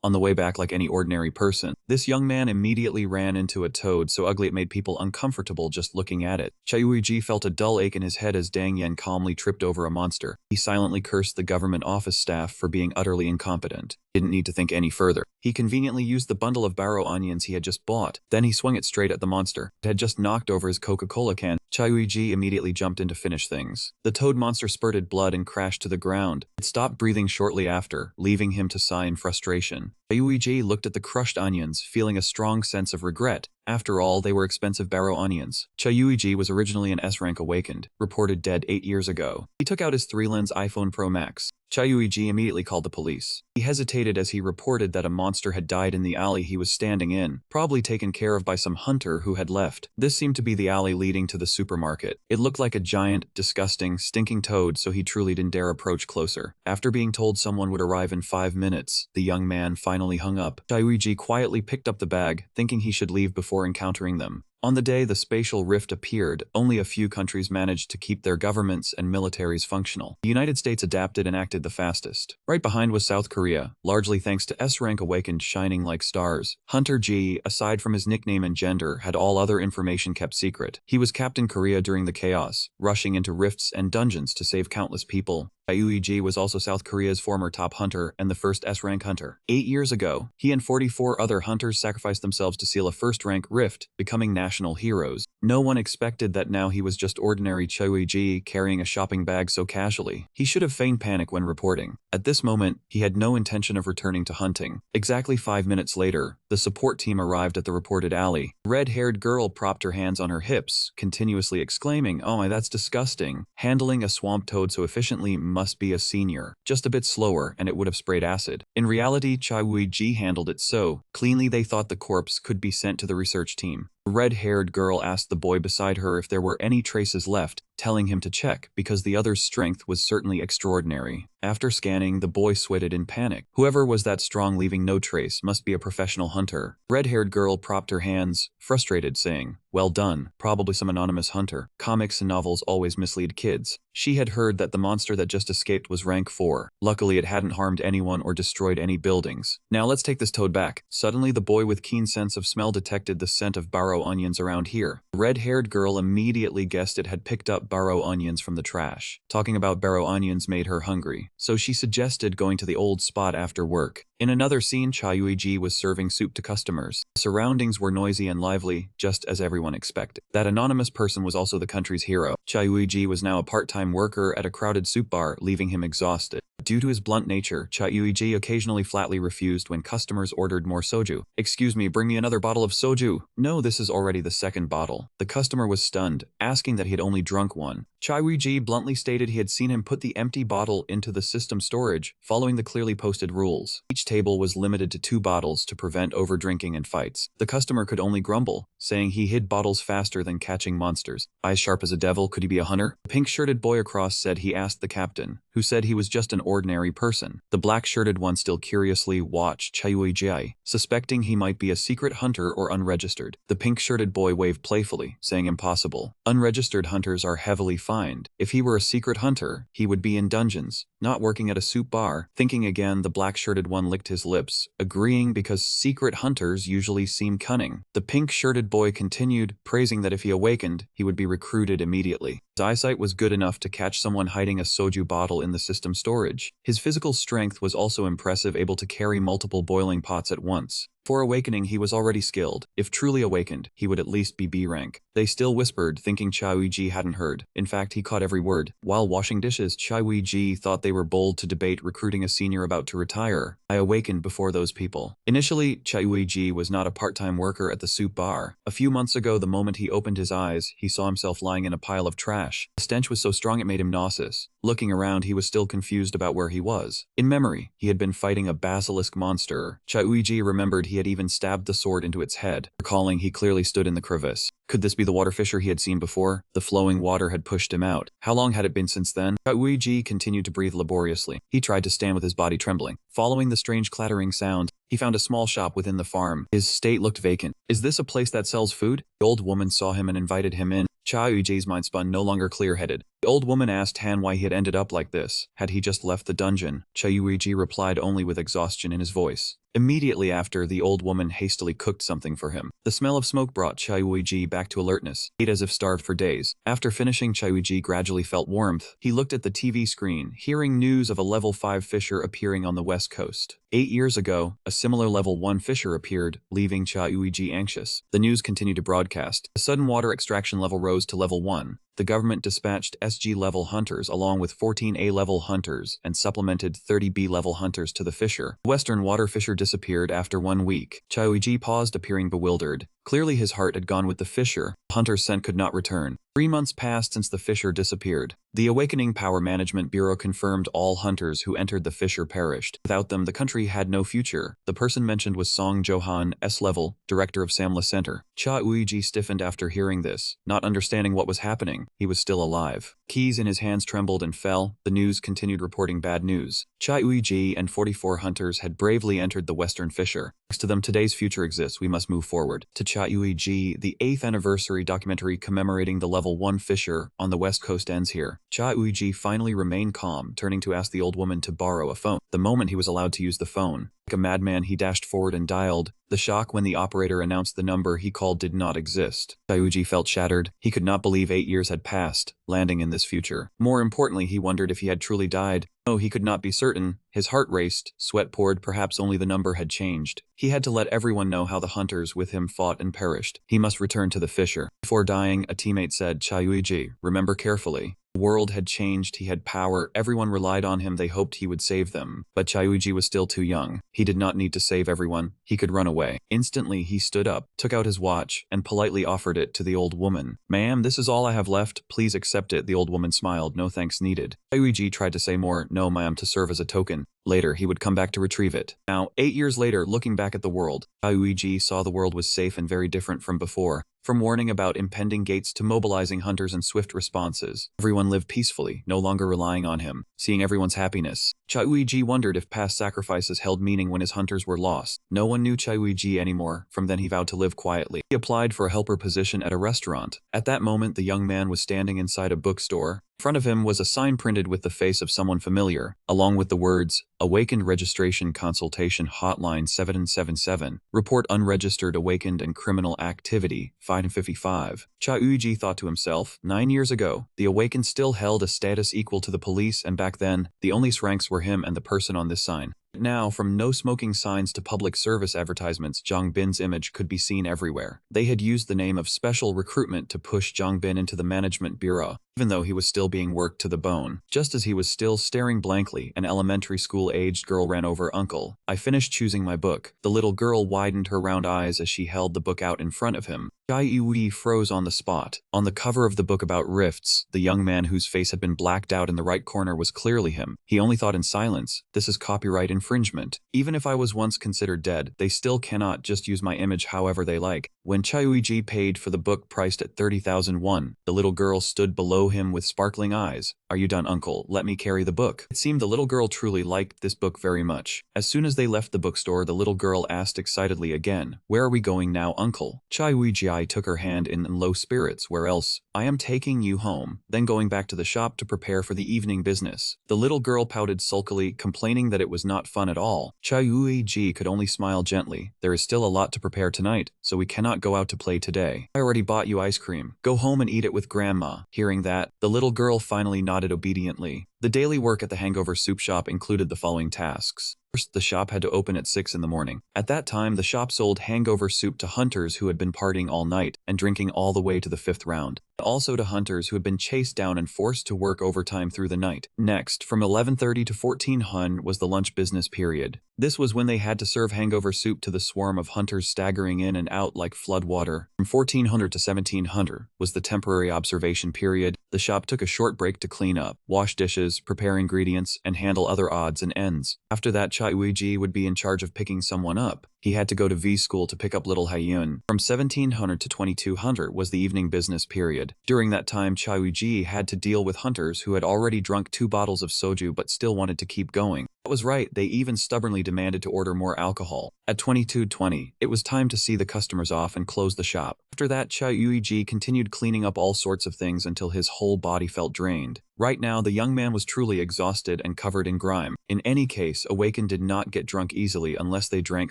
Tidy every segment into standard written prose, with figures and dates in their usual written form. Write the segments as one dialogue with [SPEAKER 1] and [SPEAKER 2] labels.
[SPEAKER 1] On the way back, like any ordinary person, this young man immediately ran into a toad so ugly it made people uncomfortable just looking at it. Chayuiji felt a dull ache in his head as Dang Yen calmly tripped over a monster. He silently cursed the government office staff for being utterly incompetent. Didn't need to think any further. He conveniently used the bundle of barrow onions he had just bought. Then he swung it straight at the monster. It had just knocked over his Coca-Cola can. Chayuiji immediately jumped in to finish things. The toad monster spurted blood and crashed to the ground. It stopped breathing shortly after, leaving him to sigh in frustration. Chayuiji looked at the crushed onions, feeling a strong sense of regret. After all, they were expensive barrow onions. Chayuiji was originally an S-rank awakened, reported dead 8 years ago. He took out his 3-lens iPhone Pro Max. Chayuiji immediately called the police. He hesitated as he reported that a monster had died in the alley he was standing in, probably taken care of by some hunter who had left. This seemed to be the alley leading to the supermarket. It looked like a giant, disgusting, stinking toad, so he truly didn't dare approach closer. After being told someone would arrive in 5 minutes, the young man finally hung up. Chayuiji quietly picked up the bag, thinking he should leave before encountering them. On the day the spatial rift appeared, only a few countries managed to keep their governments and militaries functional. The United States adapted and acted the fastest. Right behind was South Korea, largely thanks to S-rank awakened shining like stars. Hunter G, aside from his nickname and gender, had all other information kept secret. He was Captain Korea during the chaos, rushing into rifts and dungeons to save countless people. Chayuiji was also South Korea's former top hunter and the first S-rank hunter. 8 years ago, he and 44 other hunters sacrificed themselves to seal a first-rank rift, becoming national heroes. No one expected that now he was just ordinary Chayuiji carrying a shopping bag so casually. He should have feigned panic when reporting. At this moment, he had no intention of returning to hunting. Exactly 5 minutes later, the support team arrived at the reported alley. The red-haired girl propped her hands on her hips, continuously exclaiming, "Oh my, that's disgusting." Handling a swamp toad so efficiently must be a senior. Just a bit slower and it would have sprayed acid. In reality, Chayuiji handled it so cleanly they thought the corpse could be sent to the research team. The red-haired girl asked the boy beside her if there were any traces left, telling him to check because the other's strength was certainly extraordinary. After scanning, the boy sweated in panic. Whoever was that strong leaving no trace must be a professional hunter. Red-haired girl propped her hands, frustrated, saying, "Well done, probably some anonymous hunter. Comics and novels always mislead kids." She had heard that the monster that just escaped was rank 4. Luckily, it hadn't harmed anyone or destroyed any buildings. "Now let's take this toad back." Suddenly, the boy with keen sense of smell detected the scent of barrow onions around here. The red-haired girl immediately guessed it had picked up barrow onions from the trash. Talking about barrow onions made her hungry, so she suggested going to the old spot after work. In another scene, Chayuiji was serving soup to customers. The surroundings were noisy and lively, just as everyone expected. That anonymous person was also the country's hero. Chayuiji was now a part-time worker at a crowded soup bar, leaving him exhausted. Due to his blunt nature, Chayuiji occasionally flatly refused when customers ordered more soju. "Excuse me, bring me another bottle of soju." "No, this is already the second bottle." The customer was stunned, asking that he had only drunk one. Chayuiji bluntly stated he had seen him put the empty bottle into the system storage, following the clearly posted rules. Each table was limited to 2 bottles to prevent overdrinking and fights. The customer could only grumble, saying he hid bottles faster than catching monsters. Eyes sharp as a devil, could he be a hunter? The pink-shirted boy across said he asked the captain, who said he was just an ordinary person. The black-shirted one still curiously watched Chayuiji, suspecting he might be a secret hunter or unregistered. The pink-shirted boy waved playfully, saying impossible. Unregistered hunters are heavily fined. If he were a secret hunter, he would be in dungeons, not working at a soup bar. Thinking again, the black-shirted one licked his lips, agreeing because secret hunters usually seem cunning. The pink-shirted boy continued, praising that if he awakened, he would be recruited immediately. His eyesight was good enough to catch someone hiding a soju bottle in the system storage. His physical strength was also impressive, able to carry multiple boiling pots at once. For awakening, he was already skilled. If truly awakened, he would at least be B rank. They still whispered, thinking Chayuiji hadn't heard. In fact, he caught every word. While washing dishes, Chayuiji thought they were bold to debate recruiting a senior about to retire. "I awakened before those people." Initially, Chayuiji was not a part-time worker at the soup bar. A few months ago, the moment he opened his eyes, he saw himself lying in a pile of trash. The stench was so strong it made him nauseous. Looking around, he was still confused about where he was. In memory, he had been fighting a basilisk monster. Chayuiji remembered he had even stabbed the sword into its head. Recalling, he clearly stood in the crevice. Could this be the water fissure he had seen before? The flowing water had pushed him out. How long had it been since then? Chayuiji continued to breathe laboriously. He tried to stand with his body trembling. Following the strange clattering sound, he found a small shop within the farm. His state looked vacant. Is this a place that sells food? The old woman saw him and invited him in. Chayuiji's mind spun, no longer clear-headed. The old woman asked Han why he had ended up like this. Had he just left the dungeon? Chayuiji replied only with exhaustion in his voice. Immediately after, the old woman hastily cooked something for him. The smell of smoke brought Chayuiji back to alertness. He ate as if starved for days. After finishing, Chayuiji gradually felt warmth. He looked at the TV screen, hearing news of a level 5 fisher appearing on the west coast. 8 years ago, a similar level 1 fisher appeared, leaving Chayuiji anxious. The news continued to broadcast. The sudden water extraction level rose to level 1. The government dispatched SG-level hunters along with 14 A-level hunters and supplemented 30 B-level hunters to the fisher. The western water fisher disappeared after 1 week. Chayuiji paused, appearing bewildered. Clearly his heart had gone with the fisher. The hunter scent could not return. 3 months passed since the fisher disappeared. The Awakening Power Management Bureau confirmed all hunters who entered the fisher perished. Without them, the country had no future. The person mentioned was Song Johan, S-level, director of Samla Center. Chayuiji stiffened after hearing this, not understanding what was happening. He was still alive. Keys in his hands trembled and fell. The news continued reporting bad news. Chayuiji and 44 hunters had bravely entered the western fisher. Thanks to them, today's future exists. We must move forward. To Chayuiji, the 8th anniversary documentary commemorating the level 1 fisher on the west coast ends here. Chayuiji finally remained calm, turning to ask the old woman to borrow a phone. The moment he was allowed to use the phone, like a madman, he dashed forward and dialed. The shock when the operator announced the number he called did not exist. Chayuiji felt shattered. He could not believe 8 years had passed, landing in this future. More importantly, he wondered if he had truly died. No, he could not be certain. His heart raced, sweat poured, perhaps only the number had changed. He had to let everyone know how the hunters with him fought and perished. He must return to the fisher. Before dying, a teammate said, "Chayuiji, remember carefully. The world had changed, he had power, everyone relied on him, they hoped he would save them. But Chayuiji was still too young. He did not need to save everyone, he could run away." Instantly he stood up, took out his watch, and politely offered it to the old woman. "Ma'am, this is all I have left, please accept it." The old woman smiled, "No thanks needed." Chayuiji tried to say more, "No ma'am, to serve as a token." Later, he would come back to retrieve it. Now, 8 years later, looking back at the world, Chayuiji saw the world was safe and very different from before. From warning about impending gates to mobilizing hunters and swift responses, everyone lived peacefully, no longer relying on him. Seeing everyone's happiness, Chayuiji wondered if past sacrifices held meaning when his hunters were lost. No one knew Chayuiji anymore. From then he vowed to live quietly. He applied for a helper position at a restaurant. At that moment, the young man was standing inside a bookstore. In front of him was a sign printed with the face of someone familiar, along with the words, "Awakened Registration Consultation Hotline 777. Report unregistered awakened and criminal activity, 555. Chayuiji thought to himself, 9 years ago, the awakened still held a status equal to the police, and back then, the only ranks were him and the person on this sign. Now, from no smoking signs to public service advertisements, Zhang Bin's image could be seen everywhere. They had used the name of special recruitment to push Zhang Bin into the management bureau, even though he was still being worked to the bone. Just as he was still staring blankly, an elementary school-aged girl ran over. "Uncle, I finished choosing my book." The little girl widened her round eyes as she held the book out in front of him. Chayuiji froze on the spot. On the cover of the book about rifts, the young man whose face had been blacked out in the right corner was clearly him. He only thought in silence, "This is copyright infringement. Even if I was once considered dead, they still cannot just use my image however they like." When Chayuiji paid for the book priced at 30,000 won, the little girl stood below him with sparkling eyes. "Are you done, uncle? Let me carry the book." It seemed the little girl truly liked this book very much. As soon as they left the bookstore, the little girl asked excitedly again, "Where are we going now, uncle?" Chayuiji took her hand in low spirits. "Where else? I am taking you home." Then going back to the shop to prepare for the evening business. The little girl pouted sulkily, complaining that it was not fun at all. Chayuiji could only smile gently. "There is still a lot to prepare tonight, so we cannot go out to play today. I already bought you ice cream. Go home and eat it with grandma." Hearing that, the little girl finally nodded obediently. The daily work at the hangover soup shop included the following tasks. First, the shop had to open at 6 in the morning. At that time, the shop sold hangover soup to hunters who had been partying all night and drinking all the way to the 5th round. Also to hunters who had been chased down and forced to work overtime through the night. Next, from 11:30 to 14 hun was the lunch business period. This was when they had to serve hangover soup to the swarm of hunters staggering in and out like floodwater. From 1400 to 1700 was the temporary observation period. The shop took a short break to clean up, wash dishes, prepare ingredients, and handle other odds and ends. After that, Chayuiji would be in charge of picking someone up. He had to go to V school to pick up little Hyun. From 1700 to 2200 was the evening business period. During that time, Chayuiji had to deal with hunters who had already drunk 2 bottles of soju but still wanted to keep going. That was right, they even stubbornly demanded to order more alcohol. At 22:20, it was time to see the customers off and close the shop. After that, Cha Yuiji continued cleaning up all sorts of things until his whole body felt drained. Right now, the young man was truly exhausted and covered in grime. In any case, Awakened did not get drunk easily unless they drank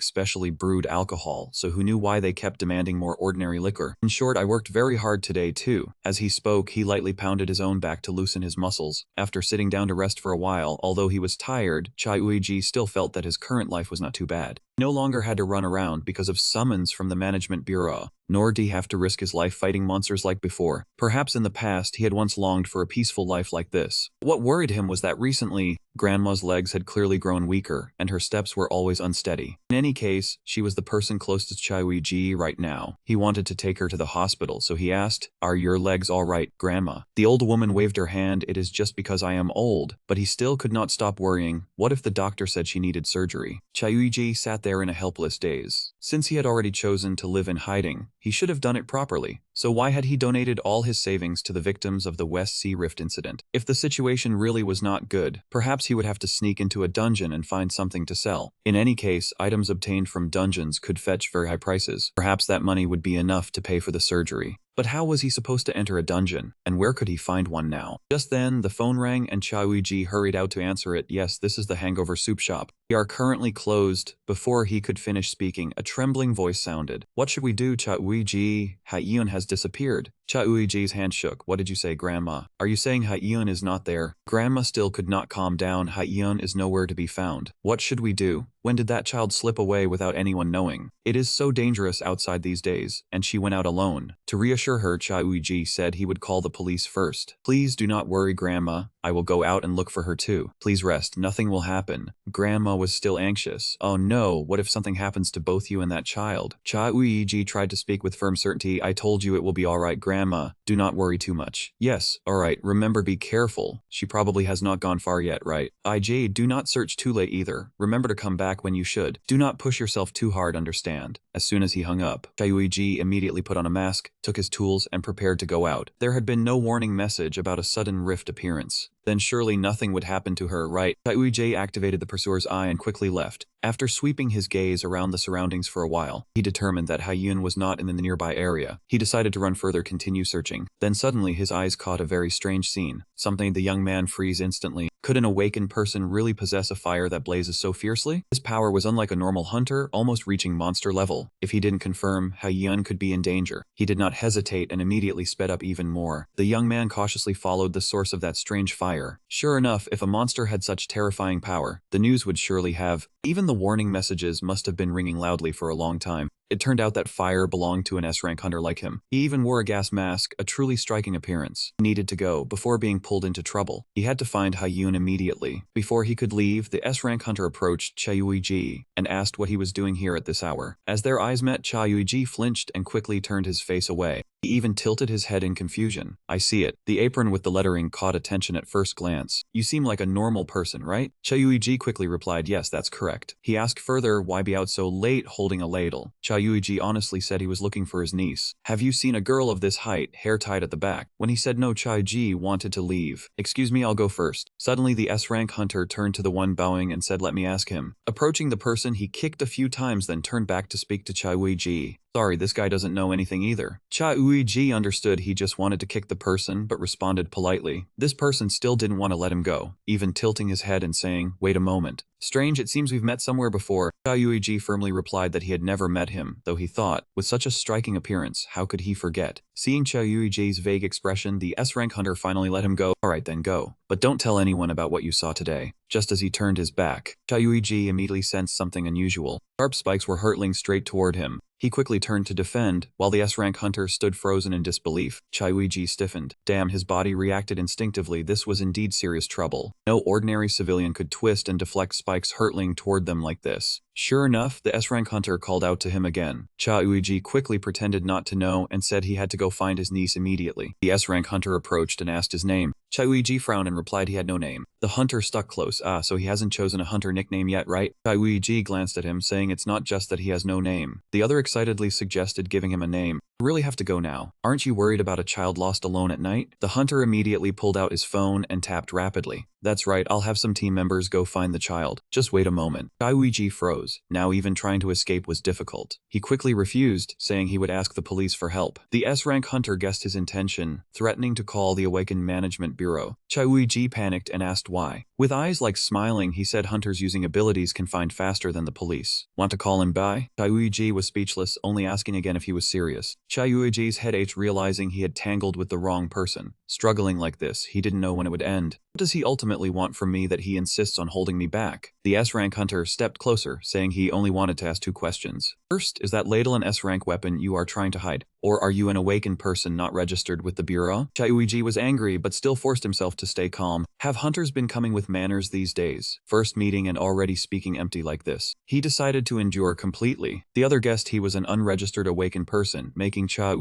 [SPEAKER 1] specially brewed alcohol, so who knew why they kept demanding more ordinary liquor. In short, I worked very hard today too. As he spoke, he lightly pounded his own back to loosen his muscles. After sitting down to rest for a while, although he was tired, Cha Uiji still felt that his current life was not too bad. He no longer had to run around because of summons from the management bureau, nor did he have to risk his life fighting monsters like before. Perhaps in the past he had once longed for a peaceful life like this. What worried him was that recently, Grandma's legs had clearly grown weaker, and her steps were always unsteady. In any case, she was the person closest to Chai-Uiji right now. He wanted to take her to the hospital, so he asked, "Are your legs all right, Grandma?" The old woman waved her hand. "It is just because I am old," but he still could not stop worrying. What if the doctor said she needed surgery? Chai-Uiji sat there in a helpless daze. Since he had already chosen to live in hiding, he should have done it properly. So why had he donated all his savings to the victims of the West Sea Rift incident? If the situation really was not good, perhaps he would have to sneak into a dungeon and find something to sell. In any case, items obtained from dungeons could fetch very high prices. Perhaps that money would be enough to pay for the surgery. But how was he supposed to enter a dungeon, and where could he find one now? Just then, the phone rang and Chai-Uiji hurried out to answer it. "Yes, this is the Hangover Soup Shop. We are currently closed." Before he could finish speaking, a trembling voice sounded. "What should we do, Chai-Uiji? Haiyun has disappeared." Chai-Uiji's hand shook. "What did you say, Grandma? Are you saying Haiyun is not there?" Grandma still could not calm down. "Haiyun is nowhere to be found. What should we do? When did that child slip away without anyone knowing? It is so dangerous outside these days, and she went out alone." To reassure her, Chai-Uiji said he would call the police first. "Please do not worry, Grandma. I will go out and look for her too. Please rest. Nothing will happen." Grandma was still anxious. "Oh no, what if something happens to both you and that child?" Chai-Uiji tried to speak with firm certainty. "I told you it will be alright, Grandma. Do not worry too much." "Yes, alright. Remember, be careful. She probably has not gone far yet, right? IJ, do not search too late either. Remember to come back when you should. Do not push yourself too hard, understand?" As soon as he hung up, Chai-Uiji immediately put on a mask, took his tools, and prepared to go out. There had been no warning message about a sudden rift appearance. Then surely nothing would happen to her, right? Chai-Uiji activated the pursuer's eye and quickly left. After sweeping his gaze around the surroundings for a while, he determined that Haiyun was not in the nearby area. He decided to run further, continue searching. Then suddenly his eyes caught a very strange scene. Something the young man froze instantly. Could an awakened person really possess a fire that blazes so fiercely? His power was unlike a normal hunter, almost reaching monster level. If he didn't confirm, Haiyun could be in danger. He did not hesitate and immediately sped up even more. The young man cautiously followed the source of that strange fire. Sure enough, if a monster had such terrifying power, the news would surely have. Even the warning messages must have been ringing loudly for a long time. It turned out that fire belonged to an S-rank hunter like him. He even wore a gas mask, a truly striking appearance. He needed to go before being pulled into trouble. He had to find Haiyun immediately. Before he could leave, the S-rank hunter approached Chai-Uiji and asked what he was doing here at this hour. As their eyes met, Chai-Uiji flinched and quickly turned his face away. He even tilted his head in confusion. "I see it." The apron with the lettering caught attention at first glance. "You seem like a normal person, right?" Chai-Uiji quickly replied, "Yes, that's correct." He asked further, "Why be out so late holding a ladle?" Chai-Uiji honestly said he was looking for his niece. "Have you seen a girl of this height, hair tied at the back?" When he said no, Chai-Uiji wanted to leave. "Excuse me, I'll go first." Suddenly the S-rank hunter turned to the one bowing and said, "Let me ask him." Approaching the person, he kicked a few times, then turned back to speak to Chai-Uiji. "Sorry, this guy doesn't know anything either." Chai-Uiji understood he just wanted to kick the person, but responded politely. This person still didn't want to let him go, even tilting his head and saying, "Wait a moment. Strange, it seems we've met somewhere before." Chai-Uiji firmly replied that he had never met him, though he thought, with such a striking appearance, how could he forget? Seeing Chai-Uiji's vague expression, the S-rank hunter finally let him go. "Alright then, go. But don't tell anyone about what you saw today." Just as he turned his back, Chai-Uiji immediately sensed something unusual. Sharp spikes were hurtling straight toward him. He quickly turned to defend, while the S-rank hunter stood frozen in disbelief. Chai-Uiji stiffened. Damn, his body reacted instinctively. This was indeed serious trouble. No ordinary civilian could twist and deflect spikes hurtling toward them like this. Sure enough, the S-rank hunter called out to him again. Chai-Uiji quickly pretended not to know and said he had to go find his niece immediately. The S-rank hunter approached and asked his name. Chai-Uiji frowned and replied he had no name. The hunter stuck close. "Ah, so he hasn't chosen a hunter nickname yet, right?" Chai-Uiji glanced at him, saying it's not just that he has no name. The other excitedly suggested giving him a name. "You really have to go now. Aren't you worried about a child lost alone at night?" The hunter immediately pulled out his phone and tapped rapidly. That's right, I'll have some team members go find the child. Just wait a moment. Chai froze. Now even trying to escape was difficult. He quickly refused, saying he would ask the police for help. The S-rank hunter guessed his intention, threatening to call the Awakened Management Bureau. Chai panicked and asked why. With eyes like smiling, he said hunters using abilities can find faster than the police. Want to call him by? Chai was speechless, only asking again if he was serious. Chai head ached, realizing he had tangled with the wrong person. Struggling like this, he didn't know when it would end. What does he ultimately want from me that he insists on holding me back? The S-rank hunter stepped closer, saying he only wanted to ask 2 questions. First, is that ladle an S-rank weapon you are trying to hide? Or are you an awakened person not registered with the Bureau? Chai was angry but still forced himself to stay calm. Have hunters been coming with manners these days? First meeting and already speaking empty like this. He decided to endure completely. The other guessed he was an unregistered awakened person, making Chai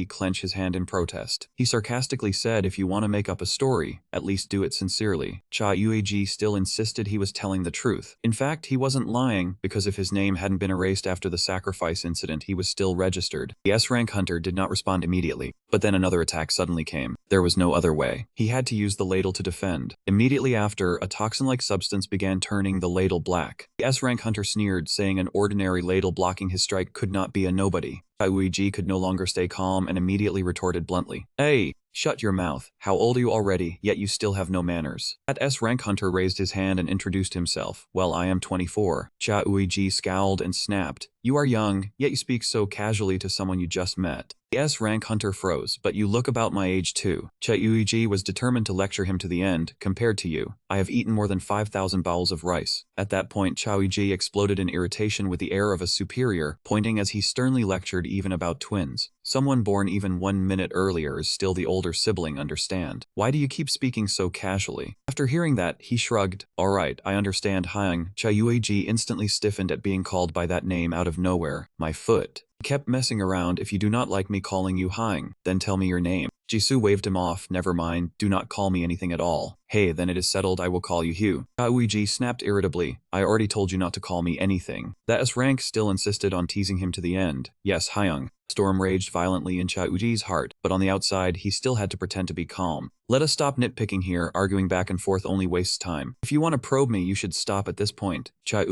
[SPEAKER 1] clench his hand in protest. He sarcastically said, if you want to make up a story, at least do it sincerely. Chai still insisted he was telling the truth. In fact, he wasn't lying, because if his name hadn't been erased after the sacrifice incident, he was still registered. The S-rank hunter did not respond immediately, but then another attack suddenly came. There was no other way. He had to use the ladle to defend. Immediately after, a toxin-like substance began turning the ladle black. The S-rank hunter sneered, saying an ordinary ladle blocking his strike could not be a nobody. Chai could no longer stay calm and immediately retorted bluntly, "Hey! Shut your mouth. How old are you already, yet you still have no manners?" That S-rank hunter raised his hand and introduced himself. Well, I am 24. Chai scowled and snapped. You are young, yet you speak so casually to someone you just met. The S-rank hunter froze, but you look about my age too. Chai was determined to lecture him to the end. Compared to you, I have eaten more than 5,000 bowls of rice. At that point, Chai exploded in irritation with the air of a superior, pointing as he sternly lectured even about twins. Someone born even 1 minute earlier is still the older sibling, understand? Why do you keep speaking so casually? After hearing that, he shrugged. Alright, I understand, Hyung. Chai instantly stiffened at being called by that name out of nowhere. My foot. He kept messing around. If you do not like me calling you Hyung, then tell me your name. Jisoo waved him off. Never mind, do not call me anything at all. Hey, then it is settled, I will call you Hugh. Chai snapped irritably. I already told you not to call me anything. That S-rank still insisted on teasing him to the end. Yes, Hyung. Storm raged violently in Chai heart, but on the outside, he still had to pretend to be calm. Let us stop nitpicking here, arguing back and forth only wastes time. If you want to probe me, you should stop at this point. Chai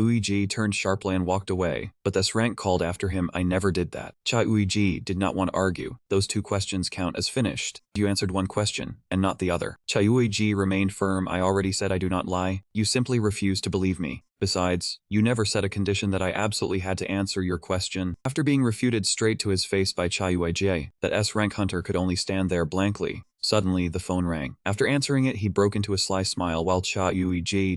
[SPEAKER 1] turned sharply and walked away, but the S-rank called after him, I never did that. Chai did not want to argue. Those 2 questions count as finished. You answered 1 question, and not the other. Chai remained firm. I already said I do not lie. You simply refuse to believe me. Besides, you never set a condition that I absolutely had to answer your question. After being refuted straight to his face by Chai that S-rank hunter could only stand there blankly. Suddenly, the phone rang. After answering it, he broke into a sly smile while Chai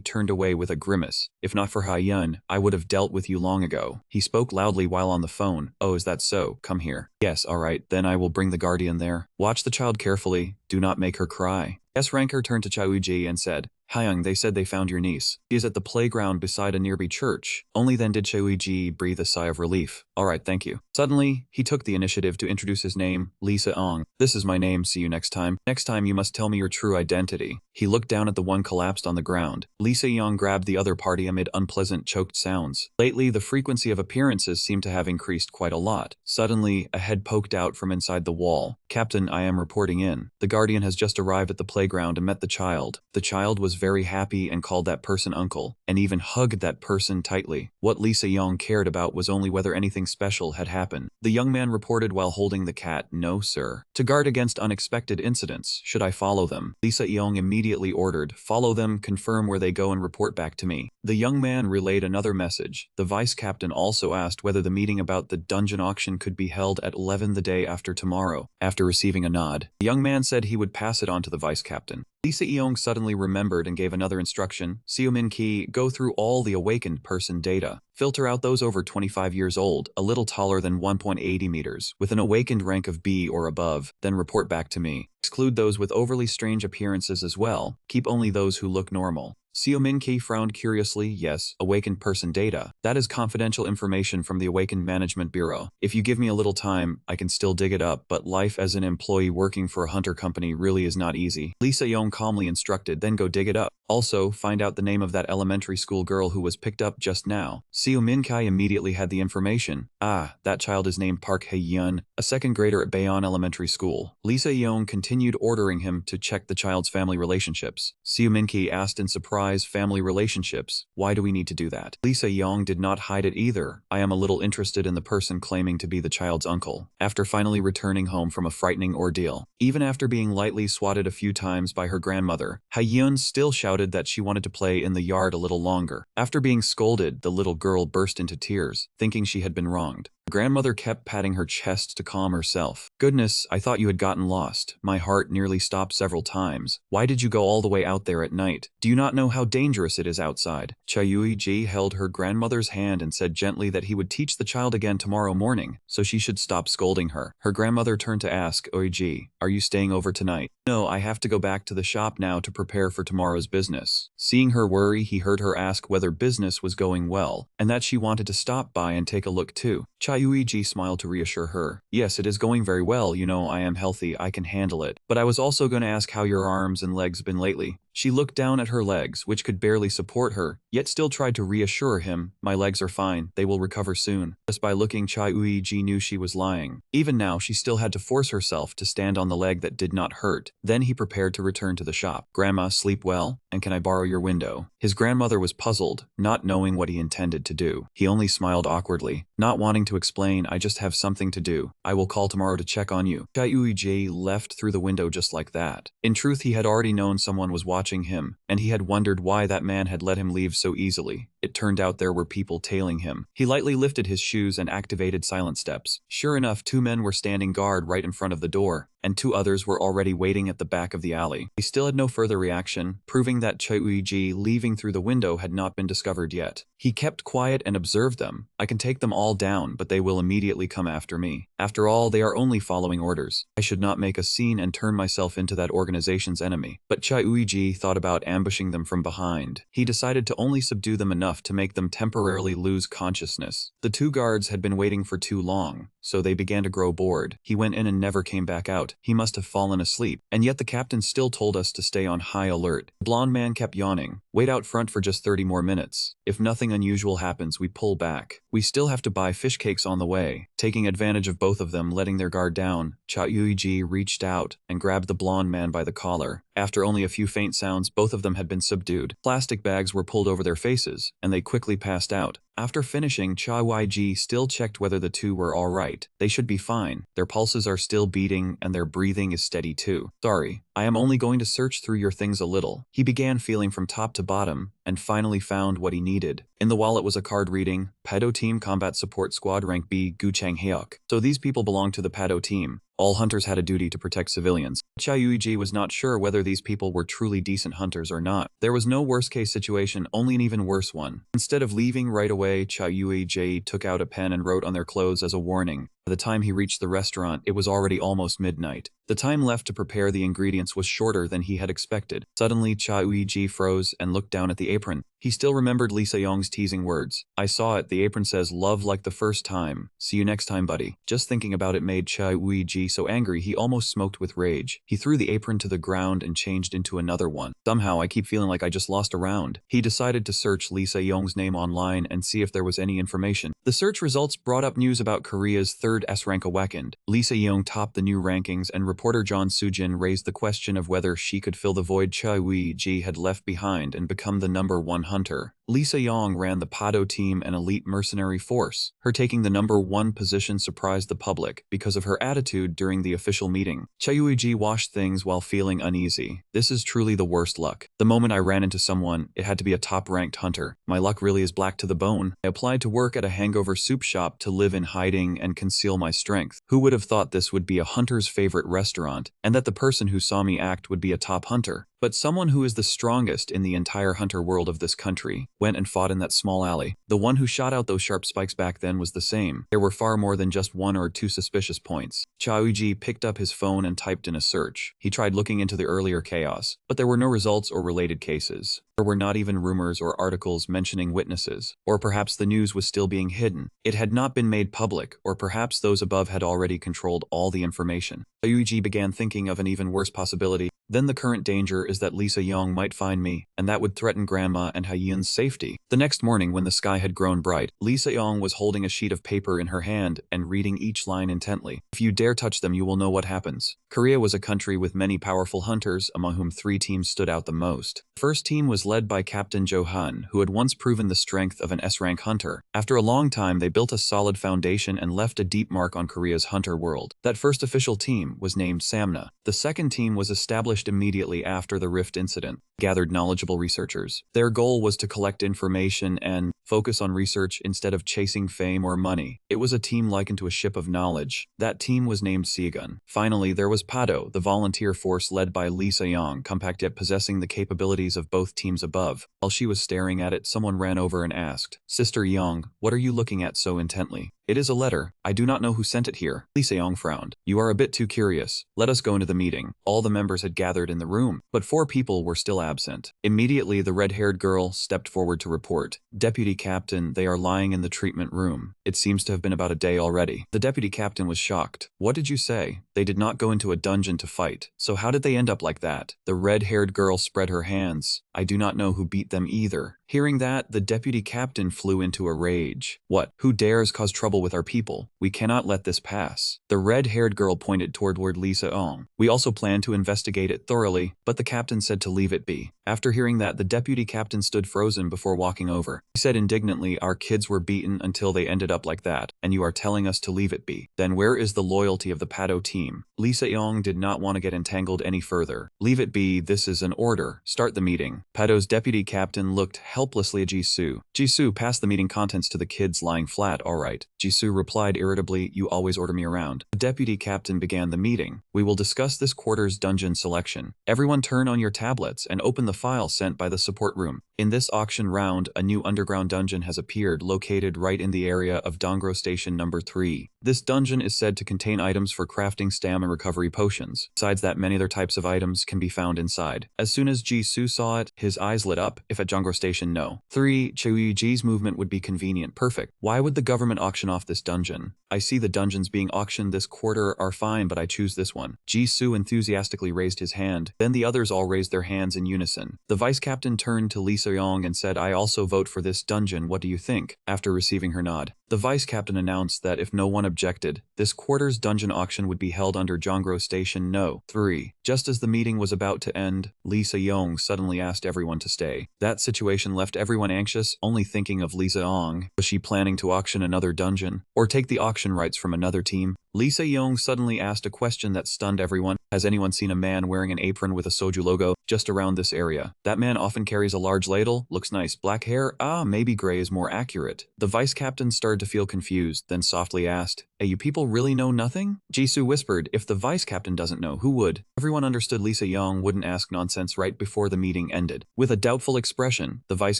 [SPEAKER 1] turned away with a grimace. If not for Hyun, I would have dealt with you long ago. He spoke loudly while on the phone. Oh, is that so? Come here. Yes, alright, then I will bring the guardian there. Watch the child carefully. Do not make her cry. S-ranker turned to Chai and said, Hyung, they said they found your niece. She is at the playground beside a nearby church. Only then did Chai breathe a sigh of relief. Alright, thank you. Suddenly, he took the initiative to introduce his name, Lisa Ong. This is my name, see you next time. Next time you must tell me your true identity. He looked down at the one collapsed on the ground. Lisa Young grabbed the other party amid unpleasant choked sounds. Lately, the frequency of appearances seemed to have increased quite a lot. Suddenly, a head poked out from inside the wall. Captain, I am reporting in. The guardian has just arrived at the playground and met the child. The child was very happy and called that person uncle, and even hugged that person tightly. What Lisa Young cared about was only whether anything special had happened. The young man reported while holding the cat, no sir. To guard against unexpected incidents, should I follow them? Lisa Young immediately ordered, follow them, confirm where they go and report back to me. The young man relayed another message. The vice captain also asked whether the meeting about the dungeon auction could be held at 11 the day after tomorrow. After receiving a nod, the young man said he would pass it on to the vice captain. Lisa Eong suddenly remembered and gave another instruction. Seo-min Ki, go through all the awakened person data. Filter out those over 25 years old, a little taller than 1.80 meters, with an awakened rank of B or above, then report back to me. Exclude those with overly strange appearances as well. Keep only those who look normal. Seo-min Ki frowned curiously. Yes, awakened person data. That is confidential information from the Awakened Management Bureau. If you give me a little time, I can still dig it up, but life as an employee working for a hunter company really is not easy. Lisa Young calmly instructed, then go dig it up. Also, find out the name of that elementary school girl who was picked up just now. Seo Min-kai immediately had the information. Ah, that child is named Park Hae-yeon, a second grader at Bayon Elementary School. Lisa Yeong continued ordering him to check the child's family relationships. Seo Min-ki asked in surprise, family relationships? Why do we need to do that? Lisa Yeong did not hide it either. I am a little interested in the person claiming to be the child's uncle. After finally returning home from a frightening ordeal, even after being lightly swatted a few times by her grandmother, Hae-yeon still shouted that she wanted to play in the yard a little longer. After being scolded, the little girl burst into tears, thinking she had been wronged. Her grandmother kept patting her chest to calm herself. Goodness, I thought you had gotten lost. My heart nearly stopped several times. Why did you go all the way out there at night? Do you not know how dangerous it is outside? Cha-yui-ji held her grandmother's hand and said gently that he would teach the child again tomorrow morning, so she should stop scolding her. Her grandmother turned to ask, Oi-ji, are you staying over tonight? No, I have to go back to the shop now to prepare for tomorrow's business. Seeing her worry, he heard her ask whether business was going well, and that she wanted to stop by and take a look too. Cha-yui-ji smiled to reassure her. Yes, it is going very well, you know, I am healthy, I can handle it. But I was also going to ask how your arms and legs been lately. She looked down at her legs, which could barely support her, yet still tried to reassure him, my legs are fine, they will recover soon. Just by looking, Cha-yui-ji knew she was lying. Even now, she still had to force herself to stand on the leg that did not hurt. Then he prepared to return to the shop. Grandma, sleep well, and can I borrow your window? His grandmother was puzzled, not knowing what he intended to do. He only smiled awkwardly, not wanting to explain, I just have something to do. I will call tomorrow to check on you. Cha-yui-ji left through the window just like that. In truth, he had already known someone was watching him, and he had wondered why that man had let him leave so easily. It turned out there were people tailing him. He lightly lifted his shoes and activated silent steps. Sure enough, 2 men were standing guard right in front of the door, and 2 others were already waiting at the back of the alley. He still had no further reaction, proving that Cha-yui-ji leaving through the window had not been discovered yet. He kept quiet and observed them. I can take them all down, but they will immediately come after me. After all, they are only following orders. I should not make a scene and turn myself into that organization's enemy. But Cha-yui-ji thought about ambushing them from behind. He decided to only subdue them enough to make them temporarily lose consciousness. The 2 guards had been waiting for too long, so they began to grow bored. He went in and never came back out. He must have fallen asleep, and yet the captain still told us to stay on high alert. The blonde man kept yawning. Wait out front for just 30 more minutes. If nothing unusual happens, we pull back. We still have to buy fish cakes on the way. Taking advantage of both of them letting their guard down, Cha-yui-ji reached out and grabbed the blonde man by the collar. After only a few faint sounds, both of them had been subdued. Plastic bags were pulled over their faces, and they quickly passed out. After finishing, Cha-yui-ji still checked whether the 2 were alright. They should be fine. Their pulses are still beating, and their breathing is steady too. Sorry, I am only going to search through your things a little. He began feeling from top to bottom, and finally found what he needed. In the wallet was a card reading, Pado Team Combat Support Squad Rank B Guchang Heok. So these people belonged to the Pado team. All hunters had a duty to protect civilians. Cha-yui-ji was not sure whether these people were truly decent hunters or not. There was no worst-case situation, only an even worse one. Instead of leaving right away, Cha-yui-ji took out a pen and wrote on their clothes as a warning. By the time he reached the restaurant, it was already almost midnight. The time left to prepare the ingredients was shorter than he had expected. Suddenly, Cha-yui-ji froze and looked down at the apron. He still remembered Lisa Young's teasing words. I saw it, the apron says love like the first time. See you next time, buddy. Just thinking about it made Cha-yui-ji so angry he almost smoked with rage. He threw the apron to the ground and changed into another one. Somehow, I keep feeling like I just lost a round. He decided to search Lisa Young's name online and see if there was any information. The search results brought up news about Korea's 3rd S-rank awakened. Lisa Young topped the new rankings, and reporter John Sujin raised the question of whether she could fill the void Cha-yui-ji had left behind and become the #1 hunter. Lisa Young ran the Pado team, an elite mercenary force. Her taking the #1 position surprised the public because of her attitude during the official meeting. Cha-yui-ji washed things while feeling uneasy. This is truly the worst luck. The moment I ran into someone, it had to be a top-ranked hunter. My luck really is black to the bone. I applied to work at a hangover soup shop to live in hiding and conceal my strength. Who would have thought this would be a hunter's favorite restaurant, and that the person who saw me act would be a top hunter? But someone who is the strongest in the entire hunter world of this country went and fought in that small alley. The one who shot out those sharp spikes back then was the same. There were far more than just 1 or 2 suspicious points. Cha-yui-ji picked up his phone and typed in a search. He tried looking into the earlier chaos, but there were no results or related cases. There were not even rumors or articles mentioning witnesses. Or perhaps the news was still being hidden. It had not been made public, or perhaps those above had already controlled all the information. Cha-yui-ji began thinking of an even worse possibility. Then the current danger is that Lisa Yong might find me, and that would threaten Grandma and Hyun's safety. The next morning, when the sky had grown bright, Lisa Yong was holding a sheet of paper in her hand and reading each line intently. If you dare touch them, you will know what happens. Korea was a country with many powerful hunters, among whom 3 teams stood out the most. The first team was led by Captain Jo Hun, who had once proven the strength of an S-rank hunter. After a long time, they built a solid foundation and left a deep mark on Korea's hunter world. That first official team was named Samna. The second team was established immediately after the Rift incident, gathered knowledgeable researchers. Their goal was to collect information and focus on research instead of chasing fame or money. It was a team likened to a ship of knowledge. That team was named Seagun. Finally, there was PADO, the volunteer force led by Lisa Yong, compact yet possessing the capabilities of both teams above. While she was staring at it, someone ran over and asked, "Sister Yong, what are you looking at so intently?" "It is a letter. I do not know who sent it here." Lisa Yong frowned. "You are a bit too curious. Let us go into the meeting." All the members had gathered in the room, but 4 people were still absent. Immediately, the red-haired girl stepped forward to report, "Deputy Captain, they are lying in the treatment room. It seems to have been about a day already." The deputy captain was shocked. "What did you say? They did not go into a dungeon to fight. So how did they end up like that?" The red-haired girl spread her hands. "I do not know who beat them either." Hearing that, the deputy captain flew into a rage. "What? Who dares cause trouble with our people? We cannot let this pass." The red-haired girl pointed toward Lisa Ong. "We also plan to investigate it thoroughly," but the captain said to leave it be. After hearing that, the deputy captain stood frozen before walking over. He said indignantly, "Our kids were beaten until they ended up like that, and you are telling us to leave it be. Then where is the loyalty of the PADO team?" Lisa Yong did not want to get entangled any further. "Leave it be, this is an order. Start the meeting." PADO's deputy captain looked helplessly at Jisoo. "Jisoo, pass the meeting contents to the kids lying flat, alright." Jisoo replied irritably, "You always order me around." The deputy captain began the meeting. "We will discuss this quarter's dungeon selection. Everyone turn on your tablets and open the file sent by the support room. In this auction round, a new underground dungeon has appeared, located right in the area of Dongro Station number 3. This dungeon is said to contain items for crafting stam and recovery potions. Besides that, many other types of items can be found inside." As soon as Jisoo saw it, his eyes lit up. "If at Dongro Station, no." 3. Cheuji's movement would be convenient. Perfect. Why would the government auction off this dungeon? I see the dungeons being auctioned this quarter are fine, but I choose this one. Jisoo enthusiastically raised his hand. Then the others all raised their hands in unison. The vice captain turned to Lisa Yong and said, "I also vote for this dungeon. What do you think?" After receiving her nod, the vice captain announced that if no one objected, this quarter's dungeon auction would be held under Dongro Station No. 3. Just as the meeting was about to end, Lisa Yong suddenly asked everyone to stay. That situation left everyone anxious, only thinking of Lisa Yong. Was she planning to auction another dungeon? Or take the auction rights from another team? Lisa Yong suddenly asked a question that stunned everyone. "Has anyone seen a man wearing an apron with a soju logo just around this area? That man often carries a large ladle, looks nice, black hair, maybe gray is more accurate." The vice captain started to feel confused, then softly asked, "Hey, you people really know nothing?" Jisoo whispered, "If the vice captain doesn't know, who would?" Everyone understood Lisa Yong wouldn't ask nonsense right before the meeting ended. With a doubtful expression, the vice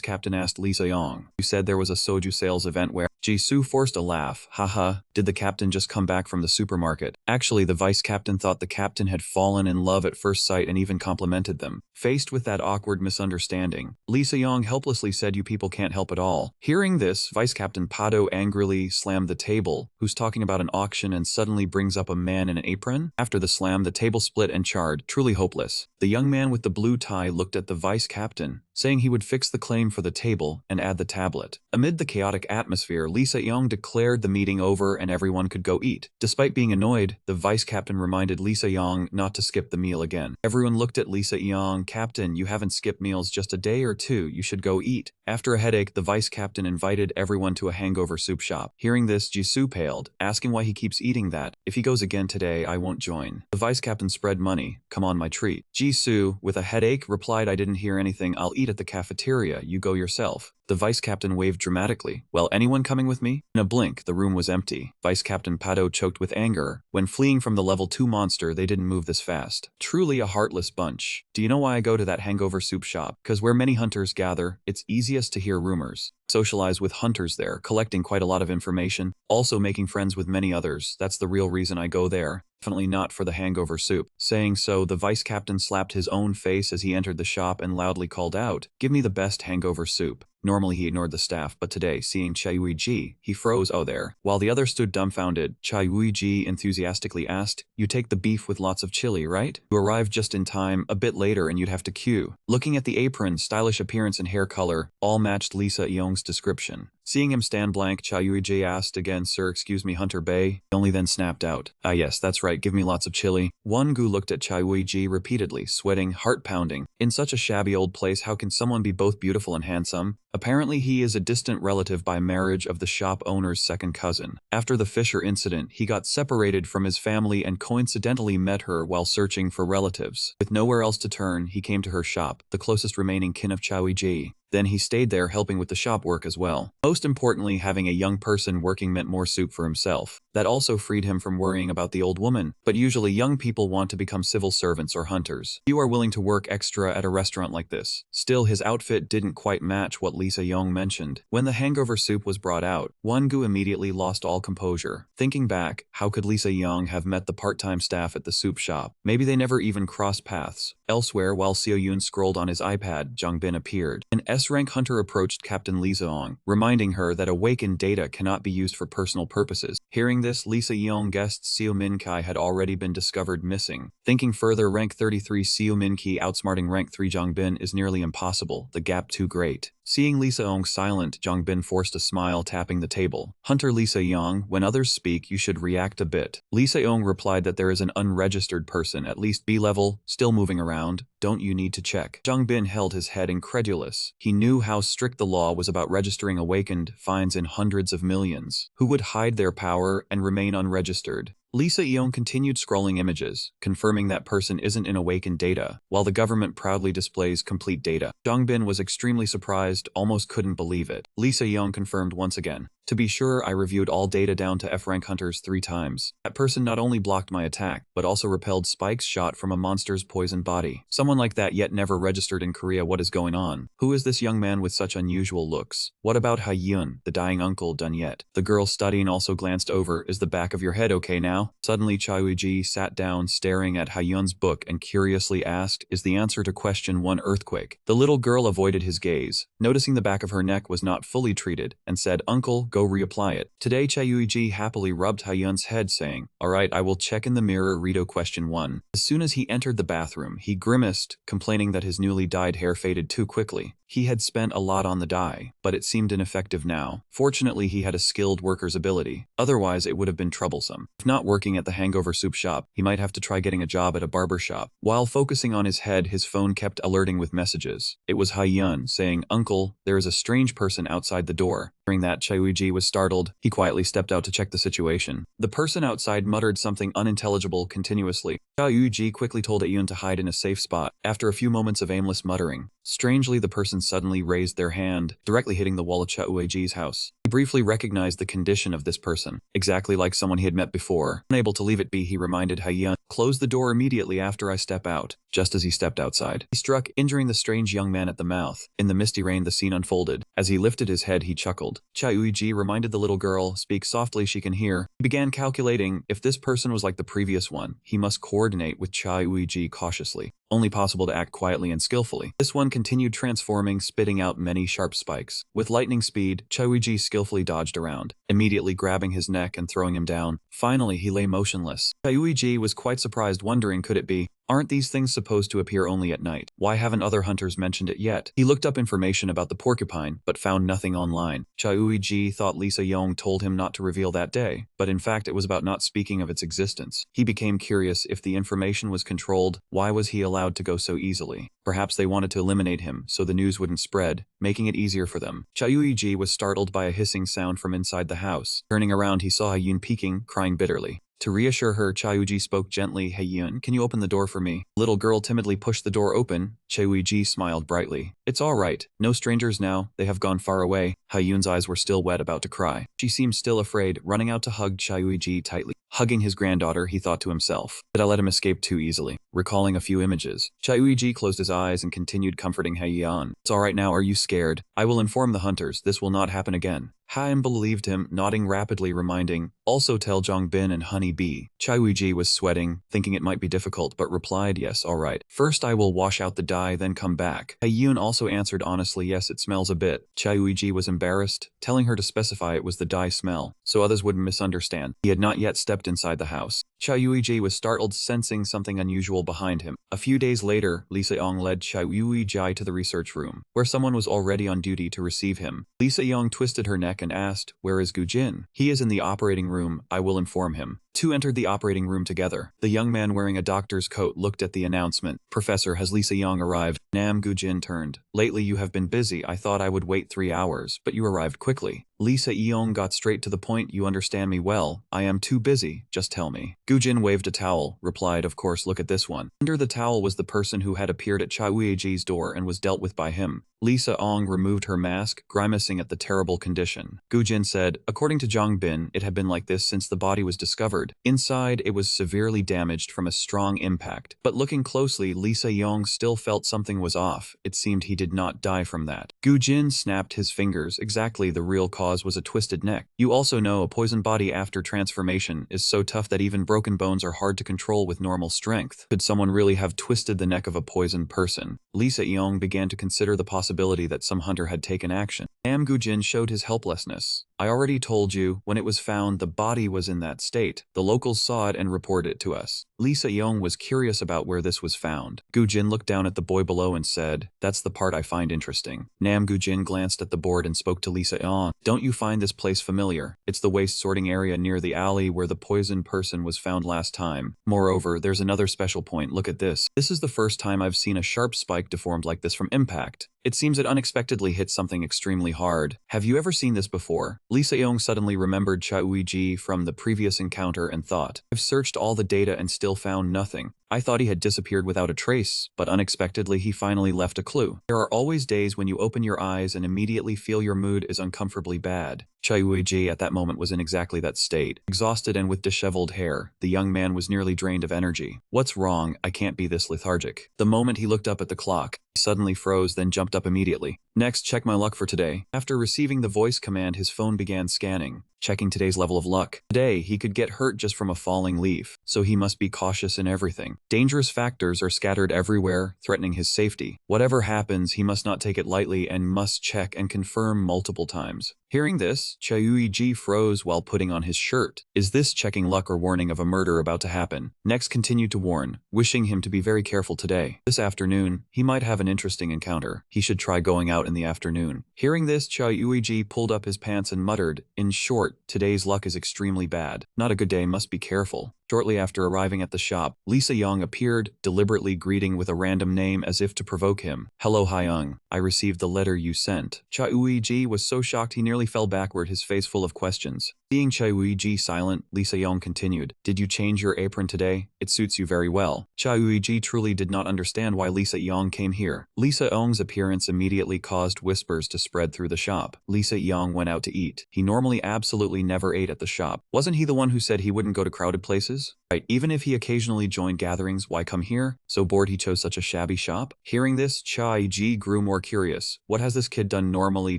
[SPEAKER 1] captain asked Lisa Yong, "You said there was a soju sales event where—" Jisoo forced a laugh. "Haha, did the captain just come back from the supermarket?" Actually, the vice captain thought the captain had fallen in love at first sight and even complimented them. Faced with that awkward misunderstanding, Lisa Yong helplessly said, "You people can't help at all." Hearing this, Vice Captain PADO angrily slammed the table. "Who's talking about an auction and suddenly brings up a man in an apron?" After the slam, the table split and charred, truly hopeless. The young man with the blue tie looked at the vice captain, saying he would fix the claim for the table and add the tablet. Amid the chaotic atmosphere, Lisa Yong declared the meeting over and everyone could go eat. Despite being annoyed, the vice captain reminded Lisa Yong not to skip the meal again. Everyone looked at Lisa Yong. "Captain, you haven't skipped meals just a day or two. You should go eat." After a headache, the vice captain invited everyone to a hangover soup shop. Hearing this, Jisoo paled, asking why he keeps eating that. "If he goes again today, I won't join." The vice captain spread money. "Come on, my treat." Jisoo, with a headache, replied, "I didn't hear anything. I'll eat at the cafeteria. You go yourself." The vice captain waved dramatically. "Well, anyone coming with me?" In a blink, the room was empty. Vice Captain PADO choked with anger. When fleeing from the level 2 monster, they didn't move this fast. Truly a heartless bunch. "Do you know why I go to that hangover soup shop? 'Cause where many hunters gather, it's easiest to hear rumors. Socialize with hunters there, collecting quite a lot of information, also making friends with many others. That's the real reason I go there." definitely not for the hangover soup. Saying so, the vice captain slapped his own face as he entered the shop and loudly called out, "Give me the best hangover soup." Normally he ignored the staff, but today, seeing Chai-Uiji, he froze. "Oh there." While the others stood dumbfounded, Chai-Uiji enthusiastically asked, "You take the beef with lots of chili, right? You arrived just in time, a bit later and you'd have to queue." Looking at the apron, stylish appearance and hair color, all matched Lisa Yeong's description. Seeing him stand blank, Chai-Uiji asked again, "Sir, excuse me, Hunter Bay?" He only then snapped out, "Ah yes, that's right, give me lots of chili." Won-gu looked at Chai-Uiji repeatedly, sweating, heart pounding. In such a shabby old place, how can someone be both beautiful and handsome? Apparently he is a distant relative by marriage of the shop owner's second cousin. After the Fisher incident, he got separated from his family and coincidentally met her while searching for relatives. With nowhere else to turn, he came to her shop, the closest remaining kin of Chai-Uiji. Then he stayed there helping with the shop work as well. Most importantly, having a young person working meant more soup for himself. That also freed him from worrying about the old woman. But usually young people want to become civil servants or hunters. You are willing to work extra at a restaurant like this. Still, his outfit didn't quite match what Lisa Yeong mentioned. When the hangover soup was brought out, Won-gu immediately lost all composure. Thinking back, how could Lisa Yeong have met the part-time staff at the soup shop? Maybe they never even crossed paths. Elsewhere, while Seo-yoon scrolled on his iPad, Jong-bin appeared. An S-rank hunter approached Captain Lee Seong, reminding her that awakened data cannot be used for personal purposes. Hearing this, Lisa Yeong guessed Seo Min-kai had already been discovered missing. Thinking further, rank 33 Seo Min-ki outsmarting rank 3 Jong-bin is nearly impossible, the gap too great. Seeing Lee Seong silent, Jong-bin forced a smile, tapping the table. "Hunter Lee Seong, when others speak, you should react a bit." Lee Seong replied that there is an unregistered person, at least B-level, still moving around. "Don't you need to check?" Jong-bin held his head incredulous. He knew how strict the law was about registering awakened, fines in hundreds of millions. Who would hide their power and remain unregistered? Lisa Yeong continued scrolling images, confirming that person isn't in awakened data, while the government proudly displays complete data. Jongbin was extremely surprised, almost couldn't believe it. Lisa Yeong confirmed once again. "To be sure, I reviewed all data down to F-rank hunters 3 times. That person not only blocked my attack, but also repelled spikes shot from a monster's poisoned body. Someone like that yet never registered in Korea. What is going on? Who is this young man with such unusual looks? What about Ha-Yun, the dying uncle, done yet?" The girl studying also glanced over. "Is the back of your head okay now?" Suddenly Chai-Uiji sat down staring at Ha-Yun's book and curiously asked, "Is the answer to question 1 earthquake?" The little girl avoided his gaze, noticing the back of her neck was not fully treated, and said, "Uncle, go reapply it." Today Chai-Uiji happily rubbed Ha-Yun's head, saying, "Alright, I will check in the mirror, Rito question 1. As soon as he entered the bathroom, he grimaced, complaining that his newly dyed hair faded too quickly. He had spent a lot on the dye, but it seemed ineffective now. Fortunately, he had a skilled worker's ability. Otherwise, it would have been troublesome. If not working at the hangover soup shop, he might have to try getting a job at a barber shop. While focusing on his head, his phone kept alerting with messages. It was Ha-Yun, saying, "Uncle, there is a strange person outside the door." Hearing that, Chai-Uiji was startled. He quietly stepped out to check the situation. The person outside muttered something unintelligible continuously. Chai-Uiji quickly told Ha-Yun to hide in a safe spot. After a few moments of aimless muttering, strangely the person suddenly raised their hand, directly hitting the wall of Chai-Uiji's house. He briefly recognized the condition of this person, exactly like someone he had met before. Unable to leave it be, he reminded Ha-Yun, "Close the door immediately after I step out." Just as he stepped outside, he struck, injuring the strange young man at the mouth. In the misty rain, the scene unfolded. As he lifted his head, he chuckled. Chai-Uiji reminded the little girl, "Speak softly, she can hear." He began calculating, if this person was like the previous one, he must coordinate with Chai-Uiji cautiously. Only possible to act quietly and skillfully. This one continued transforming, spitting out many sharp spikes. With lightning speed, Chai-Uiji skillfully dodged around, immediately grabbing his neck and throwing him down. Finally, he lay motionless. Chai-Uiji was quite surprised, wondering, could it be? Aren't these things supposed to appear only at night? Why haven't other hunters mentioned it yet? He looked up information about the porcupine, but found nothing online. Chai-Uiji thought Lisa Yeong told him not to reveal that day, but in fact it was about not speaking of its existence. He became curious. If the information was controlled, why was he allowed to go so easily? Perhaps they wanted to eliminate him, so the news wouldn't spread, making it easier for them. Chai-Uiji was startled by a hissing sound from inside the house. Turning around, he saw Ha-Yun peeking, crying bitterly. To reassure her, Chai-Uiji spoke gently, "Hey-Yun, can you open the door for me?" The little girl timidly pushed the door open. Chai-Uiji smiled brightly. "It's all right. No strangers now. They have gone far away." Ha-Yun's eyes were still wet, about to cry. She seemed still afraid, running out to hug Chai-Uiji tightly. Hugging his granddaughter, he thought to himself, "Did I let him escape too easily?" Recalling a few images, Chai-Uiji closed his eyes and continued comforting Ha-Yun. "It's all right now. Are you scared? I will inform the hunters. This will not happen again." Haim believed him, nodding rapidly, reminding, also tell Jongbin and Honey Bee. Chai Wuji was sweating, thinking it might be difficult, but replied, yes, alright. First I will wash out the dye, then come back. Haiyun also answered honestly, yes, it smells a bit. Chai Wuji was embarrassed, telling her to specify it was the dye smell, so others wouldn't misunderstand. He had not yet stepped inside the house. Chai Yuiji was startled, sensing something unusual behind him. A few days later, Lee Se-yong led Chai Yuiji to the research room, where someone was already on duty to receive him. Lee Se-yong twisted her neck and asked, where is Gu Jin? He is in the operating room, I will inform him. Two entered the operating room together. The young man wearing a doctor's coat looked at the announcement. Professor, has Lee Se-yong arrived? Nam Gu-jin turned. Lately you have been busy. I thought I would wait 3 hours, but you arrived quickly. Lee Se-yong got straight to the point. You understand me well. I am too busy. Just tell me. Gu-jin waved a towel, replied, of course, look at this one. Under the towel was the person who had appeared at Chai Wuiji's door and was dealt with by him. Lee Se-yong removed her mask, grimacing at the terrible condition. Gu-jin said, according to Jongbin, it had been like this since the body was discovered. Inside, it was severely damaged from a strong impact. But looking closely, Lee Se-yong still felt something was off. It seemed he did not die from that. Gu-jin snapped his fingers. Exactly, the real cause was a twisted neck. You also know a poisoned body after transformation is so tough that even broken bones are hard to control with normal strength. Could someone really have twisted the neck of a poisoned person? Lee Se-yong began to consider the possibility that some hunter had taken action. Nam Gu-jin showed his helplessness. I already told you, when it was found, the body was in that state. The locals saw it and reported it to us. Lee Se-yong was curious about where this was found. Gu-jin looked down at the boy below and said, that's the part I find interesting. Nam Gu-jin glanced at the board and spoke to Lee Se-yong. Don't you find this place familiar? It's the waste sorting area near the alley where the poisoned person was found last time. Moreover, there's another special point. Look at this. This is the first time I've seen a sharp spike deformed like this from impact. It seems it unexpectedly hit something extremely hard. Have you ever seen this before? Lee Se-yong suddenly remembered Chai Wuiji from the previous encounter and thought, I've searched all the data and still found nothing. I thought he had disappeared without a trace, but unexpectedly he finally left a clue. There are always days when you open your eyes and immediately feel your mood is uncomfortably bad. Chai Wuiji at that moment was in exactly that state. Exhausted and with disheveled hair, the young man was nearly drained of energy. What's wrong? I can't be this lethargic. The moment he looked up at the clock, he suddenly froze, then jumped up immediately. Next, check my luck for today. After receiving the voice command, his phone began scanning, checking today's level of luck. Today, he could get hurt just from a falling leaf, so he must be cautious in everything. Dangerous factors are scattered everywhere, threatening his safety. Whatever happens, he must not take it lightly and must check and confirm multiple times. Hearing this, Chai Yuiji froze while putting on his shirt. Is this checking luck or warning of a murder about to happen? Next continued to warn, wishing him to be very careful today. This afternoon, he might have an interesting encounter. He should try going out in the afternoon. Hearing this, Chai Yuiji pulled up his pants and muttered, in short, today's luck is extremely bad. Not a good day, must be careful. Shortly after arriving at the shop, Lee Se-yong appeared, deliberately greeting with a random name as if to provoke him. Hello Hayoung, I received the letter you sent. Chai Wuiji was so shocked he nearly fell backward, his face full of questions. Seeing Chai Wuiji silent, Lee Se-yong continued, did you change your apron today? It suits you very well. Chai Wuiji truly did not understand why Lee Se-yong came here. Lee Se-yong's appearance immediately caused whispers to spread through the shop. Lee Se-yong went out to eat. He normally absolutely never ate at the shop. Wasn't he the one who said he wouldn't go to crowded places? Right, even if he occasionally joined gatherings, why come here? So bored he chose such a shabby shop? Hearing this, Chai Ji grew more curious. What has this kid done normally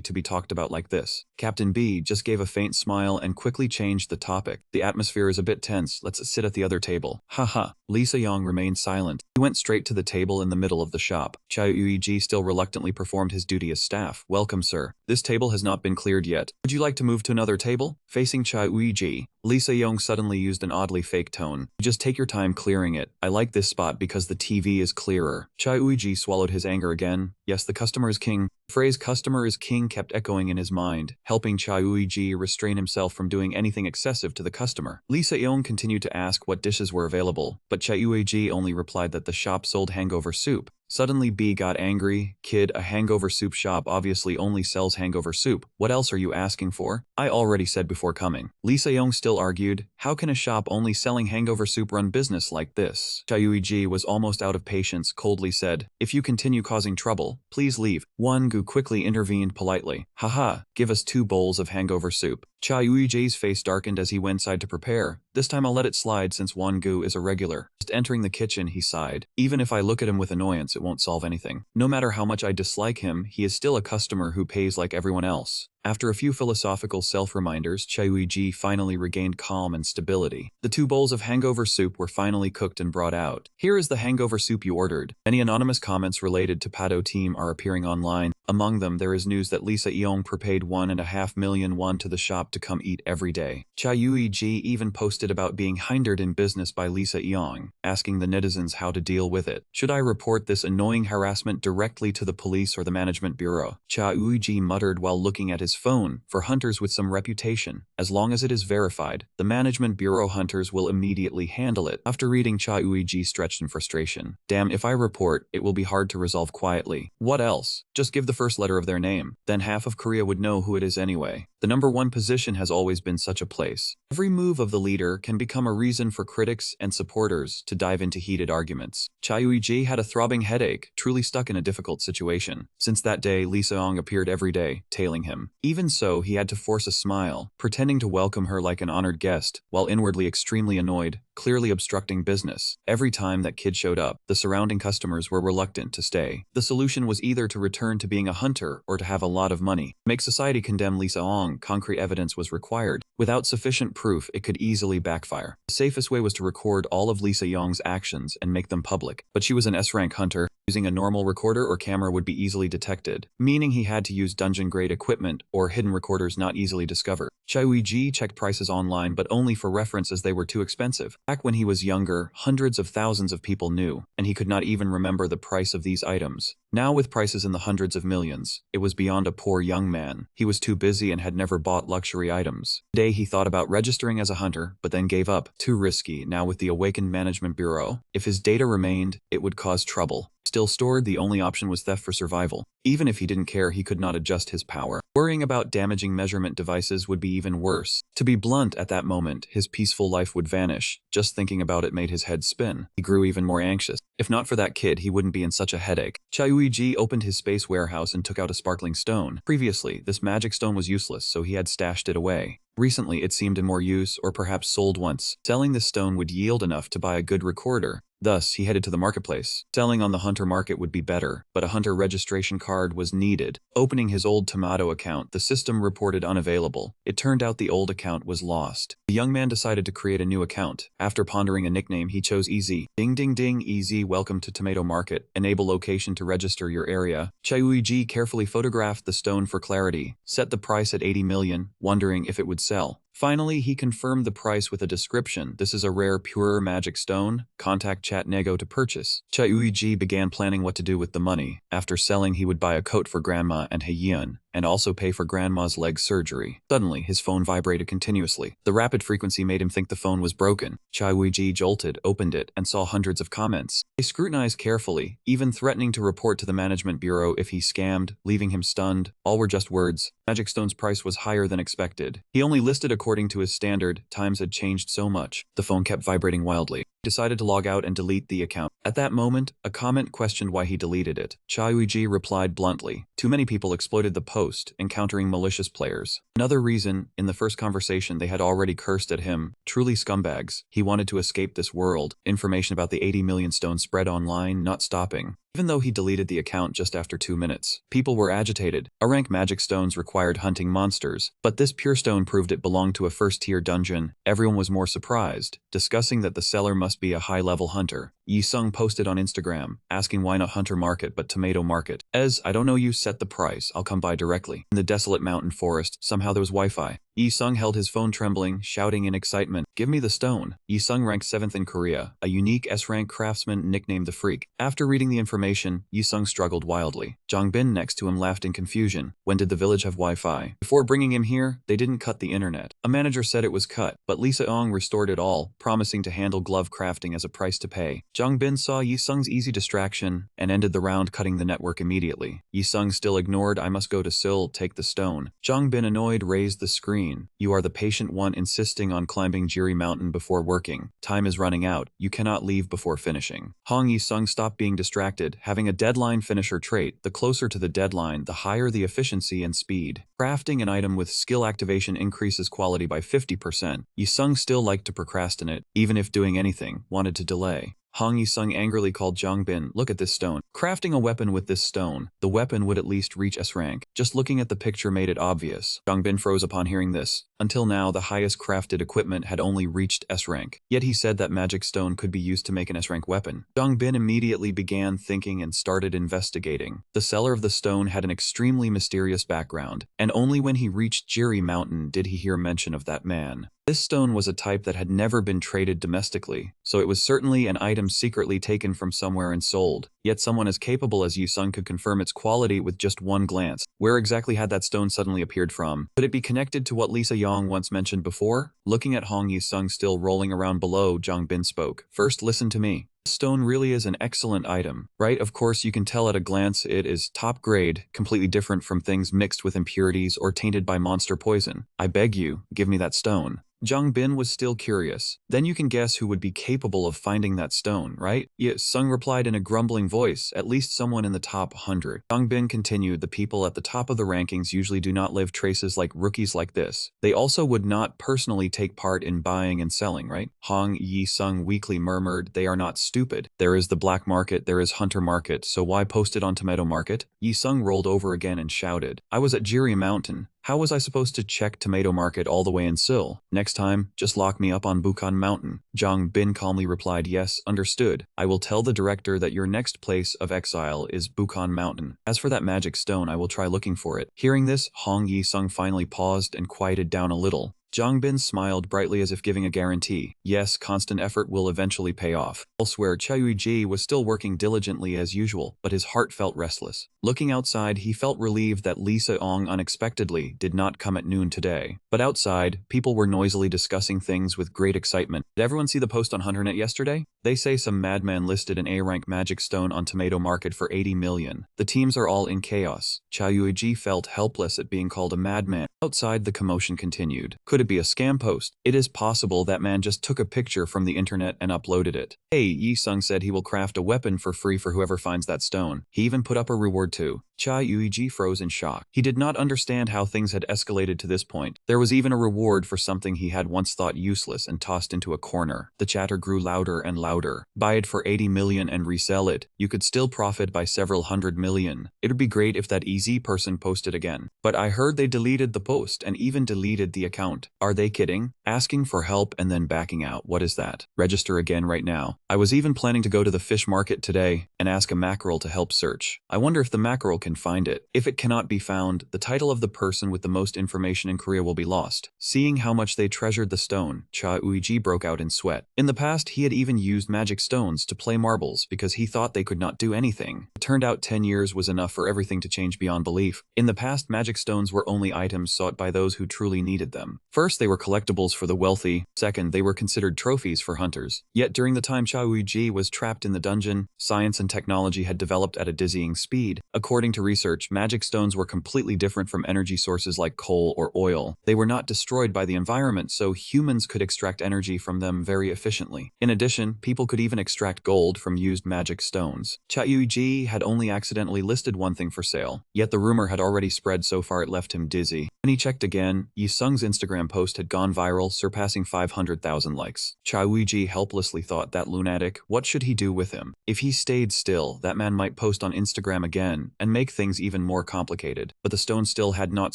[SPEAKER 1] to be talked about like this? Captain B just gave a faint smile and quickly changed the topic. The atmosphere is a bit tense, let's sit at the other table. Haha. Lee Se-yong remained silent. He went straight to the table in the middle of the shop. Chai Yuiji still reluctantly performed his duty as staff. Welcome, sir. This table has not been cleared yet. Would you like to move to another table? Facing Chai Yuiji, Lee Se-yong suddenly used an oddly fake tone. Just take your time clearing it. I like this spot because the TV is clearer. Chai Yuiji swallowed his anger again. Yes, the customer is king. The phrase customer is king kept echoing in his mind, helping Chai Yuiji restrain himself from doing anything excessive to the customer. Lee Se-yong continued to ask what dishes were available, but Chai Yuiji only replied that the shop sold hangover soup. Suddenly B got angry. Kid, a hangover soup shop obviously only sells hangover soup. What else are you asking for? I already said before coming. Lee Se-yong still argued, how can a shop only selling hangover soup run business like this? Chai Yuiji was almost out of patience, coldly said, if you continue causing trouble, please leave. Gu quickly intervened politely. Haha, give us 2 bowls of hangover soup. Chai Yuiji's face darkened as he went inside to prepare. This time I'll let it slide since Gu is irregular. Just entering the kitchen, he sighed. Even if I look at him with annoyance, it won't solve anything. No matter how much I dislike him, he is still a customer who pays like everyone else. After a few philosophical self-reminders, Chayuiji finally regained calm and stability. The 2 bowls of hangover soup were finally cooked and brought out. Here is the hangover soup you ordered. Many anonymous comments related to Pado team are appearing online. Among them, there is news that Lisa Yeong prepaid 1.5 million won to the shop to come eat every day. Chayuiji even posted about being hindered in business by Lisa Yeong, asking the netizens how to deal with it. Should I report this annoying harassment directly to the police or the management bureau? Chayuiji muttered while looking at his phone. For hunters with some reputation, as long as it is verified, the management bureau hunters will immediately handle it. After reading, Chayuiji stretched in frustration. Damn, if I report, it will be hard to resolve quietly. What else? Just give the first letter of their name. Then half of Korea would know who it is anyway. The #1 position has always been such a place. Every move of the leader can become a reason for critics and supporters to dive into heated arguments. Chayuiji had a throbbing headache, truly stuck in a difficult situation. Since that day, Lee Seong appeared every day, tailing him. Even so, he had to force a smile, pretending to welcome her like an honored guest, while inwardly extremely annoyed, clearly obstructing business. Every time that kid showed up, the surrounding customers were reluctant to stay. The solution was either to return to being a hunter or to have a lot of money. To make society condemn Lee Seong, concrete evidence was required. Without sufficient proof, it could easily backfire. The safest way was to record all of Lee Seong's actions and make them public. But she was an S-rank hunter. Using a normal recorder or camera would be easily detected, meaning he had to use dungeon-grade equipment or hidden recorders not easily discovered. Chayuiji checked prices online, but only for reference as they were too expensive. Back when he was younger, hundreds of thousands of people knew, and he could not even remember the price of these items. Now with prices in the hundreds of millions, it was beyond a poor young man. He was too busy and had never bought luxury items. Today he thought about registering as a hunter, but then gave up. Too risky. Now with the awakened management bureau, if his data remained, it would cause trouble. Still stored, the only option was theft for survival. Even if he didn't care, he could not adjust his power. Worrying about damaging measurement devices would be even worse. To be blunt, at that moment, his peaceful life would vanish. Just thinking about it made his head spin. He grew even more anxious. If not for that kid, he wouldn't be in such a headache. Chayuiji opened his space warehouse and took out a sparkling stone. Previously, this magic stone was useless, so he had stashed it away. Recently, it seemed in more use, or perhaps sold once. Selling this stone would yield enough to buy a good recorder. Thus, he headed to the marketplace. Selling on the hunter market would be better, but a hunter registration card was needed. Opening his old Tomato account, the system reported unavailable. It turned out the old account was lost. The young man decided to create a new account. After pondering a nickname, he chose Easy. Ding ding ding, Easy, welcome to Tomato Market. Enable location to register your area. Chayuiji carefully photographed the stone for clarity, set the price at 80 million, wondering if it would sell. Finally, he confirmed the price with a description. This is a rare pure magic stone. Contact Chat Nego to purchase. Chayuiji began planning what to do with the money. After selling, he would buy a coat for Grandma and Heiyun, and also pay for Grandma's leg surgery. Suddenly, his phone vibrated continuously. The rapid frequency made him think the phone was broken. Chayuiji jolted, opened it, and saw hundreds of comments. They scrutinized carefully, even threatening to report to the management bureau if he scammed, leaving him stunned. All were just words. Magic Stone's price was higher than expected. He only listed according to his standard. Times had changed so much. The phone kept vibrating wildly. He decided to log out and delete the account. At that moment, a comment questioned why he deleted it. Chayuiji replied bluntly. Too many people exploited the post, encountering malicious players. Another reason, in the first conversation they had already cursed at him. Truly scumbags. He wanted to escape this world. Information about the 80 million stone spread online, not stopping. Even though he deleted the account just after 2 minutes, people were agitated. A-rank magic stones required hunting monsters, but this pure stone proved it belonged to a first-tier dungeon. Everyone was more surprised, discussing that the seller must be a high-level hunter. Yi-sung posted on Instagram, asking why not Hunter Market but Tomato Market. I don't know, you set the price, I'll come by directly. In the desolate mountain forest, somehow there was Wi-Fi. Yi-sung held his phone trembling, shouting in excitement, "Give me the stone." Yi-sung ranked 7th in Korea, a unique S-rank craftsman nicknamed the Freak. After reading the information, Yi-sung struggled wildly. Jongbin next to him laughed in confusion. When did the village have Wi-Fi? Before bringing him here, they didn't cut the internet. A manager said it was cut, but Lee Seong restored it all, promising to handle glove crafting as a price to pay. Jongbin saw Yi-sung's easy distraction and ended the round, cutting the network immediately. Yi-sung still ignored. "I must go to Seoul, take the stone." Jongbin, annoyed, raised the screen. "You are the patient one insisting on climbing Jiri Mountain before working. Time is running out. You cannot leave before finishing." Hong Yi-sung stopped being distracted. Having a deadline finisher trait, the closer to the deadline, the higher the efficiency and speed. Crafting an item with skill activation increases quality by 50%. Yi-sung still liked to procrastinate, even if doing anything, wanted to delay. Hong Yi-sung angrily called Zhang Bin, look at this stone. Crafting a weapon with this stone, the weapon would at least reach S rank. Just looking at the picture made it obvious. Zhang Bin froze upon hearing this. Until now, the highest crafted equipment had only reached S rank. Yet he said that magic stone could be used to make an S rank weapon. Zhang Bin immediately began thinking and started investigating. The seller of the stone had an extremely mysterious background, and only when he reached Jiri Mountain did he hear mention of that man. This stone was a type that had never been traded domestically, so it was certainly an item secretly taken from somewhere and sold. Yet someone as capable as Yi-sung could confirm its quality with just one glance. Where exactly had that stone suddenly appeared from? Could it be connected to what Lisa Yang once mentioned before? Looking at Hong Yi-sung still rolling around below, Zhang Bin spoke. First, listen to me. This stone really is an excellent item, right? Of course, you can tell at a glance it is top grade, completely different from things mixed with impurities or tainted by monster poison. I beg you, give me that stone. Zhang Bin was still curious. Then you can guess who would be capable of finding that stone, right? Yi-sung replied in a grumbling voice, at least someone in the top 100. Zhang Bin continued, the people at the top of the rankings usually do not leave traces like rookies like this. They also would not personally take part in buying and selling, right? Hong Yi-sung weakly murmured, they are not stupid. There is the black market, there is hunter market, so why post it on tomato market? Yi-sung rolled over again and shouted, I was at Jiri Mountain. How was I supposed to check tomato market all the way in Seoul? Next time, just lock me up on Bukhan Mountain. Zhang Bin calmly replied, yes, understood. I will tell the director that your next place of exile is Bukhan Mountain. As for that magic stone, I will try looking for it. Hearing this, Hong Yi-sung finally paused and quieted down a little. Zhang Bin smiled brightly as if giving a guarantee. Yes, constant effort will eventually pay off. Elsewhere, Cha Yuji was still working diligently as usual, but his heart felt restless. Looking outside, he felt relieved that Lisa Ong unexpectedly did not come at noon today. But outside, people were noisily discussing things with great excitement. Did everyone see the post on HunterNet yesterday? They say some madman listed an A-rank magic stone on Tomato Market for 80 million. The teams are all in chaos. Cha Yuji felt helpless at being called a madman. Outside, the commotion continued. Could it be a scam post? It is possible that man just took a picture from the internet and uploaded it. Hey, Yi-sung said he will craft a weapon for free for whoever finds that stone. He even put up a reward too. Cha Yuji froze in shock. He did not understand how things had escalated to this point. There was even a reward for something he had once thought useless and tossed into a corner. The chatter grew louder and louder. Buy it for 80 million and resell it. You could still profit by several hundred million. It would be great if that easy person posted again. But I heard they deleted the post and even deleted the account. Are they kidding? Asking for help and then backing out. What is that? Register again right now. I was even planning to go to the fish market today and ask a mackerel to help search. I wonder if the mackerel can find it. If it cannot be found, the title of the person with the most information in Korea will be lost. Seeing how much they treasured the stone, Cha Uiji broke out in sweat. In the past, he had even used magic stones to play marbles because he thought they could not do anything. It turned out 10 years was enough for everything to change beyond belief. In the past, magic stones were only items sought by those who truly needed them. First, they were collectibles for the wealthy. Second, they were considered trophies for hunters. Yet during the time Cha Uiji was trapped in the dungeon, science and technology had developed at a dizzying speed. According to research, magic stones were completely different from energy sources like coal or oil. They were not destroyed by the environment, so humans could extract energy from them very efficiently. In addition, people could even extract gold from used magic stones. Cha Yuji had only accidentally listed one thing for sale, yet the rumor had already spread so far it left him dizzy. When he checked again, Yi-sung's Instagram post had gone viral, surpassing 500,000 likes. Cha Yuji helplessly thought, that lunatic, what should he do with him? If he stayed still, that man might post on Instagram again and make things even more complicated. But the stone still had not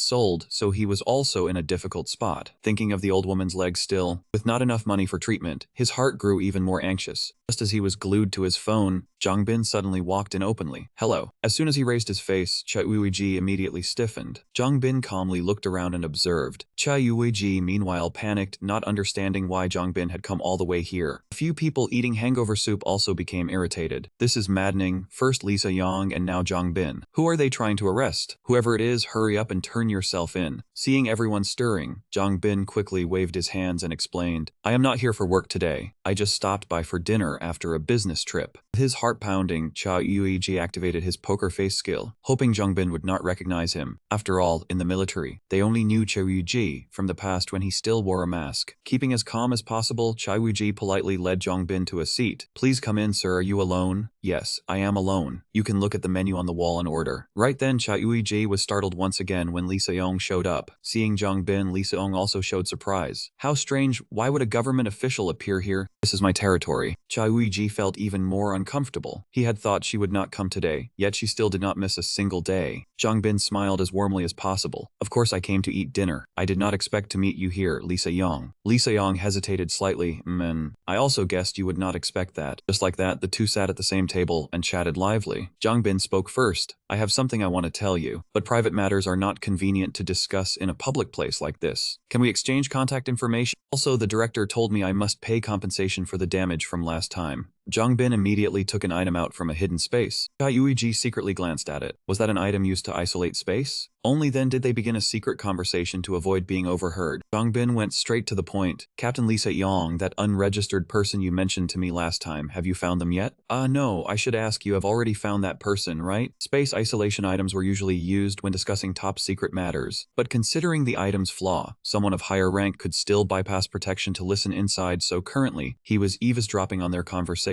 [SPEAKER 1] sold, so he was also in a difficult spot. Thinking of the old woman's leg still, with not enough money for treatment, his heart grew even more anxious. Just as he was glued to his phone, Zhang Bin suddenly walked in openly. Hello. As soon as he raised his face, Cha Yuiji immediately stiffened. Zhang Bin calmly looked around and observed. Cha Yuiji meanwhile panicked, not understanding why Zhang Bin had come all the way here. A few people eating hangover soup also became irritated. This is maddening. First Lisa Yang and now Zhang Bin. Who are they trying to arrest? Whoever it is, hurry up and turn yourself in. Seeing everyone stirring, Zhang Bin quickly waved his hands and explained, I am not here for work today. I just stopped by for dinner after a business trip. With his heart pounding, Cha Yuiji activated his poker face skill, hoping Zhang Bin would not recognize him. After all, in the military, they only knew Cha Yuiji from the past passed when he still wore a mask. Keeping as calm as possible, Chai Wuji politely led Jongbin to a seat. Please come in, sir. Are you alone? Yes, I am alone. You can look at the menu on the wall and order. Right then, Chai Wuji was startled once again when Lee Se-young showed up. Seeing Jongbin, Lee Se-young also showed surprise. How strange, why would a government official appear here? This is my territory. Chai Wuji felt even more uncomfortable. He had thought she would not come today, yet she still did not miss a single day. Jongbin smiled as warmly as possible. Of course I came to eat dinner. I did not expect to meet you here, Lee Se-young. Lee Se-young hesitated slightly. I also guessed you would not expect that. Just like that, the two sat at the same table and chatted lively. Jongbin spoke first. I have something I want to tell you, but private matters are not convenient to discuss in a public place like this. Can we exchange contact information? Also, the director told me I must pay compensation for the damage from last time. Jongbin immediately took an item out from a hidden space. Chai Wuji secretly glanced at it. Was that an item used to isolate space? Only then did they begin a secret conversation to avoid being overheard. Jongbin went straight to the point. Captain Lee Se-young, that unregistered person you mentioned to me last time, have you found them yet? No, I should ask, you have already found that person, right? Space isolation items were usually used when discussing top secret matters, but considering the item's flaw, someone of higher rank could still bypass protection to listen inside, so currently, he was eavesdropping on their conversation.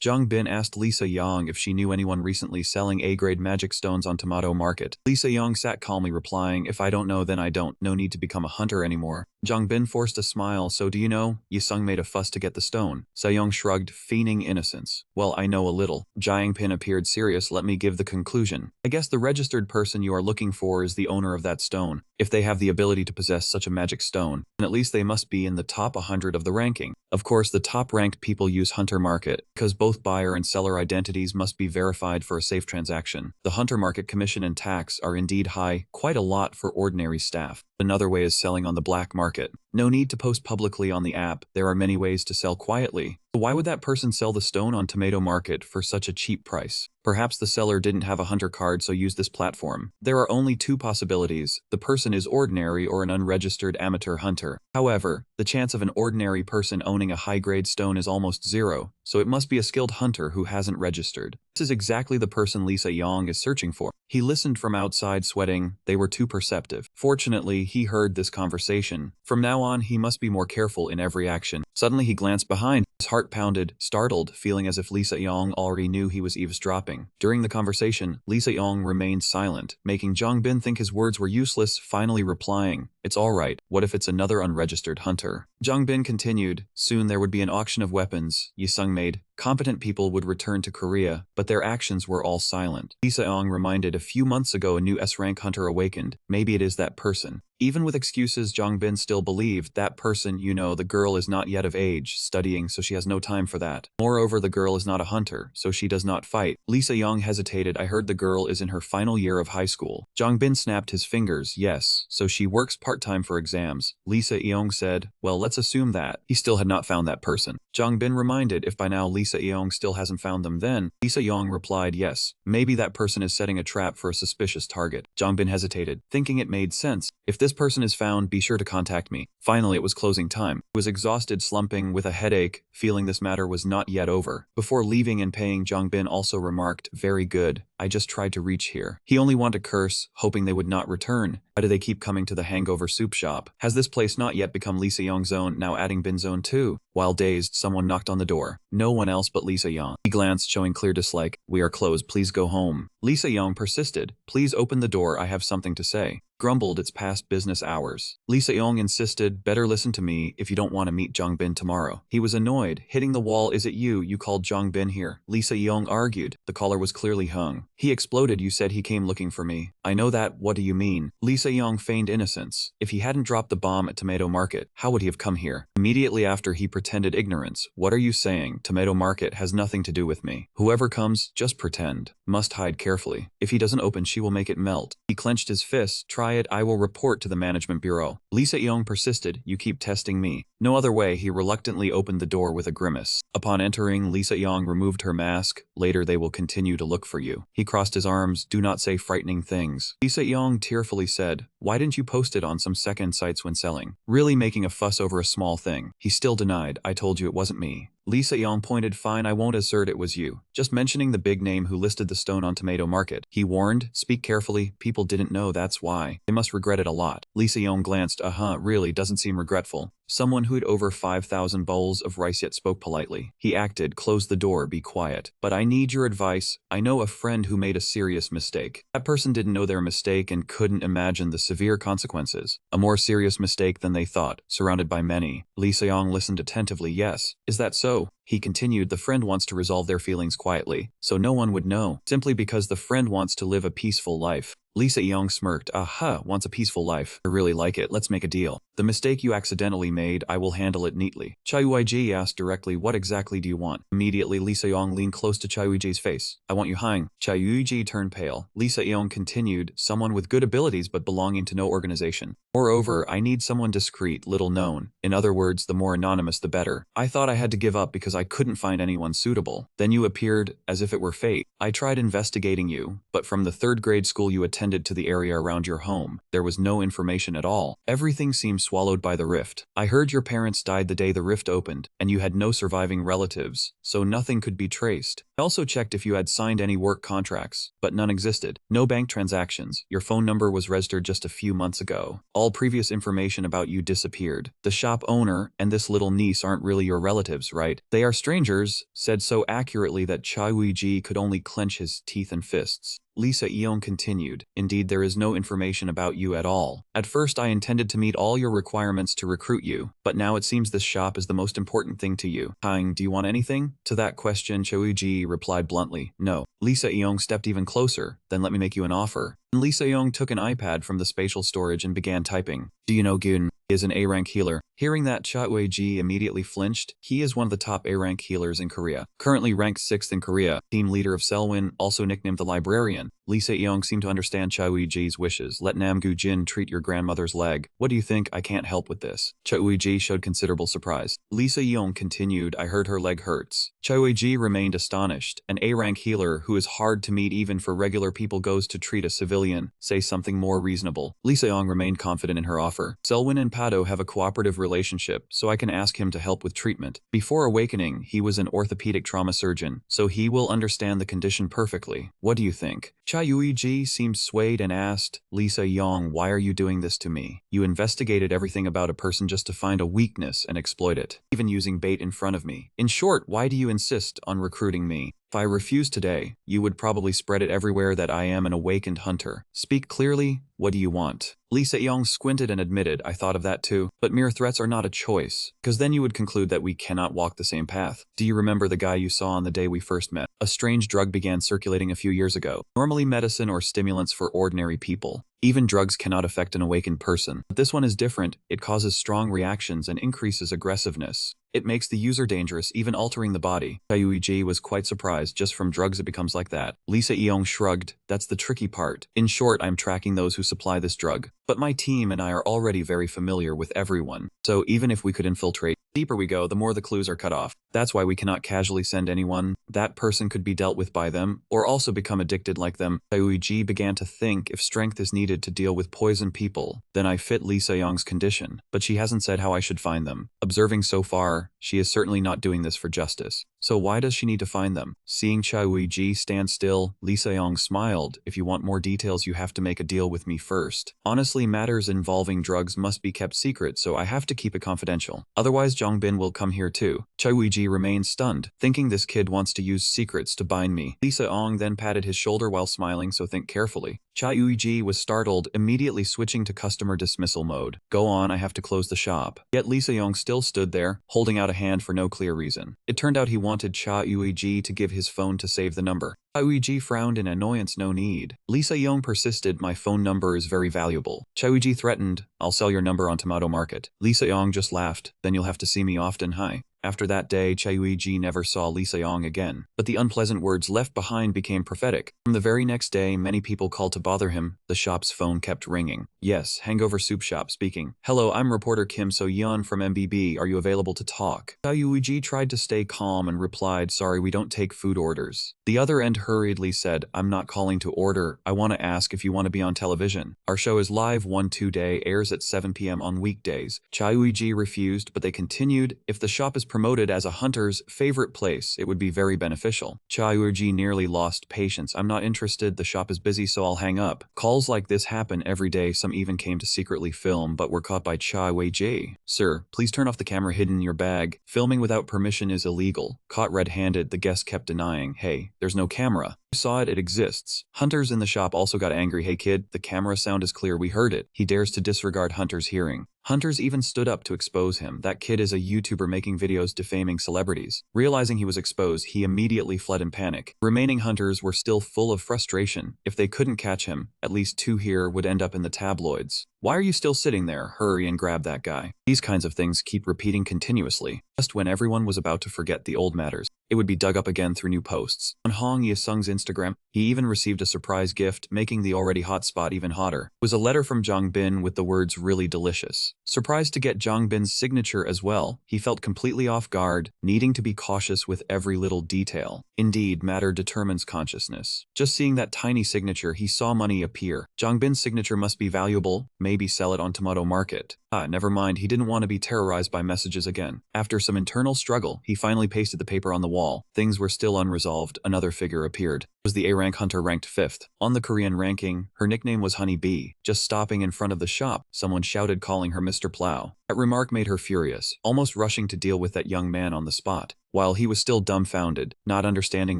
[SPEAKER 1] Jongbin asked Lee Se-young if she knew anyone recently selling A-grade magic stones on Tomato Market. Lee Se-young sat calmly replying, if I don't know then I don't, no need to become a hunter anymore. Jongbin forced a smile, so do you know? Yi-sung made a fuss to get the stone. Se-young shrugged, feigning innocence. Well, I know a little. Jiangpin appeared serious, let me give the conclusion. I guess the registered person you are looking for is the owner of that stone. If they have the ability to possess such a magic stone, then at least they must be in the top 100 of the ranking. Of course, the top-ranked people use Hunter Market, because both buyer and seller identities must be verified for a safe transaction. The Hunter Market commission and tax are indeed high, quite a lot for ordinary staff. Another way is selling on the black market. No need to post publicly on the app, there are many ways to sell quietly. Why would that person sell the stone on Tomato Market for such a cheap price? Perhaps the seller didn't have a hunter card so used this platform. There are only two possibilities. The person is ordinary or an unregistered amateur hunter. However, the chance of an ordinary person owning a high-grade stone is almost zero, so it must be a skilled hunter who hasn't registered. This is exactly the person Lee Se-young is searching for. He listened from outside, sweating. They were too perceptive. Fortunately, he heard this conversation. From now on, he must be more careful in every action. Suddenly, he glanced behind. His heart pounded, startled, feeling as if Lee Se-young already knew he was eavesdropping. During the conversation, Lee Se-young remained silent, making Jongbin think his words were useless, finally replying, it's all right, what if it's another unregistered hunter? Jongbin continued, soon there would be an auction of weapons, Yi-sung made. Competent people would return to Korea, but their actions were all silent. Lee Se-young reminded a few months ago a new S-rank hunter awakened. Maybe it is that person. Even with excuses, Jongbin still believed that person, the girl is not yet of age, studying, so she has no time for that. Moreover, the girl is not a hunter, so she does not fight. Lee Se-young hesitated. I heard the girl is in her final year of high school. Jongbin snapped his fingers. Yes, so she works part-time for exams. Lee Se-young said, well, let's assume that. He still had not found that person. Jongbin reminded, if by now Lee Se-young still hasn't found them then, Lee Se-young replied, yes, maybe that person is setting a trap for a suspicious target. Jongbin hesitated, thinking it made sense. If this person is found, be sure to contact me. Finally, it was closing time. He was exhausted, slumping, with a headache, feeling this matter was not yet over. Before leaving and paying, Jongbin also remarked, very good. I just tried to reach here. He only wanted to curse, hoping they would not return. Why do they keep coming to the hangover soup shop? Has this place not yet become Lee Se-young's zone, now adding Bin zone too? While dazed, someone knocked on the door. No one else but Lee Se-young. He glanced, showing clear dislike. We are closed, please go home. Lee Se-young persisted. Please open the door, I have something to say. Grumbled, it's past business hours. Lee Se-young insisted, better listen to me if you don't want to meet Jongbin tomorrow. He was annoyed, hitting the wall. Is it you called Jongbin here? Lee Se-young argued. The caller was clearly hung. He exploded, you said he came looking for me. I know that, what do you mean? Lee Se-young feigned innocence. If he hadn't dropped the bomb at Tomato Market, how would he have come here? Immediately after, he pretended ignorance. What are you saying? Tomato Market has nothing to do with me. Whoever comes, just pretend. Must hide carefully. If he doesn't open, she will make it melt. He clenched his fists. Try it, I will report to the management bureau. Lee Se-young persisted. You keep testing me. No other way, he reluctantly opened the door with a grimace. Upon entering, Lee Se-young removed her mask. Later they will continue to look for you. He crossed his arms. Do not say frightening things. Lee Se-young tearfully said, why didn't you post it on some second sites when selling? Really making a fuss over a small thing. He still denied, I told you it wasn't me. Lee Se-yong pointed. Fine, I won't assert it was you. Just mentioning the big name who listed the stone on Tomato Market. He warned, speak carefully, people didn't know, that's why. They must regret it a lot. Lee Se-yong glanced. Really, doesn't seem regretful. Someone who had over 5,000 bowls of rice yet spoke politely. He acted, close the door, be quiet. But I need your advice. I know a friend who made a serious mistake. That person didn't know their mistake and couldn't imagine the severe consequences. A more serious mistake than they thought, surrounded by many. Lee Se-yong listened attentively. Yes, is that so? He continued, the friend wants to resolve their feelings quietly, so no one would know, simply because the friend wants to live a peaceful life. Lee Se-yong smirked. Wants a peaceful life. I really like it, let's make a deal. The mistake you accidentally made, I will handle it neatly. Chai Uiji asked directly, what exactly do you want? Immediately Lee Se-yong leaned close to Chai Uiji's face. I want you hanged. Chai Uiji turned pale. Lee Se-yong continued, someone with good abilities but belonging to no organization. Moreover, I need someone discreet, little known. In other words, the more anonymous the better. I thought I had to give up because I couldn't find anyone suitable. Then you appeared, as if it were fate. I tried investigating you, but from the 3rd grade school you attended to the area around your home, there was no information at all. Everything seemed swallowed by the rift. I heard your parents died the day the rift opened, and you had no surviving relatives, so nothing could be traced. I also checked if you had signed any work contracts, but none existed. No bank transactions. Your phone number was registered just a few months ago. All previous information about you disappeared. The shop owner and this little niece aren't really your relatives, right? They are strangers, said so accurately that Chai Uiji could only clench his teeth and fists. Lee Se-yong continued, indeed there is no information about you at all. At first I intended to meet all your requirements to recruit you, but now it seems this shop is the most important thing to you. Hang, do you want anything? To that question Choi-ji replied bluntly, no. Lee Se-yong stepped even closer, then let me make you an offer. And Lee Se-yong took an iPad from the spatial storage and began typing. Do you know Gun is an A-rank healer? Hearing that, Cha Wei-ji immediately flinched. He is one of the top A-rank healers in Korea. Currently ranked 6th in Korea. Team leader of Selwyn, also nicknamed the Librarian. Lee Se-yong seemed to understand Cha Wei-ji's wishes. Let Nam-gu-jin treat your grandmother's leg. What do you think? I can't help with this. Cha Wei-ji showed considerable surprise. Lee Se-yong continued, I heard her leg hurts. Cha Wei-ji remained astonished. An A-rank healer who is hard to meet even for regular people goes to treat a civilian. Say something more reasonable. Lee Se-yong remained confident in her offer. Selwyn and Pado have a cooperative relationship, so I can ask him to help with treatment. Before awakening, he was an orthopedic trauma surgeon, so he will understand the condition perfectly. What do you think? Cha Yui-ji seemed swayed and asked, Lee Se-yong, why are you doing this to me? You investigated everything about a person just to find a weakness and exploit it, even using bait in front of me. In short, why do you insist on recruiting me? If I refuse today, you would probably spread it everywhere that I am an awakened hunter. Speak clearly, what do you want? Lee Se-yong squinted and admitted, I thought of that too, but mere threats are not a choice, because then you would conclude that we cannot walk the same path. Do you remember the guy you saw on the day we first met? A strange drug began circulating a few years ago. Normally medicine or stimulants for ordinary people. Even drugs cannot affect an awakened person. But this one is different. It causes strong reactions and increases aggressiveness. It makes the user dangerous, even altering the body. Yuiji was quite surprised. Just from drugs it becomes like that. Lee Se-yong shrugged. That's the tricky part. In short, I'm tracking those who supply this drug. But my team and I are already very familiar with everyone. So even if we could infiltrate, the deeper we go, the more the clues are cut off. That's why we cannot casually send anyone. That person could be dealt with by them, or also become addicted like them. Yuiji began to think, if strength is needed to deal with poison people, then I fit Lee Se-yong's condition. But she hasn't said how I should find them. Observing so far, she is certainly not doing this for justice. So why does she need to find them? Seeing Cha Wei-ji stand still, Lee Se-yong smiled. If you want more details, you have to make a deal with me first. Honestly, matters involving drugs must be kept secret, so I have to keep it confidential. Otherwise, Jongbin will come here too. Cha Wei-ji remained stunned, thinking this kid wants to use secrets to bind me. Lee Se-yong then patted his shoulder while smiling, so think carefully. Cha Yui-ji was startled, immediately switching to customer dismissal mode. Go on, I have to close the shop. Yet Lee Se-yong still stood there, holding out a hand for no clear reason. It turned out he wanted Cha Yui-ji to give his phone to save the number. Cha Yui-ji frowned in annoyance. No need. Lee Se-yong persisted. My phone number is very valuable. Cha Yui-ji threatened, I'll sell your number on Tomato Market. Lee Se-yong just laughed. Then you'll have to see me often. Hi. After that day, Cha Yui-ji never saw Lee Se-yong again. But the unpleasant words left behind became prophetic. From the very next day, many people called to bother him. The shop's phone kept ringing. Yes, Hangover Soup Shop speaking. Hello, I'm reporter Kim So-yeon from MBB. Are you available to talk? Cha Yui-ji tried to stay calm and replied, sorry, we don't take food orders. The other end hurriedly said, I'm not calling to order. I want to ask if you want to be on television. Our show is live 1-2 day, airs at 7 p.m. on weekdays. Cha Yui-ji refused, but they continued, if the shop is promoted as a hunter's favorite place. It would be very beneficial. Cha Yuji nearly lost patience. I'm not interested. The shop is busy, so I'll hang up. Calls like this happen every day. Some even came to secretly film, but were caught by Cha Yuji. Sir, please turn off the camera hidden in your bag. Filming without permission is illegal. Caught red-handed, the guest kept denying. Hey, there's no camera. You saw it, it exists. Hunters in the shop also got angry. Hey kid, the camera sound is clear, we heard it. He dares to disregard Hunter's hearing. Hunters even stood up to expose him. That kid is a YouTuber making videos defaming celebrities. Realizing he was exposed, he immediately fled in panic. Remaining hunters were still full of frustration. If they couldn't catch him, at least 2 here would end up in the tabloids. Why are you still sitting there? Hurry and grab that guy. These kinds of things keep repeating continuously. Just when everyone was about to forget the old matters, it would be dug up again through new posts. On Hong Ye-sung's Instagram, he even received a surprise gift, making the already hot spot even hotter. It was a letter from Jong Bin with the words "really delicious." Surprised to get Jong Bin's signature as well, he felt completely off guard, needing to be cautious with every little detail. Indeed, matter determines consciousness. Just seeing that tiny signature, he saw money appear. Jong Bin's signature must be valuable, maybe sell it on Tomato Market. Never mind, he didn't want to be terrorized by messages again. After some internal struggle, he finally pasted the paper on the wall. Things were still unresolved. Another figure appeared. It was the A-rank hunter ranked 5th. On the Korean ranking, her nickname was Honey Bee. Just stopping in front of the shop, someone shouted calling her Mr. Plow. That remark made her furious, almost rushing to deal with that young man on the spot. While he was still dumbfounded, not understanding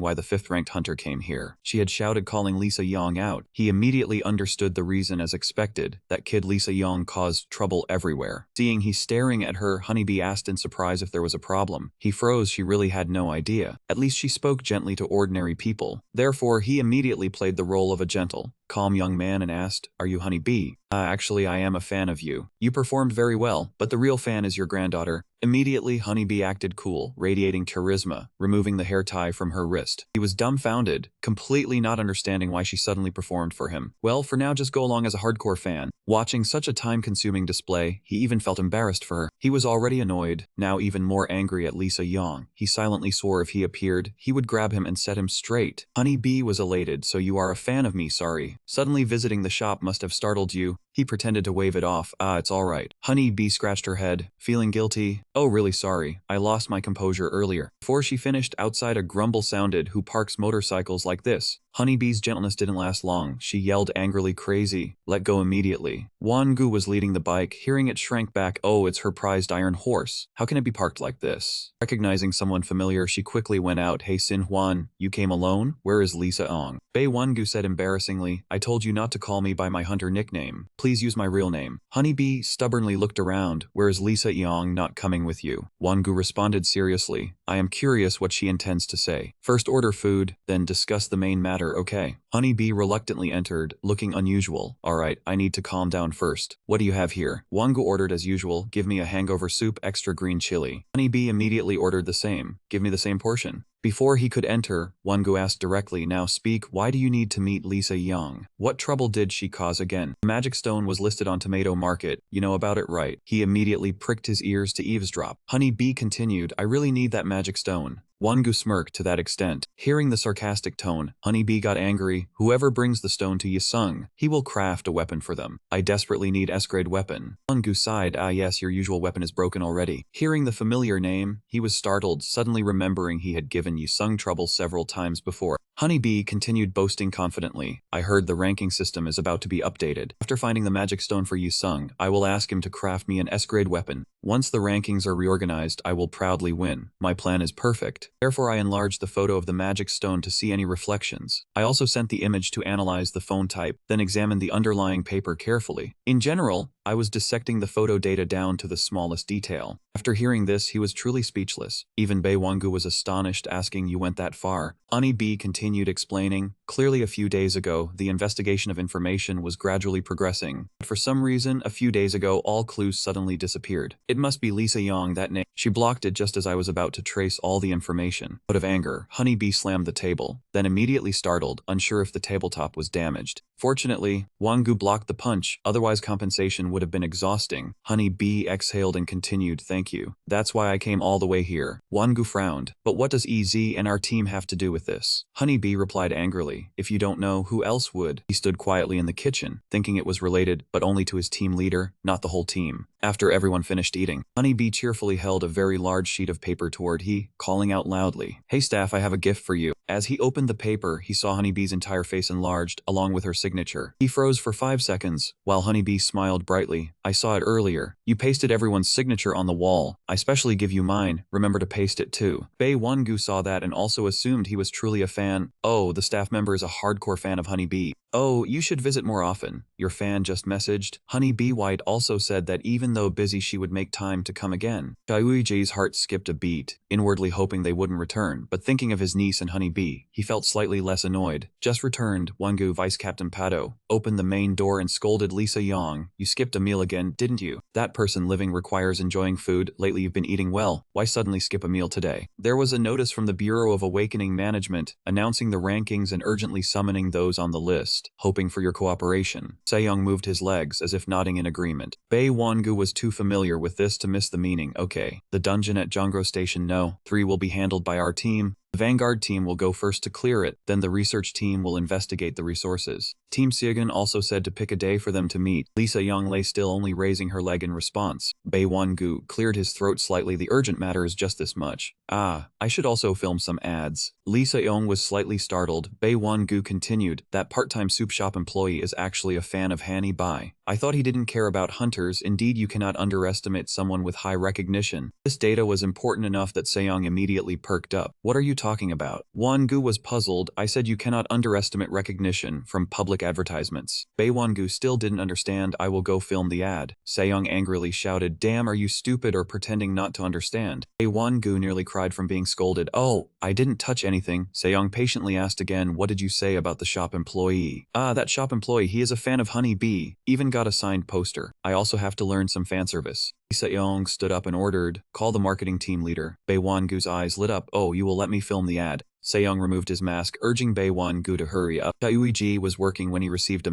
[SPEAKER 1] why the 5th-ranked hunter came here, she had shouted calling Lisa Yong out. He immediately understood the reason as expected. That kid Lisa Yong caused trouble everywhere. Seeing he staring at her, Honeybee asked in surprise if there was a problem. He froze. She really had no idea. At least she spoke gently to ordinary people. Therefore, he immediately played the role of a gentle, calm young man and asked, "Are you Honeybee?" Actually, I am a fan of you. You performed very well, but the real fan is your granddaughter." Immediately, Honeybee acted cool, radiating charisma, removing the hair tie from her wrist. He was dumbfounded, completely not understanding why she suddenly performed for him. Well, for now, just go along as a hardcore fan. Watching such a time-consuming display, he even felt embarrassed for her. He was already annoyed, now even more angry at Lisa Yong. He silently swore if he appeared, he would grab him and set him straight. Honeybee was elated. "So you are a fan of me, sorry. Suddenly visiting the shop must have startled you." He pretended to wave it off. It's alright." Honey Bee scratched her head, feeling guilty. "Oh, really sorry. I lost my composure earlier." Before she finished, outside a grumble sounded. "Who parks motorcycles like this?" Honeybee's gentleness didn't last long. She yelled angrily, "Crazy. Let go immediately." Wangu was leading the bike. Hearing it shrank back. "Oh, it's her prized iron horse. How can it be parked like this?" Recognizing someone familiar, she quickly went out. "Hey Sin Huan, you came alone? Where is Lisa Ong?" Bei Wangu said embarrassingly, "I told you not to call me by my hunter nickname. Please use my real name." Honeybee stubbornly looked around. "Where is Lisa Yong not coming with you?" Wangu responded seriously. "I am curious what she intends to say. First order food, then discuss the main matter, okay?" Honeybee reluctantly entered, looking unusual. "Alright, I need to calm down first. What do you have here?" Wangu ordered as usual. "Give me a hangover soup, extra green chili." Honeybee immediately ordered the same. "Give me the same portion." Before he could enter, Wangu asked directly, "Now speak, why do you need to meet Lisa Young? What trouble did she cause again?" The magic stone was listed on Tomato Market. "You know about it, right?" He immediately pricked his ears to eavesdrop. Honey Bee continued, "I really need that magic stone." Wangu smirked to that extent. Hearing the sarcastic tone, Honey Bee got angry. "Whoever brings the stone to Yisung, he will craft a weapon for them. I desperately need S-grade weapon." Wangu sighed. Yes, your usual weapon is broken already." Hearing the familiar name, he was startled, suddenly remembering he had given Yisung trouble several times before. Honey Bee continued boasting confidently, "I heard the ranking system is about to be updated. After finding the magic stone for Yisung, I will ask him to craft me an S-grade weapon. Once the rankings are reorganized, I will proudly win. My plan is perfect." Therefore, I enlarged the photo of the magic stone to see any reflections. I also sent the image to analyze the phone type, then examined the underlying paper carefully. In general, I was dissecting the photo data down to the smallest detail. After hearing this, he was truly speechless. Even Bei Wangu was astonished, asking, "You went that far?" Honey Bee continued explaining, "Clearly a few days ago, the investigation of information was gradually progressing. But for some reason, a few days ago, all clues suddenly disappeared. It must be Lisa Yang, that name." She blocked it just as I was about to trace all the information. Out of anger, Honey Bee slammed the table, then immediately startled, unsure if the tabletop was damaged. Fortunately, Wangu blocked the punch, otherwise compensation would have been exhausting. Honey Bee exhaled and continued, "Thank you. That's why I came all the way here." Wangu frowned. "But what does EZ and our team have to do with this?" Honey Bee replied angrily, casually. If you don't know, who else would? He stood quietly in the kitchen, thinking it was related, but only to his team leader, not the whole team. After everyone finished eating, Honeybee cheerfully held a very large sheet of paper toward he, calling out loudly, "Hey staff, I have a gift for you." As he opened the paper, he saw Honeybee's entire face enlarged, along with her signature. He froze for 5 seconds, while Honeybee smiled brightly. "I saw it earlier. You pasted everyone's signature on the wall. I specially give you mine. Remember to paste it too." Bae Won-gu saw that and also assumed he was truly a fan. Oh, the staff member is a hardcore fan of Honeybee. "Oh, you should visit more often. Your fan just messaged." Honeybee White also said that even though busy she would make time to come again. Chai-Uiji's heart skipped a beat, inwardly hoping they wouldn't return, but thinking of his niece and Honeybee, he felt slightly less annoyed. Just returned, Won-gu Vice Captain Pado opened the main door and scolded Lisa Yang. "You skipped a meal again, didn't you? That person living requires enjoying food. Lately you've been eating well. Why suddenly skip a meal today?" There was a notice from the Bureau of Awakening Management, announcing the rankings and urgently summoning those on the list, hoping for your cooperation. Sejong moved his legs as if nodding in agreement. Bae Won-gu was too familiar with this to miss the meaning. "Okay. The dungeon at Jongro Station, no. 3 will be handled by our team. The Vanguard team will go first to clear it, then the research team will investigate the resources." Team Siegun also said to pick a day for them to meet. Lisa Young lay still, only raising her leg in response. Bae Won-gu cleared his throat slightly. "The urgent matter is just this much. Ah, I should also film some ads." Lisa Young was slightly startled. Bae Won-gu continued, "That part-time soup shop employee is actually a fan of Hanny Bai. I thought he didn't care about hunters. Indeed, you cannot underestimate someone with high recognition." This data was important enough that Sejong immediately perked up. "What are you talking about?" Won-gu was puzzled. "I said you cannot underestimate recognition from public advertisements." Bae Won-gu still didn't understand. "I will go film the ad." Sejong angrily shouted, "Damn, are you stupid or pretending not to understand?" Bae Won-gu nearly cried from being scolded. "Oh, I didn't touch anything." Sejong patiently asked again, "What did you say about the shop employee?" "Ah, that shop employee, he is a fan of Honey Bee. Even got a signed poster. I also have to learn some fan service." Sejong stood up and ordered, "Call the marketing team leader." Bae Won-gu's eyes lit up. "Oh, you will let me film the ad." Sejong removed his mask, urging Bae Won-gu to hurry up. Chai-Uiji was working when he received a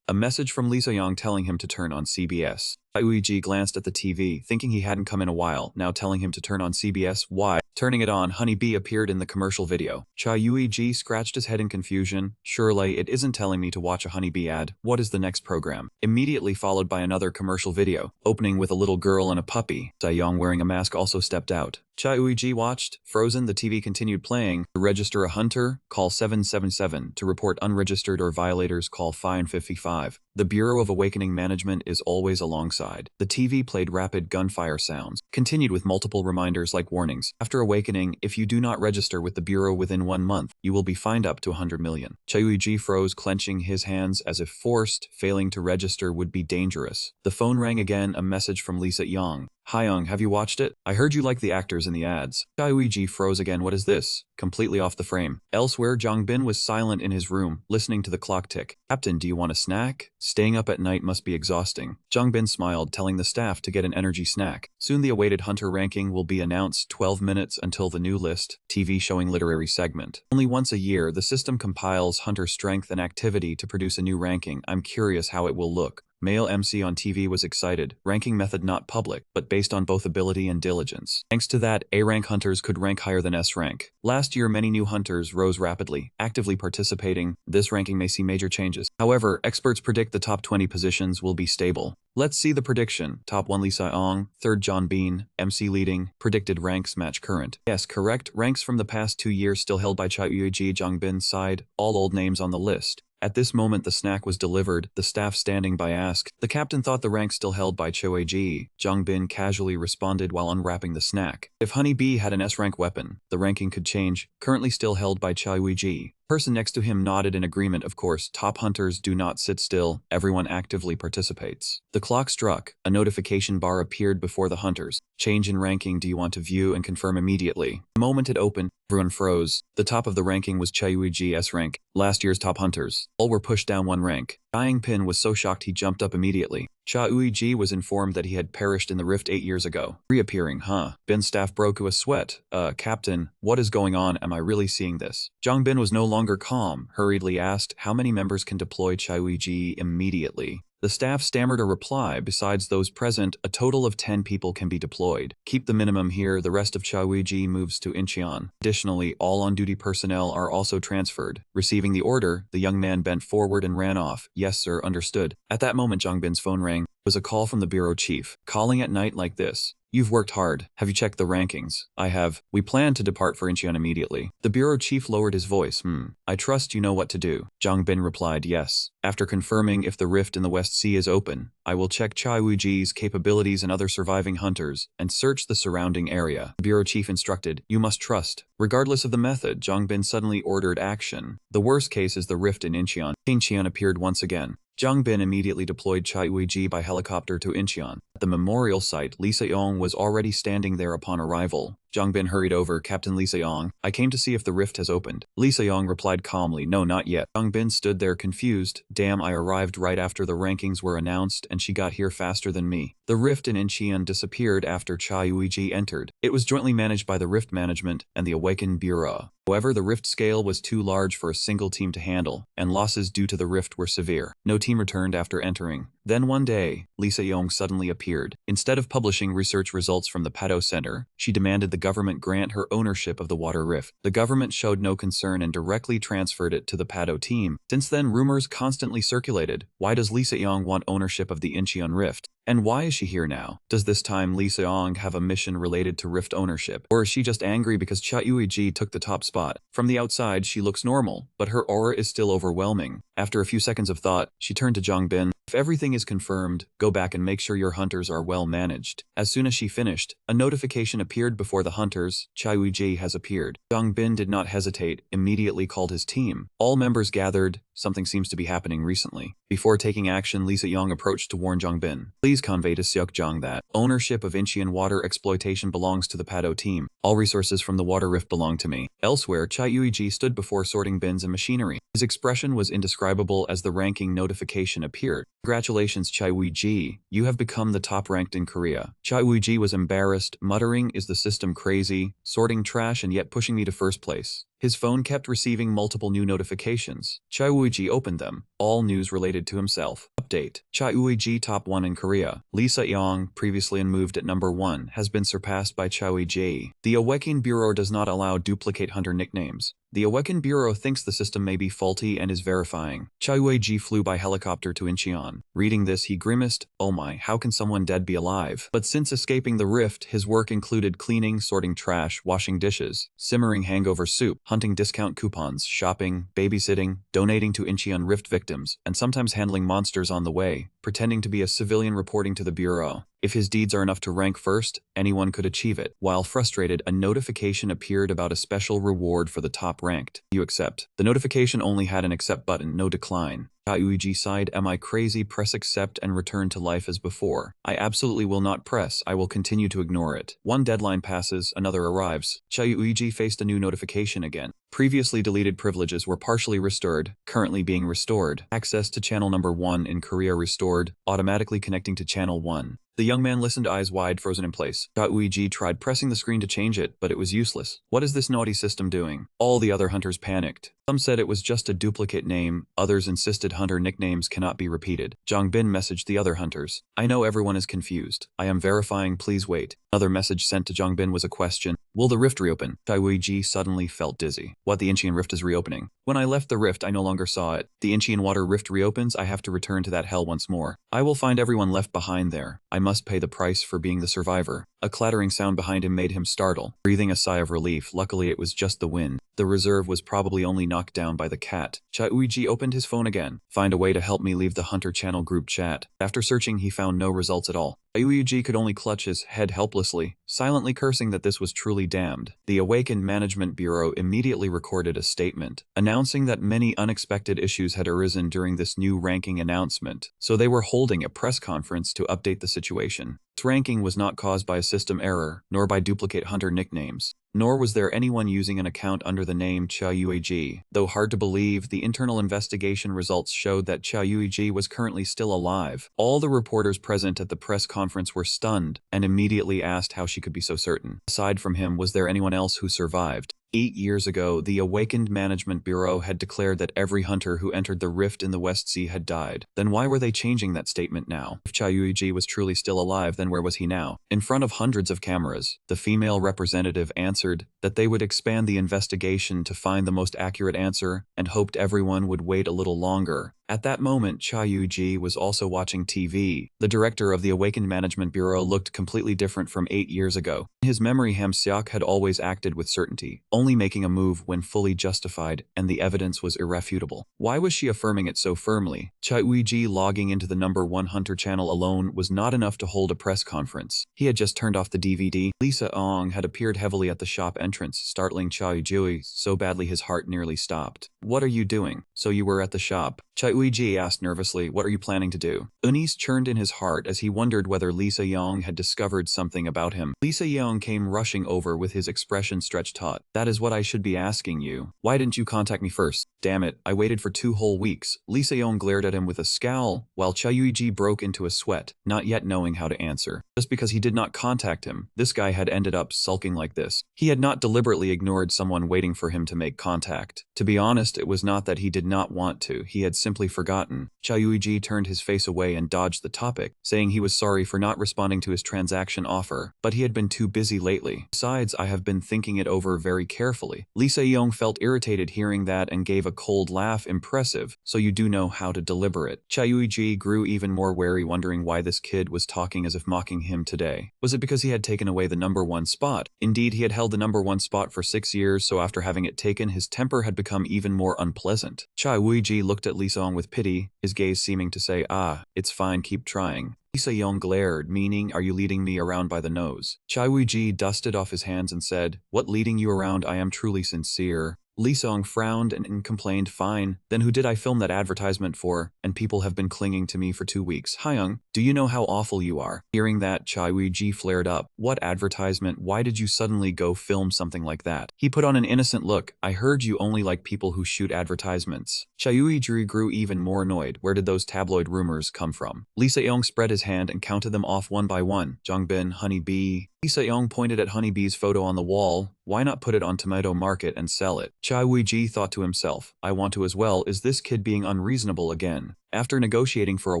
[SPEAKER 1] message from Lee So-young telling him to turn on CBS. Chai-Uiji glanced at the TV, thinking he hadn't come in a while, now telling him to turn on CBS. Why? Turning it on, Honey Bee appeared in the commercial video. Chai-Uiji scratched his head in confusion. "Surely it isn't telling me to watch a Honey Bee ad. What is the next program?" Immediately followed by another commercial video, opening with a little girl and a puppy. Sejong wearing a mask also stepped out. Chai-Uiji watched. Frozen, the TV continued playing. To register a hunter, call 777. To report unregistered or violators, call 555. The Bureau of Awakening Management is always alongside. The TV played rapid gunfire sounds, continued with multiple reminders like warnings. After awakening, if you do not register with the Bureau within 1 month, you will be fined up to 100 million. Chai-Uiji froze, clenching his hands as if forced. Failing to register would be dangerous. The phone rang again, a message from Lisa Yang. "Hyung, have you watched it? I heard you like the actors in the ads." Chai-Uiji froze again. "What is this?" Completely off the frame. Elsewhere, Jongbin was silent in his room, listening to the clock tick. "Captain, do you want a snack? Staying up at night must be exhausting." Jongbin smiled, telling the staff to get an energy snack. Soon the awaited hunter ranking will be announced. 12 minutes until the new list. TV showing literary segment. Only once a year, the system compiles hunter strength and activity to produce a new ranking. I'm curious how it will look. Male MC on TV was excited. Ranking method not public, but based on both ability and diligence. Thanks to that, A-rank hunters could rank higher than S-rank. Last year, many new hunters rose rapidly, actively participating. This ranking may see major changes. However, experts predict the top 20 positions will be stable. Let's see the prediction. Top 1 Lee Sai-ong, 3rd John Bean, MC leading, predicted ranks match current. Yes, correct, ranks from the past 2 years still held by Chai-Uiji Jongbin's side, all old names on the list. At this moment the snack was delivered, the staff standing by asked. The captain thought the rank still held by Choi-ji. Jongbin casually responded while unwrapping the snack. If Honey Bee had an S-rank weapon, the ranking could change, currently still held by Chai-Uiji. Person next to him nodded in agreement. Of course, top hunters do not sit still, everyone actively participates. The clock struck, a notification bar appeared before the hunters. Change in ranking, do you want to view and confirm immediately? The moment it opened, everyone froze. The top of the ranking was Chai-Uiji S rank, last year's top hunters. All were pushed down 1 rank. Dying Pin was so shocked he jumped up immediately. Chai-Uiji was informed that he had perished in the rift 8 years ago. Reappearing, huh? Bin's staff broke into a sweat. Captain, what is going on? Am I really seeing this?" Jongbin was no longer calm, hurriedly asked, "How many members can deploy Chai-Uiji immediately?" The staff stammered a reply. Besides those present, a total of 10 people can be deployed. Keep the minimum here. The rest of Chaoyuji moves to Incheon. Additionally, all on-duty personnel are also transferred. Receiving the order, the young man bent forward and ran off. Yes, sir, understood. At that moment, Jongbin's phone rang. It was a call from the bureau chief. Calling at night like this. You've worked hard. Have you checked the rankings? I have. We plan to depart for Incheon immediately. The bureau chief lowered his voice. I trust you know what to do. Jongbin replied yes. After confirming if the rift in the West Sea is open, I will check Chaiwuji's capabilities and other surviving hunters and search the surrounding area. The bureau chief instructed, you must trust. Regardless of the method, Jongbin suddenly ordered action. The worst case is the rift in Incheon. Incheon appeared once again. Jongbin immediately deployed Chaiwuji by helicopter to Incheon. At the memorial site, Lee Se-yong was already standing there upon arrival. Jongbin hurried over. Captain Lee Se-yong, I came to see if the rift has opened. Lee Se-yong replied calmly, no, not yet. Jongbin stood there confused. Damn, I arrived right after the rankings were announced and she got here faster than me. The rift in Incheon disappeared after Chaiwuji entered. It was jointly managed by the Rift Management and the Awakened Bureau. However, the rift scale was too large for a single team to handle, and losses due to the rift were severe. No team returned after entering. Then one day, Lee Se-yong suddenly appeared. Instead of publishing research results from the Pado Center, she demanded the government grant her ownership of the water rift. The government showed no concern and directly transferred it to the Pado team. Since then, rumors constantly circulated. Why does Lee Se-yong want ownership of the Incheon rift? And why is she here now? Does this time Lee Se-yong have a mission related to rift ownership? Or is she just angry because Chaiwuji took the top spot? From the outside, she looks normal, but her aura is still overwhelming. After a few seconds of thought, she turned to Jongbin. If everything is confirmed, go back and make sure your hunters are well managed. As soon as she finished, a notification appeared before the hunters. Chaiwuji has appeared. Jongbin did not hesitate, immediately called his team. All members gathered. Something seems to be happening recently. Before taking action, Lee Se-yong approached to warn Jongbin. Please convey to Seokjong that ownership of Incheon water exploitation belongs to the Pado team. All resources from the water rift belong to me. Elsewhere, Chaiwuji stood before sorting bins and machinery. His expression was indescribable as the ranking notification appeared. Congratulations, Chaiwuji. You have become the top ranked in Korea. Chaiwuji was embarrassed, muttering, is the system crazy, sorting trash and yet pushing me to first place. His phone kept receiving multiple new notifications. Chaiwuji opened them, all news related to himself. Update. Chaiwuji top 1 in Korea. Lee Se-yong, previously unmoved at number 1, has been surpassed by Chaiwuji. The Awakened Bureau does not allow duplicate hunter nicknames. The Awakened Bureau thinks the system may be faulty and is verifying. Chaiwuji flew by helicopter to Incheon. Reading this, he grimaced, oh my, how can someone dead be alive? But since escaping the rift, his work included cleaning, sorting trash, washing dishes, simmering hangover soup, hunting discount coupons, shopping, babysitting, donating to Incheon rift victims, and sometimes handling monsters on the way, pretending to be a civilian reporting to the Bureau. If his deeds are enough to rank first, anyone could achieve it. While frustrated, a notification appeared about a special reward for the top ranked. You accept. The notification only had an accept button, no decline. Chaiwuji sighed, am I crazy? Press accept and return to life as before. I absolutely will not press. I will continue to ignore it. One deadline passes, another arrives. Chaiwuji faced a new notification again. Previously deleted privileges were partially restored, currently being restored. Access to channel number 1 in Korea restored, automatically connecting to channel 1. The young man listened, eyes wide, frozen in place. Chaiwuji tried pressing the screen to change it, but it was useless. What is this naughty system doing? All the other hunters panicked. Some said it was just a duplicate name, others insisted hunter nicknames cannot be repeated. Jongbin messaged the other hunters. I know everyone is confused. I am verifying, please wait. Another message sent to Jongbin was a question. Will the rift reopen? Chaiwuji suddenly felt dizzy. What, the Incheon rift is reopening? When I left the rift, I no longer saw it. The Incheon water rift reopens, I have to return to that hell once more. I will find everyone left behind there. I must pay the price for being the survivor. A clattering sound behind him made him startle. Breathing a sigh of relief, luckily it was just the wind. The reserve was probably only knocked down by the cat. Chaiwuji opened his phone again. Find a way to help me leave the Hunter Channel group chat. After searching, he found no results at all. Chaiwuji could only clutch his head helplessly, silently cursing that this was truly damned. The Awakened Management Bureau immediately recorded a statement, announcing that many unexpected issues had arisen during this new ranking announcement, so they were holding a press conference to update the situation. This ranking was not caused by a system error, nor by duplicate hunter nicknames. Nor was there anyone using an account under the name Chaiwuji. Though hard to believe, the internal investigation results showed that Chaiwuji was currently still alive. All the reporters present at the press conference were stunned and immediately asked how she could be so certain. Aside from him, was there anyone else who survived? 8 years ago, the Awakened Management Bureau had declared that every hunter who entered the rift in the West Sea had died. Then why were they changing that statement now? If Chayuiji was truly still alive, then where was he now? In front of hundreds of cameras, the female representative answered that they would expand the investigation to find the most accurate answer and hoped everyone would wait a little longer. At that moment, Chayuiji was also watching TV. The director of the Awakened Management Bureau looked completely different from 8 years ago. In his memory, Ham-seok had always acted with certainty, only making a move when fully justified and the evidence was irrefutable. Why was she affirming it so firmly? Chayuiji logging into the #1 Hunter channel alone was not enough to hold a press conference. He had just turned off the DVD. Lisa Ong had appeared heavily at the shop entrance, startling Chayuiji so badly his heart nearly stopped. "What are you doing?" "So you were at the shop?" Chayuiji asked nervously. "What are you planning to do?" Unease churned in his heart as he wondered whether Lisa Yong had discovered something about him. Lisa Yong came rushing over with his expression stretched taut. "That is what I should be asking you. Why didn't you contact me first?" "Damn it, I waited for 2 whole weeks." Lisa Yong glared at him with a scowl, while Chayuiji broke into a sweat, not yet knowing how to answer. Just because he did not contact him, this guy had ended up sulking like this. He had not deliberately ignored someone waiting for him to make contact. To be honest, it was not that he did not want to, he had simply forgotten. Chayuiji turned his face away and dodged the topic, saying he was sorry for not responding to his transaction offer, but he had been too busy lately. Besides, I have been thinking it over very carefully. Lisa Yong felt irritated hearing that and gave a cold laugh. Impressive, so you do know how to deliberate. Chayuiji grew even more wary, wondering why this kid was talking as if mocking him today. Was it because he had taken away the #1 spot? Indeed, he had held the #1 spot for 6 years, so after having it taken, his temper had become even more unpleasant. Chayuiji looked at Lisa Yong with pity, his gaze seeming to say, "Ah, it's fine, keep trying." Lisa Yong glared, meaning, "Are you leading me around by the nose?" Chayuiji dusted off his hands and said, "What leading you around? I am truly sincere." Lee Song frowned and complained, "Fine, then who did I film that advertisement for? And people have been clinging to me for 2 weeks. Hyung, do you know how awful you are?" Hearing that, Chai Woo-ji flared up. "What advertisement? Why did you suddenly go film something like that?" He put on an innocent look. "I heard you only like people who shoot advertisements." Chai Woo-ji grew even more annoyed. Where did those tabloid rumors come from? Lee Se-young spread his hand and counted them off one by one. Jongbin, Honey Bee. Lee Se-young pointed at Honey Bee's photo on the wall. Why not put it on Tomato Market and sell it? Chai Woo-ji thought to himself, I want to as well. Is this kid being unreasonable again? After negotiating for a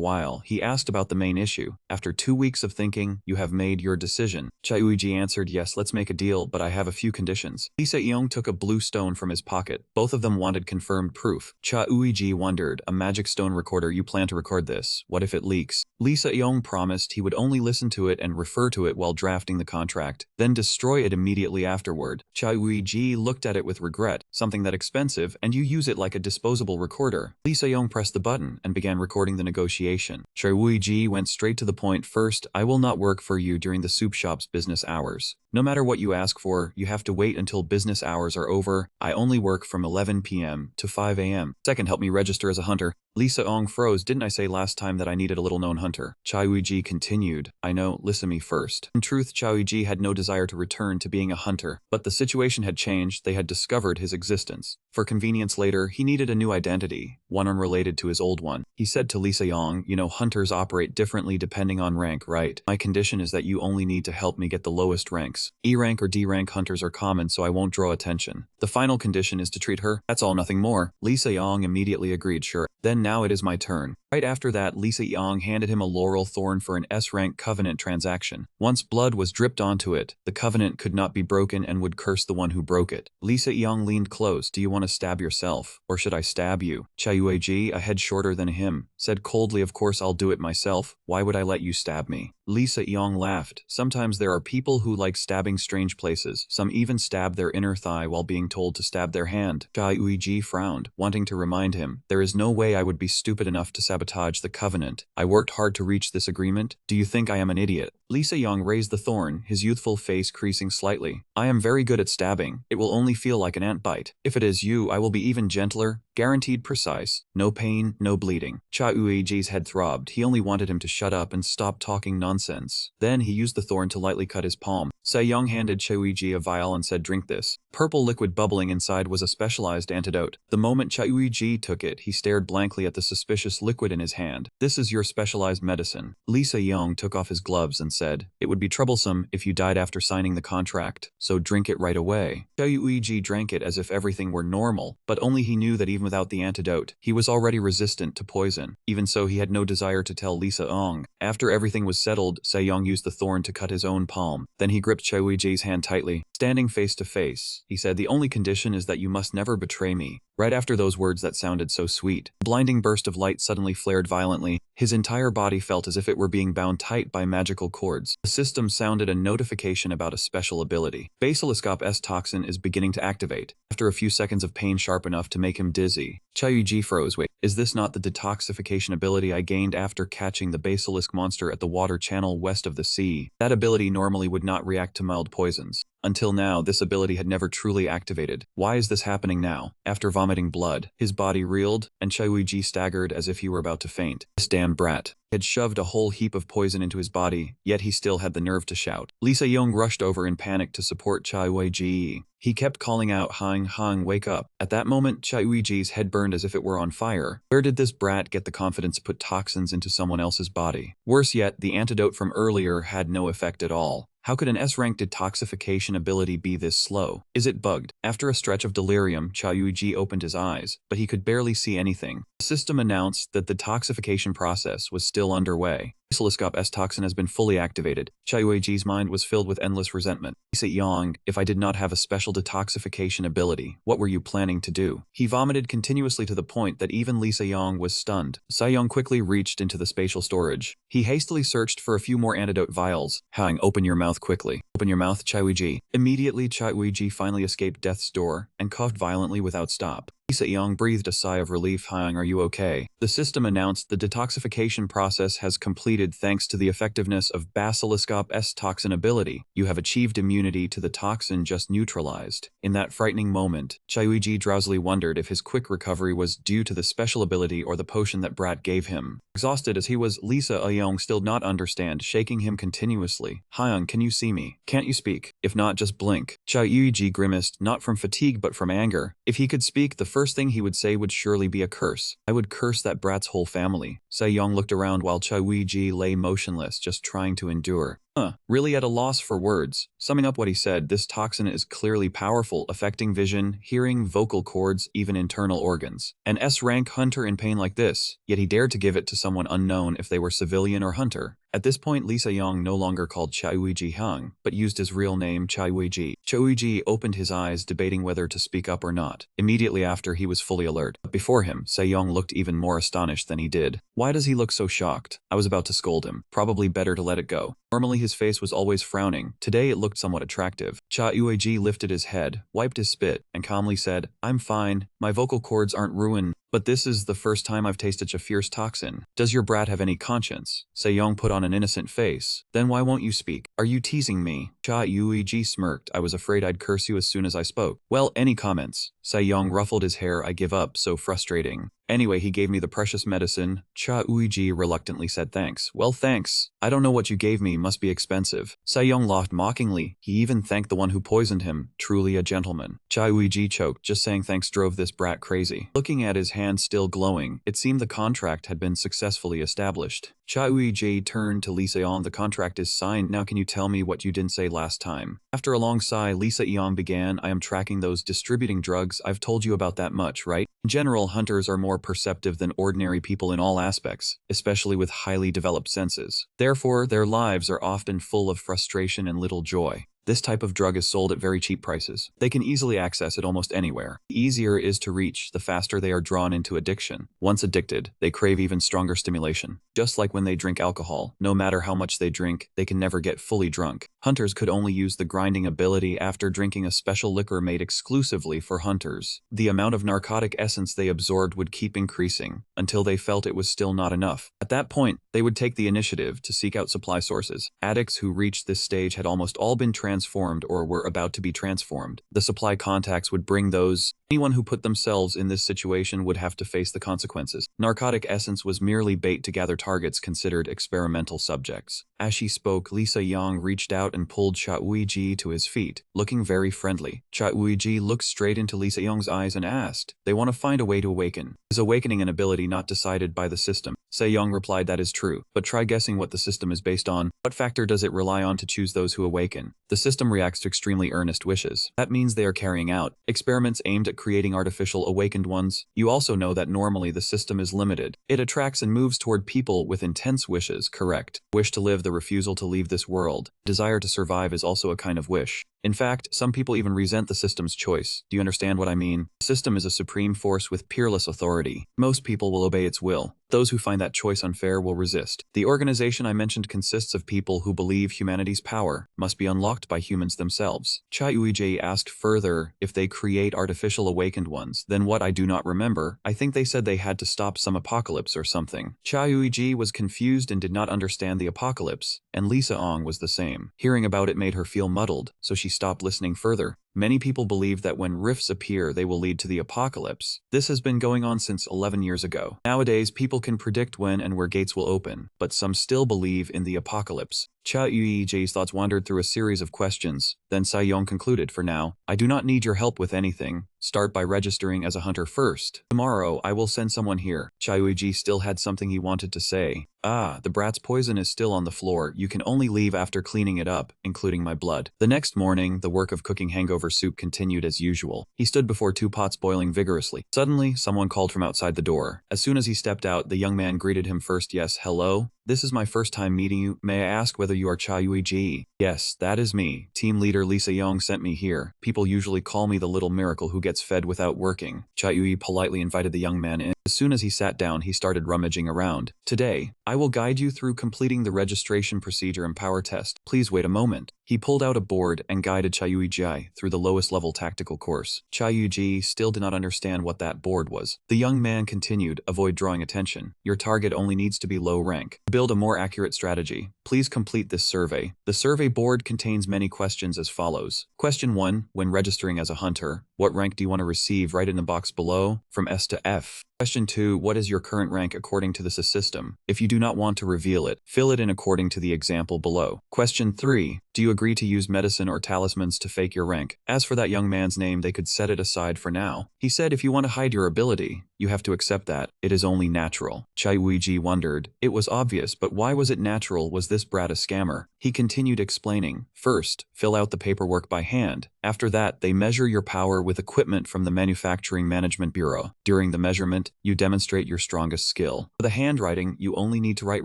[SPEAKER 1] while, he asked about the main issue. After 2 weeks of thinking, you have made your decision. Chai Woo-ji answered, yes, let's make a deal, but I have a few conditions. Lee Se-young took a blue stone from his pocket. Both of them wanted confirmed proof. Chai Woo-ji wondered, a magic stone recorder, you plan to record this. What if it leaks? Lee Se-young promised he would only listen to it and refer to it while drafting the contract, then destroy it immediately afterward. Chai Woo-ji looked at it with regret. Something that expensive, and you use it like a disposable recorder. Lee Se-young pressed the button and began recording the negotiation. Chai Woo-ji went straight to the point. First, I will not work for you during the soup shop's business hours. No matter what you ask for, you have to wait until business hours are over. I only work from 11 p.m. to 5 a.m. Second, help me register as a hunter. Lee Se-young froze. Didn't I say last time that I needed a little-known hunter? Chai Woo-ji continued. I know, listen to me first. In truth, Chai Woo-ji had no desire to return to being a hunter, but the situation had changed. They had discovered his existence. For convenience later, he needed a new identity, one unrelated to his old one. He said to Lee Se-young, you know, hunters operate differently depending on rank, right? My condition is that you only need to help me get the lowest ranks. E rank or D rank hunters are common, so I won't draw attention. The final condition is to treat her. That's all, nothing more. Lee Se-young immediately agreed, sure. Then now it is my turn. Right after that, Lee Se-young handed him a laurel thorn for an S-rank covenant transaction. Once blood was dripped onto it, the covenant could not be broken and would curse the one who broke it. Lee Se-young leaned close. Do you want to stab yourself? Or should I stab you? Chai Woo-ji, a head shorter than him, said coldly, of course I'll do it myself. Why would I let you stab me? Lee Se-young laughed. Sometimes there are people who like stabbing strange places. Some even stab their inner thigh while being told to stab their hand. Chai Woo-ji frowned, wanting to remind him, there is no way I would be stupid enough to sabotage the covenant. I worked hard to reach this agreement. Do you think I am an idiot? Lee Se-young raised the thorn, his youthful face creasing slightly. I am very good at stabbing. It will only feel like an ant bite. If it is you, I will be even gentler. Guaranteed precise. No pain, no bleeding. Cha Uiji's head throbbed. He only wanted him to shut up and stop talking nonsense. Then he used the thorn to lightly cut his palm. Saiyong handed Cha Uiji a vial and said, "Drink this." Purple liquid bubbling inside was a specialized antidote. The moment Cha Uiji took it, he stared blankly at the suspicious liquid in his hand. "This is your specialized medicine." Lee Saiyong took off his gloves and said, "It would be troublesome if you died after signing the contract, so drink it right away." Cha Uiji drank it as if everything were normal, but only he knew that even without the antidote, he was already resistant to poison. Even so, he had no desire to tell Lee Saiyong. After everything was settled, Saiyong used the thorn to cut his own palm. Then he gripped Cha Uiji's hand tightly. Standing face to face, he said, "The only condition is that you must never betray me." Right after those words that sounded so sweet, a blinding burst of light suddenly flared violently. His entire body felt as if it were being bound tight by magical cords. The system sounded a notification about a special ability. Basiliscop's toxin is beginning to activate. After a few seconds of pain sharp enough to make him dizzy, Cha Uiji froze. "Wait, is this not the detoxification ability I gained after catching the basilisk monster at the water channel west of the sea? That ability normally would not react to mild poisons. Until now, this ability had never truly activated. Why is this happening now?" After vomiting blood, his body reeled, and Cha Uiji staggered as if he were about to faint. This damn brat had shoved a whole heap of poison into his body, yet he still had the nerve to shout. Lee Saiyong rushed over in panic to support Cha Uiji. He kept calling out, "Hang, Hang, wake up." At that moment, Cha Uiji's head burned as if it were on fire. Where did this brat get the confidence to put toxins into someone else's body? Worse yet, the antidote from earlier had no effect at all. How could an S-rank detoxification ability be this slow? Is it bugged? After a stretch of delirium, Cha Uiji opened his eyes, but he could barely see anything. The system announced that the detoxification process was still underway. Basiliscop's toxin has been fully activated. Cha Uiji's mind was filled with endless resentment. He said, "Yang, if I did not have a special detoxification ability, what were you planning to do?" He vomited continuously to the point that even Lee Saiyong was stunned. Saiyong quickly reached into the spatial storage. He hastily searched for a few more antidote vials. "Hang, open your mouth quickly. Open your mouth, Cha Uiji." Immediately, Cha Uiji finally escaped death's door and coughed violently without stop. Lee Saiyong breathed a sigh of relief. "Hang, are you okay?" The system announced the detoxification process has completed thanks to the effectiveness of Basiliscop's toxin ability. You have achieved immunity to the toxin just neutralized. In that frightening moment, Cha Uiji drowsily wondered if his quick recovery was due to the special ability or the potion that Brat gave him. Exhausted as he was, Lee Saiyong still not understand, shaking him continuously. "Hyung, can you see me? Can't you speak? If not, just blink." Cha Uiji grimaced, not from fatigue but from anger. If he could speak, the first thing he would say would surely be a curse. "I would curse that brat's whole family." Saiyong looked around while Cha Uiji lay motionless, just trying to endure. Really at a loss for words. Summing up what he said, this toxin is clearly powerful, affecting vision, hearing, vocal cords, even internal organs. An S-rank hunter in pain like this, yet he dared to give it to someone unknown if they were civilian or hunter. At this point, Lee Saiyong no longer called Cha Uiji Hung, but used his real name, Cha Uiji. Cha Uiji opened his eyes, debating whether to speak up or not. Immediately after, he was fully alert. But before him, Saiyong looked even more astonished than he did. Why does he look so shocked? I was about to scold him. Probably better to let it go. Normally his face was always frowning. Today it looked somewhat attractive. Cha Uiji lifted his head, wiped his spit, and calmly said, "I'm fine. My vocal cords aren't ruined. But this is the first time I've tasted a fierce toxin. Does your brat have any conscience?" Saiyong put on an innocent face. "Then why won't you speak? Are you teasing me?" Cha Uiji smirked. "I was afraid I'd curse you as soon as I spoke." "Well, any comments?" Saiyong ruffled his hair. "I give up, so frustrating. Anyway, he gave me the precious medicine." Cha Uiji reluctantly said thanks. "Well, thanks. I don't know what you gave me, must be expensive." Saiyong laughed mockingly. He even thanked the one who poisoned him. Truly a gentleman. Cha Uiji choked. Just saying thanks drove this brat crazy. Looking at his hand still glowing, it seemed the contract had been successfully established. Cha Uiji turned to Lee Saiyong. "The contract is signed. Now can you tell me what you didn't say last time?" After a long sigh, Lee Saiyong began, "I am tracking those distributing drugs. I've told you about that much, right? In general, hunters are more perceptive than ordinary people in all aspects, especially with highly developed senses. Therefore, their lives are often full of frustration and little joy. This type of drug is sold at very cheap prices. They can easily access it almost anywhere. The easier it is to reach, the faster they are drawn into addiction. Once addicted, they crave even stronger stimulation. Just like when they drink alcohol, no matter how much they drink, they can never get fully drunk. Hunters could only use the grinding ability after drinking a special liquor made exclusively for hunters. The amount of narcotic essence they absorbed would keep increasing, until they felt it was still not enough. At that point, they would take the initiative to seek out supply sources. Addicts who reached this stage had almost all been transferred transformed or were about to be transformed. The supply contacts would bring those. Anyone who put themselves in this situation would have to face the consequences. Narcotic essence was merely bait to gather targets considered experimental subjects. As she spoke, Lisa Yang reached out and pulled Cha Uiji to his feet, looking very friendly. Cha Uiji looked straight into Lisa Yang's eyes and asked, "They want to find a way to awaken. Is awakening an ability not decided by the system?" Se-young replied, "That is true, but try guessing what the system is based on. What factor does it rely on to choose those who awaken? The system reacts to extremely earnest wishes. That means they are carrying out experiments aimed at creating artificial awakened ones. You also know that normally the system is limited. It attracts and moves toward people with intense wishes, correct? Wish to live, the refusal to leave this world. Desire to survive is also a kind of wish. In fact, some people even resent the system's choice. Do you understand what I mean? The system is a supreme force with peerless authority. Most people will obey its will. Those who find that choice unfair will resist. The organization I mentioned consists of people who believe humanity's power must be unlocked by humans themselves." Cha Uiji asked further, "If they create artificial awakened ones, then what? I do not remember. I think they said they had to stop some apocalypse or something." Cha Uiji was confused and did not understand the apocalypse, and Lisa Ong was the same. Hearing about it made her feel muddled, so she stopped listening further. Many people believe that when rifts appear, they will lead to the apocalypse. This has been going on since 11 years ago. Nowadays, people can predict when and where gates will open, but some still believe in the apocalypse. Cha Uiji's thoughts wandered through a series of questions. Then Se-young concluded, "For now, I do not need your help with anything. Start by registering as a hunter first. Tomorrow, I will send someone here." Cha Uiji still had something he wanted to say. "Ah, the brat's poison is still on the floor. You can only leave after cleaning it up, including my blood." The next morning, the work of cooking hangover soup continued as usual. He stood before 2 pots boiling vigorously. Suddenly, someone called from outside the door. As soon as he stepped out, the young man greeted him first. "Yes, hello? This is my first time meeting you. May I ask whether you are Cha Uiji?" "Yes, that is me. Team leader Lisa Young sent me here. People usually call me the little miracle who gets fed without working." Cha Uiji politely invited the young man in. As soon as he sat down, he started rummaging around. "Today, I will guide you through completing the registration procedure and power test. Please wait a moment." He pulled out a board and guided Cha Uiji through the lowest level tactical course. Cha Uiji still did not understand what that board was. The young man continued, "Avoid drawing attention. Your target only needs to be low rank. To build a more accurate strategy, please complete this survey." The survey board contains many questions as follows. Question 1. When registering as a hunter, what rank do you want to receive? Write in the box below, from S to F. Question 2. What is your current rank according to this system? If you do not want to reveal it, fill it in according to the example below. Question 3. Do you agree to use medicine or talismans to fake your rank? As for that young man's name, they could set it aside for now. He said if you want to hide your ability, you have to accept that. It is only natural. Cha Uiji wondered. It was obvious, but why was it natural? Was this brat a scammer? He continued explaining. First, fill out the paperwork by hand. After that, they measure your power with equipment from the Manufacturing Management Bureau. During the measurement, you demonstrate your strongest skill. For the handwriting, you only need to write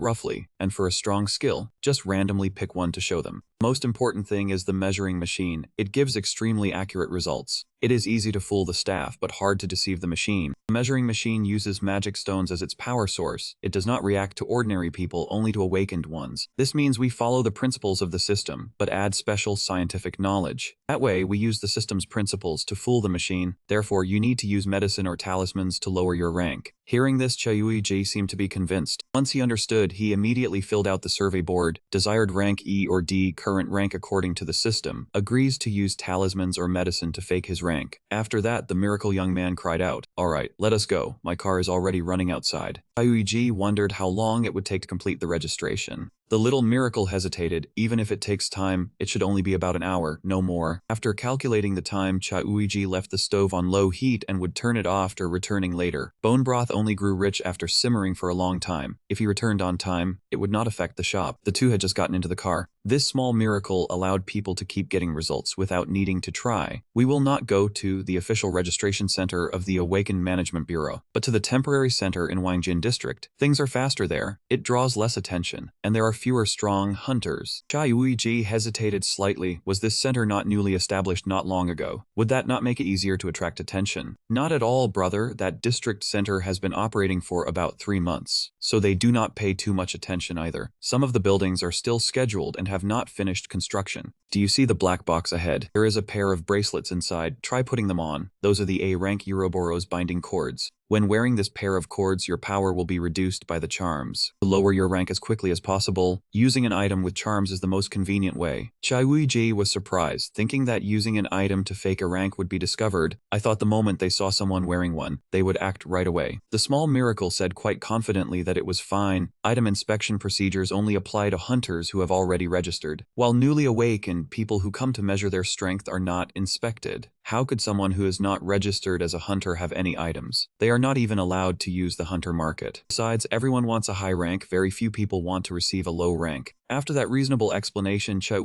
[SPEAKER 1] roughly, and for a strong skill, just randomly pick one to show them. Most important thing is the measuring machine. It gives extremely accurate results. It is easy to fool the staff, but hard to deceive the machine. The measuring machine uses magic stones as its power source. It does not react to ordinary people, only to awakened ones. This means we follow the principles of the system, but add special scientific knowledge. That way, we use the system's principles to fool the machine. Therefore, you need to use medicine or talismans to lower your rank. Hearing this, Cha Uiji seemed to be convinced. Once he understood, he immediately filled out the survey board. Desired rank E or D, current rank according to the system. Agrees to use talismans or medicine to fake his rank. After that, the miracle young man cried out, "All right, let us go. My car is already running outside." Cha Uiji wondered how long it would take to complete the registration. The little miracle hesitated. Even if it takes time, it should only be about an hour, no more. After calculating the time, Cha Uiji left the stove on low heat and would turn it off after returning later. Bone broth only grew rich after simmering for a long time. If he returned on time, it would not affect the shop. The two had just gotten into the car. This small miracle allowed people to keep getting results without needing to try. We will not go to the official registration center of the Awakened Management Bureau, but to the temporary center in Wangjin District. Things are faster there. It draws less attention, and there are fewer strong hunters. Cha Uiji hesitated slightly. Was this center not newly established not long ago? Would that not make it easier to attract attention? Not at all, brother. That district center has been operating for about 3 months, so they do not pay too much attention either. Some of the buildings are still scheduled and have not finished construction. Do you see the black box ahead? There is a pair of bracelets inside. Try putting them on. Those are the A-rank Ouroboros binding cords. When wearing this pair of cords, your power will be reduced by the charms. To lower your rank as quickly as possible, using an item with charms is the most convenient way. Chai Wuiji was surprised, thinking that using an item to fake a rank would be discovered. I thought the moment they saw someone wearing one, they would act right away. The small miracle said quite confidently that it was fine. Item inspection procedures only apply to hunters who have already registered, while newly awakened people who come to measure their strength are not inspected. How could someone who is not registered as a hunter have any items? They are not even allowed to use the hunter market. Besides, everyone wants a high rank, very few people want to receive a low rank. After that reasonable explanation, Chai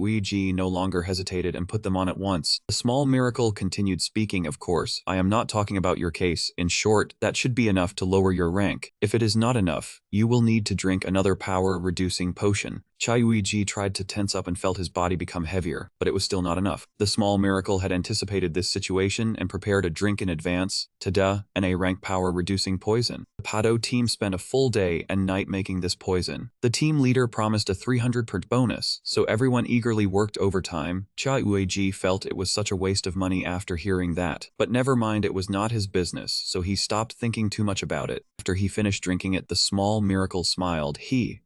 [SPEAKER 1] no longer hesitated and put them on at once. The small miracle continued speaking, of course, I am not talking about your case. In short, that should be enough to lower your rank. If it is not enough, you will need to drink another power-reducing potion. Chai tried to tense up and felt his body become heavier, but it was still not enough. The small miracle had anticipated this situation and prepared a drink in advance, tada, an A-rank power-reducing poison. The Pado team spent a full day and night making this poison. The team leader promised a 300% bonus, so everyone eagerly worked overtime. Chai felt it was such a waste of money after hearing that. But never mind, it was not his business, so he stopped thinking too much about it. After he finished drinking it, the small miracle smiled.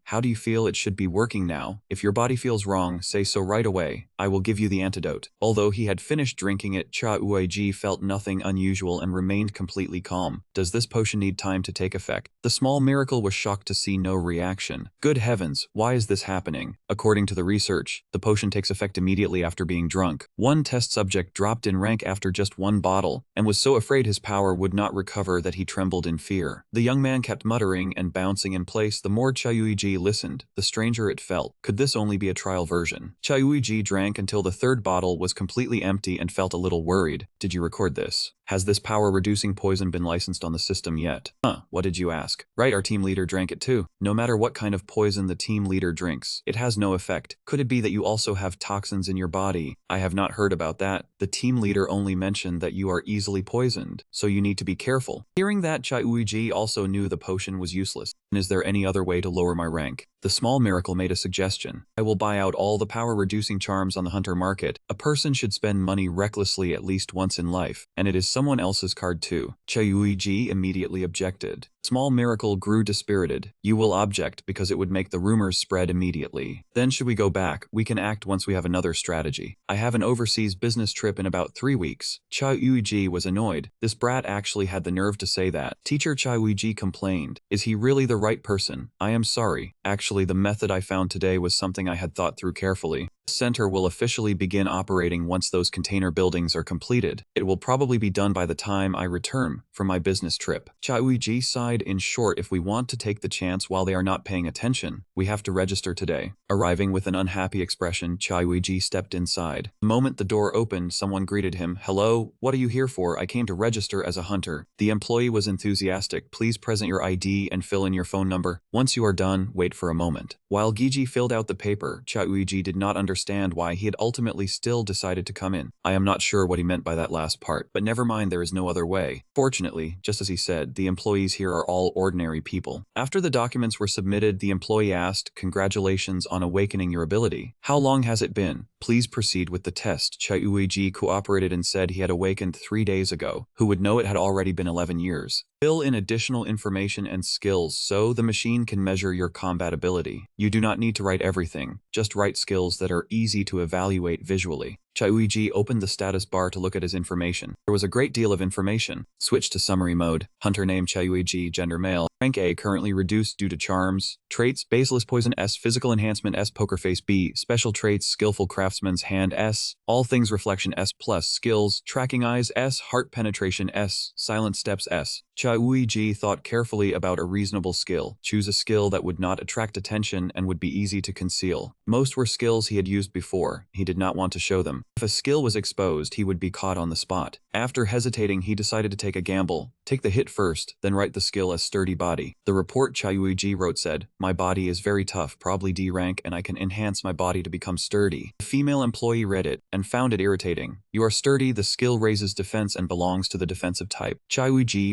[SPEAKER 1] How do you feel? It should be working now. If your body feels wrong, say so right away. I will give you the antidote. Although he had finished drinking it, Chai felt nothing unusual and remained completely calm. Does this potion need time to take effect? The small miracle was shocked to see no reaction. Good heavens, why is this happening? According to the research, the potion takes effect immediately after being drunk. One test subject dropped in rank after just one bottle, and was so afraid his power would not recover that he trembled in fear. The young man kept muttering and bouncing in place. The more Chai listened, the stranger it felt. Could this only be a trial version? Chai drank until the third bottle was completely empty and felt a little worried. Did you record this? Has this power-reducing poison been licensed on the system yet? What did you ask? Right, our team leader drank it too. No matter what kind of poison the team leader drinks, it has no effect. Could it be that you also have toxins in your body? I have not heard about that. The team leader only mentioned that you are easily poisoned, so you need to be careful. Hearing that, Chai also knew the potion was useless. Is there any other way to lower my rank? The small miracle made a suggestion. I will buy out all the power-reducing charms on the hunter market. A person should spend money recklessly at least once in life, and it is someone else's card too. Chai immediately objected. Small miracle grew dispirited. You will object because it would make the rumors spread immediately. Then should we go back? We can act once we have another strategy. I have an overseas business trip in about 3 weeks. Chai was annoyed. This brat actually had the nerve to say that. Teacher Chai complained. Is he really the right person? I am sorry. Actually, the method I found today was something I had thought through carefully. The center will officially begin operating once those container buildings are completed. It will probably be done by the time I return from my business trip. Chai sighed. In short, if we want to take the chance while they are not paying attention, we have to register today. Arriving with an unhappy expression, Chai stepped inside. The moment the door opened, someone greeted him. Hello, what are you here for? I came to register as a hunter. The employee was enthusiastic. Please present your ID and fill in your phone number. Once you are done, wait for a moment. While Gigi filled out the paper, Chai did not understand why he had ultimately still decided to come in. I am not sure what he meant by that last part, but never mind, there is no other way. Fortunately, just as he said, the employees here are all ordinary people. After the documents were submitted, the employee asked, congratulations on awakening your ability. How long has it been? Please proceed with the test. Chai cooperated and said he had awakened 3 days ago. Who would know it had already been 11 years? Fill in additional information and skills so the machine can measure your combat ability. You do not need to write everything, just write skills that are easy to evaluate visually. Chai opened the status bar to look at his information. There was a great deal of information. Switch to summary mode. Hunter name Chai gender male. Rank A currently reduced due to charms. Traits baseless poison S, physical enhancement S, poker face B, special traits skillful craftsman's hand S, all things reflection S plus, skills tracking eyes S, heart penetration S, silent steps S. Chai thought carefully about a reasonable skill. Choose a skill that would not attract attention and would be easy to conceal. Most were skills he had used before. He did not want to show them. If a skill was exposed, he would be caught on the spot. After hesitating, he decided to take a gamble. Take the hit first, then write the skill as sturdy body. The report Chai wrote said, my body is very tough, probably D rank, and I can enhance my body to become sturdy. The female employee read it and found it irritating. You are sturdy, the skill raises defense and belongs to the defensive type. Chai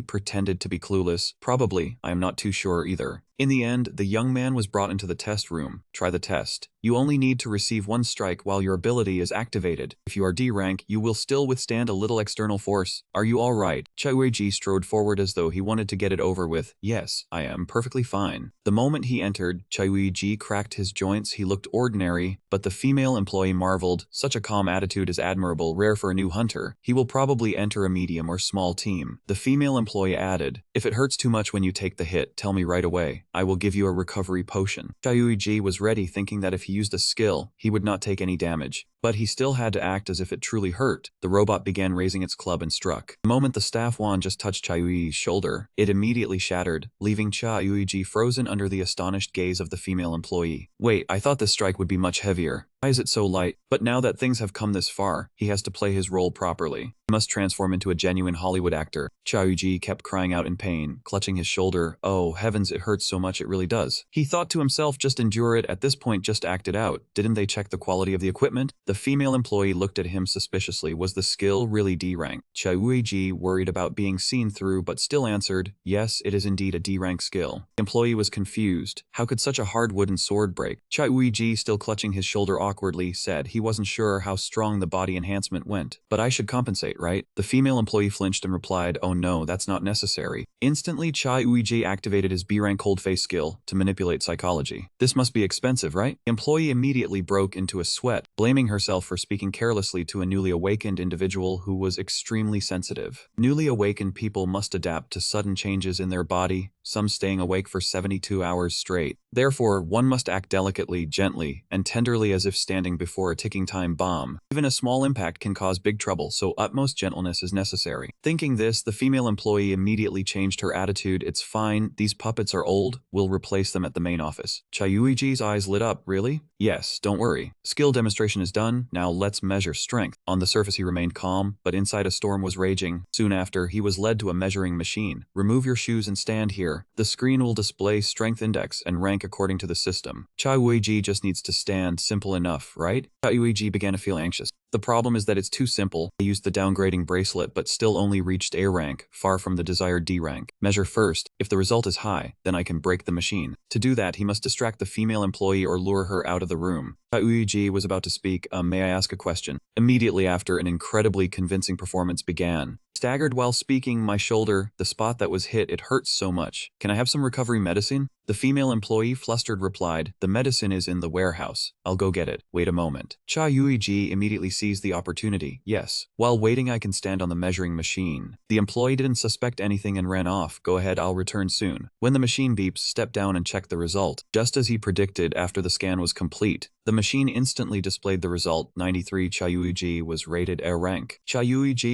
[SPEAKER 1] pretended to be clueless. Probably, I am not too sure either. In the end, the young man was brought into the test room. Try the test. You only need to receive 1 strike while your ability is activated. If you are D rank, you will still withstand a little external force. Are you alright? Chai strode forward as though he wanted to get it over with. Yes, I am perfectly fine. The moment he entered, Chai cracked his joints. He looked ordinary, but the female employee marveled. Such a calm attitude is admirable, rare for a new hunter. He will probably enter a medium or small team. The female employee added, if it hurts too much when you take the hit, tell me right away. I will give you a recovery potion. Chai was ready, thinking that if he used a skill, he would not take any damage. But he still had to act as if it truly hurt. The robot began raising its club and struck. The moment the staff wand just touched Chai shoulder, it immediately shattered, leaving Chai frozen under the astonished gaze of the female employee. Wait, I thought this strike would be much heavier. Why is it so light? But now that things have come this far, he has to play his role properly. He must transform into a genuine Hollywood actor. Chai kept crying out in pain, clutching his shoulder. Oh, heavens, it hurts so much, it really does. He thought to himself, just endure it. At this point, just act it out. Didn't they check the quality of the equipment? The female employee looked at him suspiciously. Was the skill really D rank? Chai worried about being seen through, but still answered, yes, it is indeed a D rank skill. The employee was confused. How could such a hard wooden sword break? Chai still clutching his shoulder awkwardly, said he wasn't sure how strong the body enhancement went. But I should compensate, right? The female employee flinched and replied, oh no, that's not necessary. Instantly, Chai activated his B rank cold face skill to manipulate psychology. This must be expensive, right? The employee immediately broke into a sweat, blaming herself for speaking carelessly to a newly awakened individual who was extremely sensitive. Newly awakened people must adapt to sudden changes in their body, some staying awake for 72 hours straight. Therefore, one must act delicately, gently, and tenderly as if standing before a ticking time bomb. Even a small impact can cause big trouble, so utmost gentleness is necessary. Thinking this, the female employee immediately changed her attitude. It's fine, these puppets are old, we'll replace them at the main office. Chai eyes lit up. Really? Yes, don't worry. Skill demonstration is done, now let's measure strength. On the surface he remained calm, but inside a storm was raging. Soon after, he was led to a measuring machine. Remove your shoes and stand here. The screen will display strength index and rank according to the system. Chai just needs to stand, simple enough, right? Chai began to feel anxious. The problem is that it's too simple. I used the downgrading bracelet but still only reached A rank, far from the desired D rank. Measure first. If the result is high, then I can break the machine. To do that, he must distract the female employee or lure her out of the room. Chai was about to speak, may I ask a question? Immediately after, an incredibly convincing performance began. Staggered while speaking, my shoulder, the spot that was hit, it hurts so much. Can I have some recovery medicine? The female employee, flustered, replied, the medicine is in the warehouse. I'll go get it. Wait a moment. Chai immediately seized the opportunity. Yes. While waiting, I can stand on the measuring machine. The employee didn't suspect anything and ran off. Go ahead, I'll return soon. When the machine beeps, step down and check the result. Just as he predicted, after the scan was complete, the machine instantly displayed the result. 93. Chai was rated A rank. Chai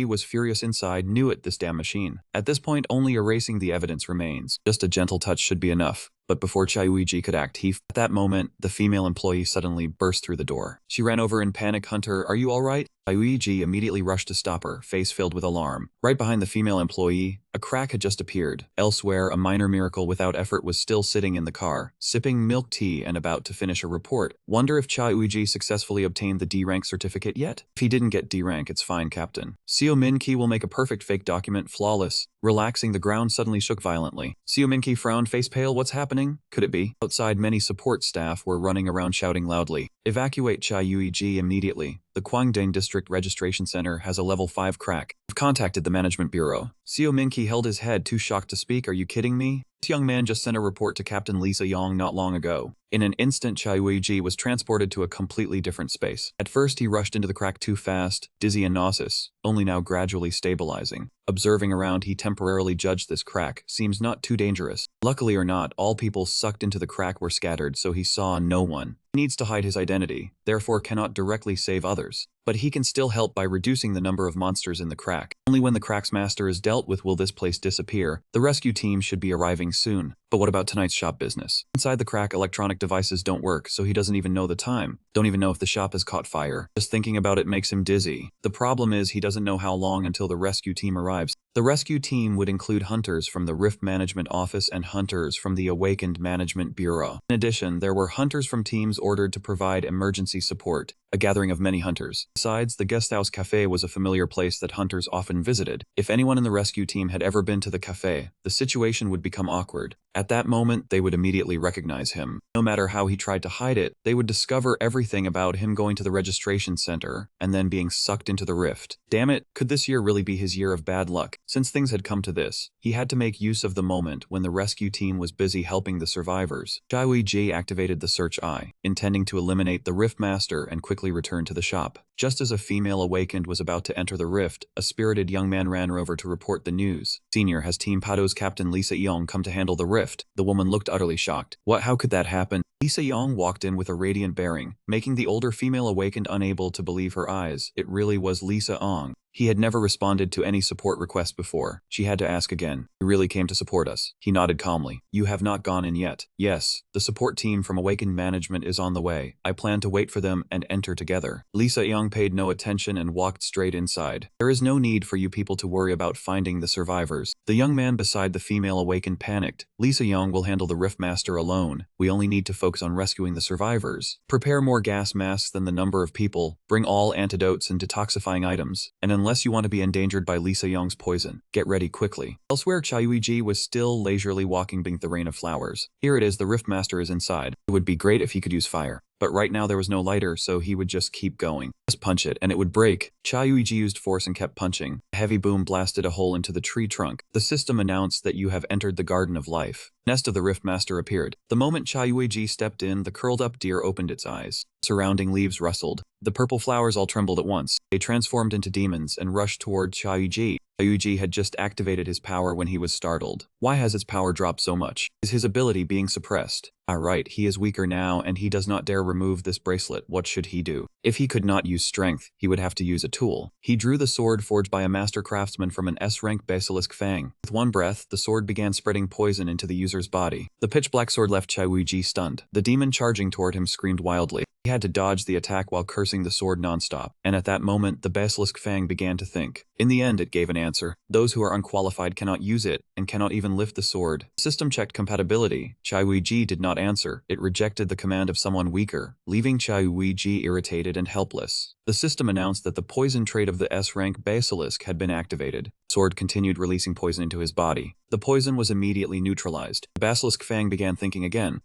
[SPEAKER 1] was furious inside, knew it, this damn machine. At this point, only erasing the evidence remains. Just a gentle touch should be enough. But before Chai could act, at that moment, the female employee suddenly burst through the door. She ran over in panic. Hunter, are you alright? Chai immediately rushed to stop her, face filled with alarm. Right behind the female employee, a crack had just appeared. Elsewhere, a minor miracle without effort was still sitting in the car, sipping milk tea and about to finish a report. Wonder if Chai successfully obtained the D rank certificate yet? If he didn't get D rank, it's fine, Captain. Seo Min-ki will make a perfect fake document, flawless. Relaxing, the ground suddenly shook violently. Seo Min-ki frowned, face pale. What's happening? Could it be? Outside, many support staff were running around shouting loudly. Evacuate Chai immediately. The Kwangdong District Registration Center has a level 5 crack. I've contacted the Management Bureau. Seo Min-ki held his head, too shocked to speak. Are you kidding me? This young man just sent a report to Captain Lisa Yong not long ago. In an instant, Chai was transported to a completely different space. At first, he rushed into the crack too fast, dizzy and nauseous, only now gradually stabilizing. Observing around, he temporarily judged this crack seems not too dangerous. Luckily or not, all people sucked into the crack were scattered, so he saw no one. He needs to hide his identity, therefore cannot directly save others. But he can still help by reducing the number of monsters in the crack. Only when the crack's master is dealt with will this place disappear. The rescue team should be arriving soon. But what about tonight's shop business? Inside the crack, electronic devices don't work, so he doesn't even know the time. Don't even know if the shop has caught fire. Just thinking about it makes him dizzy. The problem is he doesn't know how long until the rescue team arrives. The rescue team would include hunters from the Rift Management Office and hunters from the Awakened Management Bureau. In addition, there were hunters from teams ordered to provide emergency support, a gathering of many hunters. Besides, the Guesthouse Cafe was a familiar place that hunters often visited. If anyone in the rescue team had ever been to the cafe, the situation would become awkward. At that moment, they would immediately recognize him. No matter how he tried to hide it, they would discover everything about him going to the registration center and then being sucked into the rift. Damn it, could this year really be his year of bad luck? Since things had come to this, he had to make use of the moment when the rescue team was busy helping the survivors. Ji activated the search eye, intending to eliminate the rift master and quickly return to the shop. Just as a female awakened was about to enter the rift, a spirited young man ran over to report the news. Senior, has Team Pado's captain Lisa Yong come to handle the rift? The woman looked utterly shocked. What? How could that happen? Lisa Yong walked in with a radiant bearing, making the older female awakened unable to believe her eyes. It really was Lisa Yong. He had never responded to any support request before. She had to ask again. You really came to support us? He nodded calmly. You have not gone in yet. Yes, the support team from Awakened Management is on the way. I plan to wait for them and enter together. Lisa Young paid no attention and walked straight inside. There is no need for you people to worry about finding the survivors. The young man beside the female awakened panicked. Lisa Young will handle the Rift Master alone. We only need to focus on rescuing the survivors. Prepare more gas masks than the number of people. Bring all antidotes and detoxifying items. And unless you want to be endangered by Lisa Young's poison, get ready quickly. Elsewhere, Chayuiji was still leisurely walking beneath the rain of flowers. Here it is, the Rift Master is inside. It would be great if he could use fire. But right now there was no lighter, so he would just keep going. Just punch it, and it would break. Chayuiji used force and kept punching. A heavy boom blasted a hole into the tree trunk. The system announced that you have entered the Garden of Life. Nest of the Rift Master appeared. The moment Chayuiji stepped in, the curled-up deer opened its eyes. Surrounding leaves rustled. The purple flowers all trembled at once. They transformed into demons and rushed toward Chayuiji. Chayuiji had just activated his power when he was startled. Why has its power dropped so much? Is his ability being suppressed? Alright, he is weaker now and he does not dare remove this bracelet. What should he do? If he could not use strength, he would have to use a tool. He drew the sword forged by a master craftsman from an S-rank basilisk fang. With one breath, the sword began spreading poison into the user's body. The pitch-black sword left Chayuiji stunned. The demon charging toward him screamed wildly. He had to dodge the attack while cursing the sword nonstop, and at that moment the basilisk fang began to think. In the end, it gave an answer. Those who are unqualified cannot use it, and cannot even lift the sword. The system checked compatibility. Chayuiji did not answer. It rejected the command of someone weaker, leaving Chayuiji irritated and helpless. The system announced that the poison trait of the S-rank basilisk had been activated. Sword continued releasing poison into his body. The poison was immediately neutralized. The basilisk fang began thinking again.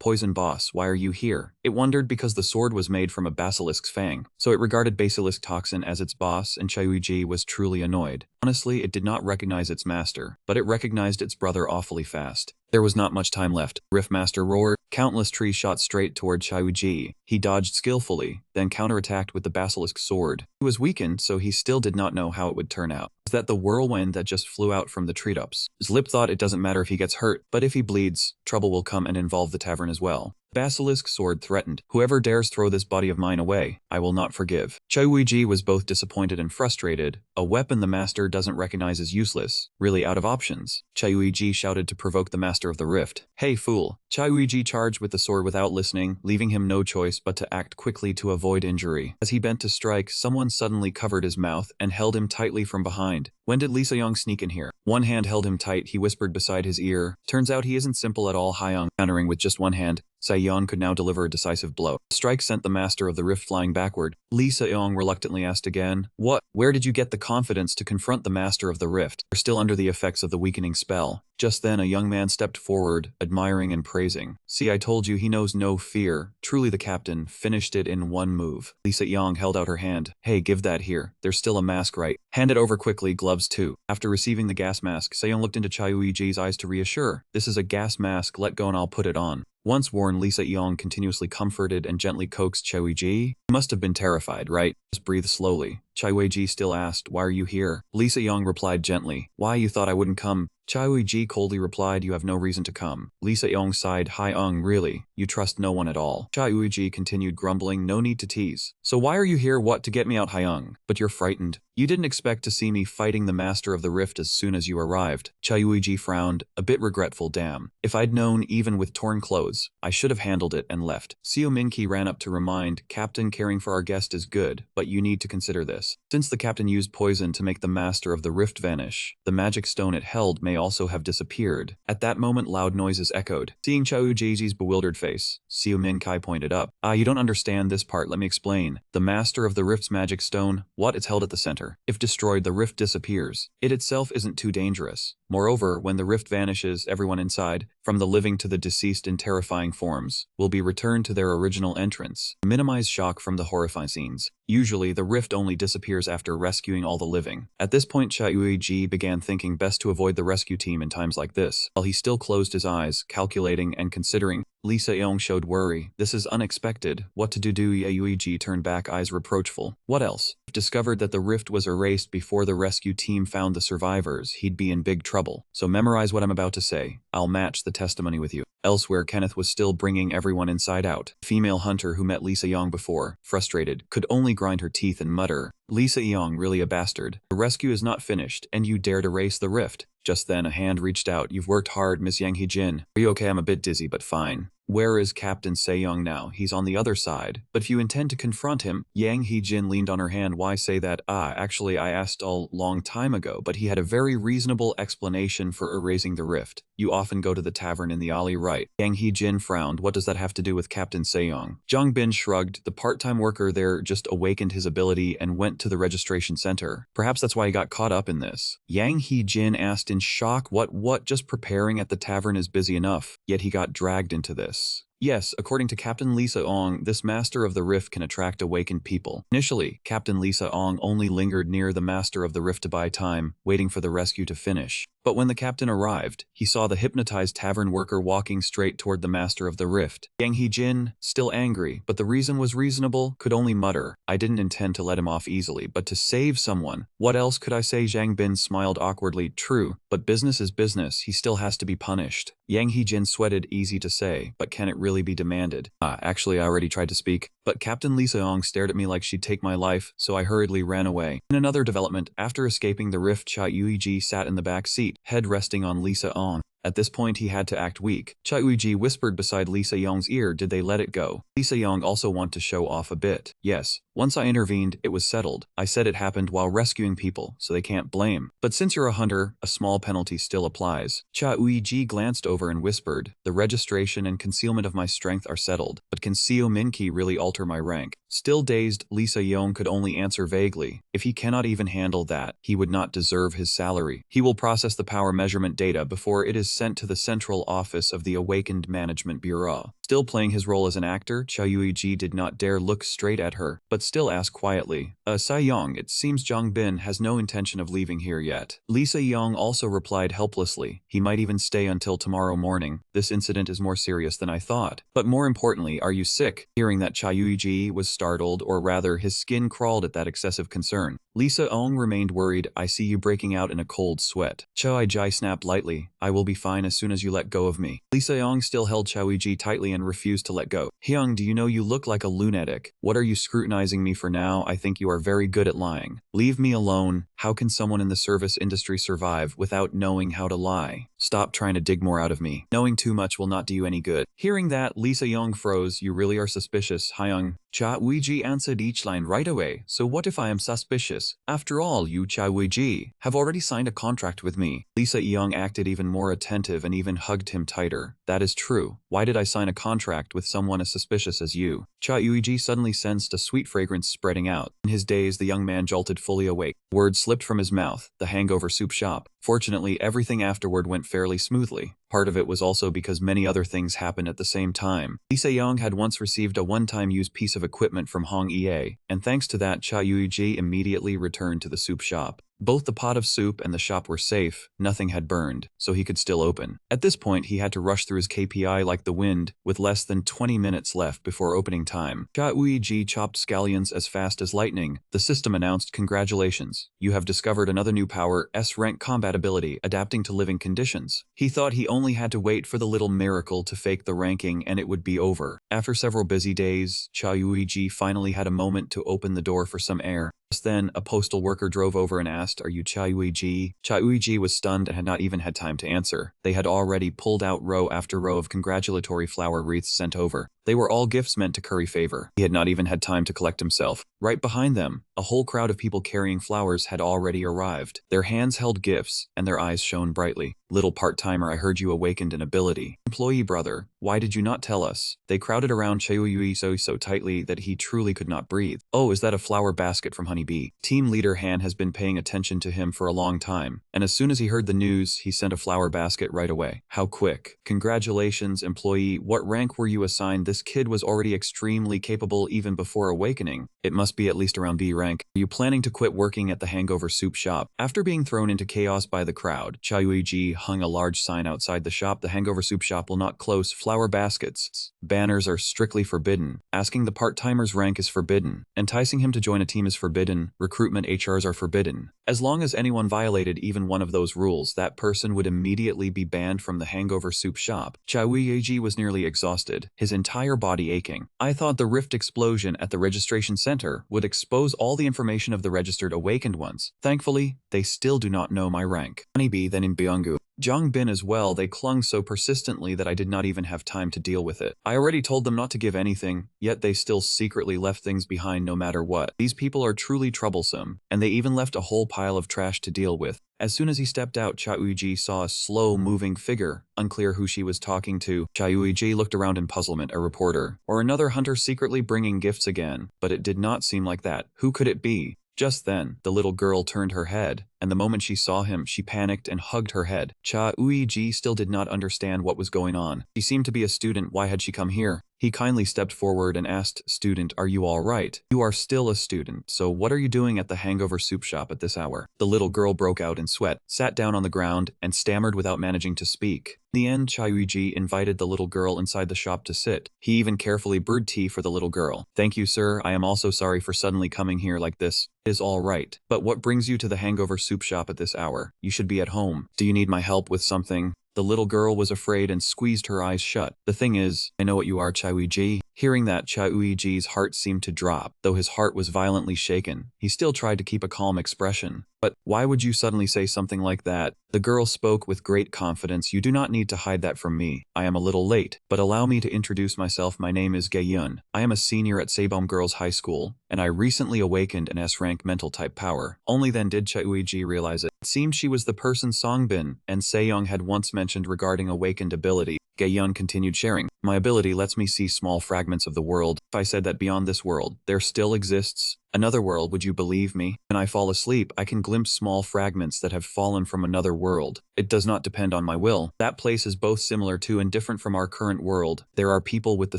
[SPEAKER 1] Poison boss, why are you here? It wondered because the sword was made from a basilisk's fang, so it regarded basilisk toxin as its boss, and Chayuiji was truly annoyed. Honestly, it did not recognize its master, but it recognized its brother awfully fast. There was not much time left. Rift Master roared. Countless trees shot straight toward Chayuiji. He dodged skillfully, then counterattacked with the basilisk sword. He was weakened, so he still did not know how it would turn out. Was that the whirlwind that just flew out from the treetops? His lip thought it doesn't matter if he gets hurt, but if he bleeds, trouble will come and involve the tavern as well. Basilisk sword threatened. Whoever dares throw this body of mine away, I will not forgive. Chayuiji was both disappointed and frustrated. A weapon the master doesn't recognize as useless, really out of options. Chayuiji shouted to provoke the master of the rift. Hey fool! Chayuiji charged with the sword without listening, leaving him no choice but to act quickly to avoid injury. As he bent to strike, someone suddenly covered his mouth and held him tightly from behind. When did Lisa Young sneak in here? One hand held him tight, he whispered beside his ear. Turns out he isn't simple at all. Hyung, countering with just one hand. Sayon could now deliver a decisive blow. The strike sent the master of the rift flying backward. Lisa Yong reluctantly asked again, What? Where did you get the confidence to confront the master of the rift? You're still under the effects of the weakening spell. Just then a young man stepped forward, admiring and praising. See, I told you, he knows no fear. Truly the captain finished it in one move. Lisa Yong held out her hand. Hey, give that here. There's still a mask, right? Hand it over quickly, gloves too. After receiving the gas mask, Sayon looked into Chayuiji's eyes to reassure. This is a gas mask, let go and I'll put it on. Once worn, Lisa Yong continuously comforted and gently coaxed Chayuiji. You must have been terrified, right? Just breathe slowly. Chayuiji still asked, Why are you here? Lisa Yong replied gently, Why, you thought I wouldn't come? Chayuiji coldly replied, You have no reason to come. Lisa Yong sighed, Hyung, really? You trust no one at all. Chayuiji continued grumbling, No need to tease. So why are you here? What, to get me out, Hyung? But you're frightened. You didn't expect to see me fighting the master of the rift as soon as you arrived. Chayuiji frowned, a bit regretful. Damn. If I'd known, even with torn clothes, I should have handled it and left. Seo Minki ran up to remind, Captain, caring for our guest is good, but you need to consider this. this. Since the captain used poison to make the master of the rift vanish, the magic stone it held may also have disappeared. At that moment, loud noises echoed. Seeing Chao Jiji's bewildered face, Xiu Minkai pointed up. You don't understand this part, let me explain. The master of the rift's magic stone, what? It's held at the center. If destroyed, the rift disappears. It itself isn't too dangerous. Moreover, when the rift vanishes, everyone inside, from the living to the deceased in terrifying forms, will be returned to their original entrance. Minimize shock from the horrifying scenes. Usually, the rift only disappears after rescuing all the living. At this point, Chao Ji began thinking best to avoid the rescue team in times like this. While he still closed his eyes, calculating and considering, Lisa Yong showed worry. This is unexpected. What to do? Yuiji turned back, eyes reproachful. What else? If discovered that the rift was erased before the rescue team found the survivors, he'd be in big trouble. So memorize what I'm about to say. I'll match the testimony with you. Elsewhere, Kenneth was still bringing everyone inside out. Female hunter who met Lisa Yong before, frustrated, could only grind her teeth and mutter, Lisa Yong, really a bastard. The rescue is not finished, and you dared erase the rift. Just then, a hand reached out. You've worked hard, Miss Yang Hee-jin. Are you okay? I'm a bit dizzy, but fine. Where is Captain Se-young now? He's on the other side. But if you intend to confront him, Yang Hee-jin leaned on her hand. Why say that? Actually, I asked a long time ago, but he had a very reasonable explanation for erasing the rift. You often go to the tavern in the alley, right? Yang Hee-jin frowned. What does that have to do with Captain Se-young? Jung Bin shrugged. The part-time worker there just awakened his ability and went to the registration center. Perhaps that's why he got caught up in this. Yang Hee-jin asked in shock. What? Just preparing at the tavern is busy enough. Yet he got dragged into this. Yes, according to Captain Lisa Ong, this master of the rift can attract awakened people. Initially, Captain Lisa Ong only lingered near the master of the rift to buy time, waiting for the rescue to finish. But when the captain arrived, he saw the hypnotized tavern worker walking straight toward the master of the rift. Yang Hee-jin, still angry, but the reason was reasonable, could only mutter, I didn't intend to let him off easily, but to save someone. What else could I say? Zhang Bin smiled awkwardly. True, but business is business, he still has to be punished. Yang Hee-jin sweated. Easy to say, but can it really be demanded? Actually, I already tried to speak, but Captain Lisa Ong stared at me like she'd take my life, so I hurriedly ran away. In another development, after escaping the rift, Cha Yuiji sat in the back seat, head resting on Lisa Ong. At this point, he had to act weak. Cha Yuiji whispered beside Lisa Yong's ear, did they let it go? Lisa Yong also want to show off a bit. Yes. Once I intervened, it was settled. I said it happened while rescuing people, so they can't blame. But since you're a hunter, a small penalty still applies. Cha Yuiji glanced over and whispered, the registration and concealment of my strength are settled, but can Seo Minki really alter my rank? Still dazed, Lisa Yong could only answer vaguely. If he cannot even handle that, he would not deserve his salary. He will process the power measurement data before it is sent to the central office of the Awakened Management Bureau. Still playing his role as an actor, Cha Yuiji did not dare look straight at her, but still asked quietly, Se-young, it seems Jung Bin has no intention of leaving here yet. Lisa Yong also replied helplessly, he might even stay until tomorrow morning. This incident is more serious than I thought. But more importantly, are you sick? Hearing that, Cha Yuiji was startled, or rather, his skin crawled at that excessive concern. Lisa Ong remained worried. I see you breaking out in a cold sweat. Cha Yuiji snapped lightly, I will be fine as soon as you let go of me. Lisa Ong still held Cha Yuiji tightly and refused to let go. Hyung, do you know you look like a lunatic? What are you scrutinizing me for now? I think you are very good at lying. Leave me alone. How can someone in the service industry survive without knowing how to lie? Stop trying to dig more out of me. Knowing too much will not do you any good. Hearing that, Lisa Yong froze. You really are suspicious, Hyung. Cha Yuiji answered each line right away. So what if I am suspicious? After all, you, Cha Yuiji, have already signed a contract with me. Lisa Young acted even more attentive and even hugged him tighter. That is true. Why did I sign a contract with someone as suspicious as you? Cha Yuiji suddenly sensed a sweet fragrance spreading out. In his daze, the young man jolted fully awake. Words slipped from his mouth. The hangover soup shop. Fortunately, everything afterward went fairly smoothly. Part of it was also because many other things happened at the same time. Lisa Young had once received a one-time use piece of equipment from Hong Ye, and thanks to that, Cha Yuiji immediately returned to the soup shop. Both the pot of soup and the shop were safe, nothing had burned, so he could still open. At this point, he had to rush through his KPI like the wind, with less than 20 minutes left before opening time. Cha Yuiji chopped scallions as fast as lightning. The system announced, congratulations, you have discovered another new power, S-rank combat ability, adapting to living conditions. He thought he only had to wait for the little miracle to fake the ranking and it would be over. After several busy days, Cha Yuiji finally had a moment to open the door for some air. Just then, a postal worker drove over and asked, are you Cha Yuiji? Cha Yuiji was stunned and had not even had time to answer. They had already pulled out row after row of congratulatory flower wreaths sent over. They were all gifts meant to curry favor. He had not even had time to collect himself. Right behind them, a whole crowd of people carrying flowers had already arrived. Their hands held gifts, and their eyes shone brightly. Little part-timer, I heard you awakened an ability. Employee brother, why did you not tell us? They crowded around Cheuyui so tightly that he truly could not breathe. Oh, is that a flower basket from Honeybee? Team leader Han has been paying attention to him for a long time, and as soon as he heard the news, he sent a flower basket right away. How quick. Congratulations, employee. What rank were you assigned? This kid was already extremely capable even before awakening. It must be at least around B rank. Are you planning to quit working at the Hangover Soup Shop? After being thrown into chaos by the crowd, Cheuyui hung a large sign outside the shop. The Hangover Soup Shop will not close. Flower baskets. Banners are strictly forbidden. Asking the part-timer's rank is forbidden. Enticing him to join a team is forbidden. Recruitment HRs are forbidden. As long as anyone violated even one of those rules, that person would immediately be banned from the Hangover Soup Shop. Cheuyui was nearly exhausted, his entire body aching. I thought the rift explosion at the registration center would expose all the information of the registered awakened ones. Thankfully, they still do not know my rank. Honeybee then in Byunggu. Jongbin as well, they clung so persistently that I did not even have time to deal with it. I already told them not to give anything, yet they still secretly left things behind no matter what. These people are truly troublesome, and they even left a whole pile of trash to deal with. As soon as he stepped out, Cheuyui saw a slow-moving figure, unclear who she was talking to. Cheuyui looked around in puzzlement. A reporter, or another hunter secretly bringing gifts again, but it did not seem like that. Who could it be? Just then, the little girl turned her head, and the moment she saw him, she panicked and hugged her head. Cheuyui still did not understand what was going on. She seemed to be a student. Why had she come here? He kindly stepped forward and asked, "Student, are you all right? You are still a student, so what are you doing at the Hangover Soup Shop at this hour?" The little girl broke out in sweat, sat down on the ground, and stammered without managing to speak. In the end, Cheuyui invited the little girl inside the shop to sit. He even carefully brewed tea for the little girl. "Thank you, sir. I am also sorry for suddenly coming here like this. It is all right. But what brings you to the Hangover Soup Shop at this hour? You should be at home. Do you need my help with something?" The little girl was afraid and squeezed her eyes shut. "The thing is, I know what you are, Cheuyui." Hearing that, Cheuyui's heart seemed to drop. Though his heart was violently shaken, he still tried to keep a calm expression. "But why would you suddenly say something like that?" The girl spoke with great confidence. "You do not need to hide that from me. I am a little late, but allow me to introduce myself. My name is Gaeyun. I am a senior at Saebom Girls High School, and I recently awakened an S-rank mental type power." Only then did Cheuyui realize it. It seemed she was the person Songbin and Sejong had once mentioned regarding awakened ability. Gaeyun continued sharing. "My ability lets me see small fragments of the world. If I said that beyond this world, there still exists another world, would you believe me? When I fall asleep, I can glimpse small fragments that have fallen from another world. It does not depend on my will. That place is both similar to and different from our current world. There are people with the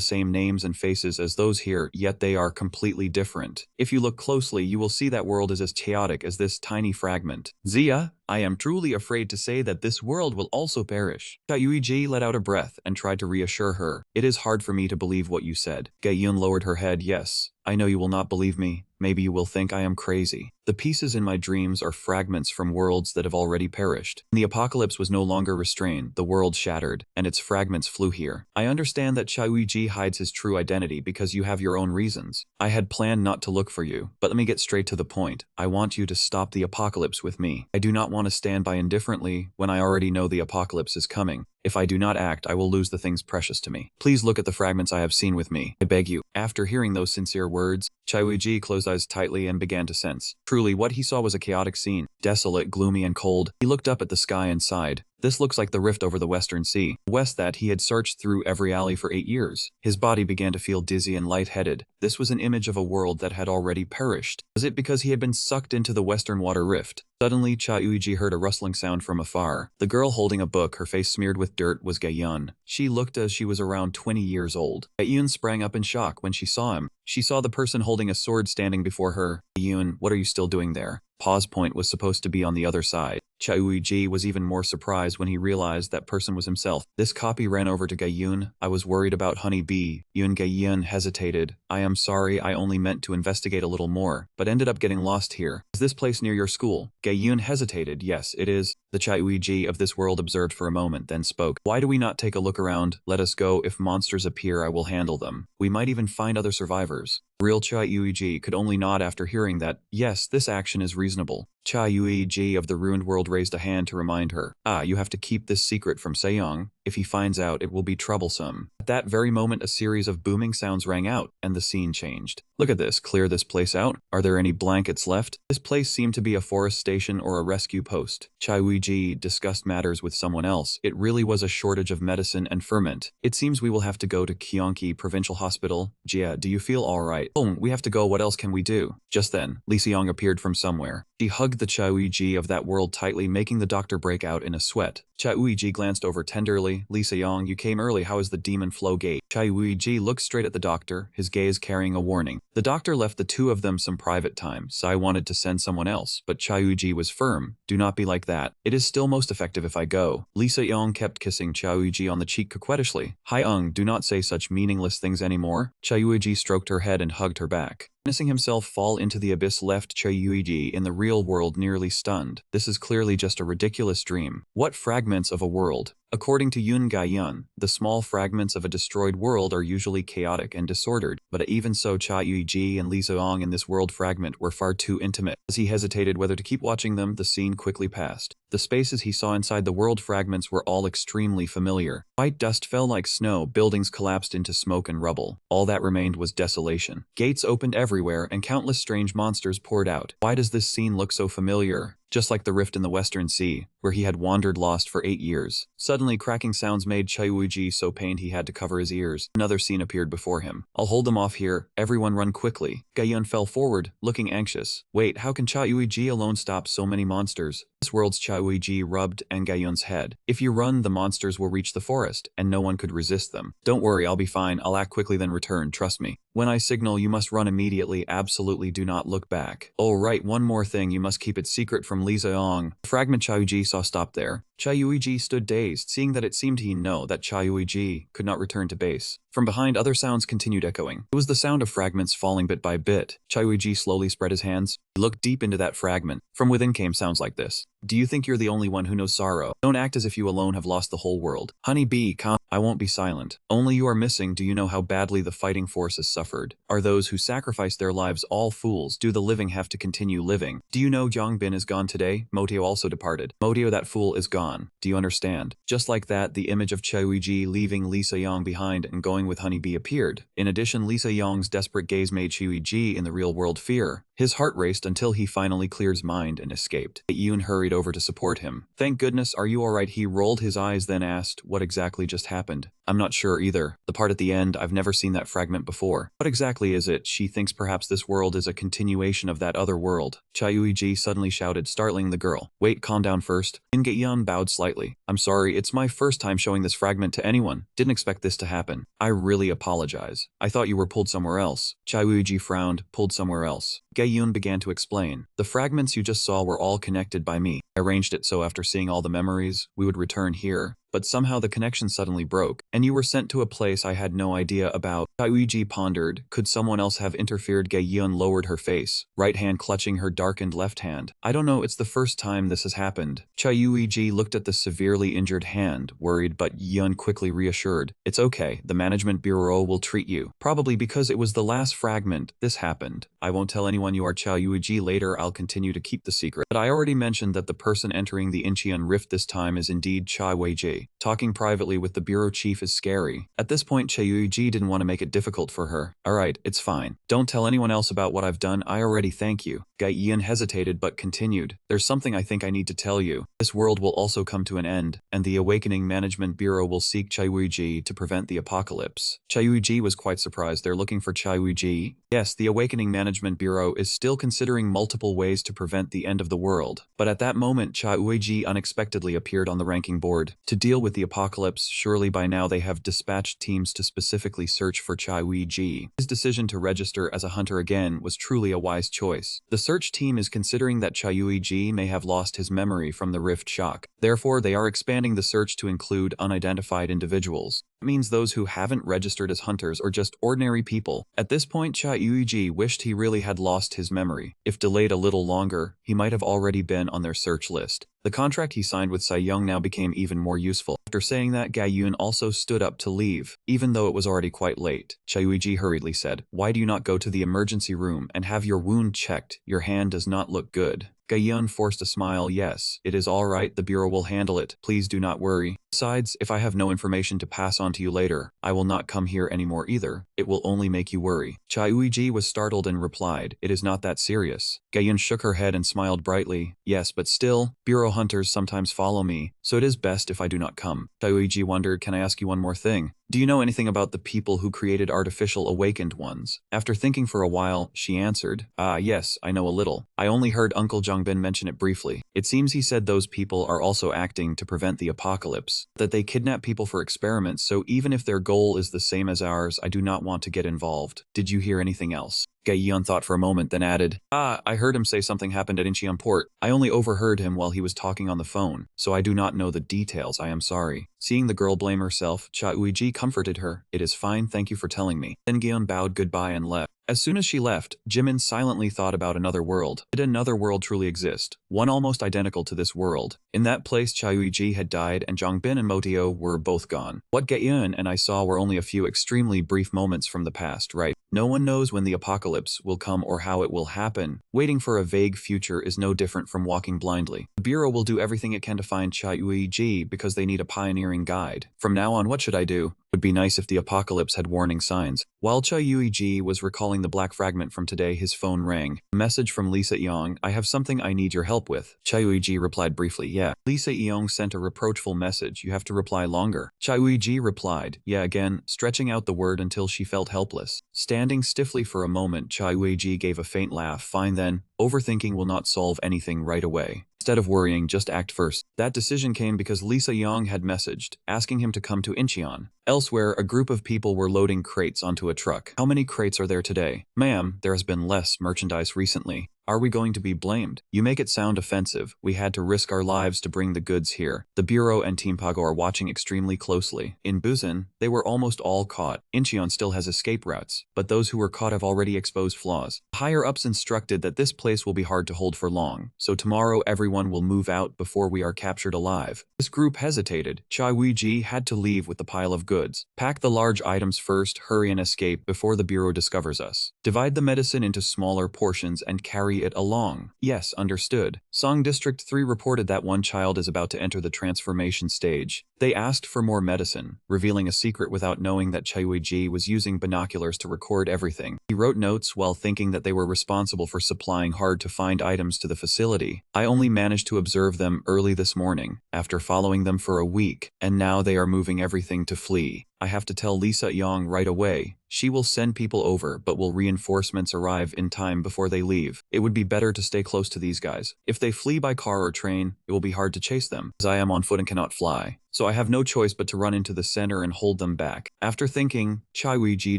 [SPEAKER 1] same names and faces as those here, yet they are completely different. If you look closely, you will see that world is as chaotic as this tiny fragment. Zia, I am truly afraid to say that this world will also perish." Cheuyui let out a breath and tried to reassure her. "It is hard for me to believe what you said." Gaeyun lowered her head. "Yes, I know you will not believe me. Maybe you will think I am crazy. The pieces in my dreams are fragments from worlds that have already perished. The apocalypse was no longer restrained, the world shattered, and its fragments flew here. I understand that Cheuyui hides his true identity because you have your own reasons. I had planned not to look for you, but let me get straight to the point. I want you to stop the apocalypse with me. I do not want to stand by indifferently when I already know the apocalypse is coming. If I do not act, I will lose the things precious to me. Please look at the fragments I have seen with me. I beg you." After hearing those sincere words, Cheuyui closed eyes tightly and began to sense. Truly, what he saw was a chaotic scene. Desolate, gloomy, and cold. He looked up at the sky and sighed. This looks like the rift over the Western Sea. West that he had searched through every alley for 8 years. His body began to feel dizzy and lightheaded. This was an image of a world that had already perished. Was it because he had been sucked into the Western Water Rift? Suddenly, Cheuyui heard a rustling sound from afar. The girl holding a book, her face smeared with dirt, was Gaeyun. She looked as she was around 20 years old. Gaeyun sprang up in shock when she saw him. She saw the person holding a sword standing before her. "Gaeyun, what are you still doing there?" Pause point was supposed to be on the other side. Cheuyui was even more surprised when he realized that person was himself. This copy ran over to Gaeyun. "I was worried about Honey Bee." Gaeyun hesitated. "I am sorry, I only meant to investigate a little more, but ended up getting lost here. Is this place near your school?" Gaeyun hesitated. "Yes, it is." The Cheuyui of this world observed for a moment, then spoke. "Why do we not take a look around? Let us go. If monsters appear, I will handle them. We might even find other survivors." Real Cheuyui could only nod after hearing that. Yes, this action is reasonable. Cha Yui-ji of the ruined world raised a hand to remind her. You have to keep this secret from Sejong. If he finds out, it will be troublesome. At that very moment, a series of booming sounds rang out, and the scene changed. Look at this, clear this place out. Are there any blankets left? This place seemed to be a forest station or a rescue post. Cha Yui-ji discussed matters with someone else. It really was a shortage of medicine and ferment. It seems we will have to go to Gyeonggi Provincial Hospital. Jia, do you feel alright? We have to go, what else can we do? Just then, Lee Seong appeared from somewhere. She hugged the Cha Yui-ji of that world tightly, making the doctor break out in a sweat. Cha Yui-ji glanced over tenderly. Lee Seong, you came early, how is the demon flow gate? Cha Yui-ji looked straight at the doctor, his gaze carrying a warning. The doctor left the two of them some private time. Sai wanted to send someone else, but Cha Yui-ji was firm. Do not be like that. It is still most effective if I go. Lee Seong kept kissing Cha Yui-ji on the cheek coquettishly. Hi do not say such meaningless things anymore. Cha Yui-ji stroked her head and hugged her back. Witnessing himself fall into the abyss left Cha Yui-ji in the real world nearly stunned. This is clearly just a ridiculous dream. What fragments of a world? According to Yoon Ga-yeon, the small fragments of a destroyed world are usually chaotic and disordered, but even so Cha Yui-ji and Lee Seong in this world fragment were far too intimate. As he hesitated whether to keep watching them, the scene quickly passed. The spaces he saw inside the world fragments were all extremely familiar. White dust fell like snow, buildings collapsed into smoke and rubble. All that remained was desolation. Gates opened everywhere and countless strange monsters poured out. Why does this scene look so familiar? Just like the rift in the Western Sea, where he had wandered lost for 8 years. Suddenly, cracking sounds made Cha Yui-ji so pained he had to cover his ears. Another scene appeared before him. I'll hold them off here. Everyone run quickly. Ga-yeon fell forward, looking anxious. Wait, how can Cha Yui-ji alone stop so many monsters? This world's Cha Yui-ji rubbed Ga-yeon's head. If you run, the monsters will reach the forest, and no one could resist them. Don't worry, I'll be fine. I'll act quickly then return, trust me. When I signal, you must run immediately. Absolutely do not look back. Oh right, one more thing, you must keep it secret from Lee Seong. The fragment Cha Yui-ji saw stopped there. Cha Yui-ji stood dazed, seeing that it seemed he know that Cha Yui-ji could not return to base. From behind, other sounds continued echoing. It was the sound of fragments falling bit by bit. Cha Yui-ji slowly spread his hands. He looked deep into that fragment. From within came sounds like this. Do you think you're the only one who knows sorrow? Don't act as if you alone have lost the whole world. Honey bee, calm. I won't be silent. Only you are missing. Do you know how badly the fighting forces suffered? Are those who sacrifice their lives all fools? Do the living have to continue living? Do you know Jongbin is gone today? Motio also departed. Motio, that fool, is gone. Do you understand? Just like that, the image of Cha Yui-ji leaving Lee Se-young behind and going with Honey Bee appeared. In addition, Lee Se-young's desperate gaze made Cha Yui-ji in the real world fear. His heart raced until he finally cleared his mind and escaped. Yoon hurried over to support him. Thank goodness, are you alright? He rolled his eyes then asked, what exactly just happened? I'm not sure either. The part at the end, I've never seen that fragment before. What exactly is it? She thinks perhaps this world is a continuation of that other world. Cha Yui-ji suddenly shouted, startling the girl. Wait, calm down first. In Ga-yeon bowed slightly. I'm sorry, it's my first time showing this fragment to anyone. Didn't expect this to happen. I really apologize. I thought you were pulled somewhere else. Cha Yui-ji frowned, pulled somewhere else. Ga-yeon began to explain. The fragments you just saw were all connected by me. I arranged it so after seeing all the memories, we would return here. But somehow the connection suddenly broke, and you were sent to a place I had no idea about. Cha Yui-ji pondered. Could someone else have interfered? Ga-yeon lowered her face, right hand clutching her darkened left hand. I don't know, it's the first time this has happened. Cha Yui-ji looked at the severely injured hand, worried, but Yeon quickly reassured. It's okay, the management bureau will treat you. Probably because it was the last fragment this happened. I won't tell anyone you are Cha Yui-ji later. I'll continue to keep the secret. But I already mentioned that the person entering the Incheon rift this time is indeed Cha Yui-ji. Talking privately with the bureau chief is scary. At this point, Cha Yui-ji didn't want to make it difficult for her. Alright, it's fine. Don't tell anyone else about what I've done. I already thank you. Ga-yeon hesitated but continued. There's something I think I need to tell you. This world will also come to an end, and the Awakening Management Bureau will seek Cha Yui-ji to prevent the apocalypse. Cha Yui-ji was quite surprised. They're looking for Cha Yui-ji? Yes, the Awakening Management Bureau is still considering multiple ways to prevent the end of the world. But at that moment, Cha Yui-ji unexpectedly appeared on the ranking board. To deal with the apocalypse, surely by now they have dispatched teams to specifically search for Cha Yui-ji. His decision to register as a hunter again was truly a wise choice. The search team is considering that Cha Yui-ji may have lost his memory from the rift shock. Therefore, they are expanding the search to include unidentified individuals. It means those who haven't registered as hunters or just ordinary people. At this point, Cha Yui-ji wished he really had lost his memory. If delayed a little longer, he might have already been on their search list. The contract he signed with Se-young now became even more useful. After saying that, Ga-yeon also stood up to leave, even though it was already quite late. Cha Yui-ji hurriedly said, why do you not go to the emergency room and have your wound checked? Your hand does not look good. Gaeun forced a smile. Yes, it is all right, the bureau will handle it. Please do not worry. Besides, if I have no information to pass on to you later, I will not come here anymore either. It will only make you worry. Chai Uiji was startled and replied, it is not that serious. Gaeun shook her head and smiled brightly. Yes, but still, bureau hunters sometimes follow me, so it is best if I do not come. Chai Uiji wondered, can I ask you one more thing? Do you know anything about the people who created artificial awakened ones? After thinking for a while, she answered, yes, I know a little. I only heard Uncle Jongbin mention it briefly. It seems he said those people are also acting to prevent the apocalypse, that they kidnap people for experiments, so even if their goal is the same as ours, I do not want to get involved. Did you hear anything else? Gaeun thought for a moment, then added, I heard him say something happened at Incheon Port. I only overheard him while he was talking on the phone, so I do not know the details, I am sorry. Seeing the girl blame herself, Cha Uiji comforted her. It is fine, thank you for telling me. Then Gaeun bowed goodbye and left. As soon as she left, Jimin silently thought about another world. Did another world truly exist? One almost identical to this world. In that place, Cha Uiji had died and Jongbin and Motio were both gone. What Gaeun and I saw were only a few extremely brief moments from the past, right? No one knows when the apocalypse will come or how it will happen. Waiting for a vague future is no different from walking blindly. The Bureau will do everything it can to find Cha Uiji because they need a pioneering guide. From now on, what should I do? Would be nice if the apocalypse had warning signs. While Cha Uiji was recalling the black fragment from today, his phone rang. A message from Lisa Yeong. I have something I need your help with. Cha Uiji replied briefly, yeah. Lisa Yeong sent a reproachful message. You have to reply longer. Cha Uiji replied, yeah again, stretching out the word until she felt helpless. Standing stiffly for a moment, Cha Uiji gave a faint laugh. Fine then, overthinking will not solve anything right away. Instead of worrying, just act first. That decision came because Lisa Yeong had messaged, asking him to come to Incheon. Elsewhere, a group of people were loading crates onto a truck. How many crates are there today? Ma'am, there has been less merchandise recently. Are we going to be blamed? You make it sound offensive. We had to risk our lives to bring the goods here. The Bureau and Team Pago are watching extremely closely. In Busan, they were almost all caught. Incheon still has escape routes, but those who were caught have already exposed flaws. Higher-ups instructed that this place will be hard to hold for long, so tomorrow everyone will move out before we are captured alive. This group hesitated. Cha Uiji had to leave with the pile of goods. Pack the large items first, hurry and escape before the Bureau discovers us. Divide the medicine into smaller portions and carry it along. Yes, understood. Song District 3 reported that one child is about to enter the transformation stage. They asked for more medicine, revealing a secret without knowing that Cha Uiji was using binoculars to record everything. He wrote notes while thinking that they were responsible for supplying hard-to-find items to the facility. I only managed to observe them early this morning, after following them for a week, and now they are moving everything to flee. I have to tell Lisa Yeong right away. She will send people over, but will reinforcements arrive in time before they leave? It would be better to stay close to these guys. If they flee by car or train, it will be hard to chase them, as I am on foot and cannot fly. So I have no choice but to run into the center and hold them back. After thinking, Cha Uiji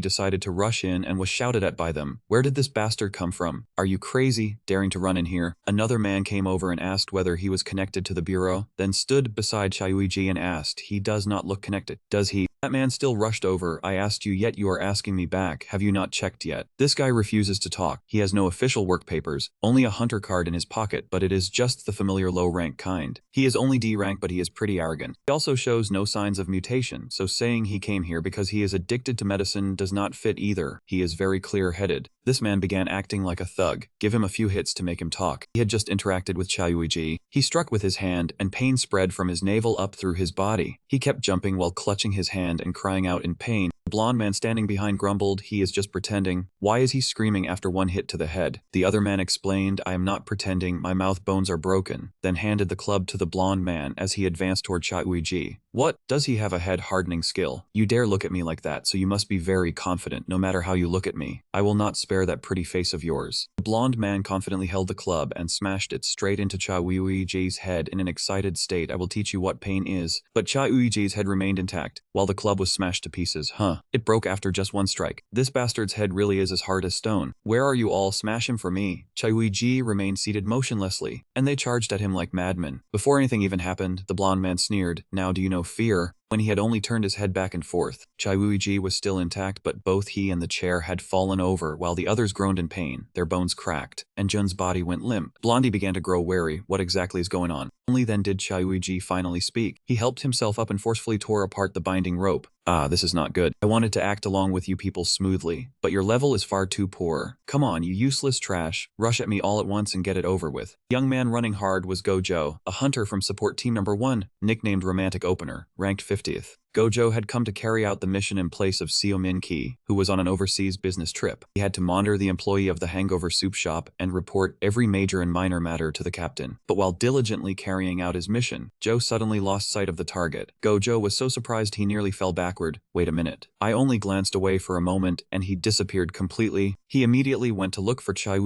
[SPEAKER 1] decided to rush in and was shouted at by them. Where did this bastard come from? Are you crazy, daring to run in here? Another man came over and asked whether he was connected to the Bureau, then stood beside Cha Uiji and asked, he does not look connected. Does he? That man still rushed over. I asked you yet you are asking me back. Have you not checked yet? This guy refuses to talk. He has no official work papers, only a hunter card in his pocket, but it is just the familiar low rank kind. He is only D rank, but he is pretty arrogant. He also shows no signs of mutation, so saying he came here because he is addicted to medicine does not fit either. He is very clear-headed. This man began acting like a thug. Give him a few hits to make him talk. He had just interacted with Cha Uiji. He struck with his hand, and pain spread from his navel up through his body. He kept jumping while clutching his hand and crying out in pain. The blonde man standing behind grumbled, he is just pretending. Why is he screaming after one hit to the head? The other man explained, I am not pretending, my mouth bones are broken, then handed the club to the blonde man as he advanced toward Cha Uiji. What? Does he have a head-hardening skill? You dare look at me like that, so you must be very confident no matter how you look at me. I will not spare that pretty face of yours. The blonde man confidently held the club and smashed it straight into Cha Uiji's head in an excited state. I will teach you what pain is. But Cha Uiji's head remained intact, while the club was smashed to pieces. It broke after just one strike. This bastard's head really is as hard as stone. Where are you all? Smash him for me. Cha Uiji remained seated motionlessly, and they charged at him like madmen. Before anything even happened, the blonde man sneered, now do you know fear? When he had only turned his head back and forth, Chai was still intact, but both he and the chair had fallen over while the others groaned in pain. Their bones cracked, and Jun's body went limp. Blondie began to grow wary. What exactly is going on? Only then did Chai finally speak. He helped himself up and forcefully tore apart the binding rope. Ah, this is not good. I wanted to act along with you people smoothly, but your level is far too poor. Come on, you useless trash. Rush at me all at once and get it over with. The young man running hard was Gojo, a hunter from support team number 1, nicknamed Romantic Opener, ranked 50th. Gojo had come to carry out the mission in place of Seo Min-ki, who was on an overseas business trip. He had to monitor the employee of the hangover soup shop and report every major and minor matter to the captain. But while diligently carrying out his mission, Joe suddenly lost sight of the target. Gojo was so surprised he nearly fell backward. Wait a minute. I only glanced away for a moment and he disappeared completely. He immediately went to look for Chai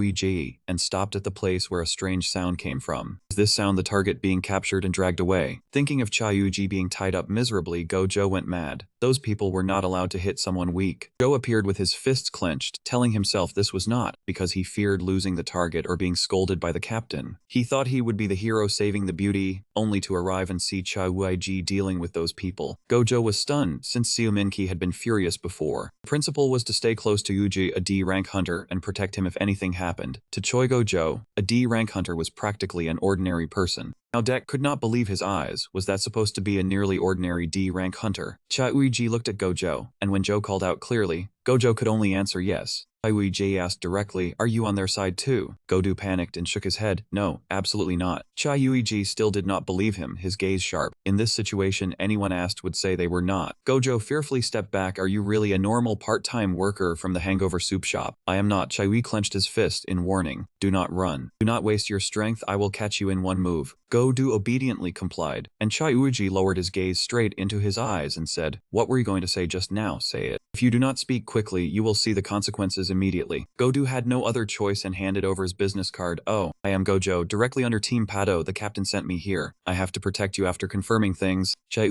[SPEAKER 1] and stopped at the place where a strange sound came from. Is this sound the target being captured and dragged away? Thinking of Chai being tied up miserably, Gojo went mad. Those people were not allowed to hit someone weak. Joe appeared with his fists clenched, telling himself this was not because he feared losing the target or being scolded by the captain. He thought he would be the hero saving the beauty, only to arrive and see Chai dealing with those people. Gojo was stunned, since Seo Min-ki had been furious before. The principle was to stay close to Yuji, a D-rank hunter, and protect him if anything happened. To Choi Gojo, a D-rank hunter was practically an ordinary person. Now Dek could not believe his eyes. Was that supposed to be a nearly ordinary D-rank hunter? Chai looked at Gojo, and when Joe called out clearly, Gojo could only answer yes. Chai asked directly, are you on their side too? Gojo panicked and shook his head. No, absolutely not. Chai still did not believe him, his gaze sharp. In this situation, anyone asked would say they were not. Gojo fearfully stepped back. Are you really a normal part-time worker from the hangover soup shop? I am not. Chai clenched his fist in warning. Do not run. Do not waste your strength. I will catch you in one move. Gojo obediently complied, and Chai lowered his gaze straight into his eyes and said, what were you going to say just now? Say it. If you do not speak quickly, you will see the consequences immediately. Gojo had no other choice and handed over his business card. Oh, I am Gojo, directly under Team Pado. The captain sent me here. I have to protect you after confirming things. Chai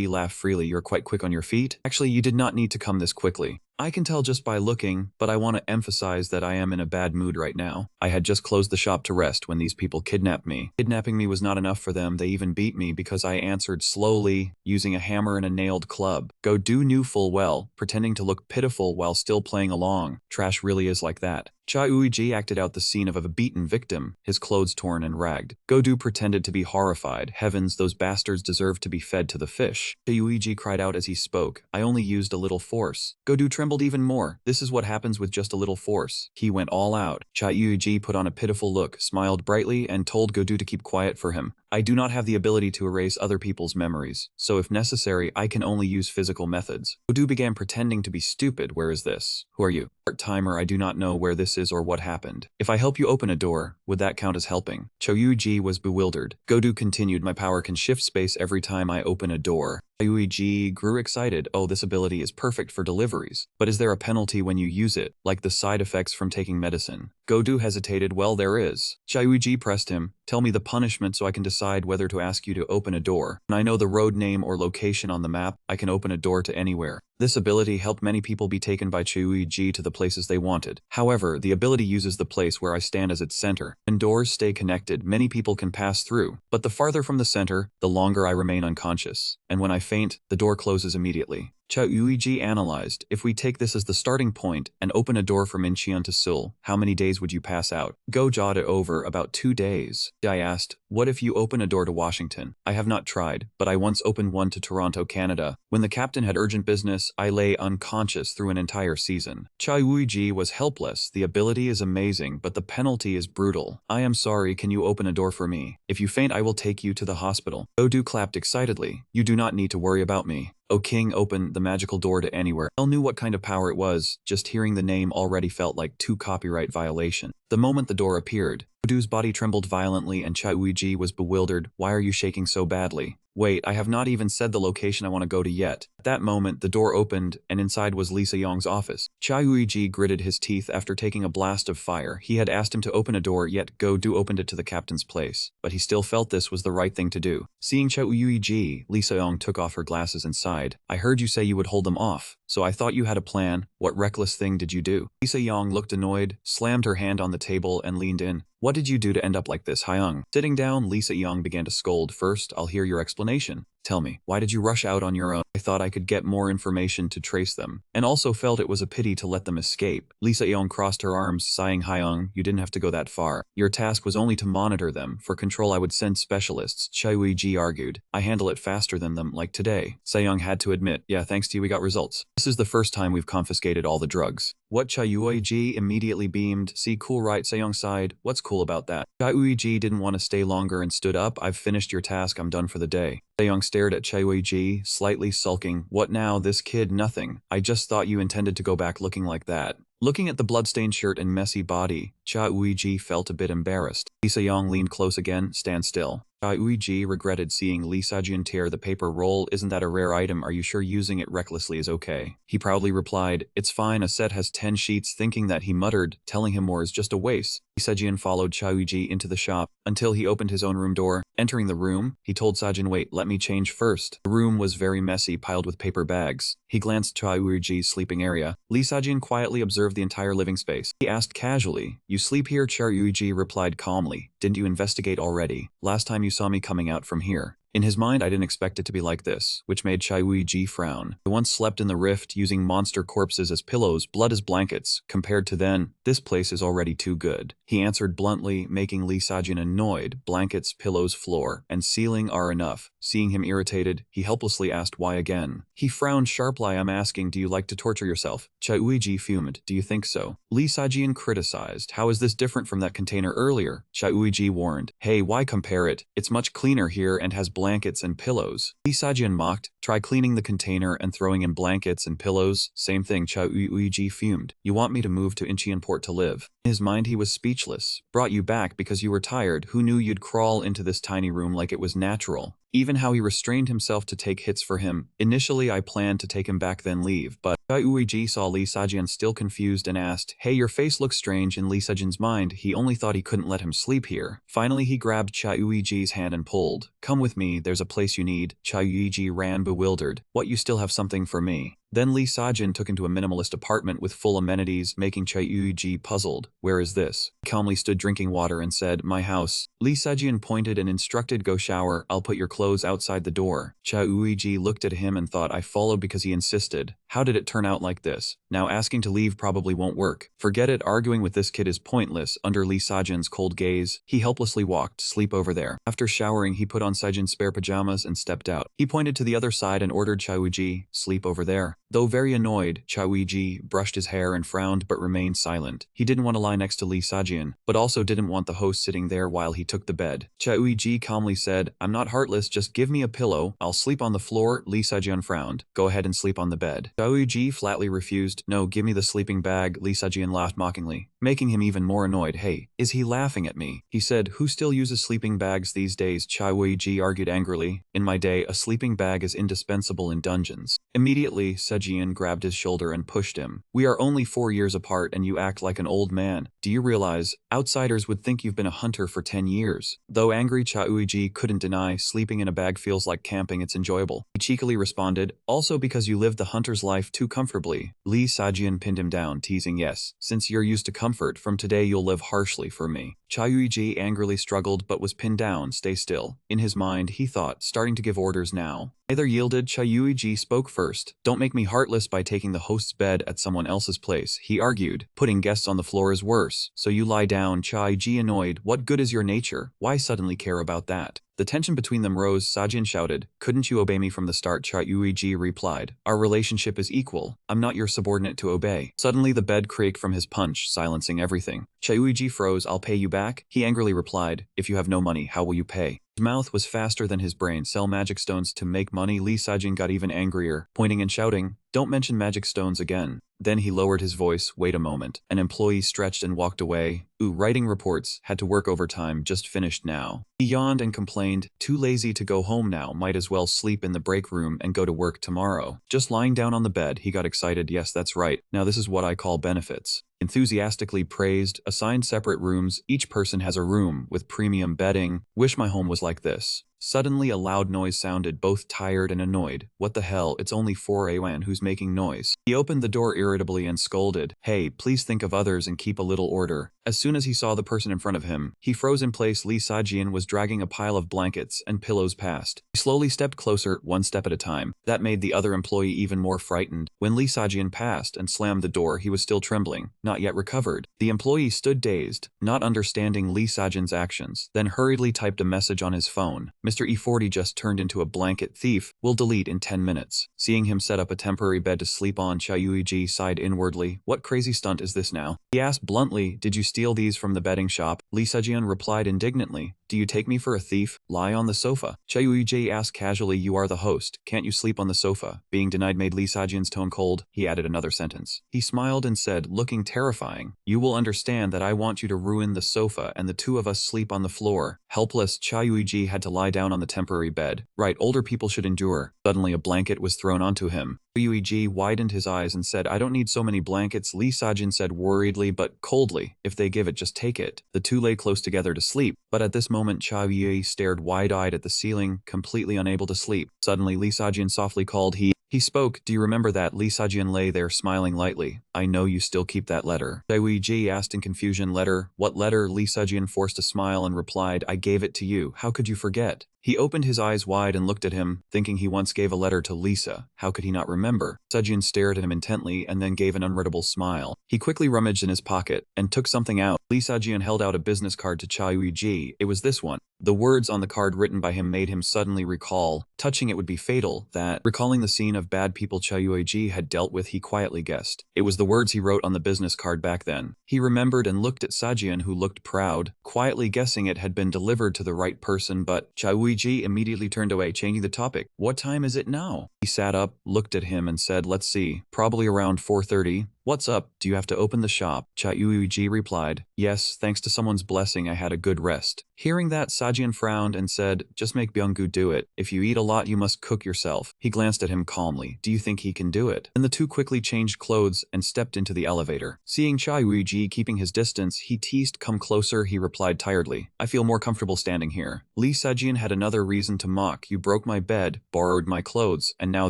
[SPEAKER 1] laughed freely. You're quite quick on your feet. Actually, you did not need to come this quickly. I can tell just by looking, but I want to emphasize that I am in a bad mood right now. I had just closed the shop to rest when these people kidnapped me. Kidnapping me was not enough for them. They even beat me because I answered slowly, using a hammer and a nailed club. Gojo knew full well, pretending to look pitiful while still playing along. Trash really is like that. Chai acted out the scene of a beaten victim, his clothes torn and ragged. Gojo pretended to be horrified. Heavens, those bastards deserve to be fed to the fish. Chai cried out as he spoke. I only used a little force. Gojo trembled even more. This is what happens with just a little force. He went all out. Chai put on a pitiful look, smiled brightly, and told Gojo to keep quiet for him. I do not have the ability to erase other people's memories, so if necessary, I can only use physical methods. Gojo began pretending to be stupid. Where is this? Who are you? Part-timer, I do not know where this is or what happened. If I help you open a door, would that count as helping? Choyuji was bewildered. Gojo continued, my power can shift space every time I open a door. Choyuji grew excited. Oh, this ability is perfect for deliveries. But is there a penalty when you use it, like the side effects from taking medicine? Gojo hesitated. Well, there is. Choyuji pressed him. Tell me the punishment so I can decide whether to ask you to open a door. When I know the road name or location on the map, I can open a door to anywhere. This ability helped many people be taken by Choyuji to the places they wanted. However, the ability uses the place where I stand as its center. When doors stay connected, many people can pass through, but the farther from the center, the longer I remain unconscious. And when I faint, the door closes immediately. Choyuji analyzed, if we take this as the starting point and open a door from Incheon to Seoul, how many days would you pass out? Go jawed it over. About 2 days. I asked, what if you open a door to Washington? I have not tried, but I once opened one to Toronto, Canada. When the captain had urgent business, I lay unconscious through an entire season. Choyuji was helpless. The ability is amazing, but the penalty is brutal. I am sorry, can you open a door for me? If you faint, I will take you to the hospital. Gojo clapped excitedly. You do not need to worry about me. O King opened the magical door to anywhere. Elle knew what kind of power it was. Just hearing the name already felt like 2 copyright violation. The moment the door appeared, Gojo's body trembled violently and Choyuji was bewildered. Why are you shaking so badly? Wait, I have not even said the location I want to go to yet. At that moment, the door opened, and inside was Lisa Yong's office. Choyuji gritted his teeth after taking a blast of fire. He had asked him to open a door, yet Gojo opened it to the captain's place. But he still felt this was the right thing to do. Seeing Choyuji, Lisa Yong took off her glasses and sighed. I heard you say you would hold them off, so I thought you had a plan. What reckless thing did you do? Lisa Yong looked annoyed, slammed her hand on the table, and leaned in. What did you do to end up like this, Hyung? Sitting down, Lisa Young began to scold. First, I'll hear your explanation. Tell me, why did you rush out on your own? I thought I could get more information to trace them, and also felt it was a pity to let them escape. Lisa Yeon crossed her arms, sighing. Hyung, you didn't have to go that far. Your task was only to monitor them. For control I would send specialists, Chai Ji argued. I handle it faster than them, like today. Sejong had to admit, yeah, thanks to you we got results. This is the first time we've confiscated all the drugs. What? Chai Ji immediately beamed. See, cool right? Sejong sighed. What's cool about that? Chai Ji didn't want to stay longer and stood up. I've finished your task, I'm done for the day. Sejong stared at Chai Ji, slightly sulking. What now? This kid? Nothing. I just thought you intended to go back looking like that. Looking at the bloodstained shirt and messy body, Cha Uiji felt a bit embarrassed. Lee Se-young leaned close again. Stand still. Cha Uiji regretted seeing Lee Sajin tear the paper roll. Isn't that a rare item? Are you sure using it recklessly is okay? He proudly replied, it's fine, a set has 10 sheets. Thinking that, he muttered, telling him more is just a waste. Lee Sajin followed Cha Uiji into the shop until he opened his own room door. Entering the room, he told Sajin, wait, let me change first. The room was very messy, piled with paper bags. He glanced Cha Uiji's sleeping area. Lee Sajin quietly observed the entire living space. He asked casually, you sleep here? Cha Uiji replied calmly, didn't you investigate already? Last time you saw me coming out from here. In his mind, I didn't expect it to be like this, which made Chai Uiji frown. I once slept in the rift using monster corpses as pillows, blood as blankets. Compared to then, this place is already too good. He answered bluntly, making Lee Sajin annoyed. Blankets, pillows, floor, and ceiling are enough. Seeing him irritated, he helplessly asked why again. He frowned sharply. I'm asking, do you like to torture yourself? Chai Uiji fumed. Do you think so? Lee Sajin criticized. How is this different from that container earlier? Chai Uiji warned. Hey, why compare it? It's much cleaner here and has blankets and pillows. Lee Sajin mocked. Try cleaning the container and throwing in blankets and pillows. Same thing. Chai Uiji fumed. You want me to move to Incheonport to live? In his mind, he was speechless. Brought you back because you were tired. Who knew you'd crawl into this tiny room like it was natural? Even how he restrained himself to take hits for him. Initially, I planned to take him back then leave, but Chai Uiji saw Lee Sajin still confused and asked, hey, your face looks strange. In Lee Sajin's mind, he only thought he couldn't let him sleep here. Finally, he grabbed Chai Uiji's hand and pulled. Come with me, there's a place you need. Chai Uiji ran bewildered. What, you still have something for me? Then Lee Sajin took him to a minimalist apartment with full amenities, making Chai Uiji puzzled. Where is this? He calmly stood drinking water and said, my house. Lee Sajin pointed and instructed, go shower, I'll put your clothes outside the door. Chai Uiji looked at him and thought, I followed because he insisted. How did it turn out like this? Now asking to leave probably won't work. Forget it, arguing with this kid is pointless. Under Lee Sajin's cold gaze, he helplessly walked, sleep over there. After showering, he put on Sajin's spare pajamas and stepped out. He pointed to the other side and ordered Chai Uiji, sleep over there. Though very annoyed, Chai Uiji brushed his hair and frowned but remained silent. He didn't want to lie next to Lee Sajin, but also didn't want the host sitting there while he took the bed. Chai Uiji calmly said, I'm not heartless, just give me a pillow, I'll sleep on the floor. Lee Sajin frowned. Go ahead and sleep on the bed. Chai Uiji flatly refused. No, give me the sleeping bag. Lee Sajin laughed mockingly, making him even more annoyed. Hey, is he laughing at me? He said, who still uses sleeping bags these days? Chai Uiji argued angrily. In my day, a sleeping bag is indispensable in dungeons. Immediately, Sajin grabbed his shoulder and pushed him. We are only 4 years apart and you act like an old man. Do you realize, outsiders would think you've been a hunter for 10 years. Though angry, Chai Uiji couldn't deny, sleeping in a bag feels like camping, it's enjoyable. He cheekily responded, also because you lived the hunter's life too comfortably. Lee Sajin pinned him down, teasing, yes, since you're used to comfort, from today you'll live harshly for me. Chai Uiji angrily struggled but was pinned down. Stay still. In his mind, he thought, starting to give orders now. Neither yielded. Chai Uiji spoke first. Don't make me heartless by taking the host's bed at someone else's place, he argued. Putting guests on the floor is worse. So you lie down. Chai Uiji annoyed. What good is your nature? Why suddenly care about that? The tension between them rose. Sajin shouted, couldn't you obey me from the start? Chai Uiji replied, our relationship is equal. I'm not your subordinate to obey. Suddenly the bed creaked from his punch, silencing everything. Chai Uiji froze. I'll pay you back, he angrily replied. If you have no money, how will you pay? His mouth was faster than his brain. Sell magic stones to make money. Lee Sajin got even angrier, pointing and shouting, don't mention magic stones again. Then he lowered his voice. Wait a moment. An employee stretched and walked away. Ooh, writing reports. Had to work overtime. Just finished now. He yawned and complained, too lazy to go home now. Might as well sleep in the break room and go to work tomorrow. Just lying down on the bed, he got excited. Yes, that's right. Now this is what I call benefits. Enthusiastically praised, assigned separate rooms. Each person has a room with premium bedding. Wish my home was like this. Suddenly a loud noise sounded, both tired and annoyed. What the hell, it's only 4 a.m. who's making noise? He opened the door irritably and scolded, hey, please think of others and keep a little order. As soon as he saw the person in front of him, he froze in place. Lee Sajian was dragging a pile of blankets and pillows past. He slowly stepped closer, one step at a time. That made the other employee even more frightened. When Lee Sajian passed and slammed the door, he was still trembling, not yet recovered. The employee stood dazed, not understanding Lee Sajian's actions, then hurriedly typed a message on his phone. Mr. E40 just turned into a blanket thief. Will delete in 10 minutes. Seeing him set up a temporary bed to sleep on, Cha Yuiji sighed inwardly. What crazy stunt is this now? He asked bluntly, did you steal these from the bedding shop? Lee Sajian replied indignantly, do you take me for a thief? Lie on the sofa. Cha Yuiji asked casually, you are the host. Can't you sleep on the sofa? Being denied made Lee Sajian's tone cold. He added another sentence. He smiled and said, looking terrifying, you will understand that I want you to ruin the sofa and the two of us sleep on the floor. Helpless, Cha Yuiji had to lie down on the temporary bed. Right, older people should endure. Suddenly a blanket was thrown onto him. Yuiji widened his eyes and said, I don't need so many blankets. Lee Sajin said worriedly but coldly, if they give it, just take it. The two lay close together to sleep, but at this moment Cha Yui stared wide-eyed at the ceiling, completely unable to sleep. Suddenly Lee Sajin softly called. He spoke. Do you remember that? Lee Sajian lay there smiling lightly. I know you still keep that letter. Ji asked in confusion. Letter? What letter? Lee Sajian forced a smile and replied, I gave it to you. How could you forget? He opened his eyes wide and looked at him, thinking he once gave a letter to Lisa. How could he not remember? Sajian stared at him intently and then gave an unreadable smile. He quickly rummaged in his pocket and took something out. Lee Sajian held out a business card to Cha Yuiji. It was this one. The words on the card written by him made him suddenly recall. Touching it would be fatal, that, recalling the scene of bad people Cha Yuiji had dealt with, he quietly guessed. It was the words he wrote on the business card back then. He remembered and looked at Sajian, who looked proud, quietly guessing it had been delivered to the right person, but Cha Yuiji immediately turned away, changing the topic. What time is it now? He sat up, looked at him and said, let's see, probably around 4:30. What's up? Do you have to open the shop? Cha Yuiji replied, yes, thanks to someone's blessing I had a good rest. Hearing that, Sajian frowned and said, just make Byung-gu do it. If you eat a lot you must cook yourself. He glanced at him calmly. Do you think he can do it? And the two quickly changed clothes and stepped into the elevator. Seeing Cha Yuiji keeping his distance, he teased, come closer. He replied tiredly, I feel more comfortable standing here. Lee Sajian had another reason to mock. You broke my bed, borrowed my clothes, and now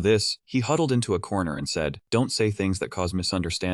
[SPEAKER 1] this. He huddled into a corner and said, don't say things that cause misunderstandings.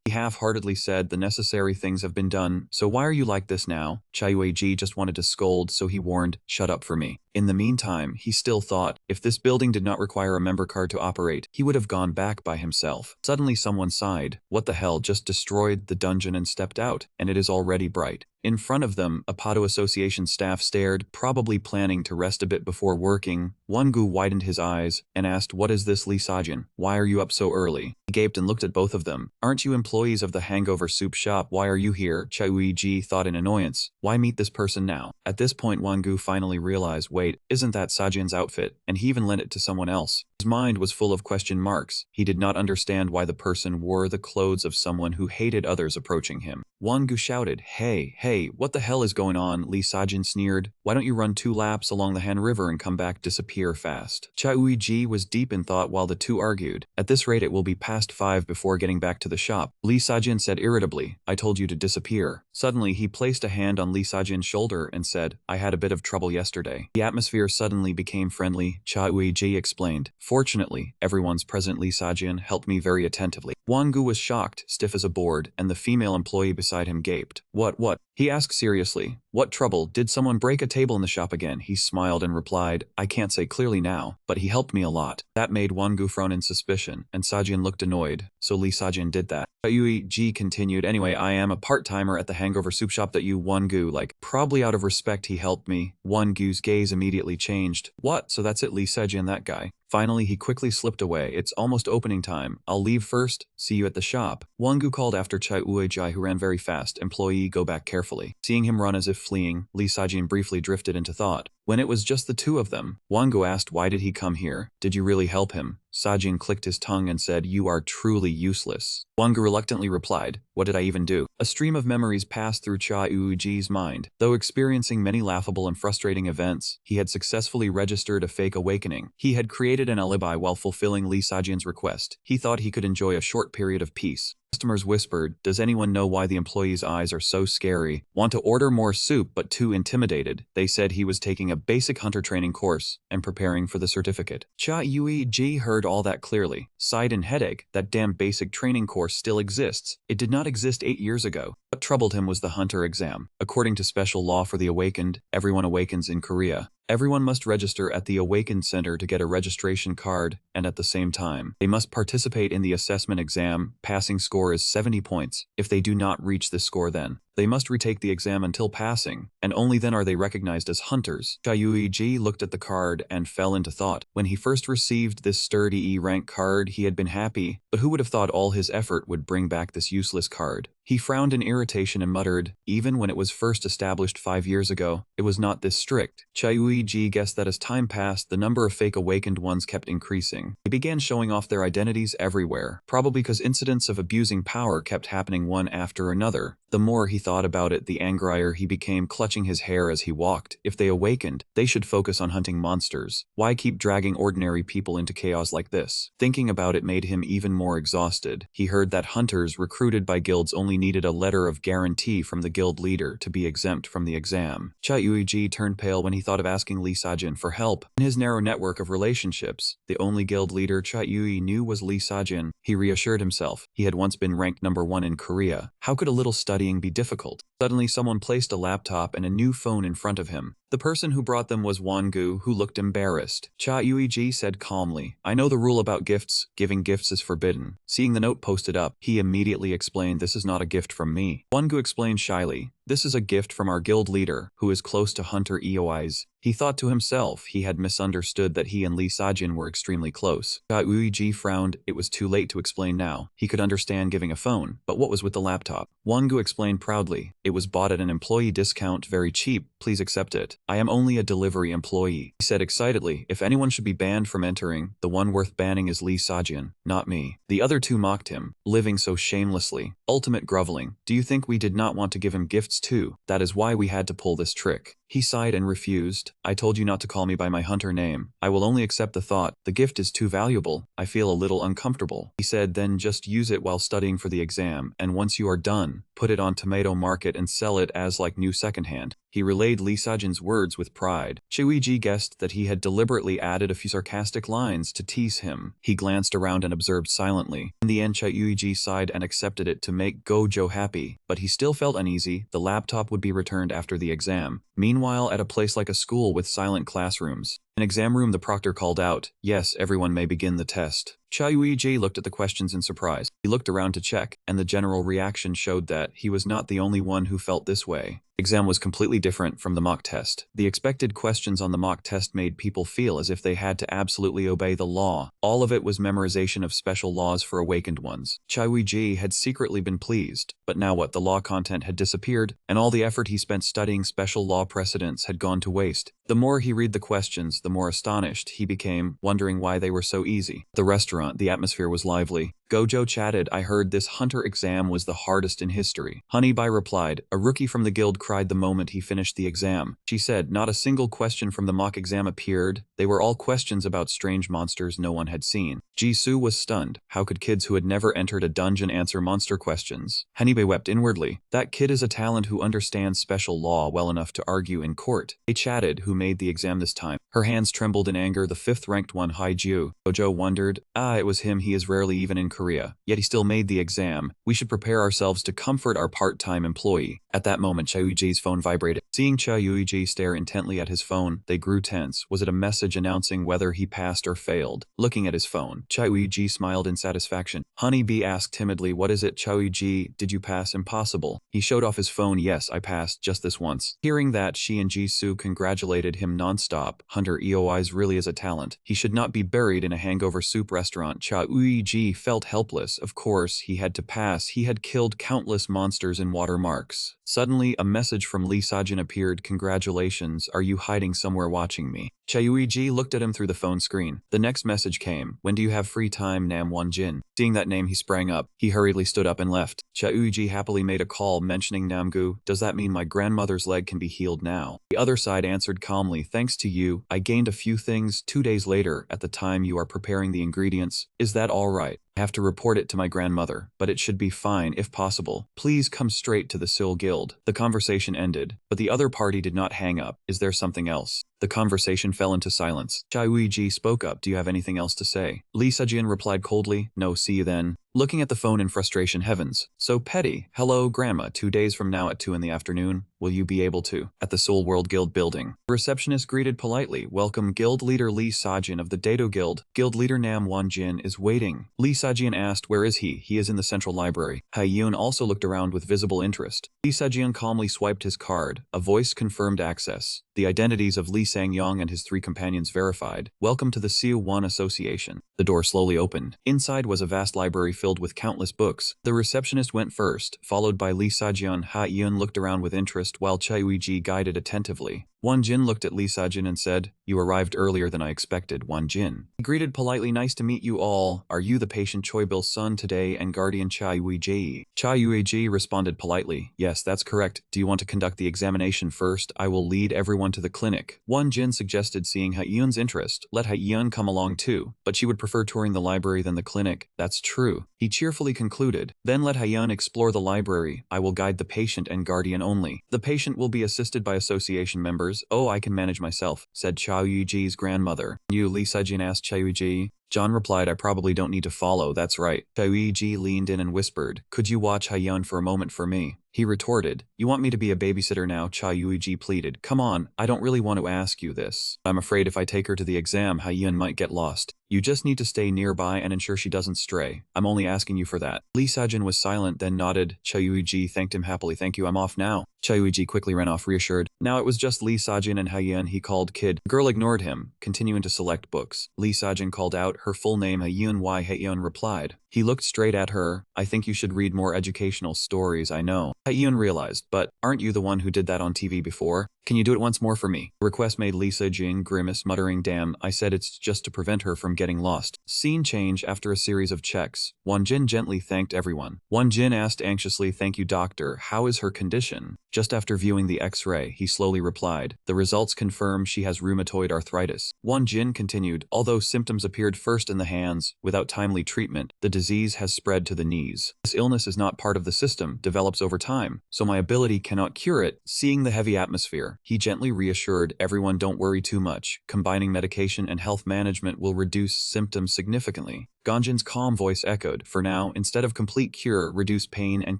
[SPEAKER 1] He half-heartedly said, the necessary things have been done, so why are you like this now? Cha Yuiji just wanted to scold, so he warned, shut up for me. In the meantime, he still thought, if this building did not require a member card to operate, he would have gone back by himself. Suddenly someone sighed. What the hell, just destroyed the dungeon and stepped out, and it is already bright. In front of them, a Pado Association staff stared, probably planning to rest a bit before working. Won-gu widened his eyes and asked, what is this, Lee Sajin? Why are you up so early? He gaped and looked at both of them. Aren't you employees of the hangover soup shop? Why are you here? Cha Yuiji thought in annoyance. Why meet this person now? At this point Won-gu finally realized, wait, isn't that Sajin's outfit? And he even lent it to someone else. His mind was full of question marks. He did not understand why the person wore the clothes of someone who hated others approaching him. Won-gu shouted, hey, what the hell is going on? Lee Sajin sneered. Why don't you run 2 laps along the Han River and come back? Disappear fast. Cha Yuiji was deep in thought while the two argued. At this rate it will be past 5 before getting back to the shop. Lee Sajin said irritably, I told you to disappear. Suddenly he placed a hand on Lee Sajin's shoulder and said, I had a bit of trouble yesterday. The atmosphere suddenly became friendly. Cha Yuiji explained. Fortunately, everyone's present. Lee Sajin helped me very attentively. Won-gu was shocked, stiff as a board, and the female employee beside him gaped. What? He asked seriously. What trouble? Did someone break a table in the shop again? He smiled and replied, I can't say clearly now, but he helped me a lot. That made Won-gu frown in suspicion, and Sajin looked annoyed. So Lee Sajin did that. Yuiji continued, anyway, I am a part-timer at the hangover soup shop that you Won-gu like. Probably out of respect he helped me. Won-gu's gaze immediately changed. What? So that's it, Lee Sajin, that guy. Finally, he quickly slipped away. It's almost opening time. I'll leave first. See you at the shop. Won-gu called after Cha Yuiji, who ran very fast. Employee, go back carefully. Seeing him run as if fleeing, Lee Sajin briefly drifted into thought. When it was just the two of them, Won-gu asked, why did he come here? Did you really help him? Sajin clicked his tongue and said, you are truly useless. Won-gu reluctantly replied, what did I even do? A stream of memories passed through Cha Yuiji's mind. Though experiencing many laughable and frustrating events, he had successfully registered a fake awakening. He had created an alibi while fulfilling Lee Sajin's request. He thought he could enjoy a short period of peace. Customers whispered, does anyone know why the employee's eyes are so scary? Want to order more soup but too intimidated. They said he was taking a basic hunter training course and preparing for the certificate. Cha Yuiji heard all that clearly. Sighed in headache, that damn basic training course still exists. It did not exist 8 years ago. What troubled him was the hunter exam. According to special law for the awakened, everyone awakens in Korea. Everyone must register at the Awakened Center to get a registration card, and at the same time, they must participate in the assessment exam. Passing score is 70 points. If they do not reach this score, then they must retake the exam until passing, and only then are they recognized as hunters. Ji looked at the card and fell into thought. When he first received this sturdy E-rank card, he had been happy, but who would have thought all his effort would bring back this useless card? He frowned in irritation and muttered, even when it was first established 5 years ago, it was not this strict. Ji guessed that as time passed, the number of fake awakened ones kept increasing. They began showing off their identities everywhere, probably because incidents of abusing power kept happening one after another. The more he thought about it, the angrier he became, clutching his hair as he walked. If they awakened, they should focus on hunting monsters. Why keep dragging ordinary people into chaos like this? Thinking about it made him even more exhausted. He heard that hunters recruited by guilds only needed a letter of guarantee from the guild leader to be exempt from the exam. Ji turned pale when he thought of asking Lee Sajin for help. In his narrow network of relationships, the only guild leader Yui knew was Lee Sajin. He reassured himself. He had once been ranked #1 in Korea. How could a little studying be difficult? Suddenly someone placed a laptop and a new phone in front of him. The person who brought them was Wongu, who looked embarrassed. Ji said calmly, I know the rule about gifts. Giving gifts is forbidden. Seeing the note posted up, he immediately explained, this is not a gift from me. Wongu explained shyly, this is a gift from our guild leader, who is close to Hunter Eoi's. He thought to himself he had misunderstood that he and Lee Sajin were extremely close. Ji frowned. It was too late to explain now. He could understand giving a phone, but what was with the laptop? Wongu explained proudly, it was bought at an employee discount, very cheap, please accept it. I am only a delivery employee. He said excitedly, if anyone should be banned from entering, the one worth banning is Lee Sajin, not me. The other two mocked him, living so shamelessly. Ultimate groveling. Do you think we did not want to give him gifts too? That is why we had to pull this trick. He sighed and refused. I told you not to call me by my hunter name. I will only accept the thought. The gift is too valuable. I feel a little uncomfortable. He said, then just use it while studying for the exam, and once you are done, put it on Tomato Market and sell it as like new secondhand. He relayed Lee Sajin's words with pride. Ji guessed that he had deliberately added a few sarcastic lines to tease him. He glanced around and observed silently. In the end, Ji sighed and accepted it to make Gojo happy, but he still felt uneasy. The laptop would be returned after the exam. Meanwhile, at a place like a school with silent classrooms, an exam room, the proctor called out, yes, everyone may begin the test. Ji looked at the questions in surprise. He looked around to check, and the general reaction showed that he was not the only one who felt this way. The exam was completely different from the mock test. The expected questions on the mock test made people feel as if they had to absolutely obey the law. All of it was memorization of special laws for awakened ones. Ji had secretly been pleased, but now what? The law content had disappeared, and all the effort he spent studying special law precedents had gone to waste. The more he read the questions, the more astonished he became, wondering why they were so easy. At the restaurant, the atmosphere was lively. Gojo chatted, I heard this hunter exam was the hardest in history. Honeybye replied, a rookie from the guild cried the moment he finished the exam. She said, not a single question from the mock exam appeared. They were all questions about strange monsters no one had seen. Jisoo was stunned. How could kids who had never entered a dungeon answer monster questions? Honeybye wept inwardly. That kid is a talent who understands special law well enough to argue in court. They chatted, who made the exam this time. Her hands trembled in anger. The 5th ranked one, Haiju. Gojo wondered, it was him. He is rarely even in Korea, yet he still made the exam. We should prepare ourselves to comfort our part-time employee. At that moment, Chayuji's phone vibrated. Seeing Chayuji stare intently at his phone, they grew tense. Was it a message announcing whether he passed or failed? Looking at his phone, Chayuji smiled in satisfaction. Honeybee asked timidly, what is it, Chayuji? Did you pass? Impossible. He showed off his phone. Yes, I passed, just this once. Hearing that, she and Jisoo congratulated him non-stop. Hunter Eoi's really is a talent. He should not be buried in a hangover soup restaurant. Chayuji felt helpless. Of course, he had to pass. He had killed countless monsters in watermarks. Suddenly, a message from Lee Sajin appeared. Congratulations, are you hiding somewhere watching me? Chayuji looked at him through the phone screen. The next message came. When do you have free time, Nam Wonjin? Seeing that name, he sprang up. He hurriedly stood up and left. Chayuji happily made a call mentioning Namgu. Does that mean my grandmother's leg can be healed now? The other side answered calmly, thanks to you, I gained a few things 2 days later at the time you are preparing the ingredients. Is that all right? I have to report it to my grandmother, but it should be fine if possible. Please come straight to the Seoul Guild. The conversation ended, but the other party did not hang up. Is there something else? The conversation fell into silence. Chai Wei-ji spoke up. Do you have anything else to say? Lee Sejin replied coldly, no, see you then. Looking at the phone in frustration, heavens. So petty. Hello, Grandma. 2 days from now at 2 in the afternoon, will you be able to? At the Seoul World Guild building. The receptionist greeted politely. Welcome, Guild Leader Lee Sajin of the Dato Guild. Guild Leader Nam Won-jin is waiting. Lee Sajin asked, where is he? He is in the central library. Ha-yoon also looked around with visible interest. Lee Sajin calmly swiped his card. A voice confirmed access. The identities of Lee Sang-yong and his 3 companions verified. Welcome to the Siu-Wan Association. The door slowly opened. Inside was a vast library filled with countless books. The receptionist went first, followed by Lee Sajin. Ha-yoon looked around with interest while Chai Wei-ji guided attentively. Won-jin looked at Lee Sajin and said, you arrived earlier than I expected, Won-jin. He greeted politely, nice to meet you all. Are you the patient Choi Bil's son today and guardian Chai Wei-ji? Chai Wei-ji responded politely, yes, that's correct. Do you want to conduct the examination first? I will lead everyone to the clinic. Won-jin suggested, seeing Ha-yoon's interest. Let Ha-yoon come along too, but she would prefer touring the library than the clinic. That's true. He cheerfully concluded. Then let Ha-yoon explore the library. I will guide the patient and guardian only. The patient will be assisted by association members. Oh, I can manage myself, said Chao Yu-ji's grandmother. You, Lee Sejin asked Chao Yu-ji. John replied, I probably don't need to follow, that's right. Chao Yu-ji leaned in and whispered, could you watch Ha-yoon for a moment for me? He retorted, you want me to be a babysitter now? Chao Yu-ji pleaded. Come on, I don't really want to ask you this. I'm afraid if I take her to the exam, Ha-yoon might get lost. You just need to stay nearby and ensure she doesn't stray. I'm only asking you for that. Lee Sajin was silent, then nodded. Chao Yu-ji thanked him happily. Thank you, I'm off now. Chao Yu-ji quickly ran off, reassured. Now it was just Lee Sajin and Ha-yoon. He called Kid. The girl ignored him, continuing to select books. Lee Sajin called out her full name. Ha-yoon. Why? Ha-yoon replied. He looked straight at her. I think you should read more educational stories, I know. Ha-yoon realized, but aren't you the one who did that on TV before? Can you do it once more for me? The request made Lisa Jing grimace, muttering, damn, I said it's just to prevent her from getting lost. Scene change after a series of checks. Won-jin gently thanked everyone. Won-jin asked anxiously, thank you, doctor. How is her condition? Just after viewing the X-ray, he slowly replied. The results confirm she has rheumatoid arthritis. Won-jin continued, although symptoms appeared first in the hands, without timely treatment, the disease has spread to the knees. This illness is not part of the system, develops over time, so my ability cannot cure it. Seeing the heavy atmosphere, he gently reassured everyone, don't worry too much. Combining medication and health management will reduce symptoms significantly. Ganjin's calm voice echoed, for now, instead of complete cure, reduce pain and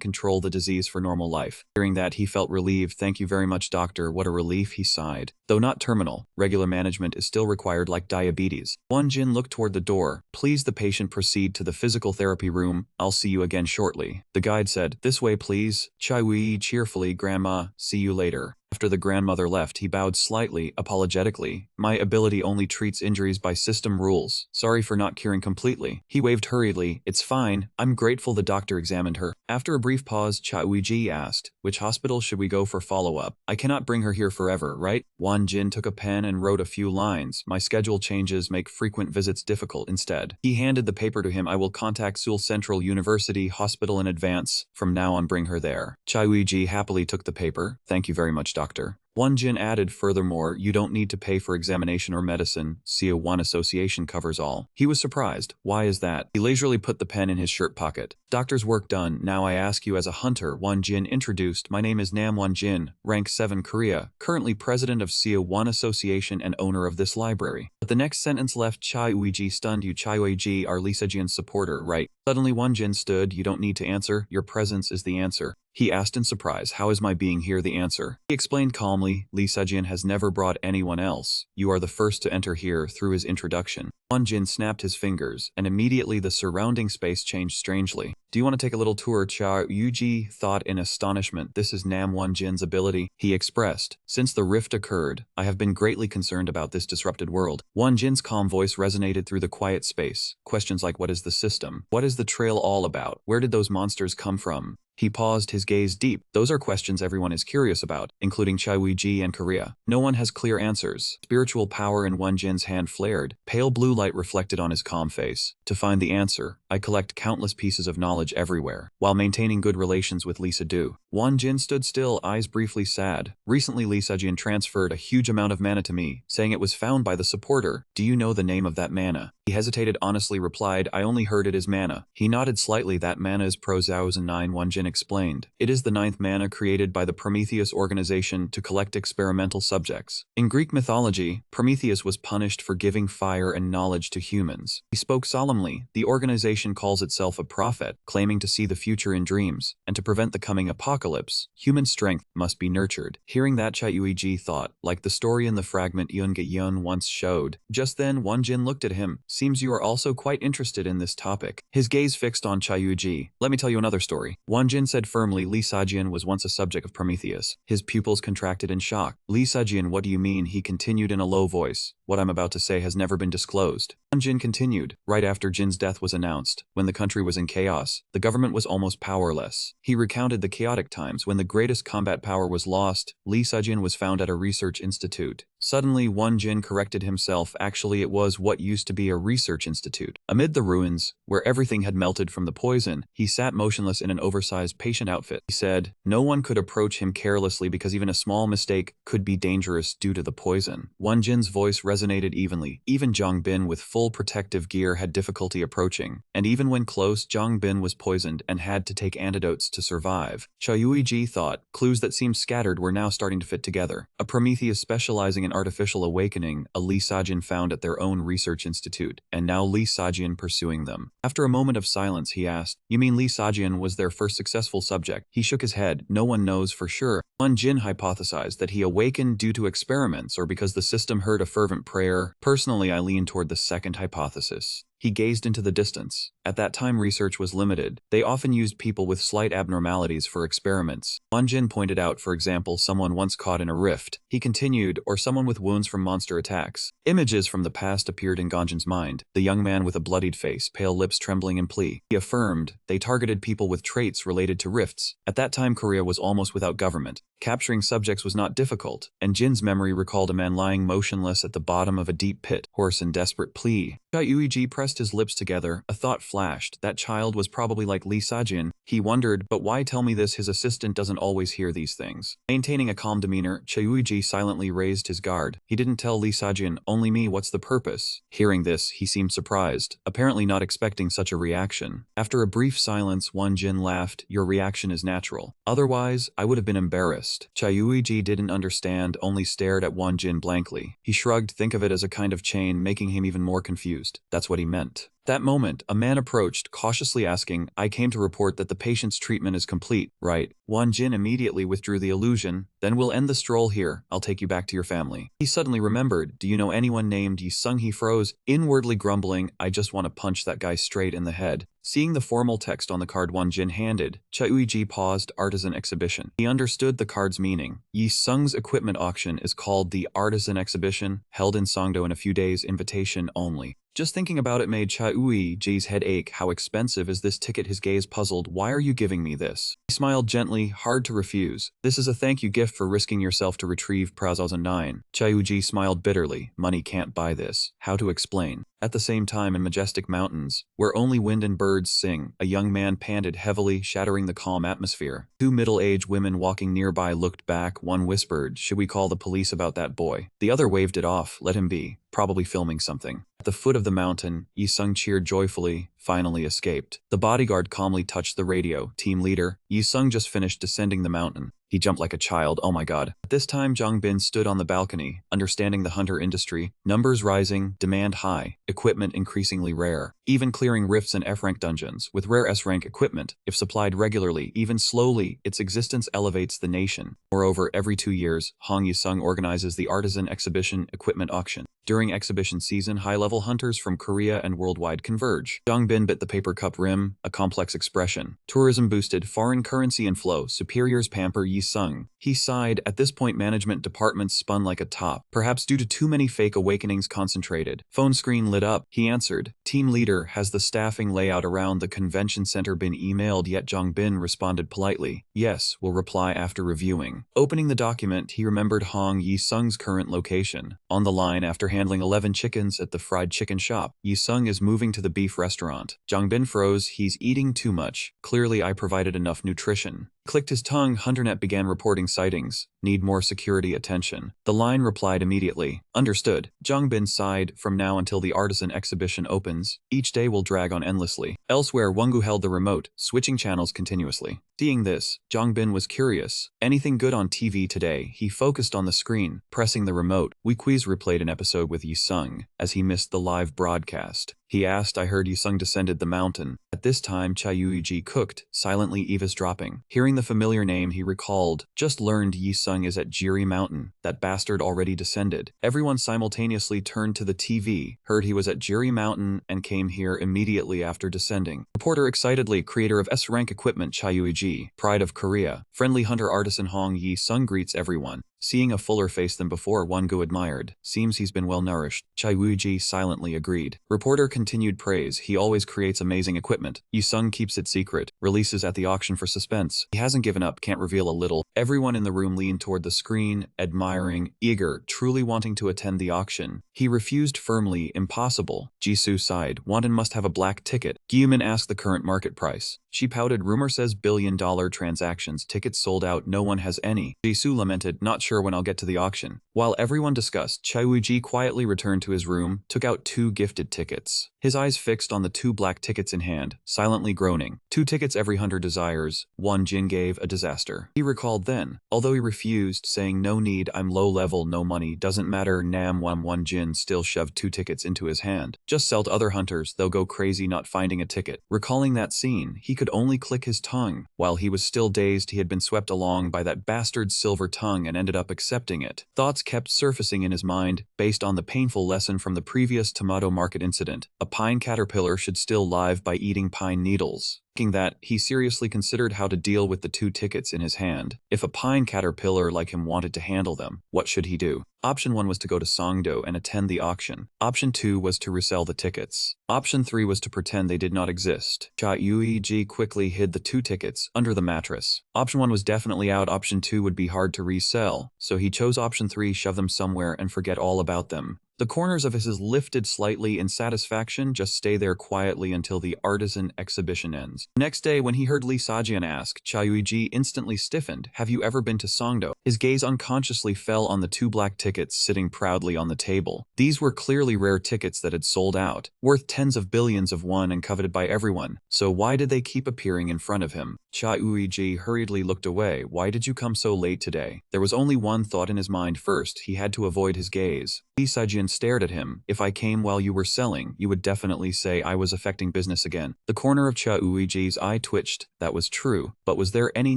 [SPEAKER 1] control the disease for normal life. Hearing that, he felt relieved. Thank you very much, doctor. What a relief, he sighed. Though not terminal, regular management is still required like diabetes. Won-jin looked toward the door. Please the patient proceed to the physical therapy room. I'll see you again shortly. The guide said, this way please. Chai Wei cheerfully, Grandma, see you later. After the grandmother left, he bowed slightly, apologetically. My ability only treats injuries by system rules. Sorry for not curing completely. He waved hurriedly. It's fine. I'm grateful the doctor examined her. After a brief pause, Chai Wei-ji asked, which hospital should we go for follow-up? I cannot bring her here forever, right? Won-jin took a pen and wrote a few lines. My schedule changes make frequent visits difficult instead. He handed the paper to him. I will contact Seoul Central University Hospital in advance. From now on, bring her there. Chai Wei-ji happily took the paper. Thank you very much, doctor. Won-jin added, furthermore, you don't need to pay for examination or medicine. Siu-Wan Association covers all. He was surprised. Why is that? He leisurely put the pen in his shirt pocket. Doctor's work done. Now I ask you as a hunter. Won-jin introduced. My name is Nam Won-jin, rank 7 Korea, currently president of Siu-Wan Association and owner of this library. But the next sentence left Chai Wei-ji stunned. You Chai Wei-ji are Lee Sejin's supporter, right? Suddenly Won-jin stood. You don't need to answer. Your presence is the answer. He asked in surprise, how is my being here the answer? He explained calmly, Lee Sejin has never brought anyone else. You are the first to enter here through his introduction. Won-jin snapped his fingers, and immediately the surrounding space changed strangely. Do you want to take a little tour? Chao Yu-ji thought in astonishment. This is Nam Won-jin's ability, he expressed. Since the rift occurred, I have been greatly concerned about this disrupted world. Won-jin's calm voice resonated through the quiet space. Questions like, what is the system? What is the trail all about? Where did those monsters come from? He paused, his gaze deep. Those are questions everyone is curious about, including Chai Wei-ji and Korea. No one has clear answers. Spiritual power in Won-jin's hand flared. Pale blue light reflected on his calm face. To find the answer, I collect countless pieces of knowledge everywhere, while maintaining good relations with Lee Se-do. Won-jin stood still, eyes briefly sad. Recently Lee Se-jin transferred a huge amount of mana to me, saying it was found by the supporter. Do you know the name of that mana? He hesitated, honestly replied, I only heard it is mana. He nodded slightly. That mana is Pro 2009, Wonjin explained. It is the 9th mana created by the Prometheus organization to collect experimental subjects. In Greek mythology, Prometheus was punished for giving fire and knowledge to humans. He spoke solemnly. The organization calls itself a prophet, claiming to see the future in dreams, and to prevent the coming apocalypse, human strength must be nurtured. Hearing that, Chayuiji thought, like the story in the fragment Yun once showed. Just then, Wonjin looked at him. Seems you are also quite interested in this topic. His gaze fixed on Chayuiji. Let me tell you another story. Wonjin said firmly. Li Sajian was once a subject of Prometheus. His pupils contracted in shock. Li Sajian, what do you mean? He continued in a low voice. What I'm about to say has never been disclosed. Wonjin continued. Right after Jin's death was announced, when the country was in chaos, the government was almost powerless. He recounted the chaotic times when the greatest combat power was lost. Li Sajian was found at a research institute. Suddenly, Wonjin corrected himself. Actually, it was what used to be a research institute. Amid the ruins, where everything had melted from the poison, he sat motionless in an oversized patient outfit. He said, no one could approach him carelessly because even a small mistake could be dangerous due to the poison. Wonjin's voice resonated evenly. Even Zhang Bin with full protective gear had difficulty approaching, and even when close, Zhang Bin was poisoned and had to take antidotes to survive. Chayuiji thought, clues that seemed scattered were now starting to fit together. A Prometheus specializing in artificial awakening, a Li Sajian found at their own research institute, and now Li Sajian pursuing them. After a moment of silence, he asked, you mean Li Sajian was their first successful subject? He shook his head. No one knows for sure. Wonjin hypothesized that he awakened due to experiments or because the system heard a fervent prayer. Personally, I lean toward the second hypothesis. He gazed into the distance. At that time, research was limited. They often used people with slight abnormalities for experiments. Wonjin pointed out, for example, someone once caught in a rift. He continued, or someone with wounds from monster attacks. Images from the past appeared in Ganjin's mind. The young man with a bloodied face, pale lips trembling in plea. He affirmed they targeted people with traits related to rifts. At that time, Korea was almost without government. Capturing subjects was not difficult, and Jin's memory recalled a man lying motionless at the bottom of a deep pit, hoarse in desperate plea. Chayuiji pressed his lips together. A thought flashed. That child was probably like Li Sajian. He wondered, but why tell me this? His assistant doesn't always hear these things. Maintaining a calm demeanor, Chayuiji silently raised his guard. He didn't tell Li Sajian, only me. What's the purpose? Hearing this, he seemed surprised, apparently not expecting such a reaction. After a brief silence, Wonjin laughed. Your reaction is natural. Otherwise, I would have been embarrassed. Chayuiji didn't understand, only stared at Wonjin blankly. He shrugged. Think of it as a kind of chain, making him even more confused. That's what he meant. That moment, a man approached, cautiously asking, I came to report that the patient's treatment is complete, right? Wonjin immediately withdrew the illusion. Then we'll end the stroll here. I'll take you back to your family. He suddenly remembered. Do you know anyone named Yi Sung? He froze, inwardly grumbling, I just want to punch that guy straight in the head. Seeing the formal text on the card Wonjin handed, Chayuiji paused. Artisan exhibition. He understood the card's meaning. Yi Sung's equipment auction is called the Artisan Exhibition, held in Songdo in a few days, invitation only. Just thinking about it made Chayuiji's head ache. How expensive is this ticket? His gaze puzzled. Why are you giving me this? He smiled gently, hard to refuse. This is a thank you gift for risking yourself to retrieve Pro 2009. Chayuiji smiled bitterly. Money can't buy this. How to explain? At the same time, in majestic mountains, where only wind and birds sing, a young man panted heavily, shattering the calm atmosphere. Two middle-aged women walking nearby looked back. One whispered, should we call the police about that boy? The other waved it off. Let him be. Probably filming something. At the foot of the mountain, Yi Sung cheered joyfully, finally escaped. The bodyguard calmly touched the radio. Team leader, Yi Sung just finished descending the mountain. He jumped like a child. Oh my god. At this time, Zhang Bin stood on the balcony, understanding the hunter industry. Numbers rising, demand high, equipment increasingly rare. Even clearing rifts in F-rank dungeons, with rare S-rank equipment, if supplied regularly, even slowly, its existence elevates the nation. Moreover, every 2 years, Hong Yi Sung organizes the Artisan Exhibition Equipment Auction. During exhibition season, high-level hunters from Korea and worldwide converge. Zhang Bin bit the paper cup rim, a complex expression. Tourism boosted, foreign currency inflow, superiors pamper Yi Sung. He sighed. At this point, management departments spun like a top, perhaps due to too many fake awakenings concentrated. Phone screen lit up. He answered. Team leader, has the staffing layout around the convention center been emailed yet? Zhang Bin responded politely. Yes, will reply after reviewing. Opening the document, he remembered Hong Yi Sung's current location. On the line after handling 11 chickens at the fried chicken shop. Yi Sung is moving to the beef restaurant. Zhang Bin froze. He's eating too much. Clearly I provided enough nutrition. Clicked his tongue, HunterNet began reporting sightings. Need more security attention. The line replied immediately. Understood. Jongbin sighed. From now until the artisan exhibition opens, each day will drag on endlessly. Elsewhere, Wongu held the remote, switching channels continuously. Seeing this, Jongbin was curious. Anything good on TV today? He focused on the screen, pressing the remote. Weequiz replayed an episode with Yi-sung, as he missed the live broadcast. He asked, I heard Yi-sung descended the mountain. At this time, Chayuiji cooked, silently eavesdropping. Hearing the familiar name, he recalled, just learned Yi-sung is at Jiri Mountain. That bastard already descended. Everyone simultaneously turned to the TV, heard he was at Jiri Mountain, and came here immediately after descending. Reporter excitedly, creator of S-rank equipment Chayuiji, pride of Korea, friendly hunter artisan Hong Yi-sung greets everyone. Seeing a fuller face than before, Wongu admired. Seems he's been well nourished. Chaiwuji silently agreed. Reporter continued praise. He always creates amazing equipment. Yi-sung keeps it secret. Releases at the auction for suspense. He hasn't given up, can't reveal a little. Everyone in the room leaned toward the screen, admiring, eager, truly wanting to attend the auction. He refused firmly, impossible. Jisoo sighed. Wanton must have a black ticket. Gyumin asked the current market price. She pouted. Rumor says billion-dollar transactions. Tickets sold out. No one has any. Jisoo lamented. Not sure when I'll get to the auction. While everyone discussed, Chaiwuji quietly returned to his room, took out 2 gifted tickets. His eyes fixed on the 2 black tickets in hand, silently groaning. 2 tickets every hunter desires. 1 Jin gave, a disaster. He recalled then, although he refused, saying no need, I'm low level, no money, doesn't matter. Nam 1 Jin still shoved 2 tickets into his hand. Just sell to other hunters, they'll go crazy not finding a ticket. Recalling that scene, he could only click his tongue. While he was still dazed, he had been swept along by that bastard's silver tongue and ended up accepting it. Thoughts kept surfacing in his mind, based on the painful lesson from the previous tomato market incident. A pine caterpillar should still live by eating pine needles. Thinking that, he seriously considered how to deal with the 2 tickets in his hand. If a pine caterpillar like him wanted to handle them, what should he do? Option 1 was to go to Songdo and attend the auction. Option 2 was to resell the tickets. Option 3 was to pretend they did not exist. Cha Yuiji quickly hid the 2 tickets under the mattress. Option 1 was definitely out. Option 2 would be hard to resell, so he chose option 3, shove them somewhere and forget all about them. The corners of his eyes lifted slightly in satisfaction. Just stay there quietly until the artisan exhibition ends. Next day, when he heard Lee Sajian ask, Chayuiji instantly stiffened. Have you ever been to Songdo? His gaze unconsciously fell on the 2 black tickets sitting proudly on the table. These were clearly rare tickets that had sold out, worth tens of billions of won and coveted by everyone. So why did they keep appearing in front of him? Chayuiji hurriedly looked away. Why did you come so late today? There was only one thought in his mind first. He had to avoid his gaze. Lee Sajian stared at him. If I came while you were selling, you would definitely say I was affecting business again. The corner of Cha Uiji's eye twitched. That was true, but was there any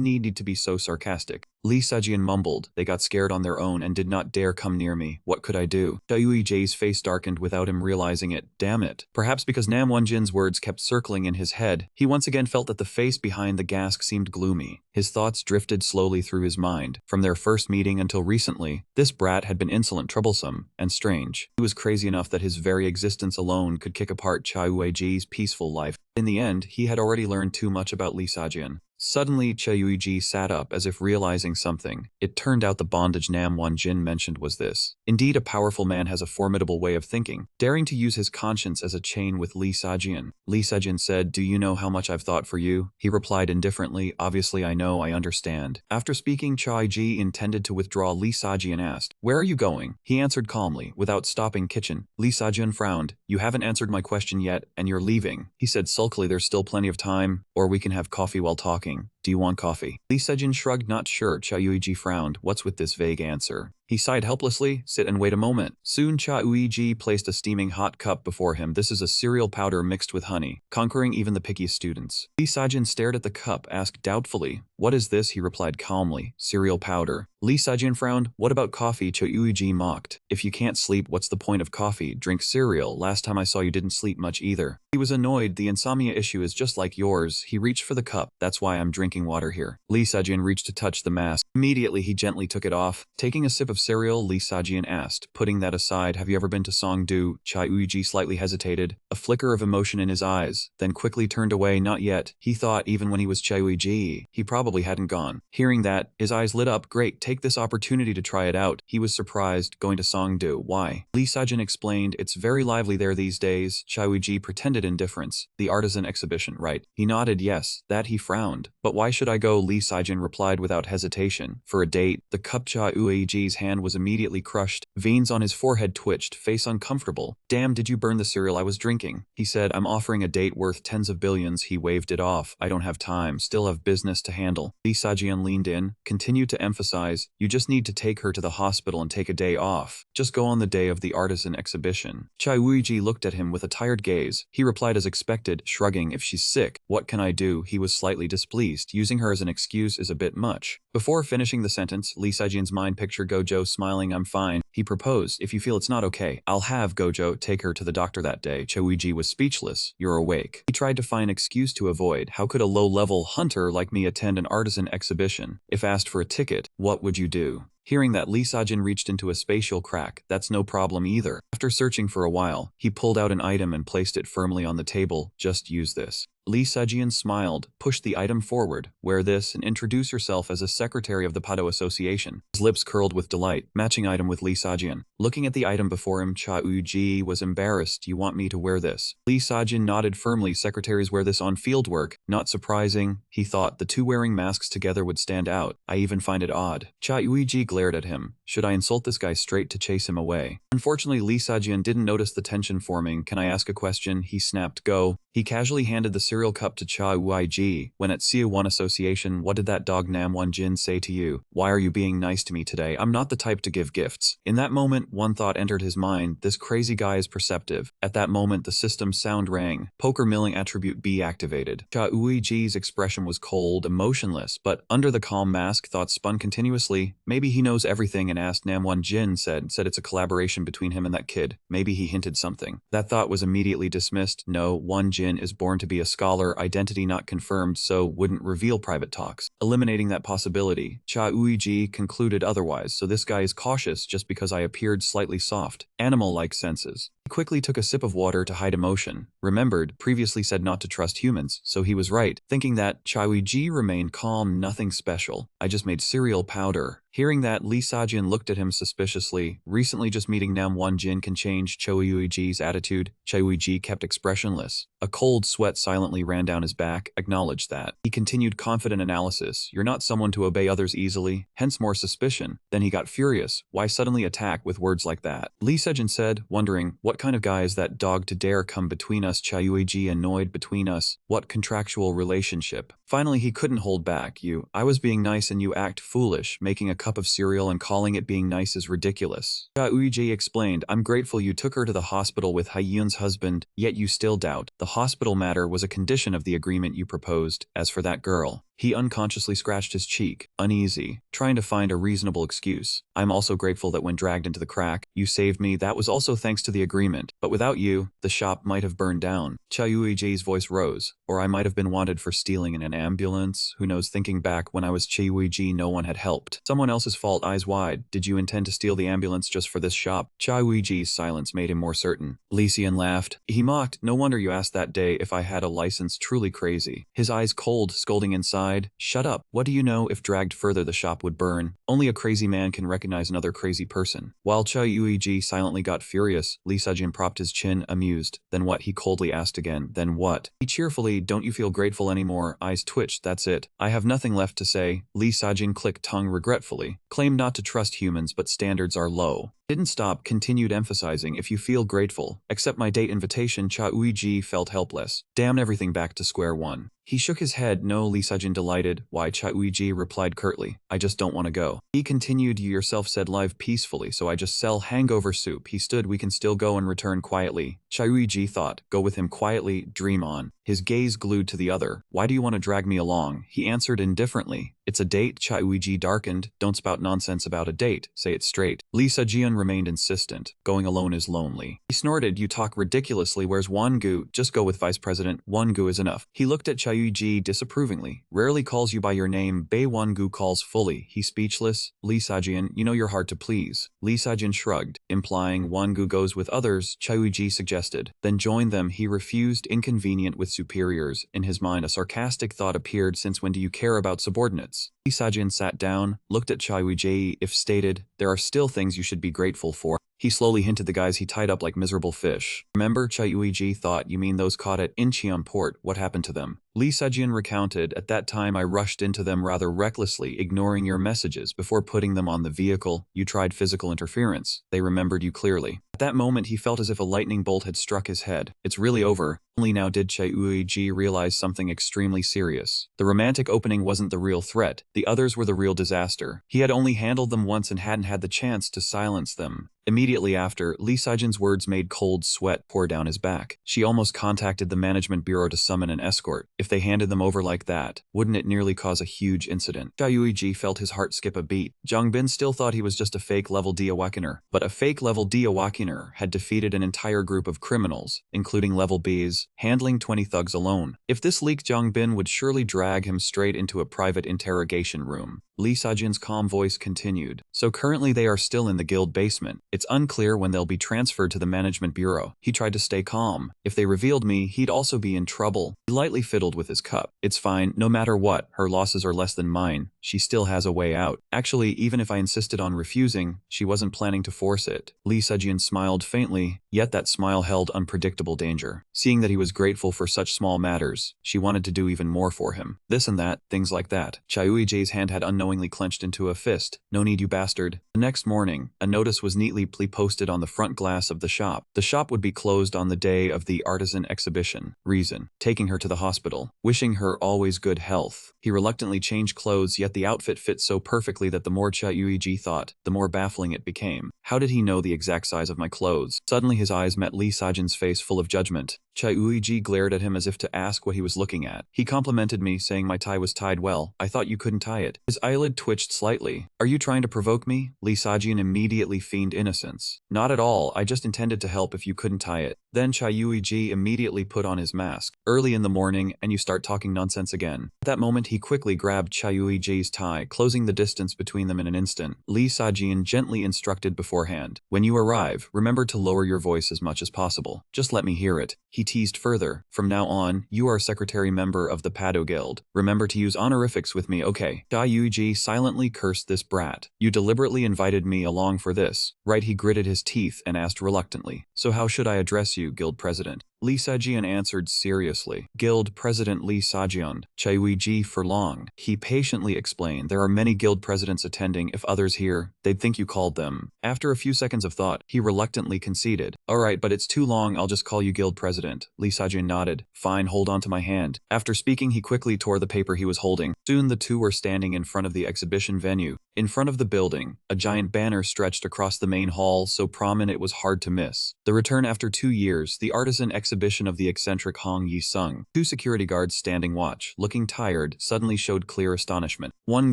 [SPEAKER 1] need to be so sarcastic? Lee Sajian mumbled. They got scared on their own and did not dare come near me. What could I do? Cha Uiji's face darkened without him realizing it. Damn it. Perhaps because Nam Wonjin's words kept circling in his head, he once again felt that the face behind the gask seemed gloomy. His thoughts drifted slowly through his mind. From their first meeting until recently, this brat had been insolent, troublesome, and strange. He was crazy enough that his very existence alone could kick apart Cha Uiji's peaceful life. In the end, he had already learned too much about Lee Sajian. Suddenly, Chayuiji sat up as if realizing something. It turned out the bondage Nam Wonjin mentioned was this. Indeed, a powerful man has a formidable way of thinking, daring to use his conscience as a chain with Lee Sajian. Lee Sajian said, do you know how much I've thought for you? He replied indifferently, obviously I know, I understand. After speaking, Chayuiji intended to withdraw. Lee Sajian asked, where are you going? He answered calmly, without stopping kitchen. Lee Sajian frowned. You haven't answered my question yet, and you're leaving. He said sulkily, there's still plenty of time, or we can have coffee while talking. Do you want coffee? Lee Sejin shrugged, not sure. Chayuiji frowned. What's with this vague answer? He sighed helplessly. Sit and wait a moment. Soon Chayuiji placed a steaming hot cup before him. This is a cereal powder mixed with honey, conquering even the pickiest students. Lee Sajin stared at the cup, asked doubtfully, what is this? He replied calmly, cereal powder. Lee Sajin frowned. What about coffee? Chayuiji mocked. If you can't sleep, what's the point of coffee? Drink cereal. Last time I saw you didn't sleep much either. He was annoyed. The insomnia issue is just like yours. He reached for the cup. That's why I'm drinking water here. Lee Sajin reached to touch the mask. Immediately he gently took it off. Taking a sip of cereal, Lee Sajian asked, putting that aside, have you ever been to Songdo? Chayuiji slightly hesitated, a flicker of emotion in his eyes, then quickly turned away. Not yet. He thought even when he was Chayuiji, he probably hadn't gone. Hearing that, his eyes lit up. Great, take this opportunity to try it out. He was surprised. Going to Songdo? Why? Lee Sajian explained, it's very lively there these days. Chayuiji pretended indifference. The artisan exhibition, right? He nodded yes. That he frowned. But why Why should I go? Lee Saijin replied without hesitation. For a date. The cup. Cha Uiji's hand was immediately crushed. Veins on his forehead twitched, face uncomfortable. Damn, did you burn the cereal I was drinking? He said, I'm offering a date worth tens of billions. He waved it off. I don't have time, still have business to handle. Lee Sajian leaned in, continued to emphasize, you just need to take her to the hospital and take a day off. Just go on the day of the artisan exhibition. Cha Uiji looked at him with a tired gaze. He replied as expected, shrugging, if she's sick, what can I do? He was slightly displeased. Using her as an excuse is a bit much. Before finishing the sentence, Lee Sajian's mind pictured Gojo smiling. I'm fine. He proposed, if you feel it's not okay, I'll have Gojo take her to the doctor that day. Cha Uiji was speechless. You're awake. He tried to find an excuse to avoid. How could a low-level hunter like me attend an artisan exhibition? If asked for a ticket, what would you do? Hearing that, Lee Sajin reached into a spatial crack. That's no problem either. After searching for a while, he pulled out an item and placed it firmly on the table. Just use this. Lee Sajian smiled, pushed the item forward, wear this and introduce yourself as a secretary of the Pado Association. His lips curled with delight, matching item with Lee Sajian. Looking at the item before him, Cha Uji was embarrassed. You want me to wear this? Lee Sajian nodded firmly. Secretaries wear this on field work. Not surprising, he thought. The two wearing masks together would stand out. I even find it odd. Cha Uji glared at him. Should I insult this guy straight to chase him away? Unfortunately, Lee Sajian didn't notice the tension forming. Can I ask a question? He snapped. Go. He casually handed the cereal cup to Cha Uiji. When at Siu-Wan Association, what did that dog Nam Jin say to you? Why are you being nice to me today? I'm not the type to give gifts. In that moment, one thought entered his mind. This crazy guy is perceptive. At that moment, the system's sound rang. Poker milling attribute B activated. Cha Uiji's expression was cold, emotionless, but under the calm mask, thoughts spun continuously. Maybe he knows everything and asked. Nam Jin said it's a collaboration between him and that kid. Maybe he hinted something. That thought was immediately dismissed. No, Wan Jin is born to be a scholar, identity not confirmed, so wouldn't reveal private talks. Eliminating that possibility, Cha Uiji concluded otherwise, so this guy is cautious just because I appeared slightly soft. Animal-like senses. He quickly took a sip of water to hide emotion. Remembered, previously said not to trust humans, so he was right. Thinking that, Cha Uiji remained calm, nothing special. I just made cereal powder. Hearing that, Lee Sajin looked at him suspiciously. Recently just meeting Nam Jin can change Cha Uiji's attitude. Cha Uiji kept expressionless. A cold sweat silently ran down his back, acknowledged that. He continued confident analysis. You're not someone to obey others easily, hence more suspicion. Then he got furious. Why suddenly attack with words like that? Lee Sajin said, wondering, what kind of guy is that dog to dare come between us? Cha Uiji annoyed. Between us? What contractual relationship? Finally, he couldn't hold back. I was being nice and you act foolish. Making a cup of cereal and calling it being nice is ridiculous. Cha Uiji explained, I'm grateful you took her to the hospital with Haiyun's husband, yet you still doubt. The hospital matter was a condition of the agreement you proposed. As for that girl, he unconsciously scratched his cheek, uneasy, trying to find a reasonable excuse. I'm also grateful that when dragged into the crack, you saved me. That was also thanks to the agreement. But without you, the shop might have burned down. Cha Uiji's voice rose. Or I might have been wanted for stealing in an ambulance. Who knows? Thinking back, when I was Cha Uiji, no one had helped. Someone else's fault. Eyes wide. Did you intend to steal the ambulance just for this shop? Cha Uiji's silence made him more certain. Lee Xian laughed. He mocked. No wonder you asked that day if I had a license. Truly crazy. His eyes cold, scolding inside. Shut up. What do you know? If dragged further, the shop would burn. Only a crazy man can recognize another crazy person. While Cha Uiji silently got furious, Lee Sajin propped his chin, amused. Then what? He coldly asked again. Then what? He cheerfully, don't you feel grateful anymore? Eyes twitched. That's it. I have nothing left to say. Lee Sajin clicked tongue regretfully. Claimed not to trust humans, but standards are low. Didn't stop, continued emphasizing, if you feel grateful, accept my date invitation. Cha Uiji felt helpless. Damn, everything back to square one. He shook his head. No. Lee Sajin delighted. Why? Cha Uiji replied curtly. I just don't want to go. He continued, you yourself said live peacefully, so I just sell hangover soup. He stood, we can still go and return quietly. Cha Uiji thought, go with him quietly, dream on. His gaze glued to the other. Why do you want to drag me along? He answered indifferently. It's a date. Cha Uiji darkened. Don't spout nonsense about a date. Say it straight. Lee Sajian remained insistent. Going alone is lonely. He snorted. You talk ridiculously. Where's Wangu? Just go with Vice President. Wangu is enough. He looked at Cha Uiji disapprovingly. Rarely calls you by your name. Bei Wangu calls fully. He speechless. Lee Sajian, you know you're hard to please. Lee Sajian shrugged, implying Wangu goes with others. Cha Uiji suggested. Then join them. He refused, inconvenient with superiors. In his mind, a sarcastic thought appeared. Since when do you care about subordinates? Lee Sajin sat down, looked at Chai Wei if stated, there are still things you should be grateful for. He slowly hinted the guys he tied up like miserable fish. Remember, Chai Yuiji thought, you mean those caught at Incheon port, what happened to them? Lee Sejian recounted, at that time I rushed into them rather recklessly, ignoring your messages before putting them on the vehicle. You tried physical interference. They remembered you clearly. At that moment he felt as if a lightning bolt had struck his head. It's really over. Only now did Chai Yuiji realize something extremely serious. The romantic opening wasn't the real threat. The others were the real disaster. He had only handled them once and hadn't had the chance to silence them. Immediately after, Lee Sajin's words made cold sweat pour down his back. She almost contacted the management bureau to summon an escort. If they handed them over like that, wouldn't it nearly cause a huge incident? Chai Yuiji felt his heart skip a beat. Zhang Bin still thought he was just a fake level D awakener, but a fake level D awakener had defeated an entire group of criminals, including level Bs, handling 20 thugs alone. If this leaked, Zhang Bin would surely drag him straight into a private interrogation room. Lee Sajin's calm voice continued. So currently they are still in the guild basement. It's unclear when they'll be transferred to the management bureau. He tried to stay calm. If they revealed me, he'd also be in trouble. He lightly fiddled with his cup. It's fine, no matter what, her losses are less than mine. She still has a way out. Actually, even if I insisted on refusing, she wasn't planning to force it. Lee Sajin smiled faintly, yet that smile held unpredictable danger. Seeing that he was grateful for such small matters, she wanted to do even more for him. This and that, things like that. Chai Uiji's hand had unknowingly clenched into a fist. No need, you bastard. The next morning, a notice was neatly posted on the front glass of the shop. The shop would be closed on the day of the artisan exhibition. Reason: taking her to the hospital. Wishing her always good health. He reluctantly changed clothes, yet the outfit fit so perfectly that the more Chai Uiji thought, the more baffling it became. How did he know the exact size of my clothes? Suddenly his eyes met Lee Sajin's face full of judgment. Chai Uiji glared at him as if to ask what he was looking at. He complimented me, saying my tie was tied well. I thought you couldn't tie it. His eyelid twitched slightly. Are you trying to provoke me? Lee Sajin immediately feigned innocence. Not at all, I just intended to help if you couldn't tie it. Then Chai Uiji immediately put on his mask. Early in the morning, and you start talking nonsense again. At that moment he quickly grabbed Chai Uiji's tie, closing the distance between them in an instant. Lee Sajin gently instructed beforehand. When you arrive, remember to lower your voice as much as possible. Just let me hear it. He teased further. From now on, you are secretary member of the Pado Guild. Remember to use honorifics with me, okay? Chai Yuiji silently cursed this brat. You deliberately invited me along for this, right? He gritted his teeth and asked reluctantly. So how should I address you, Guild President? Lee Sajian answered seriously. Guild President Lee Sajian. Chai Yuiji furlong. He patiently explained. There are many guild presidents attending. If others hear, they'd think you called them. After a few seconds of thought, he reluctantly conceded. Alright, but it's too long, I'll just call you Guild President. Lee Sajian nodded. Fine, hold on to my hand. After speaking, he quickly tore the paper he was holding. Soon the two were standing in front of the exhibition venue. In front of the building, a giant banner stretched across the main hall, so prominent it was hard to miss. The return after 2 years, the artisan exhibition of the eccentric Hong Yi-sung. Two security guards standing watch, looking tired, suddenly showed clear astonishment. One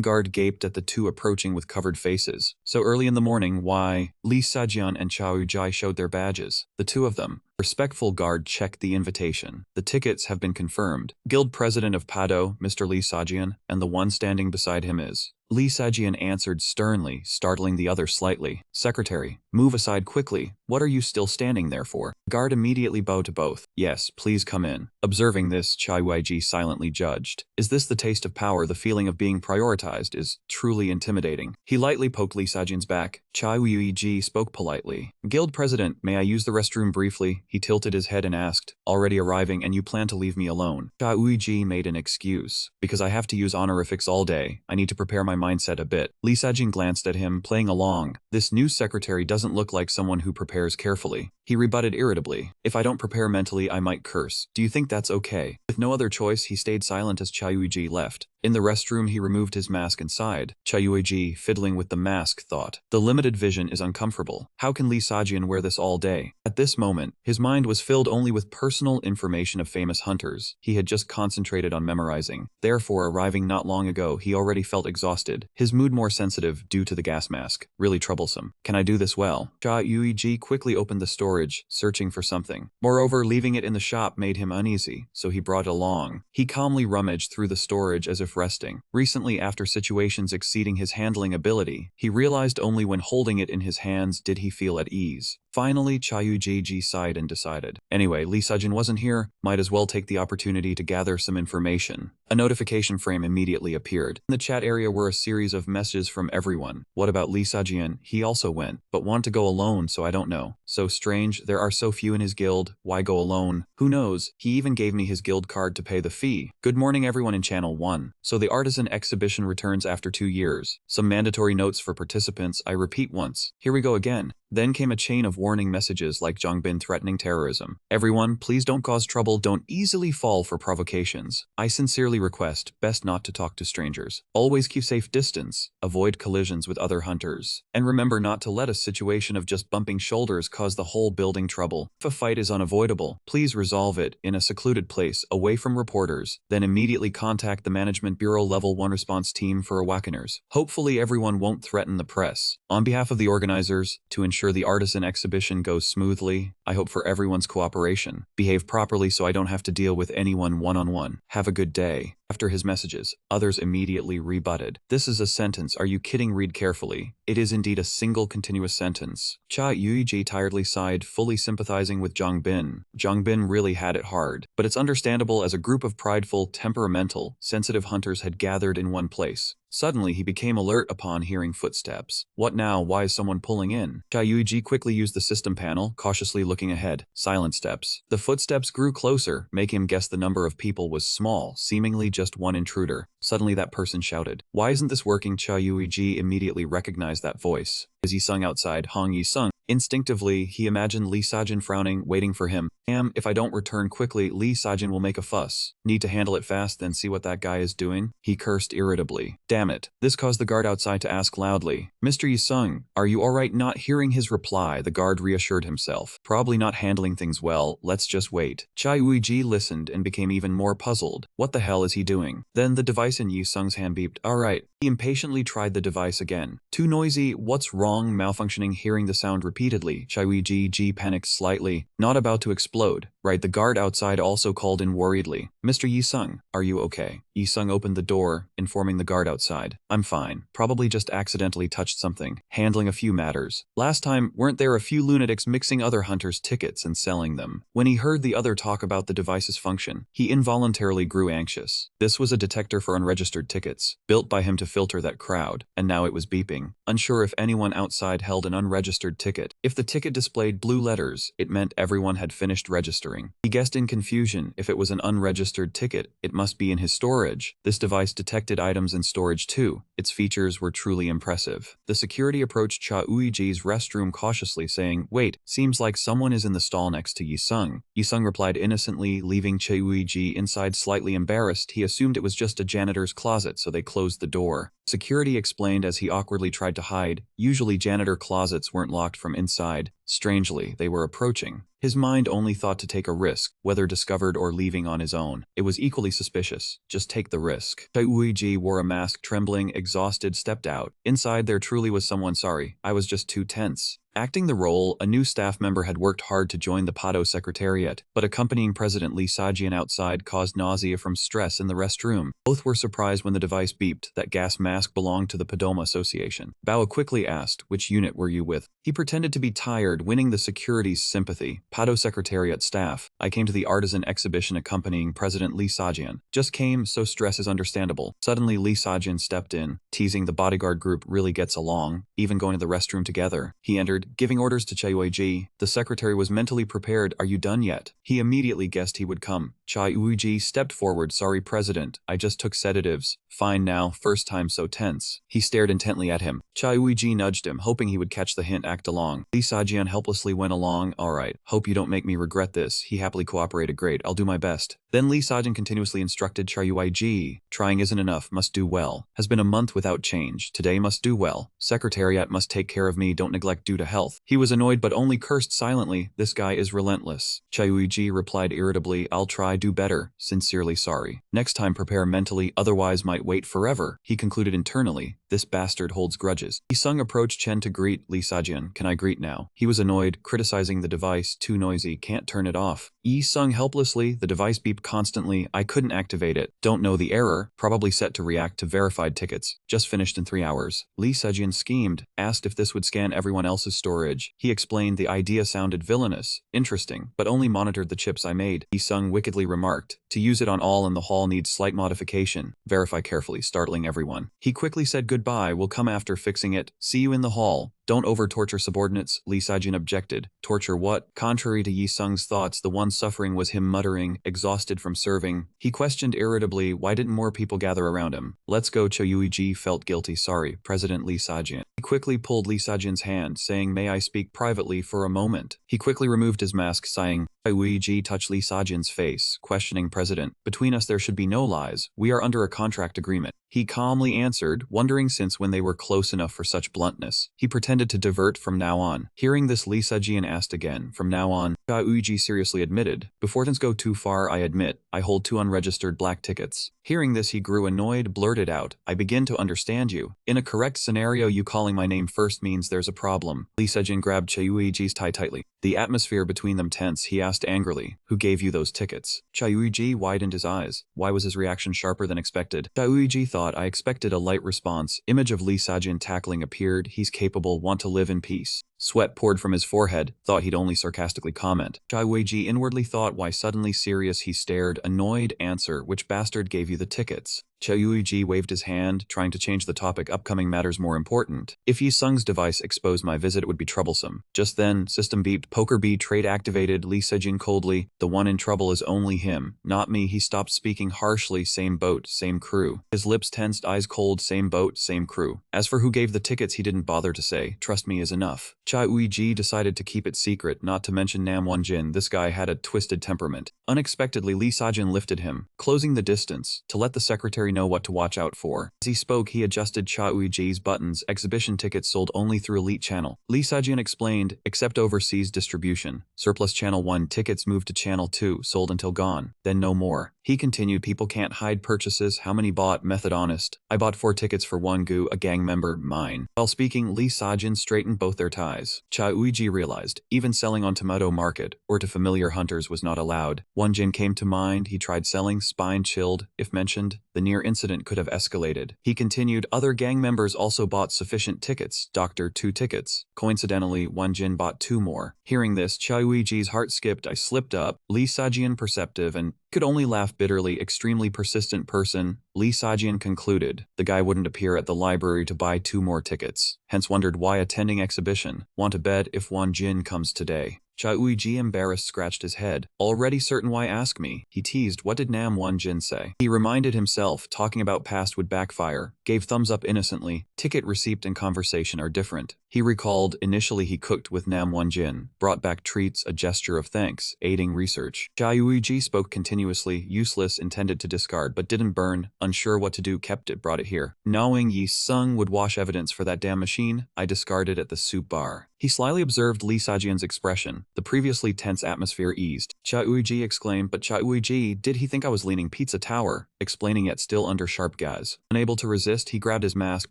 [SPEAKER 1] guard gaped at the two approaching with covered faces. So early in the morning, why? Lee Sajian and Chao Ujai showed their badges. The two of them. Respectful guard checked the invitation. The tickets have been confirmed. Guild President of Pado, Mr. Lee Sajian, and the one standing beside him is. Lee Sajian answered sternly, startling the other slightly. Secretary, move aside quickly. What are you still standing there for? Guard immediately bowed to both. Yes, please come in. Observing this, Chai Weiji silently judged. Is this the taste of power? The feeling of being prioritized is truly intimidating. He lightly poked Lee Sajian's back. Chai Weiji spoke politely. Guild President, may I use the restroom briefly? He tilted his head and asked. Already arriving and you plan to leave me alone? Chai Weiji made an excuse. Because I have to use honorifics all day. I need to prepare my mindset a bit. Lee Sajin glanced at him, playing along. This new secretary doesn't look like someone who prepares carefully. He rebutted irritably. If I don't prepare mentally, I might curse. Do you think that's okay? With no other choice, he stayed silent as Chai Yuiji left. In the restroom, he removed his mask and sighed. Chai Yuiji, fiddling with the mask, thought. The limited vision is uncomfortable. How can Lee Sajian wear this all day? At this moment, his mind was filled only with personal information of famous hunters. He had just concentrated on memorizing. Therefore, arriving not long ago, he already felt exhausted. His mood more sensitive due to the gas mask. Really troublesome. Can I do this well? Chai Yuiji quickly opened the storage, searching for something. Moreover, leaving it in the shop made him uneasy, so he brought it along. He calmly rummaged through the storage as if resting. Recently, after situations exceeding his handling ability, he realized only when holding it in his hands did he feel at ease. Finally, Chayuji sighed and decided. Anyway, Lee Sejin wasn't here, might as well take the opportunity to gather some information. A notification frame immediately appeared. In the chat area were a series of messages from everyone. What about Lee Sejin? He also went, but wanted to go alone, so I don't know. So strange, there are so few in his guild, why go alone? Who knows, he even gave me his guild card to pay the fee. Good morning everyone in channel 1. So the artisan exhibition returns after 2 years. Some mandatory notes for participants, I repeat once. Here we go again. Then came a chain of warning messages like Jongbin threatening terrorism. Everyone, please don't cause trouble, don't easily fall for provocations. I sincerely request, best not to talk to strangers. Always keep safe distance, avoid collisions with other hunters. And remember not to let a situation of just bumping shoulders cause the whole building trouble. If a fight is unavoidable, please resolve it in a secluded place, away from reporters. Then immediately contact the Management Bureau Level 1 response team for awakeners. Hopefully everyone won't threaten the press. On behalf of the organizers, to ensure the artisan exhibition goes smoothly, I hope for everyone's cooperation. Behave properly so I don't have to deal with anyone one-on-one. Have a good day. After his messages, others immediately rebutted. This is a sentence, are you kidding? Read carefully. It is indeed a single continuous sentence. Cha Yuji tiredly sighed, fully sympathizing with Jongbin. Jongbin really had it hard, but it's understandable as a group of prideful, temperamental, sensitive hunters had gathered in one place. Suddenly, he became alert upon hearing footsteps. What now? Why is someone pulling in? Chayuji quickly used the system panel, cautiously looking ahead. Silent steps. The footsteps grew closer, making him guess the number of people was small, seemingly just one intruder. Suddenly that person shouted. Why isn't this working? Chayuji immediately recognized that voice. As he sung outside, Hong Yi sung. Instinctively, he imagined Lee Sajin frowning, waiting for him. If I don't return quickly, Lee Sajin will make a fuss. Need to handle it fast, then see what that guy is doing? He cursed irritably. Damn it. This caused the guard outside to ask loudly. Mr. Yi-sung, are you alright? Not hearing his reply, the guard reassured himself. Probably not handling things well, let's just wait. Chai Uiji listened and became even more puzzled. What the hell is he doing? Then the device in Yi-sung's hand beeped. Alright. He impatiently tried the device again. Too noisy, what's wrong? Malfunctioning. Hearing the sound repeatedly, Chai Uiji panicked slightly. Not about to explode. Right, the guard outside also called in worriedly. Mr. Yi-sung, are you okay? Yi-sung opened the door, informing the guard outside. I'm fine. Probably just accidentally touched something. Handling a few matters. Last time, weren't there a few lunatics mixing other hunters' tickets and selling them? When he heard the other talk about the device's function, he involuntarily grew anxious. This was a detector for unregistered tickets, built by him to filter that crowd, and now it was beeping. Unsure if anyone outside held an unregistered ticket. If the ticket displayed blue letters, it meant everyone had finished registering. He guessed in confusion, if it was an unregistered ticket, it must be in his storage. This device detected items in storage too. Its features were truly impressive. The security approached Cha Uiji's restroom cautiously, saying, Wait, seems like someone is in the stall next to Yi-sung. Yi-sung replied innocently, leaving Cha Uiji inside slightly embarrassed. He assumed it was just a janitor's closet, so they closed the door. Security explained as he awkwardly tried to hide. Usually janitor closets weren't locked from inside. Strangely, they were approaching. His mind only thought to take a risk, whether discovered or leaving on his own. It was equally suspicious. Just take the risk. Chai Uiji wore a mask, trembling, exhausted, stepped out. Inside there truly was someone. Sorry, I was just too tense. Acting the role, a new staff member had worked hard to join the Pado Secretariat, but accompanying President Lee Sajian outside caused nausea from stress in the restroom. Both were surprised when the device beeped. That gas mask belonged to the Padoma Association. Bao quickly asked, which unit were you with? He pretended to be tired, winning the security's sympathy. Pado Secretariat staff. I came to the artisan exhibition accompanying President Lee Sajian. Just came, so stress is understandable. Suddenly Lee Sajian stepped in, teasing the bodyguard group really gets along, even going to the restroom together. He entered, giving orders to Chai Uiji. The secretary was mentally prepared. Are you done yet? He immediately guessed he would come. Chai Uiji stepped forward. Sorry, President. I just took sedatives. Fine now. First time so tense. He stared intently at him. Chai Uiji nudged him, hoping he would catch the hint. Act along. Lee Sajian helplessly went along. Alright. Hope you don't make me regret this. He happily cooperated. Great. I'll do my best. Then Lee Sajian continuously instructed Chai Uiji. Trying isn't enough. Must do well. Has been a month without change. Today must do well. Secretariat must take care of me. Don't neglect due to health. He was annoyed but only cursed silently. This guy is relentless. Chai Uiji replied irritably. I'll try do better. Sincerely sorry. Next time prepare mentally, otherwise might wait forever. He concluded internally. This bastard holds grudges. Yi Sung approached Chen to greet. Lee Sajian, can I greet now? He was annoyed, criticizing the device, too noisy, can't turn it off. Yi Sung helplessly, the device beeped constantly, I couldn't activate it. Don't know the error, probably set to react to verified tickets. Just finished in 3 hours. Lee Sajian schemed, asked if this would scan everyone else's storage. He explained the idea sounded villainous, interesting, but only monitored the chips I made. Yi Sung wickedly remarked, to use it on all in the hall needs slight modification. Verify carefully, startling everyone. He quickly said goodbye, we'll come after fixing it. See you in the hall. Don't over-torture subordinates, Lee Sajian objected. Torture what? Contrary to Yi Sung's thoughts, the one suffering was him muttering, exhausted from serving. He questioned irritably, why didn't more people gather around him? Let's go. Cho Yuiji felt guilty. Sorry, President Lee Sajian. He quickly pulled Lee Sajian's hand, saying, may I speak privately for a moment? He quickly removed his mask, sighing. Yuiji touched Lee Sajian's face, questioning President. Between us there should be no lies. We are under a contract agreement. He calmly answered, wondering since when they were close enough for such bluntness. He pretended to divert from now on. Hearing this, Lee Sajian asked again, from now on. Yuiji seriously admitted, before things go too far, I admit, I hold 2 unregistered black tickets. Hearing this, he grew annoyed, blurted out, I begin to understand you. In a correct scenario, you calling my name first means there's a problem. Lee Sajian grabbed Yuiji's tie tightly. The atmosphere between them tense, he asked angrily, who gave you those tickets? Yuiji widened his eyes. Why was his reaction sharper than expected? Yuiji thought, I expected a light response. Image of Lee Sajian tackling appeared. He's capable, want to live in peace. Sweat poured from his forehead, thought he'd only sarcastically comment. Yuiji inwardly thought, why suddenly serious? He stared, annoyed. Answer, which bastard gave you the tickets? Yuiji waved his hand, trying to change the topic. Upcoming matters more important. If Yi Sung's device exposed my visit, it would be troublesome. Just then, system beeped. Poker B trade activated. Lee Sajian coldly. The one in trouble is only him, not me. He stopped speaking harshly. Same boat, same crew. His lips tensed, eyes cold. Same boat, same crew. As for who gave the tickets, he didn't bother to say. Trust me is enough. Yuiji decided to keep it secret, not to mention Nam Wonjin. This guy had a twisted temperament. Unexpectedly, Lee Sajian lifted him, closing the distance, to let the secretary know what to watch out for. As he spoke, he adjusted Yuiji's buttons. Exhibition tickets sold only through Elite Channel. Lee Sajian explained, except overseas distribution. Surplus Channel 1 tickets moved to Channel 2, sold until gone, then no more. He continued, people can't hide purchases. How many bought? Method honest. I bought 4 tickets for 1 gu, a gang member, mine. While speaking, Lee Sajian straightened both their ties. Yuiji realized, even selling on Tomato Market, or to familiar hunters was not allowed. Wonjin came to mind. He tried selling, spine chilled. If mentioned, the near incident could have escalated. He continued, other gang members also bought sufficient tickets. Doctor, 2 tickets. Coincidentally, Wonjin bought 2 more. Hearing this, Yuiji's heart skipped. I slipped up. Lee Sajian perceptive and could only laugh bitterly. Extremely persistent person, Lee Sajian concluded. The guy wouldn't appear at the library to buy 2 more tickets, hence wondered why attending exhibition. Want to bet if Wonjin comes today. Yuiji embarrassed scratched his head. Already certain, why ask me? He teased, what did Nam Wonjin say? He reminded himself, talking about past would backfire, gave thumbs up innocently. Ticket receipt and conversation are different. He recalled, initially he cooked with Nam Wonjin, brought back treats, a gesture of thanks, aiding research. Yuiji spoke continuously, useless, intended to discard but didn't burn, unsure what to do, kept it, brought it here. Knowing Yi Sung would wash evidence for that damn machine, I discarded at the soup bar. He slyly observed Lee Sajian's expression. The previously tense atmosphere eased. Yuiji exclaimed, but Yuiji, did he think I was leaning pizza tower? Explaining yet still under sharp gaze. Unable to resist, he grabbed his mask,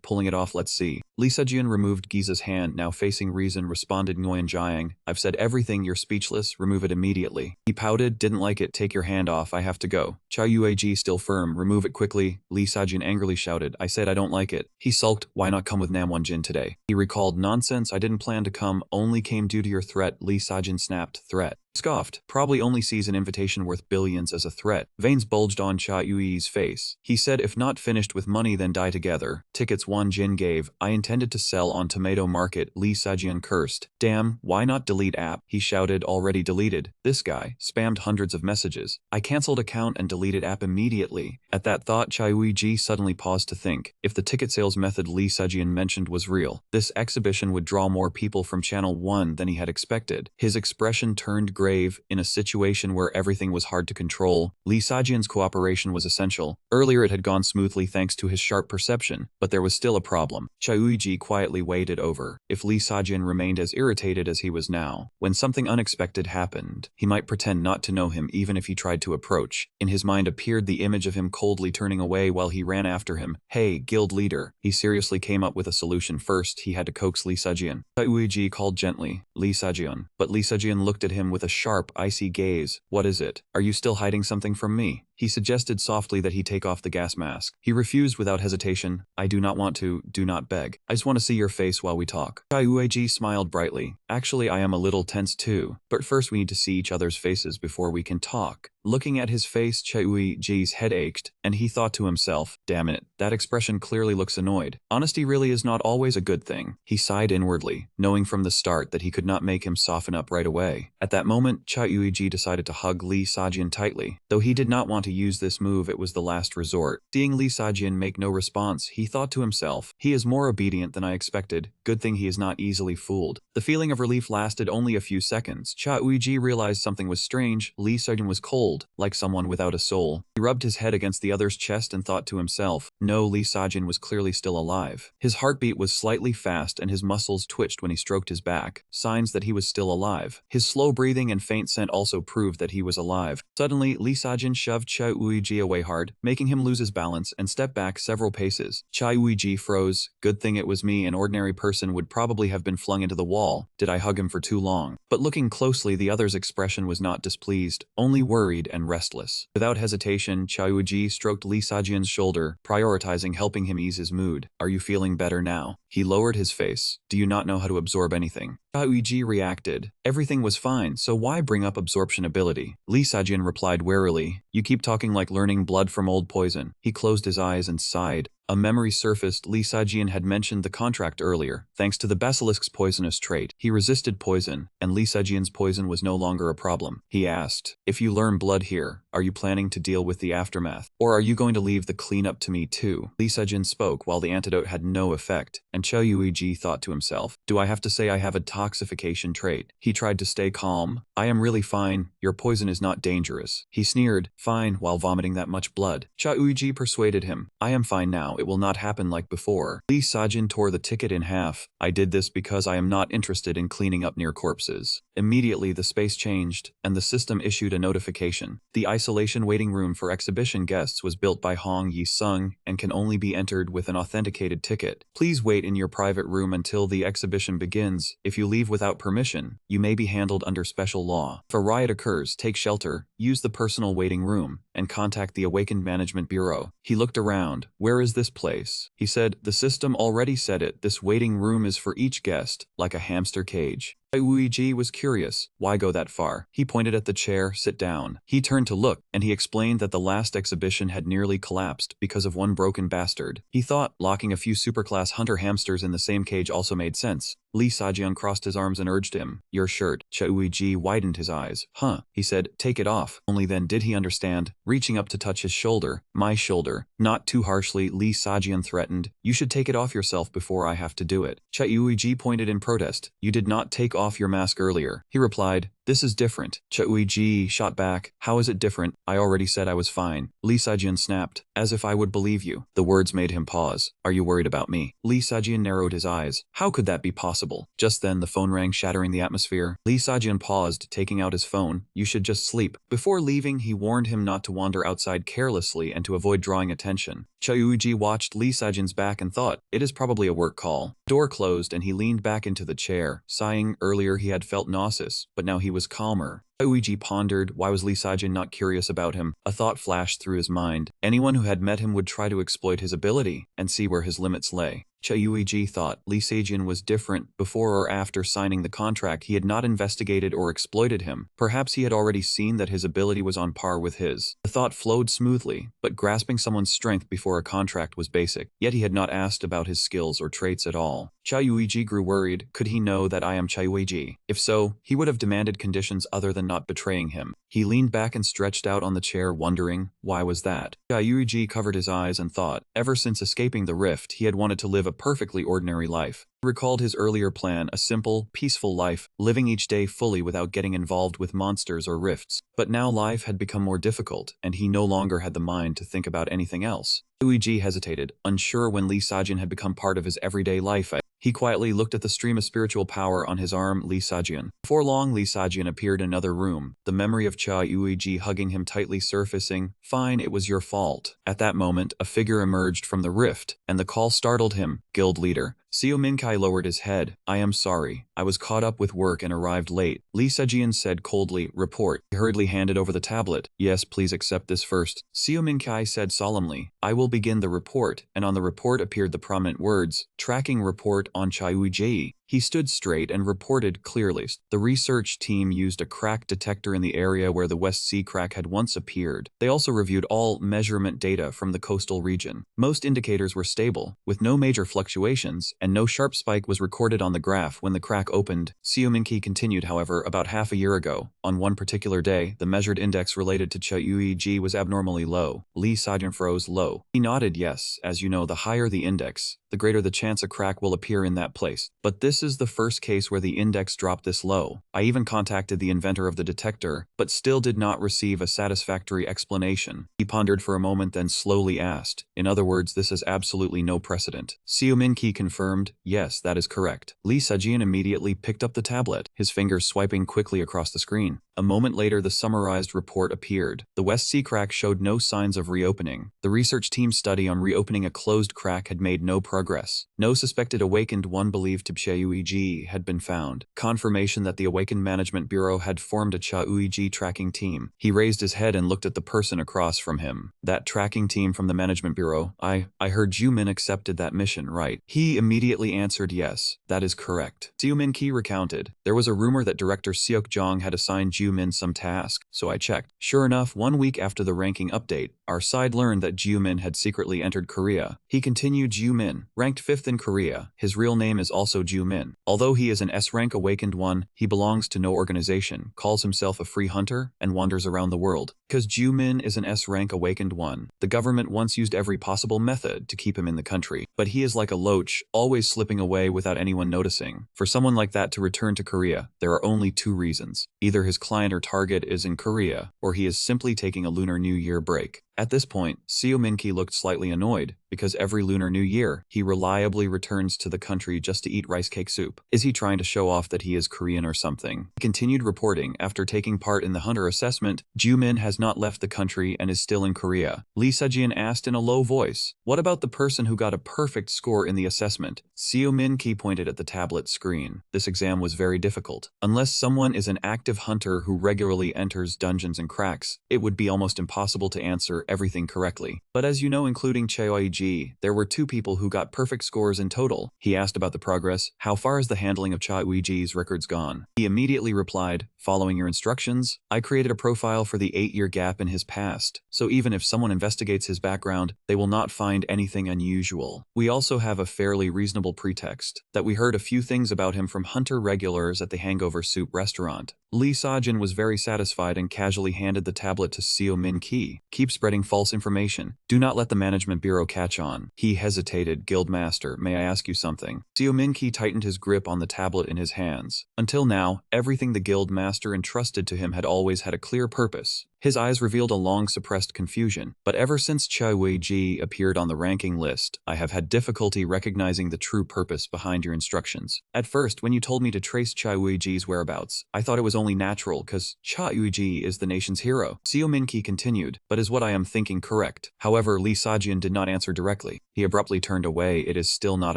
[SPEAKER 1] pulling it off. Let's see. Lee Sajian removed Giza's hand, now facing reason, responded Nguyen Jiang. I've said everything, you're speechless, remove it immediately. He pouted, didn't like it, take your hand off, I have to go. Yuiji still firm, remove it quickly. Lee Sajian angrily shouted, I said I don't like it. He sulked, why not come with Nam Wonjin today? He recalled, nonsense, I didn't plan to come, only came due to your threat. Lee Sajian snapped, threat. Scoffed, probably only sees an invitation worth billions as a threat. Veins bulged on Yuiji's face. He said, if not finished with money then die together. Tickets Wonjin gave, I intended to sell on Tomato Market. Lee Sajian cursed. Damn, why not delete app? He shouted, already deleted. This guy spammed hundreds of messages. I cancelled account and deleted app immediately. At that thought, Yuiji suddenly paused to think. If the ticket sales method Lee Sajian mentioned was real, this exhibition would draw more people from Channel 1 than he had expected. His expression turned grave. In a situation where everything was hard to control, Lee Sajian's cooperation was essential. Earlier it had gone smoothly thanks to his sharp perception, but there was still a problem. Chauji quietly weighed it over. If Lee Sajian remained as irritated as he was now, when something unexpected happened, he might pretend not to know him even if he tried to approach. In his mind appeared the image of him coldly turning away while he ran after him. Hey, guild leader. He seriously came up with a solution. First, he had to coax Lee Sajian. Chauji called gently, Lee Sajian. But Lee Sajian looked at him with a sharp, icy gaze. What is it? Are you still hiding something from me? He suggested softly that he take off the gas mask. He refused without hesitation. I do not want to, do not beg. I just want to see your face while we talk. Chauji smiled brightly. Actually, I am a little tense too. But first we need to see each other's faces before we can talk. Looking at his face, Chauji's head ached, and he thought to himself, damn it, that expression clearly looks annoyed. Honesty really is not always a good thing. He sighed inwardly, knowing from the start that he could not make him soften up right away. At that moment, Chauji decided to hug Lee Sajian tightly. Though he did not want to use this move, it was the last resort. Seeing Lee Sajian make no response, he thought to himself, he is more obedient than I expected. Good thing he is not easily fooled. The feeling of relief lasted only a few seconds. Chauji realized something was strange. Lee Sajian was cold, like someone without a soul. He rubbed his head against the other's chest and thought to himself, no, Lee Sajian was clearly still alive. His heartbeat was slightly fast and his muscles twitched when he stroked his back, signs that he was still alive. His slow breathing and faint scent also proved that he was alive. Suddenly, Lee Sajian shoved Chauji away hard, making him lose his balance and step back several paces. Chauji froze. Good thing it was me. An ordinary person would probably have been flung into the wall. Did I hug him for too long? But looking closely, the other's expression was not displeased, only worried and restless. Without hesitation, Chauji stroked Lee Sajian's shoulder, prioritizing helping him ease his mood. Are you feeling better now? He lowered his face. Do you not know how to absorb anything? Chauji reacted. Everything was fine, so why bring up absorption ability? Lee Sajian replied warily. You keep talking like learning blood from old poison. He closed his eyes and sighed. A memory surfaced. Lee Sajian had mentioned the contract earlier. Thanks to the basilisk's poisonous trait, he resisted poison, and Lee Sajian's poison was no longer a problem. He asked, if you learn blood here, are you planning to deal with the aftermath? Or are you going to leave the cleanup to me too? Lee Sajian spoke while the antidote had no effect, and Chauji thought to himself, do I have to say I have a toxification trait? He tried to stay calm. I am really fine. Your poison is not dangerous. He sneered, fine, while vomiting that much blood. Chauji persuaded him. I am fine now. It will not happen like before. Lee Sajian tore the ticket in half. I did this because I am not interested in cleaning up near corpses. Immediately the space changed, and the system issued a notification. The isolation waiting room for exhibition guests was built by Hong Yi-sung and can only be entered with an authenticated ticket. Please wait in your private room until the exhibition begins. If you leave without permission, you may be handled under special law. If a riot occurs, take shelter, use the personal waiting room, and contact the Awakened Management Bureau. He looked around. Where is this place? He said, the system already said it. This waiting room is for each guest, like a hamster cage. Chauji was curious. Why go that far? He pointed at the chair. Sit down. He turned to look, and he explained that the last exhibition had nearly collapsed because of one broken bastard. He thought locking a few superclass hunter hamsters in the same cage also made sense. Lee Sajian crossed his arms and urged him. Your shirt. Chauji widened his eyes. Huh, he said, take it off. Only then did he understand, reaching up to touch his shoulder. My shoulder. Not too harshly, Lee Sajian threatened. You should take it off yourself before I have to do it. Chauji pointed in protest. You did not take off your mask earlier. He replied, this is different. Chauji shot back. How is it different? I already said I was fine. Lee Sajian snapped. As if I would believe you. The words made him pause. Are you worried about me? Lee Sajian narrowed his eyes. How could that be possible? Just then the phone rang, shattering the atmosphere. Lee Sajian paused, taking out his phone. You should just sleep. Before leaving, he warned him not to wander outside carelessly and to avoid drawing attention. Chauji watched Lee Sajian's back and thought, it is probably a work call. The door closed and he leaned back into the chair, sighing. Earlier he had felt nauseous, but now he was calmer. Chauji pondered, why was Lee Sajian not curious about him? A thought flashed through his mind. Anyone who had met him would try to exploit his ability and see where his limits lay. Chauji thought Lee Sajian was different. Before or after signing the contract, he had not investigated or exploited him. Perhaps he had already seen that his ability was on par with his. The thought flowed smoothly, but grasping someone's strength before a contract was basic. Yet he had not asked about his skills or traits at all. Chauji grew worried. Could he know that I am Chauji? If so, he would have demanded conditions other than not betraying him. He leaned back and stretched out on the chair, wondering, why was that? Chauji covered his eyes and thought, ever since escaping the rift, he had wanted to live a a perfectly ordinary life. He recalled his earlier plan, a simple, peaceful life, living each day fully without getting involved with monsters or rifts. But now life had become more difficult, and he no longer had the mind to think about anything else. Luigi hesitated, unsure when Lee Sajin had become part of his everyday life. He quietly looked at the stream of spiritual power on his arm, Lee Sajian. Before long, Lee Sajian appeared in another room, the memory of Cha Yuiji hugging him tightly surfacing. Fine, it was your fault. At that moment, a figure emerged from the rift, and the call startled him. Guild leader. Seo Minkai lowered his head. I am sorry. I was caught up with work and arrived late. Lee Sajian said coldly, report. He hurriedly handed over the tablet. Yes, please accept this first. Seo Minkai said solemnly, I will begin the report, and on the report appeared the prominent words, tracking report on Chayuiji. He stood straight and reported clearly. The research team used a crack detector in the area where the West Sea crack had once appeared. They also reviewed all measurement data from the coastal region. Most indicators were stable, with no major fluctuations, and no sharp spike was recorded on the graph when the crack opened. Seo Minki continued, however, about half a year ago. On one particular day, the measured index related to Chayuiji was abnormally low. Lee Sajin froze low. He nodded yes, as you know, the higher the index, the greater the chance a crack will appear in that place. But this is the first case where the index dropped this low. I even contacted the inventor of the detector, but still did not receive a satisfactory explanation. He pondered for a moment, then slowly asked, in other words, this is absolutely no precedent. Seo Minki confirmed, yes, that is correct. Lee Sajian immediately picked up the tablet, his fingers swiping quickly across the screen. A moment later, the summarized report appeared. The West Sea crack showed no signs of reopening. The research team's study on reopening a closed crack had made no progress. No suspected awakened one believed to Chayuiji had been found. Confirmation that the Awakened Management Bureau had formed a Chayuiji tracking team. He raised his head and looked at the person across from him. That tracking team from the Management Bureau. I heard Jumin accepted that mission, right? He immediately answered yes, that is correct. Seo Min Ki recounted. There was a rumor that Director Seok Jong had assigned Jumin some task, so I checked. Sure enough, 1 week after the ranking update, our side learned that Jumin had secretly entered Korea. He continued, Jumin, ranked 5th in Korea. His real name is also Jumin. Although he is an S-rank awakened one, he belongs to no organization, calls himself a free hunter, and wanders around the world. Because Jumin is an S-rank awakened one, the government once used every possible method to keep him in the country. But he is like a loach, always slipping away without anyone noticing. For someone like that to return to Korea, there are only 2 reasons. Either his client or target is in Korea, or he is simply taking a Lunar New Year break. At this point, Seo Minki looked slightly annoyed, because every Lunar New Year, he reliably returns to the country just to eat rice cake soup. Is he trying to show off that he is Korean or something? He continued reporting, after taking part in the Hunter assessment, Jumin has not left the country and is still in Korea. Lee Sejian asked in a low voice, what about the person who got a perfect score in the assessment? Seo Minki pointed at the tablet screen. This exam was very difficult. Unless someone is an active hunter who regularly enters dungeons and cracks, it would be almost impossible to answer everything correctly. But as you know, including Cheoiji, there were 2 people who got perfect scores in total. He asked about the progress. How far is the handling of Cheoiji's records gone? He immediately replied, following your instructions, I created a profile for the 8-year gap in his past, so even if someone investigates his background, they will not find anything unusual. We also have a fairly reasonable pretext, that we heard a few things about him from hunter regulars at the Hangover Soup restaurant. Lee Sajin was very satisfied and casually handed the tablet to Seo Min Ki. Keep spreading false information. Do not let the Management Bureau catch on. He hesitated. Guildmaster, may I ask you something? Seo Min Ki tightened his grip on the tablet in his hands. Until now, everything the Guildmaster entrusted to him had always had a clear purpose. His eyes revealed a long-suppressed confusion, but ever since Chai Wei-ji appeared on the ranking list, I have had difficulty recognizing the true purpose behind your instructions. At first, when you told me to trace Chai Wei-ji's whereabouts, I thought it was only natural because Chai Wei-ji is the nation's hero. Seo Min-ki continued, but is what I am thinking correct? However, Lee Sajian did not answer directly. He abruptly turned away. It is still not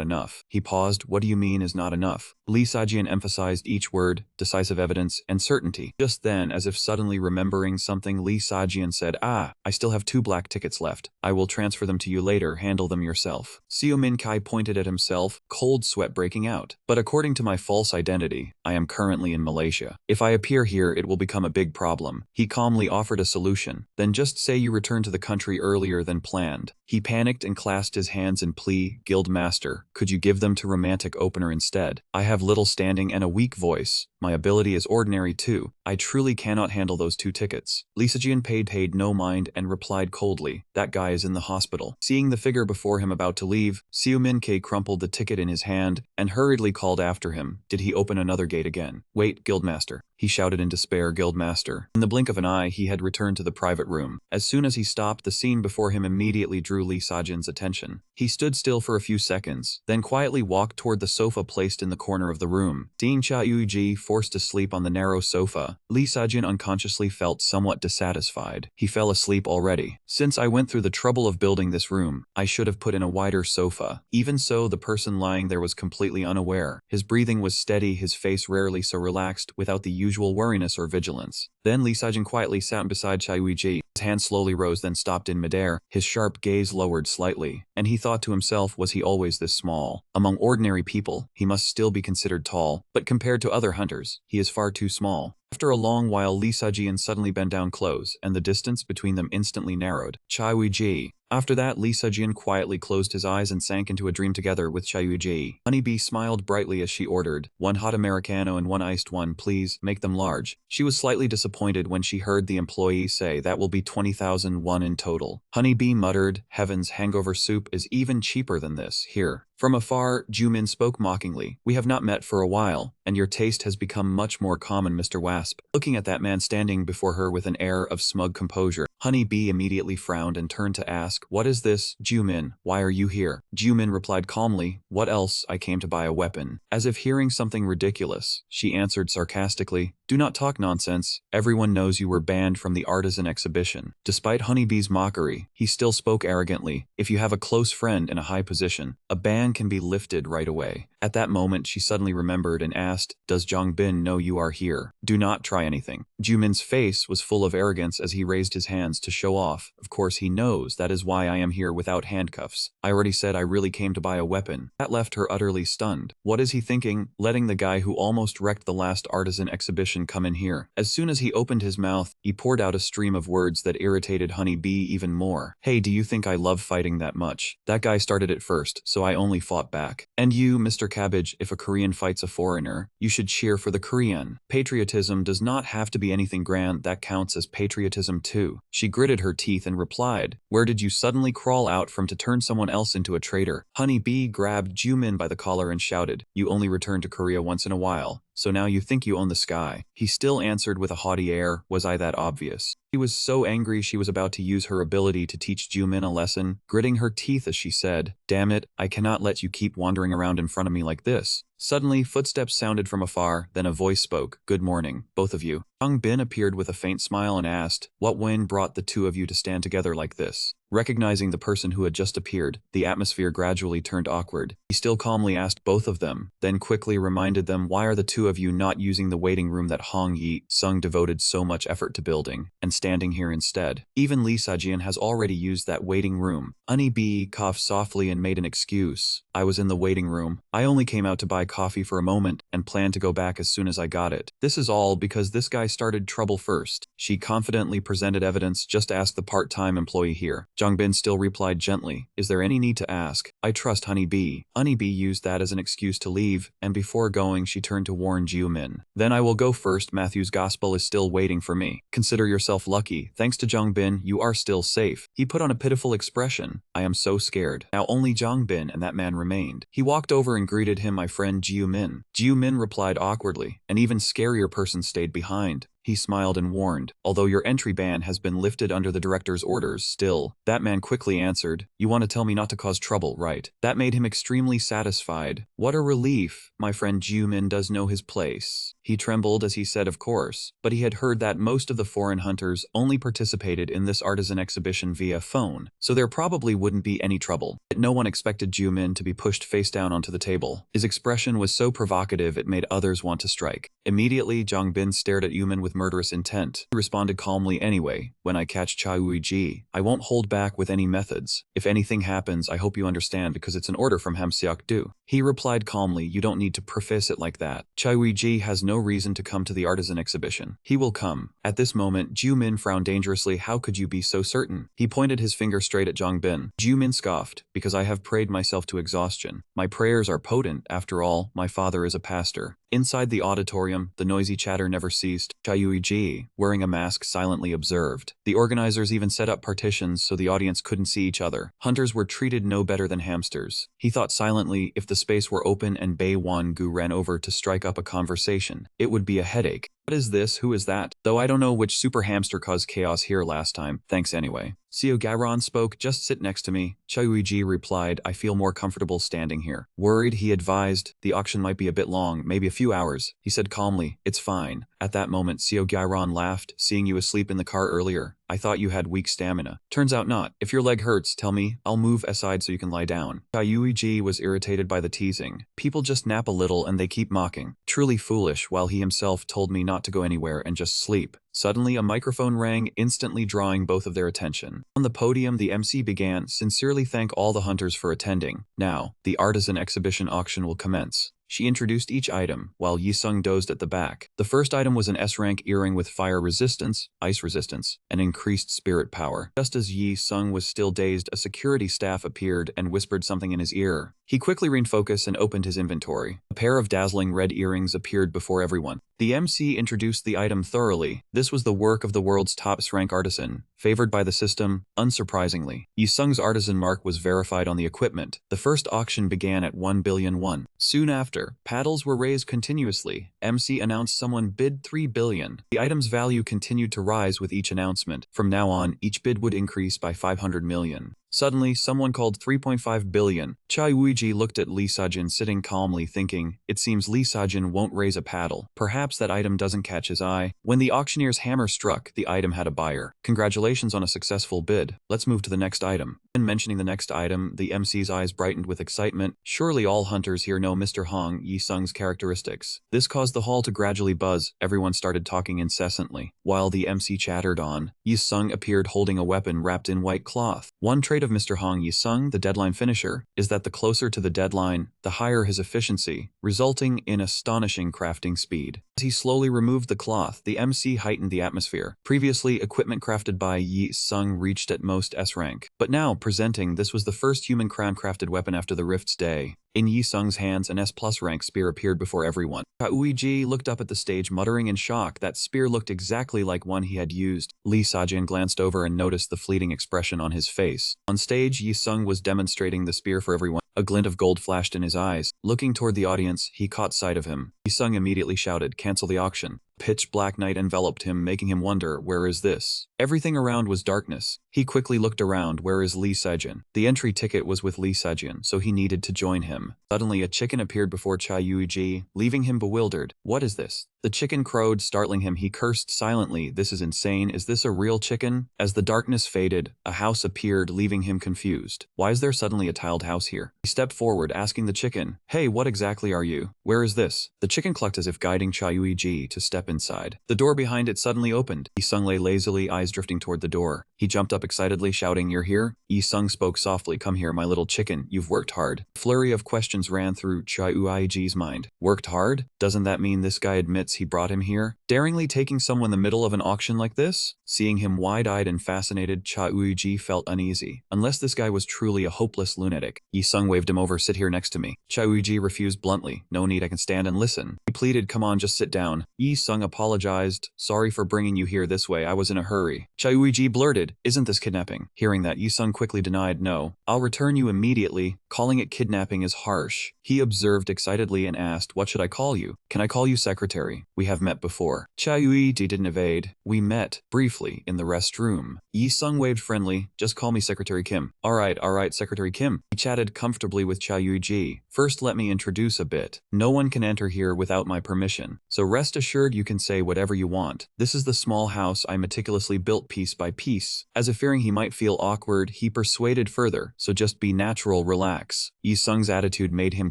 [SPEAKER 1] enough. He paused. What do you mean is not enough? Lee Sajian emphasized each word, decisive evidence, and certainty. Just then, as if suddenly remembering something, Lee Sajian said, I still have 2 black tickets left. I will transfer them to you later, handle them yourself. Seo Min-kai pointed at himself, cold sweat breaking out. But according to my false identity, I am currently in Malaysia. If I appear here, it will become a big problem. He calmly offered a solution. Then just say you return to the country earlier than planned. He panicked and clasped his his hands in plea. Guildmaster, could you give them to romantic opener instead? I have little standing and a weak voice. My ability is ordinary too. I truly cannot handle those 2 tickets. Lee Se-jin paid no mind and replied coldly, that guy is in the hospital. Seeing the figure before him about to leave, Seo Min-kei crumpled the ticket in his hand and hurriedly called after him. Did he open another gate again? Wait, Guildmaster, he shouted in despair. Guildmaster. In the blink of an eye, he had returned to the private room. As soon as he stopped, the scene before him immediately drew Lee Se-jin's attention. He stood still for a few seconds, then quietly walked toward the sofa placed in the corner of the room. Seeing Cha Yui-ji forced to sleep on the narrow sofa, Lee Se-jin unconsciously felt somewhat dissatisfied. He fell asleep already. Since I went through the trouble of building this room, I should have put in a wider sofa. Even so, the person lying there was completely unaware. His breathing was steady, his face rarely so relaxed, without the usual wariness or vigilance. Then Lee Se-jin quietly sat beside Cha Yui-ji. His hand slowly rose, then stopped in midair. His sharp gaze lowered slightly, and he thought to himself, was he always this small? Among ordinary people, he must still be considered tall, but compared to other hunters, he is far too small. After a long while, Lee Se-jin suddenly bent down close, and the distance between them instantly narrowed. Cha Yui-ji. After that, Lee Se-jin quietly closed his eyes and sank into a dream together with Cha Yui-ji. Honeybee smiled brightly as she ordered, 1 hot Americano and 1 iced one, please, make them large. She was slightly disappointed when she heard the employee say that will be 20,000 won in total. Honeybee muttered, heavens, hangover soup is even cheaper than this, here. From afar, Ju-min spoke mockingly, we have not met for a while, and your taste has become much more common, Mr. Wasp. Looking at that man standing before her with an air of smug composure, Honeybee immediately frowned and turned to ask, what is this, Ju-min, why are you here? Ju-min replied calmly, what else, I came to buy a weapon. As if hearing something ridiculous, she answered sarcastically, do not talk nonsense, everyone knows you were banned from the artisan exhibition. Despite Honeybee's mockery, he still spoke arrogantly, if you have a close friend in a high position, a ban can be lifted right away. At that moment, she suddenly remembered and asked, does Jongbin know you are here? Do not try anything. Ju-min's face was full of arrogance as he raised his hands to show off. Of course he knows, that is why I am here without handcuffs. I already said I really came to buy a weapon. That left her utterly stunned. What is he thinking, letting the guy who almost wrecked the last artisan exhibition come in here? As soon as he opened his mouth, he poured out a stream of words that irritated Honeybee even more. Hey, do you think I love fighting that much? That guy started it first, so I only fought back. And you, Mr. Cabbage, if a Korean fights a foreigner, you should cheer for the Korean. Patriotism does not have to be anything grand, that counts as patriotism too. She gritted her teeth and replied, where did you suddenly crawl out from to turn someone else into a traitor? Honeybee grabbed Ju-min by the collar and shouted, you only return to Korea once in a while. So now you think you own the sky. He still answered with a haughty air, was I that obvious? She was so angry she was about to use her ability to teach Ju-min a lesson, gritting her teeth as she said, damn it, I cannot let you keep wandering around in front of me like this. Suddenly, footsteps sounded from afar, then a voice spoke, good morning, both of you. Jongbin appeared with a faint smile and asked, what wind brought the two of you to stand together like this? Recognizing the person who had just appeared, the atmosphere gradually turned awkward. He still calmly asked both of them, then quickly reminded them, why are the two of you not using the waiting room that Hong Yi-sung devoted so much effort to building, and standing here instead? Even Lee Se-jin has already used that waiting room. Honeybee coughed softly and made an excuse. I was in the waiting room. I only came out to buy coffee for a moment, and planned to go back as soon as I got it. This is all because this guy started trouble first. She confidently presented evidence, just ask the part-time employee here. Jongbin still replied gently, is there any need to ask? I trust Honeybee. Honeybee used that as an excuse to leave, and before going she turned to warn Ju-min. Then I will go first, Matthew's gospel is still waiting for me. Consider yourself lucky, thanks to Jongbin, you are still safe. He put on a pitiful expression. I am so scared. Now only Jongbin and that man remained. He walked over and greeted him, my friend Ju-min. Ju-min replied awkwardly. An even scarier person stayed behind. He smiled and warned, although your entry ban has been lifted under the director's orders, still. That man quickly answered, you want to tell me not to cause trouble, right? That made him extremely satisfied. What a relief. My friend Ju-min does know his place. He trembled as he said, of course, but he had heard that most of the foreign hunters only participated in this artisan exhibition via phone, so there probably wouldn't be any trouble. But no one expected Ju-min to be pushed face down onto the table. His expression was so provocative it made others want to strike. Immediately, Jongbin stared at Ju-min with murderous intent. He responded calmly, anyway, when I catch Cha Yui-ji, I won't hold back with any methods. If anything happens, I hope you understand because it's an order from Hamseok-do. He replied calmly, you don't need to preface it like that. Cha Yui-ji has no no reason to come to the artisan exhibition. He will come. At this moment, Ju-min frowned dangerously. How could you be so certain? He pointed his finger straight at Jong-bin. Ju-min scoffed, because I have prayed myself to exhaustion. My prayers are potent, after all, my father is a pastor. Inside the auditorium, the noisy chatter never ceased. Chayui-ji, wearing a mask, silently observed. The organizers even set up partitions so the audience couldn't see each other. Hunters were treated no better than hamsters. He thought silently, if the space were open and Bei Wan-gu ran over to strike up a conversation, it would be a headache. What is this? Who is that? Though I don't know which super hamster caused chaos here last time. Thanks anyway. Seo Garon spoke. Just sit next to me. Chayui-ji replied, I feel more comfortable standing here. Worried, he advised, the auction might be a bit long, maybe a few hours. He said calmly, it's fine. At that moment, Seo Garon laughed, seeing you asleep in the car earlier. I thought you had weak stamina. Turns out not. If your leg hurts, tell me. I'll move aside so you can lie down. Chayui-ji was irritated by the teasing. People just nap a little and they keep mocking. Truly foolish, while he himself told me not to go anywhere and just sleep. Suddenly, a microphone rang, instantly drawing both of their attention. On the podium, the MC began, sincerely thank all the hunters for attending. Now, the artisan exhibition auction will commence. She introduced each item, while Yi-sung dozed at the back. The first item was an S-rank earring with fire resistance, ice resistance, and increased spirit power. Just as Yi-sung was still dazed, a security staff appeared and whispered something in his ear. He quickly reined focus and opened his inventory. A pair of dazzling red earrings appeared before everyone. The MC introduced the item thoroughly. This was the work of the world's top rank artisan, favored by the system. Unsurprisingly, Yi-sung's artisan mark was verified on the equipment. The first auction began at 1 billion won. Soon after, paddles were raised continuously. MC announced someone bid 3 billion. The item's value continued to rise with each announcement. From now on, each bid would increase by 500 million. Suddenly, someone called 3.5 billion. Chayui-ji looked at Lee Sajin sitting calmly thinking, it seems Lee Sajin won't raise a paddle. Perhaps that item doesn't catch his eye. When the auctioneer's hammer struck, the item had a buyer. Congratulations on a successful bid. Let's move to the next item. In mentioning the next item, the MC's eyes brightened with excitement. Surely all hunters here know Mr. Hong Yi-sung's characteristics. This caused the hall to gradually buzz. Everyone started talking incessantly. While the MC chattered on, Yi-sung appeared holding a weapon wrapped in white cloth. One trait of Mr. Hong Yi-sung, the deadline finisher, is that the closer to the deadline, the higher his efficiency, resulting in astonishing crafting speed. As he slowly removed the cloth, the MC heightened the atmosphere. Previously, equipment crafted by Yi-sung reached at most S rank, but now, presenting, this was the first human crown-crafted weapon after the Rift's day. In Yi-sung's hands, an S+ rank spear appeared before everyone. Chayui-ji looked up at the stage, muttering in shock. That spear looked exactly like one he had used. Lee Sajin glanced over and noticed the fleeting expression on his face. On stage, Yi-sung was demonstrating the spear for everyone. A glint of gold flashed in his eyes. Looking toward the audience, he caught sight of him. Yi-sung immediately shouted, cancel the auction. Pitch black night enveloped him, making him wonder, where is this? Everything around was darkness. He quickly looked around, where is Lee Sajin? The entry ticket was with Lee Sajin, so he needed to join him. Suddenly a chicken appeared before Chayui-ji, leaving him bewildered. What is this? The chicken crowed, startling him. He cursed silently. This is insane. Is this a real chicken? As the darkness faded, a house appeared, leaving him confused. Why is there suddenly a tiled house here? He stepped forward, asking the chicken, hey, what exactly are you? Where is this? The chicken clucked as if guiding Chayui-ji to step inside. The door behind it suddenly opened. Yi-sung lay lazily, eyes drifting toward the door. He jumped up excitedly, shouting, you're here? Yi-sung spoke softly, come here, my little chicken. You've worked hard. A flurry of questions ran through Chayui-ji's mind. Worked hard? Doesn't that mean this guy admits he brought him here? Daringly taking someone in the middle of an auction like this? Seeing him wide-eyed and fascinated, Chayui-ji felt uneasy. Unless this guy was truly a hopeless lunatic. Yi-sung waved him over, sit here next to me. Chayui-ji refused bluntly. No need, I can stand and listen. He pleaded, come on, just sit down. Yi-sung apologized. Sorry for bringing you here this way, I was in a hurry. Chayui-ji blurted, isn't this kidnapping? Hearing that, Yi-sung quickly denied, no. I'll return you immediately. Calling it kidnapping is harsh. He observed excitedly and asked, what should I call you? Can I call you secretary? We have met before. Chayui-ji didn't evade. We met, briefly, in the restroom. Yi-sung waved friendly, just call me Secretary Kim. Alright, Secretary Kim. He chatted comfortably with Chayui-ji. First let me introduce a bit. No one can enter here without my permission, so rest assured you can say whatever you want. This is the small house I meticulously built piece by piece. As if fearing he might feel awkward, he persuaded further, so just be natural, relax. Yi-sung's attitude made him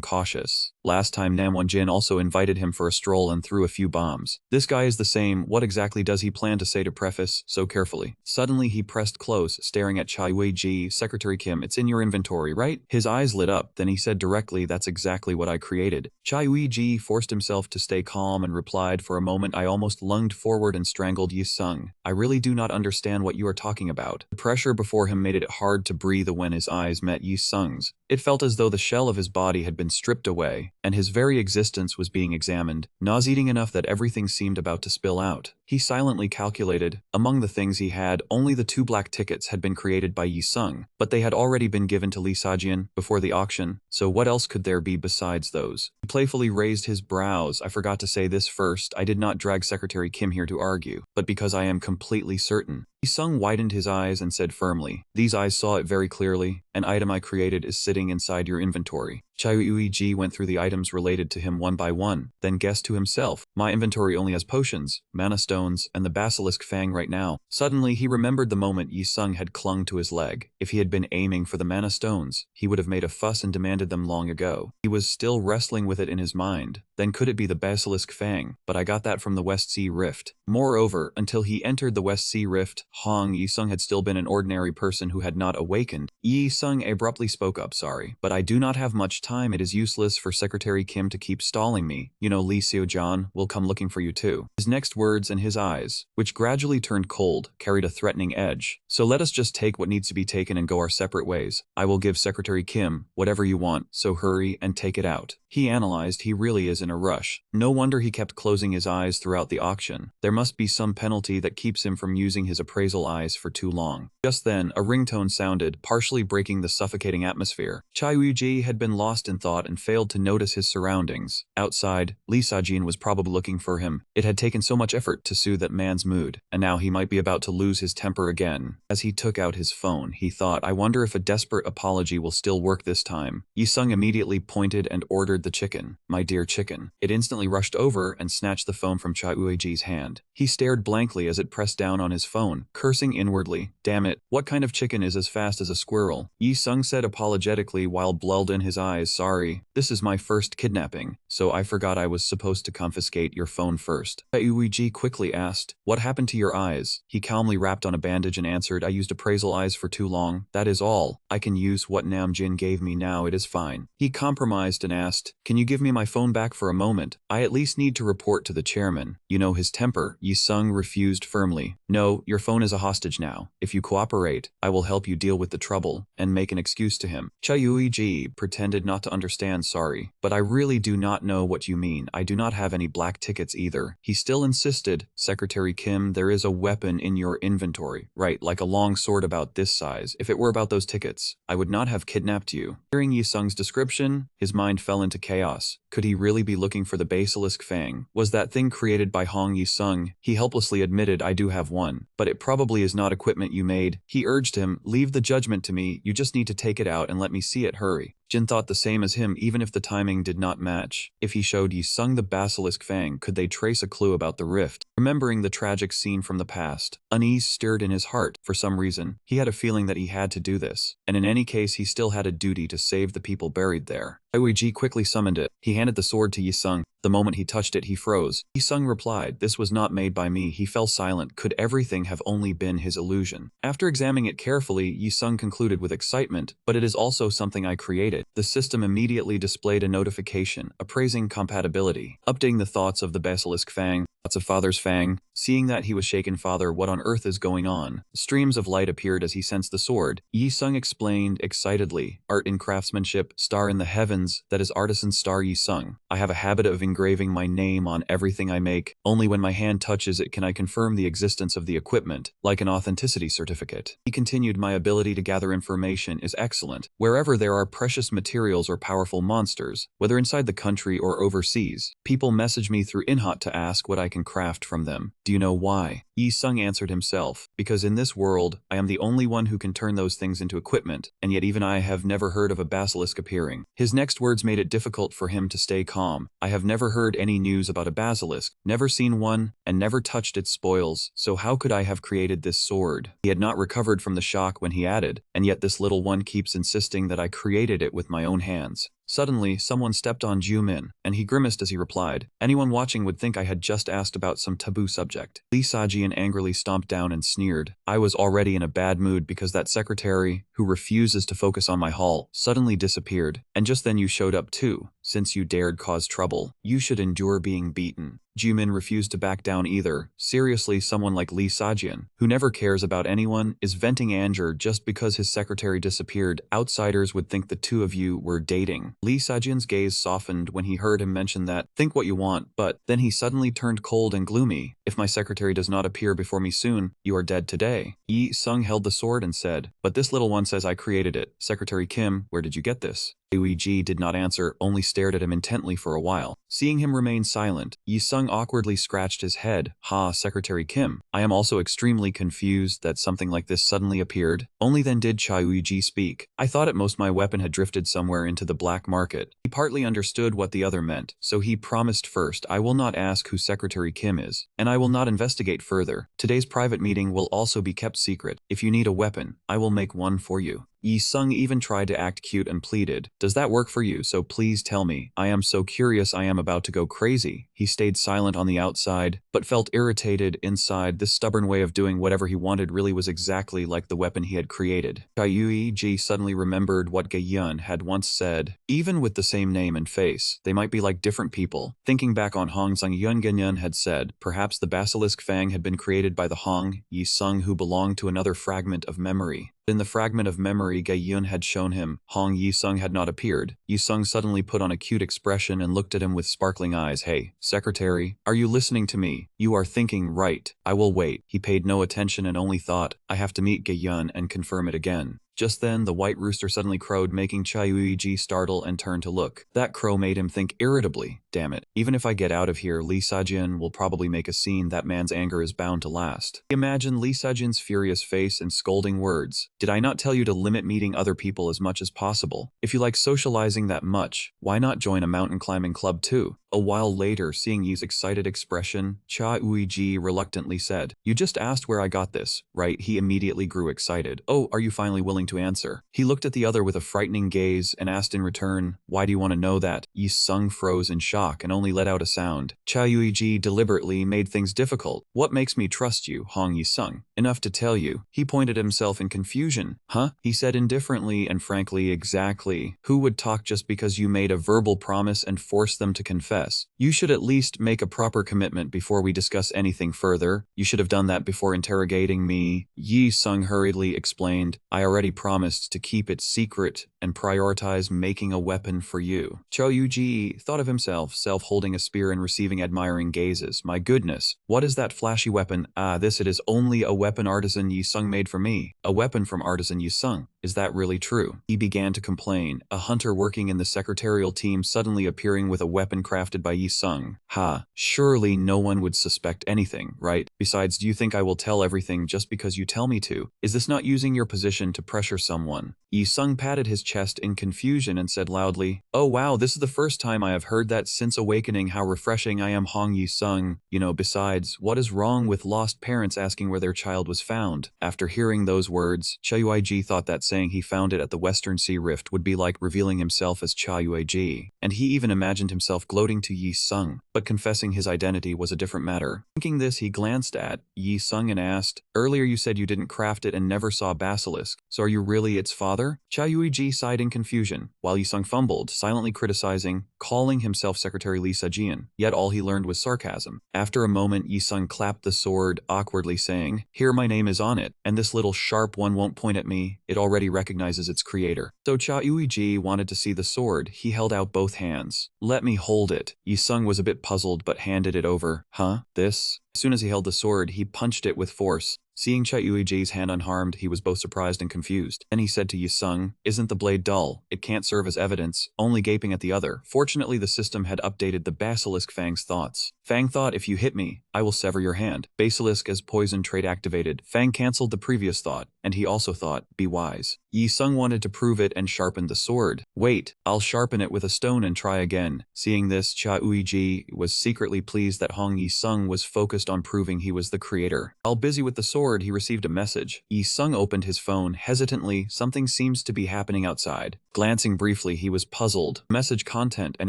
[SPEAKER 1] cautious. Last time Namwon Jin also invited him for a stroll and threw a few bombs. This guy is the same. What exactly does he plan to say to preface so carefully? Suddenly he pressed close, staring at Chai Wei-ji. Secretary Kim, it's in your inventory, right? His eyes lit up, then he said directly, that's exactly what I created. Chai Wei-ji forced himself to stay calm and replied, for a moment I almost lunged forward and strangled Yi-sung. I really do not understand what you are talking about. The pressure before him made it hard to breathe when his eyes met Yi-sung's. It felt as though the shell of his body had been stripped away, and his very existence was being examined, nauseating enough that everything seemed about to spill out. He silently calculated. Among the things he had, only the 2 black tickets had been created by Yi-sung, but they had already been given to Lee Sajian before the auction, so what else could there be besides those? He playfully raised his brows. I forgot to say this first. I did not drag Secretary Kim here to argue, but because I am completely certain. Yi-sung widened his eyes and said firmly, these eyes saw it very clearly. An item I created is sitting inside your inventory. Chai Wei-ji went through the items related to him one by one, then guessed to himself, my inventory only has potions, mana stones, and the basilisk fang right now. Suddenly he remembered the moment Yi-sung had clung to his leg. If he had been aiming for the mana stones, he would have made a fuss and demanded them long ago. He was still wrestling with it in his mind. Then could it be the basilisk fang? But I got that from the West Sea Rift. Moreover, until he entered the West Sea Rift, Yi-sung had still been an ordinary person who had not awakened. Yi-sung abruptly spoke up, sorry, but I do not have much time. It is useless for Secretary Kim to keep stalling me. You know Lee Seo-jan will come looking for you too. His next words and his eyes, which gradually turned cold, carried a threatening edge. So let us just take what needs to be taken and go our separate ways. I will give Secretary Kim whatever you want, so hurry and take it out. He analyzed, he really is in a rush. No wonder he kept closing his eyes throughout the auction. There must be some penalty that keeps him from using his appraisal eyes for too long. Just then, a ringtone sounded, partially breaking the suffocating atmosphere. Chai Wei-ji had been lost in thought and failed to notice his surroundings. Outside, Lee Sajin was probably looking for him. It had taken so much effort to soothe that man's mood, and now he might be about to lose his temper again. As he took out his phone, he thought, I wonder if a desperate apology will still work this time. Yi-sung immediately pointed and ordered the chicken. My dear chicken. It instantly rushed over and snatched the phone from Chai Wei-ji's hand. He stared blankly as it pressed down on his phone, cursing inwardly. Damn it, what kind of chicken is as fast as a squirrel? Yi-sung said apologetically while blood in his eyes. Sorry, this is my first kidnapping, so I forgot I was supposed to confiscate your phone first. Chai Wei-ji quickly asked, what happened to your eyes? He calmly wrapped on a bandage and answered, I used appraisal eyes for too long. That is all. I can use what Nam Jin gave me now, it is fine. He compromised and asked, can you give me my phone back for a moment? I at least need to report to the chairman. You know his temper. Yi-sung refused firmly. No, your phone is a hostage now. If you cooperate, I will help you deal with the trouble and make an excuse to him. Chai Wei-ji pretended not to understand. Sorry, but I really do not know what you mean. I do not have any black tickets either. He still insisted. Secretary Kim, there is a weapon in your inventory. Right, like a long sword about this size. If it were about those tickets, I would not have kidnapped you. Hearing Yi-sung's description, his mind fell into chaos. Could he really be looking for the basilisk fang? Was that thing created by Hong Yi-sung? He helplessly admitted, I do have one, but it probably is not equipment you made. He urged him, leave the judgment to me, you just need to take it out and let me see it, hurry. Jin thought the same as him, even if the timing did not match. If he showed Yi-sung the basilisk fang, could they trace a clue about the rift? Remembering the tragic scene from the past, unease stirred in his heart. For some reason, he had a feeling that he had to do this, and in any case he still had a duty to save the people buried there. Ji quickly summoned it. He handed the sword to Yi-sung. The moment he touched it, he froze. Yi-sung replied, this was not made by me. He fell silent. Could everything have only been his illusion? After examining it carefully, Yi-sung concluded with excitement, but it is also something I created. The system immediately displayed a notification, appraising compatibility, updating the thoughts of the basilisk fang. Thoughts of father's fang. Seeing that he was shaken, father, what on earth is going on? Streams of light appeared as he sensed the sword. Yi-sung explained excitedly, art in craftsmanship, star in the heavens, that is artisan star Yi-sung. I have a habit of engraving my name on everything I make. Only when my hand touches it can I confirm the existence of the equipment, like an authenticity certificate. He continued, my ability to gather information is excellent. Wherever there are precious materials or powerful monsters, whether inside the country or overseas, people message me through Inhot to ask what I can craft from them. Do you know why? Yi Sung answered himself, because in this world, I am the only one who can turn those things into equipment, and yet even I have never heard of a basilisk appearing. His next words made it difficult for him to stay calm. I have never heard any news about a basilisk, never seen one, and never touched its spoils, so how could I have created this sword? He had not recovered from the shock when he added, and yet this little one keeps insisting that I created it with my own hands. Suddenly, someone stepped on Jumin, and he grimaced as he replied. Anyone watching would think I had just asked about some taboo subject. Lee Sajian angrily stomped down and sneered. I was already in a bad mood because that secretary, who refuses to focus on my haul, suddenly disappeared. And just then you showed up too. Since you dared cause trouble, you should endure being beaten. Jumin refused to back down either. Seriously, someone like Lee Sajian, who never cares about anyone, is venting anger just because his secretary disappeared. Outsiders would think the two of you were dating. Lee Sajian's gaze softened when he heard him mention that. Think what you want, but then he suddenly turned cold and gloomy. If my secretary does not appear before me soon, you are dead today. Yi Sung held the sword and said, but this little one says I created it. Secretary Kim, where did you get this? Ueg did not answer, only stared at him intently for a while. Seeing him remain silent, Yi Sung awkwardly scratched his head. Ha, Secretary Kim. I am also extremely confused that something like this suddenly appeared. Only then did Cha Ueg speak. I thought at most my weapon had drifted somewhere into the black market. He partly understood what the other meant, so he promised first, I will not ask who Secretary Kim is, and I will not investigate further. Today's private meeting will also be kept secret. If you need a weapon, I will make one for you. Yi Sung even tried to act cute and pleaded, does that work for you? So please tell me. I am so curious, I am about to go crazy. He stayed silent on the outside, but felt irritated inside. This stubborn way of doing whatever he wanted really was exactly like the weapon he had created. Ji suddenly remembered what Ge Yun had once said. Even with the same name and face, they might be like different people. Thinking back on Hong Sung Yun, Ge Yun had said, perhaps the basilisk fang had been created by the Hong Yi Sung who belonged to another fragment of memory. In the fragment of memory Ge Yun had shown him, Hong Yi Sung had not appeared. Yi Sung suddenly put on a cute expression and looked at him with sparkling eyes. Hey, secretary, are you listening to me? You are thinking right. I will wait. He paid no attention and only thought, I have to meet Ge Yun and confirm it again. Just then, the white rooster suddenly crowed, making Cha Ueg startle and turn to look. That crow made him think irritably. Damn it. Even if I get out of here, Lee Sajian will probably make a scene. That man's anger is bound to last. Imagine Lee Sajian's furious face and scolding words. Did I not tell you to limit meeting other people as much as possible? If you like socializing that much, why not join a mountain climbing club too? A while later, seeing Yi's excited expression, Cha Ueg reluctantly said, you just asked where I got this, right? He immediately grew excited. Oh, are you finally willing to answer? He looked at the other with a frightening gaze and asked in return, why do you want to know that? Yi Sung froze in shock and only let out a sound. Cha Ueg deliberately made things difficult. What makes me trust you, Hong Yi Sung? Enough to tell you. He pointed himself in confusion. Huh? He said indifferently and frankly, exactly. Who would talk just because you made a verbal promise and forced them to confess? You should at least make a proper commitment before we discuss anything further. You should have done that before interrogating me. Yi Sung hurriedly explained, I already promised to keep it secret and prioritize making a weapon for you. Cho Yuji thought of himself, holding a spear and receiving admiring gazes. My goodness, what is that flashy weapon? Ah, this it is only a weapon artisan Yi Sung made for me. A weapon from artisan Yi Sung. Is that really true? He began to complain. A hunter working in the secretarial team suddenly appearing with a weapon crafted by Yi Sung. Ha, surely no one would suspect anything, right? Besides, do you think I will tell everything just because you tell me to? Is this not using your position to pressure someone? Yi Sung patted his chest in confusion and said loudly, oh wow, this is the first time I have heard that since awakening. How refreshing. I am Hong Yi Sung. You know, besides, what is wrong with lost parents asking where their child was found? After hearing those words, Cha Yuiji thought that saying he found it at the Western Sea Rift would be like revealing himself as Cha Yuiji, and he even imagined himself gloating to Yi Sung, but confessing his identity was a different matter. Thinking this, he glanced at Yi Sung and asked, earlier you said you didn't craft it and never saw a basilisk, so are you really its father? Cha Yuiji sighed in confusion, while Yi Sung fumbled, silently criticizing, calling himself Secretary Lee Sajian, yet all he learned was sarcasm. After a moment, Yi Sung clapped the sword, awkwardly saying, here my name is on it, and this little sharp one won't point at me, it already recognizes its creator. So Cha Yuiji wanted to see the sword. He held out both hands. Let me hold it. Yi Sung was a bit puzzled but handed it over. Huh? This? As soon as he held the sword, he punched it with force. Seeing Cha Yuiji's hand unharmed, he was both surprised and confused. Then he said to Yi Sung, "Isn't the blade dull? It can't serve as evidence," only gaping at the other. Fortunately, the system had updated the basilisk Fang's thoughts. Fang thought, "If you hit me, I will sever your hand." Basilisk as poison trait activated. Fang cancelled the previous thought, and he also thought, "Be wise." Yi Sung wanted to prove it and sharpened the sword. "Wait, I'll sharpen it with a stone and try again." Seeing this, Cha Uiji was secretly pleased that Hong Yi Sung was focused on proving he was the creator. While busy with the sword, he received a message. Yi Sung opened his phone hesitantly. Something seems to be happening outside. Glancing briefly, he was puzzled. Message content: an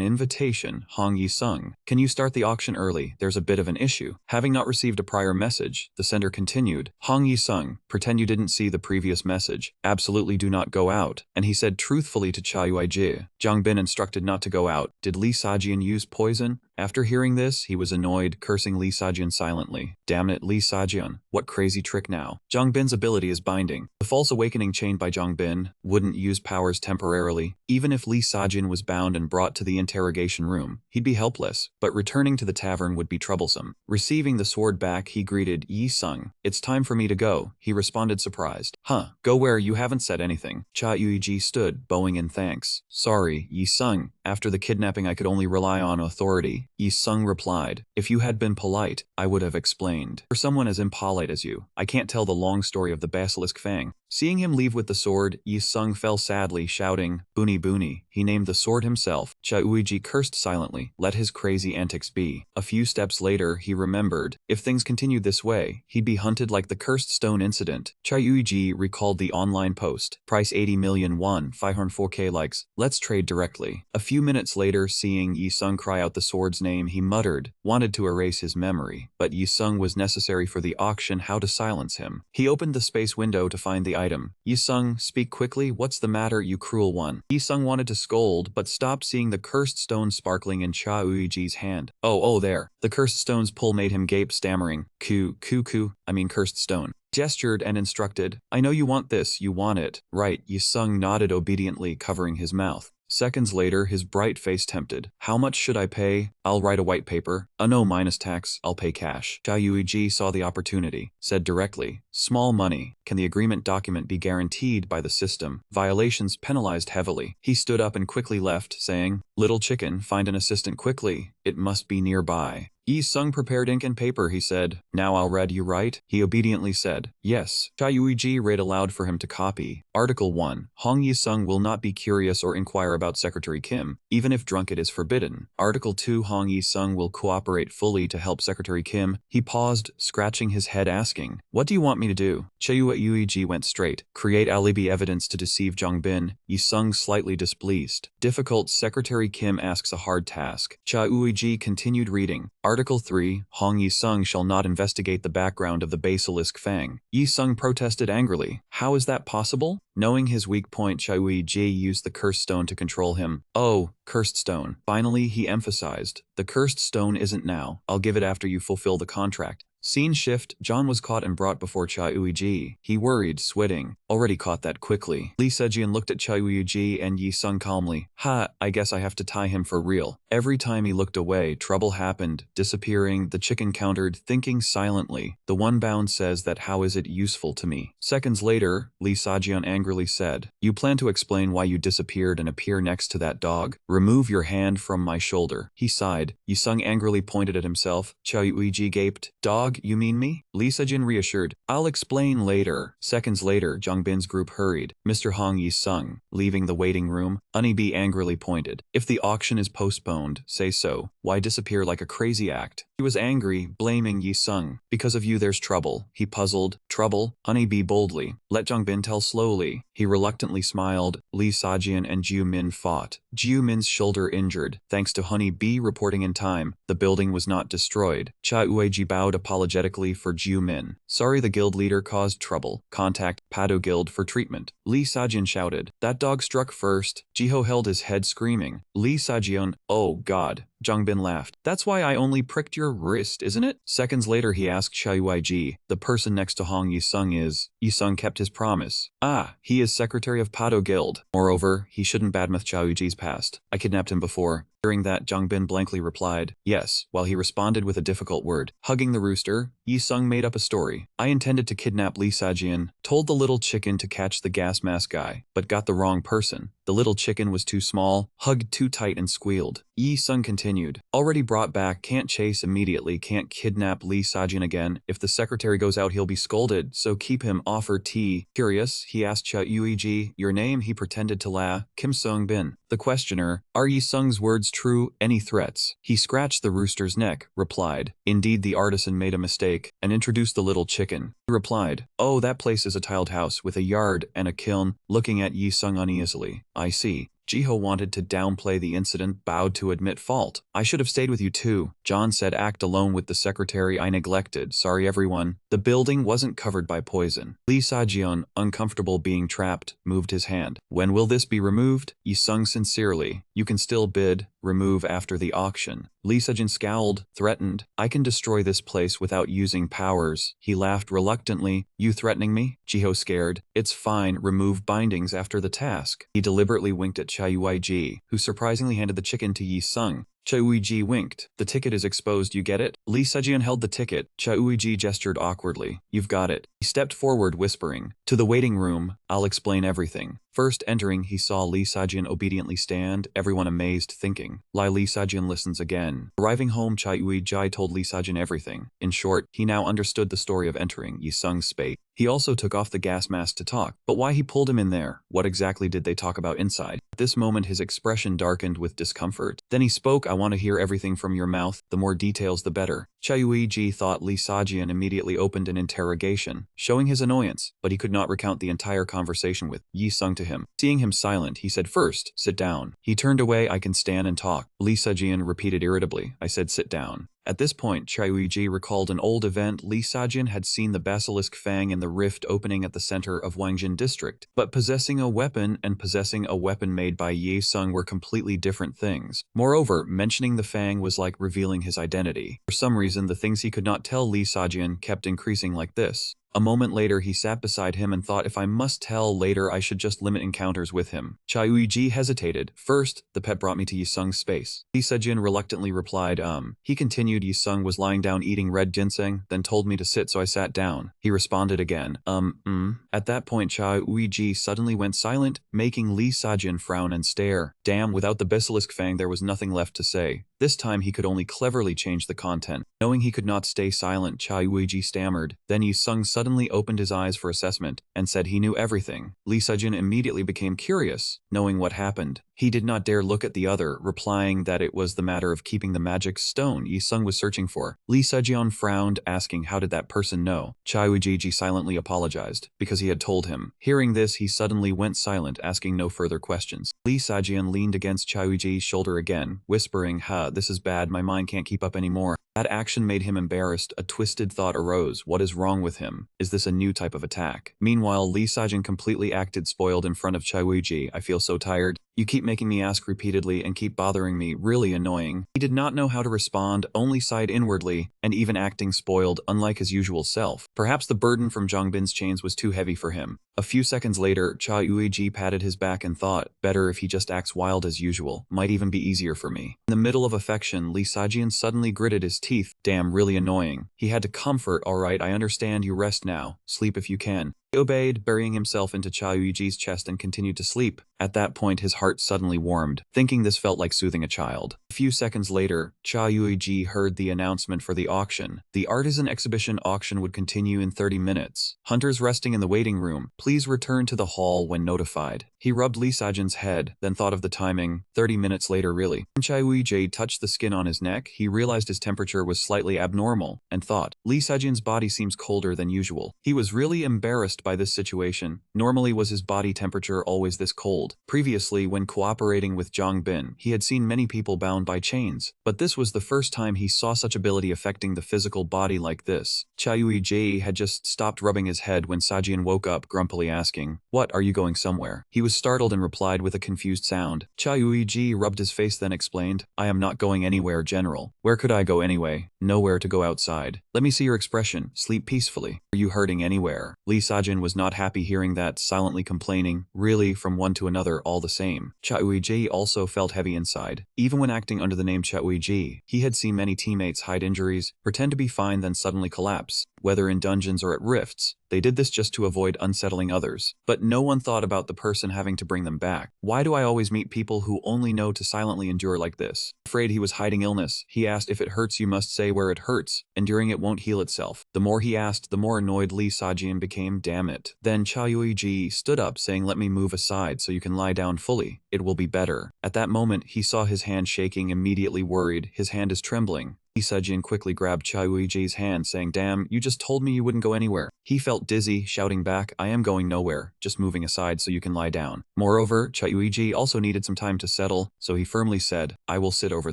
[SPEAKER 1] invitation. Hong Yi Sung, "Can you start the auction early? There's a bit of an issue." Having not received a prior message, the sender continued. Hong Yi Sung, "Pretend you didn't see the previous message. Absolutely do not go out." And he said truthfully to Cha Yuiji. Zhang Bin instructed not to go out. Did Li Sajian use poison? After hearing this, he was annoyed, cursing Li Sajian silently. "Damn it, Li Sajian, what crazy trick now?" Zhang Bin's ability is binding. The false awakening chained by Zhang Bin wouldn't use powers temporarily. Even if Li Sajian was bound and brought to the interrogation room, he'd be helpless, but returning to the tavern would be troublesome. Receiving the sword back, he greeted Yi Sung. "It's time for me to go," he responded surprised. "Huh, go where? You haven't said anything." Cha Yuiji stood, bowing in thanks. "Sorry, Yi Sung. After the kidnapping, I could only rely on authority." Yi Sung replied, "If you had been polite, I would have explained. For someone as impolite as you, I can't tell the long story of the basilisk Fang." Seeing him leave with the sword, Yi Sung fell sadly, shouting, "Buni Buni." He named the sword himself. Cha Uiji cursed silently. Let his crazy antics be. A few steps later, he remembered. If things continued this way, he'd be hunted like the cursed stone incident. Cha Uiji recalled the online post. Price 80 million won, 504k likes. Let's trade directly. A few minutes later, seeing Yi Sung cry out the sword's name, he muttered, wanted to erase his memory. But Yi Sung was necessary for the auction. How to silence him? He opened the space window to find the item. "Yi Sung, speak quickly. What's the matter, you cruel one?" Yi Sung wanted to scold, but stopped seeing the cursed stone sparkling in Cha Uiji's hand. Oh, there. The cursed stone's pull made him gape, stammering, cursed stone. Gestured and instructed, "I know you want this, you want it." "Right." Yi Sung nodded obediently, covering his mouth. Seconds later, his bright face tempted. "How much should I pay?" "I'll write a white paper." No, minus tax. I'll pay cash." Cha Yuiji saw the opportunity, said directly, "Small money. Can the agreement document be guaranteed by the system? Violations penalized heavily." He stood up and quickly left, saying, "Little chicken, find an assistant quickly. It must be nearby." Yi Sung prepared ink and paper, he said. "Now I'll read, you write?" He obediently said, "Yes." Cha Yuiji read aloud for him to copy. Article 1. Hong Yi Sung will not be curious or inquire about Secretary Kim, even if drunk it is forbidden. Article 2. Hong Yi Sung will cooperate fully to help Secretary Kim. He paused, scratching his head, asking, "What do you want me to do?" Cha Yuiji went straight. "Create alibi evidence to deceive Zhang Bin." Yi Sung slightly displeased. "Difficult. Secretary Kim asks a hard task." Cha Yuiji continued reading. Article 3. Hong Yi Sung shall not investigate the background of the basilisk Fang. Yi Sung protested angrily. "How is that possible?" Knowing his weak point, Cha Yuiji used the cursed stone to control him. "Oh, cursed stone." Finally, he emphasized, "The cursed stone isn't now. I'll give it after you fulfill the contract." Scene shift. John was caught and brought before Cha Yuiji. He worried, sweating. "Already caught that quickly." Li Sejian looked at Cha Yuiji and Yi Sung calmly. "Ha, I guess I have to tie him for real." Every time he looked away, trouble happened. Disappearing, the chicken countered, thinking silently. "The one bound says that how is it useful to me?" Seconds later, Li Sajian angrily said, "You plan to explain why you disappeared and appear next to that dog? Remove your hand from my shoulder." He sighed. Yi Sung angrily pointed at himself. Cha Yuiji gaped. "Dog? You mean me?" Li Sejin reassured, "I'll explain later." Seconds later, Zhang Bin's group hurried. "Mr. Hong Yi Sung." Leaving the waiting room, Honeybee angrily pointed. "If the auction is postponed, say so. Why disappear like a crazy act?" He was angry, blaming Yi Sung. "Because of you there's trouble." He puzzled. "Trouble?" Honeybee boldly. "Let Zhang Bin tell slowly." He reluctantly smiled. Li Sajian and Jiu Min fought. Jiu Min's shoulder injured. Thanks to Honeybee reporting in time, the building was not destroyed. Cha Ueji bowed apologetically for Jiu Min. "Sorry the guild leader caused trouble. Contact Pado Guild for treatment." Li Sajian shouted. "That dog struck first." Jiho held his head, screaming. Li Sajian, "Oh God." Zhang Bin laughed. "That's why I only pricked your terrorist, isn't it? Seconds later he asked Xiaoyuiji. The person next to Hong Yisung is. Yisung kept his promise. Ah, he is secretary of Pado Guild. Moreover, he shouldn't badmouth Xiaoyuiji's past. I kidnapped him before. Hearing that, Zhang Bin blankly replied, yes, while he responded with a difficult word. Hugging the rooster, Yi Sung made up a story. I intended to kidnap Li Sajian, told the little chicken to catch the gas mask guy, but got the wrong person. The little chicken was too small, hugged too tight and squealed. Yi Sung continued, already brought back, can't chase immediately, can't kidnap Li Sajian again. If the secretary goes out he'll be scolded, so keep him, offer tea. Curious, he asked Xiaoyuiji, your name? He pretended to laugh. Kim Sung Bin. The questioner, are Yi Sung's words true? Any threats? He scratched the rooster's neck, replied, indeed the artisan made a mistake, and introduced the little chicken. He replied, oh, that place is a tiled house with a yard and a kiln. Looking at Yi Sung uneasily, I see. Jiho wanted to downplay the incident, bowed to admit fault. I should have stayed with you too. John said, act alone with the secretary I neglected. Sorry everyone. The building wasn't covered by poison. Li Sajian, uncomfortable being trapped, moved his hand. When will this be removed? Yi Sung sincerely. You can still bid. Remove after the auction. Li Sajian scowled, threatened. I can destroy this place without using powers. He laughed reluctantly. You threatening me? Jiho scared. It's fine. Remove bindings after the task. He deliberately winked at Xiaoyuiji, who surprisingly handed the chicken to Yi Sung. Xiaoyuiji winked. The ticket is exposed, you get it? Li Sajian held the ticket. Xiaoyuiji gestured awkwardly. You've got it. He stepped forward, whispering, to the waiting room, I'll explain everything. First entering, he saw Li Sajian obediently stand, everyone amazed, thinking. Li Sajian listens again. Arriving home, Xiaoyuiji told Li Sajian everything. In short, he now understood the story of entering Yi Sung's space. He also took off the gas mask to talk. But why he pulled him in there? What exactly did they talk about inside? At this moment his expression darkened with discomfort. Then he spoke, I want to hear everything from your mouth, the more details the better. Xiaoyuiji thought Li Sajian immediately opened an interrogation, showing his annoyance, but he could not recount the entire conversation with Yi Sung to him. Seeing him silent, he said, first, sit down. He turned away, I can stand and talk. Li Sajian repeated irritably, I said sit down. At this point, Xiaoyuiji recalled an old event. Li Sajian had seen the basilisk fang in the rift opening at the center of Wangjin district, but possessing a weapon and possessing a weapon made by Yi Sung were completely different things. Moreover, mentioning the fang was like revealing his identity. For some reason, the things he could not tell Li Sajian kept increasing like this. A moment later, he sat beside him and thought, if I must tell later, I should just limit encounters with him. Xiaoyuiji hesitated. First, the pet brought me to Yi Sung's space. Li Sajian reluctantly replied, He continued, Yi Sung was lying down eating red ginseng, then told me to sit, so I sat down. He responded again, At that point, Xiaoyuiji suddenly went silent, making Li Sajian frown and stare. Damn, without the basilisk fang, there was nothing left to say. This time he could only cleverly change the content. Knowing he could not stay silent, Xiaoyuiji stammered. Then Yi Sung suddenly opened his eyes for assessment and said he knew everything. Li Sajian immediately became curious, knowing what happened. He did not dare look at the other, replying that it was the matter of keeping the magic stone Yi Sung was searching for. Li Sajian frowned, asking how did that person know. Xiaoyuiji silently apologized, because he had told him. Hearing this, he suddenly went silent, asking no further questions. Li Sajian leaned against Xiaoyuiji's shoulder again, whispering, this is bad, my mind can't keep up anymore. That action made him embarrassed. A twisted thought arose. What is wrong with him? Is this a new type of attack? Meanwhile, Li Sajian completely acted spoiled in front of Xiaoyuiji. I feel so tired. You keep making me ask repeatedly and keep bothering me, really annoying. He did not know how to respond, only sighed inwardly, and even acting spoiled, unlike his usual self. Perhaps the burden from Zhangbin's chains was too heavy for him. A few seconds later, Xiaoyuiji patted his back and thought, better if he just acts wild as usual, might even be easier for me. In the middle of affection, Li Sajian suddenly gritted his teeth. Damn, really annoying. He had to comfort, alright, I understand, you rest now. Sleep if you can. He obeyed, burying himself into Xiaoyuiji's chest and continued to sleep. At that point, his heart suddenly warmed, thinking this felt like soothing a child. A few seconds later, Xiaoyuiji heard the announcement for the auction. The artisan exhibition auction would continue in 30 minutes. Hunters resting in the waiting room, please return to the hall when notified. He rubbed Li Sajian's head, then thought of the timing. 30 minutes later, really. When Xiaoyuiji touched the skin on his neck, he realized his temperature was slightly abnormal, and thought, Li Sajian's body seems colder than usual. He was really embarrassed impressed by this situation. Normally was his body temperature always this cold. Previously, when cooperating with Zhang Bin, he had seen many people bound by chains, but this was the first time he saw such ability affecting the physical body like this. Qiuiji had just stopped rubbing his head when Sajian woke up grumpily asking, "What, are you going somewhere?" He was startled and replied with a confused sound. Qiuiji rubbed his face then explained, "I am not going anywhere, General. Where could I go anyway? Nowhere to go outside. Let me see your expression. Sleep peacefully. Are you hurting anywhere?" Lee Sajin was not happy hearing that, silently complaining, really, from one to another all the same. Qiuiji also felt heavy inside. Even when acting under the name Qiuiji, he had seen many teammates hide injuries, pretend to be fine then suddenly collapse, whether in dungeons or at rifts. They did this just to avoid unsettling others. But no one thought about the person having to bring them back. Why do I always meet people who only know to silently endure like this? Afraid he was hiding illness, he asked, "If it hurts you must say where it hurts. Enduring it won't heal itself." The more he asked, the more annoyed Lee Sajian became. Damn it. Then Qiuiji stood up saying, "Let me move aside so you can lie down fully. It will be better." At that moment, he saw his hand shaking, immediately worried. His hand is trembling. Lee Sejin quickly grabbed Qiuiji's hand saying, "Damn, you just told me you wouldn't go anywhere." He felt dizzy, shouting back, "I am going nowhere, just moving aside so you can lie down." Moreover, Qiuiji also needed some time to settle, so he firmly said, "I will sit over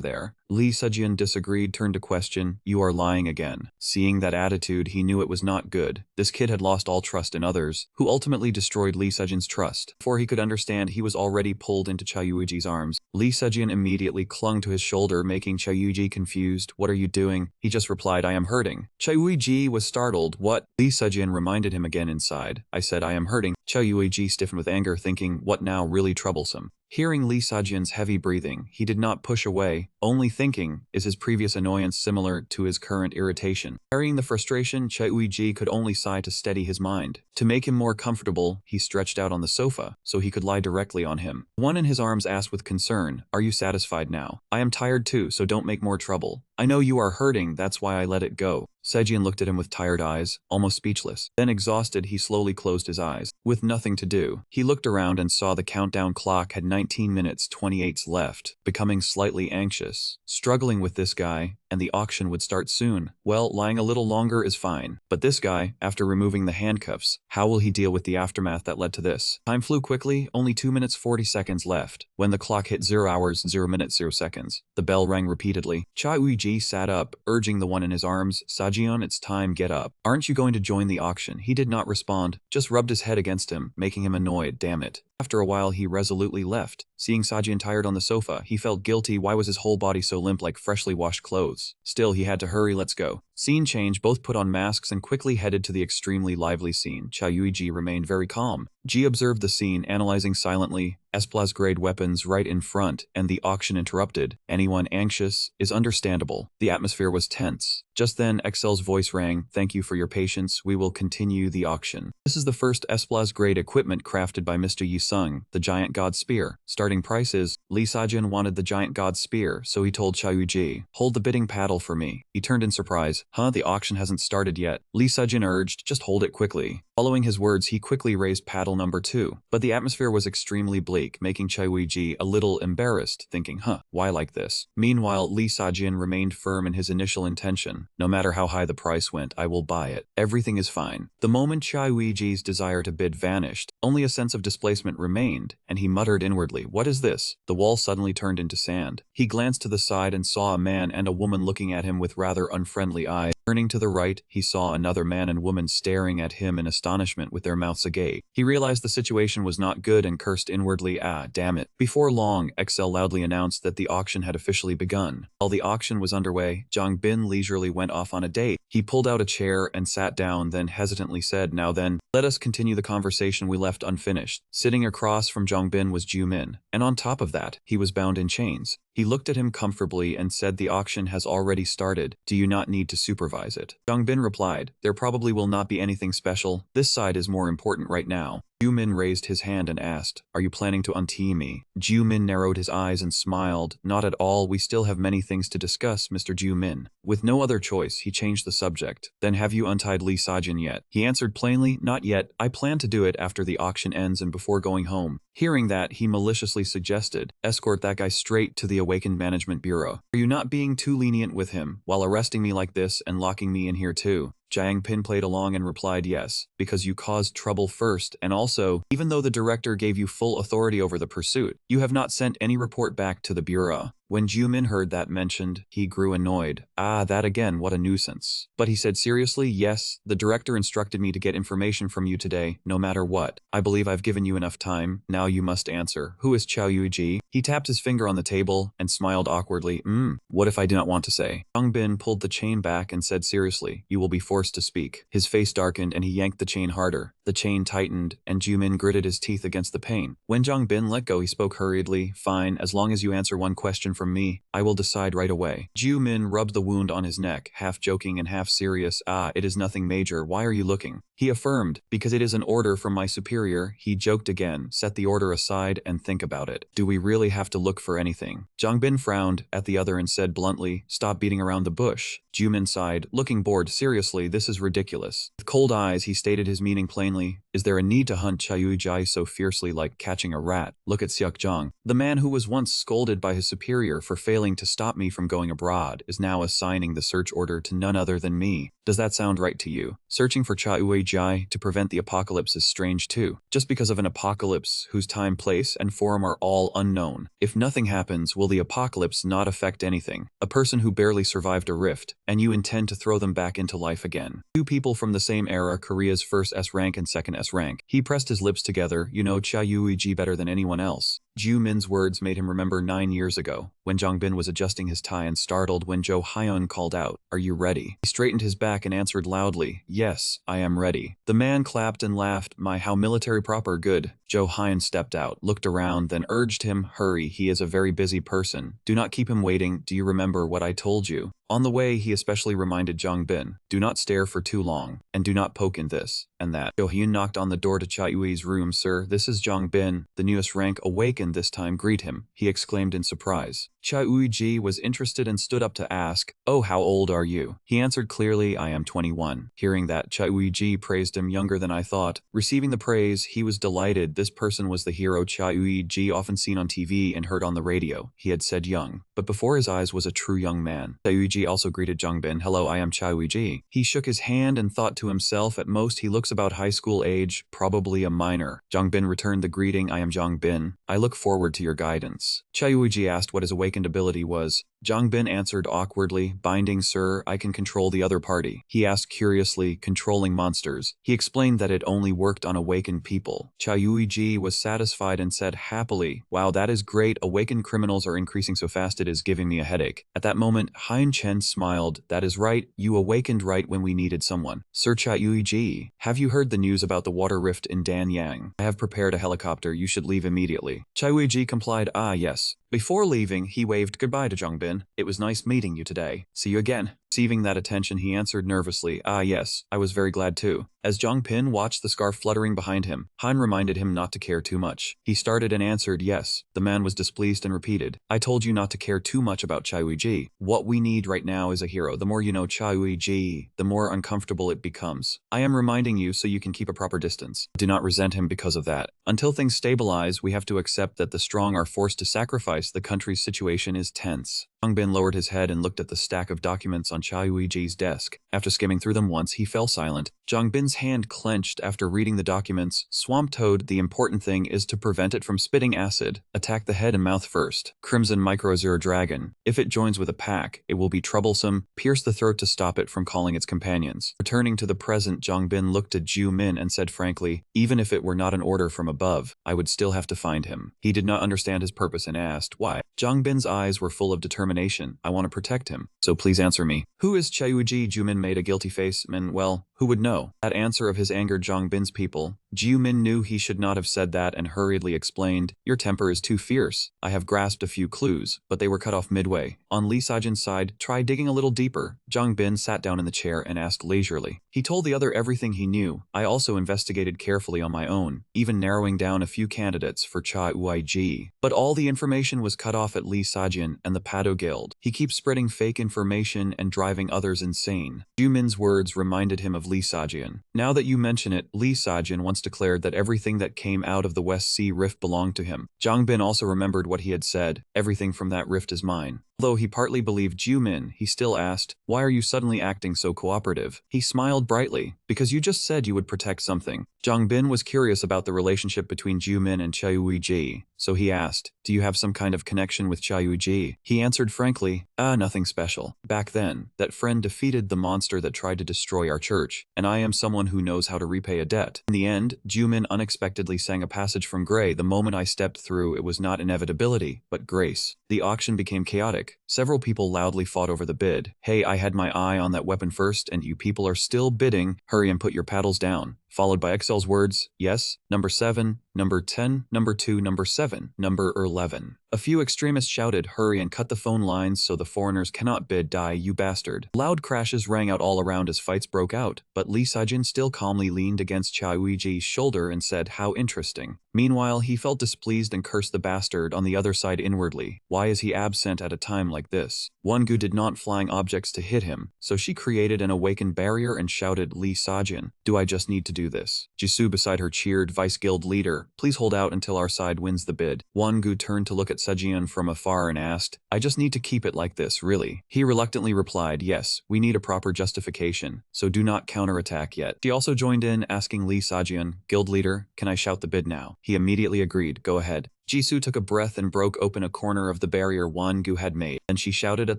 [SPEAKER 1] there." Lee Sejin disagreed, turned to question, "You are lying again." Seeing that attitude, he knew it was not good. This kid had lost all trust in others, who ultimately destroyed Lee Sejin's trust. Before he could understand, he was already pulled into Qiuiji's arms. Lee Sejin immediately clung to his shoulder, making Qiuiji confused. "What are you doing?" He just replied, "I am hurting." Qiuiji was startled. "What?" Lee Sejin reminded him again inside. "I said I am hurting." Qiuiji stiffened with anger, thinking, what now, really troublesome? Hearing Lee Sajin's heavy breathing, he did not push away, only thinking, is his previous annoyance similar to his current irritation? Carrying the frustration, Qiuiji could only sigh to steady his mind. To make him more comfortable, he stretched out on the sofa, so he could lie directly on him. The one in his arms asked with concern, "Are you satisfied now?" "I am tired too, so don't make more trouble." "I know you are hurting, that's why I let it go." Sejin looked at him with tired eyes, almost speechless. Then exhausted, he slowly closed his eyes. With nothing to do, he looked around and saw the countdown clock had 19 minutes 28 left, becoming slightly anxious. Struggling with this guy, and the auction would start soon. Well, lying a little longer is fine. But this guy, after removing the handcuffs, how will he deal with the aftermath that led to this? Time flew quickly, only 2 minutes 40 seconds left. When the clock hit 0 hours 0 minutes 0 seconds, the bell rang repeatedly. Qiuiji sat up, urging the one in his arms, "Sajian, it's time, get up. Aren't you going to join the auction?" He did not respond, just rubbed his head against him, making him annoyed. Damn it. After a while, he resolutely left. Seeing Sajian tired on the sofa, he felt guilty. Why was his whole body so limp like freshly washed clothes? Still, he had to hurry. Let's go. Scene change, both put on masks and quickly headed to the extremely lively scene. Qiuiji remained very calm. Ji observed the scene, analyzing silently. S-grade weapons right in front, and the auction interrupted. Anyone anxious is understandable. The atmosphere was tense. Just then, Excel's voice rang, "Thank you for your patience. We will continue the auction. This is the first S-grade equipment crafted by Mr. Yisung, the Giant God Spear. Starting price is..." Lee Sajin wanted the Giant God Spear, so he told Qiuiji, "Hold the bidding paddle for me." He turned in surprise. "Huh, the auction hasn't started yet." Lee Sajin urged, "Just hold it quickly." Following his words, he quickly raised paddle number 2. But the atmosphere was extremely bleak, making Qiuiji a little embarrassed, thinking, why like this? Meanwhile, Lee Sajin remained firm in his initial intention. No matter how high the price went, I will buy it. Everything is fine. The moment Qiuiji's desire to bid vanished, only a sense of displacement remained, and he muttered inwardly, "What is this?" The wall suddenly turned into sand. He glanced to the side and saw a man and a woman looking at him with rather unfriendly eyes. Turning to the right, he saw another man and woman staring at him in astonishment with their mouths agape. He realized the situation was not good and cursed inwardly, "Ah, damn it." Before long, Excel loudly announced that the auction had officially begun. While the auction was underway, Zhang Bin leisurely went off on a date. He pulled out a chair and sat down, then hesitantly said, "Now then, let us continue the conversation we left unfinished." Sitting across from Zhang Bin was Ju Min, and on top of that, he was bound in chains. He looked at him comfortably and said, "The auction has already started. Do you not need to supervise it?" Zhang Bin replied, "There probably will not be anything special. This side is more important right now." Ju Min raised his hand and asked, "Are you planning to untie me?" Ju Min narrowed his eyes and smiled, "Not at all. We still have many things to discuss, Mr. Ju Min." With no other choice, he changed the subject. "Then have you untied Lee Sajin yet?" He answered plainly, "Not yet. I plan to do it after the auction ends and before going home." Hearing that, he maliciously suggested, "Escort that guy straight to the Awakened Management Bureau. Are you not being too lenient with him, while arresting me like this and locking me in here too?" Jiang Pin played along and replied yes, because you caused trouble first, and also, even though the director gave you full authority over the pursuit, you have not sent any report back to the bureau. When Jiumin heard that mentioned, he grew annoyed. Ah, that again, what a nuisance. But he said seriously, yes, the director instructed me to get information from you today, no matter what. I believe I've given you enough time, now you must answer. Who is Qiao Yuji? He tapped his finger on the table and smiled awkwardly. What if I do not want to say? Zhang Bin pulled the chain back and said seriously, you will be forced to speak. His face darkened and he yanked the chain harder. The chain tightened and Jiumin gritted his teeth against the pain. When Zhang Bin let go, he spoke hurriedly. Fine, as long as you answer one question from me, I will decide right away. Jiumin rubbed the wound on his neck, half joking and half serious. Ah, it is nothing major, why are you looking? He affirmed, because it is an order from my superior. He joked again, set the order aside and think about it. Do we really have to look for anything? Zhang Bin frowned at the other and said bluntly, stop beating around the bush. Jiumin sighed, looking bored. Seriously, this is ridiculous. With cold eyes, he stated his meaning plainly. Is there a need to hunt Chaiyujai so fiercely like catching a rat? Look at Xiaozhang. The man who was once scolded by his superior for failing to stop me from going abroad is now assigning the search order to none other than me. Does that sound right to you? Searching for Chaiyujai to prevent the apocalypse is strange too. Just because of an apocalypse whose time, place, and form are all unknown. If nothing happens, will the apocalypse not affect anything? A person who barely survived a rift, and you intend to throw them back into life again. Two people from the same era, Korea's first S rank and second S rank. He pressed his lips together. You know Chaiyuji better than anyone else. Jiu Min's words made him remember 9 years ago, when Zhang Bin was adjusting his tie and startled when Zhou Hyun called out, "Are you ready?" He straightened his back and answered loudly, "Yes, I am ready." The man clapped and laughed. "My, how military proper, good." Zhou Hyun stepped out, looked around, then urged him, "Hurry, he is a very busy person. Do not keep him waiting. Do you remember what I told you?" On the way, he especially reminded Zhang Bin, "Do not stare for too long, and do not poke in this and that." Zhou Hyun knocked on the door to Cha Yui's room. "Sir, this is Zhang Bin." The newest rank awakened this time. "Greet him," he exclaimed in surprise. Cha Yuji was interested and stood up to ask, "Oh, how old are you?" He answered clearly, "I am 21. Hearing that, Cha Yuji praised him. "Younger than I thought." Receiving the praise, he was delighted. This person was the hero Cha Yuji often seen on TV and heard on the radio. He had said young, but before his eyes was a true young man. Cha Yuji also greeted Zhang Bin. "Hello, I am Cha Yuji." He shook his hand and thought to himself, at most he looks about high school age, probably a minor. Zhang Bin returned the greeting. "I am Zhang Bin. I look forward to your guidance." Cha Yuji asked what his awakened ability was. Zhang Bin answered awkwardly, "Binding, sir, I can control the other party." He asked curiously, "Controlling monsters?" He explained that it only worked on awakened people. Cha Yuji was satisfied and said happily, "Wow, that is great. Awakened criminals are increasing so fast it is giving me a headache." At that moment, Hein Chen smiled. "That is right, you awakened right when we needed someone." "Sir Cha Yuji, have you heard the news about the water rift in Danyang? I have prepared a helicopter, you should leave immediately." Cha Yuji complied. "Ah, yes." Before leaving, he waved goodbye to Zhang Bin. "It was nice meeting you today. See you again." Receiving that attention, he answered nervously, "Ah yes, I was very glad too." As Zhang Bin watched the scarf fluttering behind him, Han reminded him not to care too much. He started and answered yes. The man was displeased and repeated, "I told you not to care too much about Cha Yuji. What we need right now is a hero. The more you know Cha Yuji, the more uncomfortable it becomes. I am reminding you so you can keep a proper distance. Do not resent him because of that. Until things stabilize, we have to accept that the strong are forced to sacrifice. The country's situation is tense." Zhang Bin lowered his head and looked at the stack of documents on Cha Yuiji's desk. After skimming through them once, he fell silent. Zhang Bin's hand clenched after reading the documents. "Swamp toad, the important thing is to prevent it from spitting acid. Attack the head and mouth first. Crimson Micro-Azure Dragon. If it joins with a pack, it will be troublesome. Pierce the throat to stop it from calling its companions." Returning to the present, Zhang Bin looked at Jiu Min and said frankly, "Even if it were not an order from above, I would still have to find him." He did not understand his purpose and asked, "Why?" Zhang Bin's eyes were full of determination. "I want to protect him, so please answer me." "Who is Cha Yuji?" Jiu Min made a guilty face. Well, who would know?" That answer of his angered Zhang Bin's people. Jiu Min knew he should not have said that and hurriedly explained, "Your temper is too fierce. I have grasped a few clues, but they were cut off midway." On Li Sajin's side, "Try digging a little deeper." Zhang Bin sat down in the chair and asked leisurely. He told the other everything he knew. "I also investigated carefully on my own, even narrowing down a few candidates for Cha Yuiji. But all the information was cut off at Li Sajin and the Pado Guild. He keeps spreading fake information and driving others insane." Jiu Min's words reminded him of Li Sajin. "Now that you mention it, Li Sajin once declared that everything that came out of the West Sea Rift belonged to him." Zhang Bin also remembered what he had said, "Everything from that rift is mine." Although he partly believed Jumin, he still asked, "Why are you suddenly acting so cooperative?" He smiled brightly, "Because you just said you would protect something." Bin was curious about the relationship between Jumin and Ji, so he asked, "Do you have some kind of connection with Ji?" He answered frankly, nothing special. Back then, that friend defeated the monster that tried to destroy our church, and I am someone who knows how to repay a debt." In the end, Jumin unexpectedly sang a passage from Grey. "The moment I stepped through, it was not inevitability, but grace." The auction became chaotic. Several people loudly fought over the bid. "Hey, I had my eye on that weapon first, and you people are still bidding. Hurry and put your paddles down." Followed by Excel's words, "Yes, number 7, number 10, number 2, number 7, number 11. A few extremists shouted, "Hurry and cut the phone lines so the foreigners cannot bid, die, you bastard." Loud crashes rang out all around as fights broke out, but Lee Sajin still calmly leaned against Ji's shoulder and said, "How interesting." Meanwhile, he felt displeased and cursed the bastard on the other side inwardly. Why is he absent at a time like this? Wongu did not flying objects to hit him, so she created an awakened barrier and shouted, "Lee Sajin, do I just need to do this?" Jisoo beside her cheered, "Vice Guild leader, please hold out until our side wins the bid." Wongu turned to look at Sejian from afar and asked, "I just need to keep it like this, really?" He reluctantly replied, "Yes, we need a proper justification, so do not counterattack yet." She also joined in, asking Lee Sajian, "Guild leader, can I shout the bid now?" He immediately agreed, "Go ahead." Jisoo took a breath and broke open a corner of the barrier Wongu had made, and she shouted at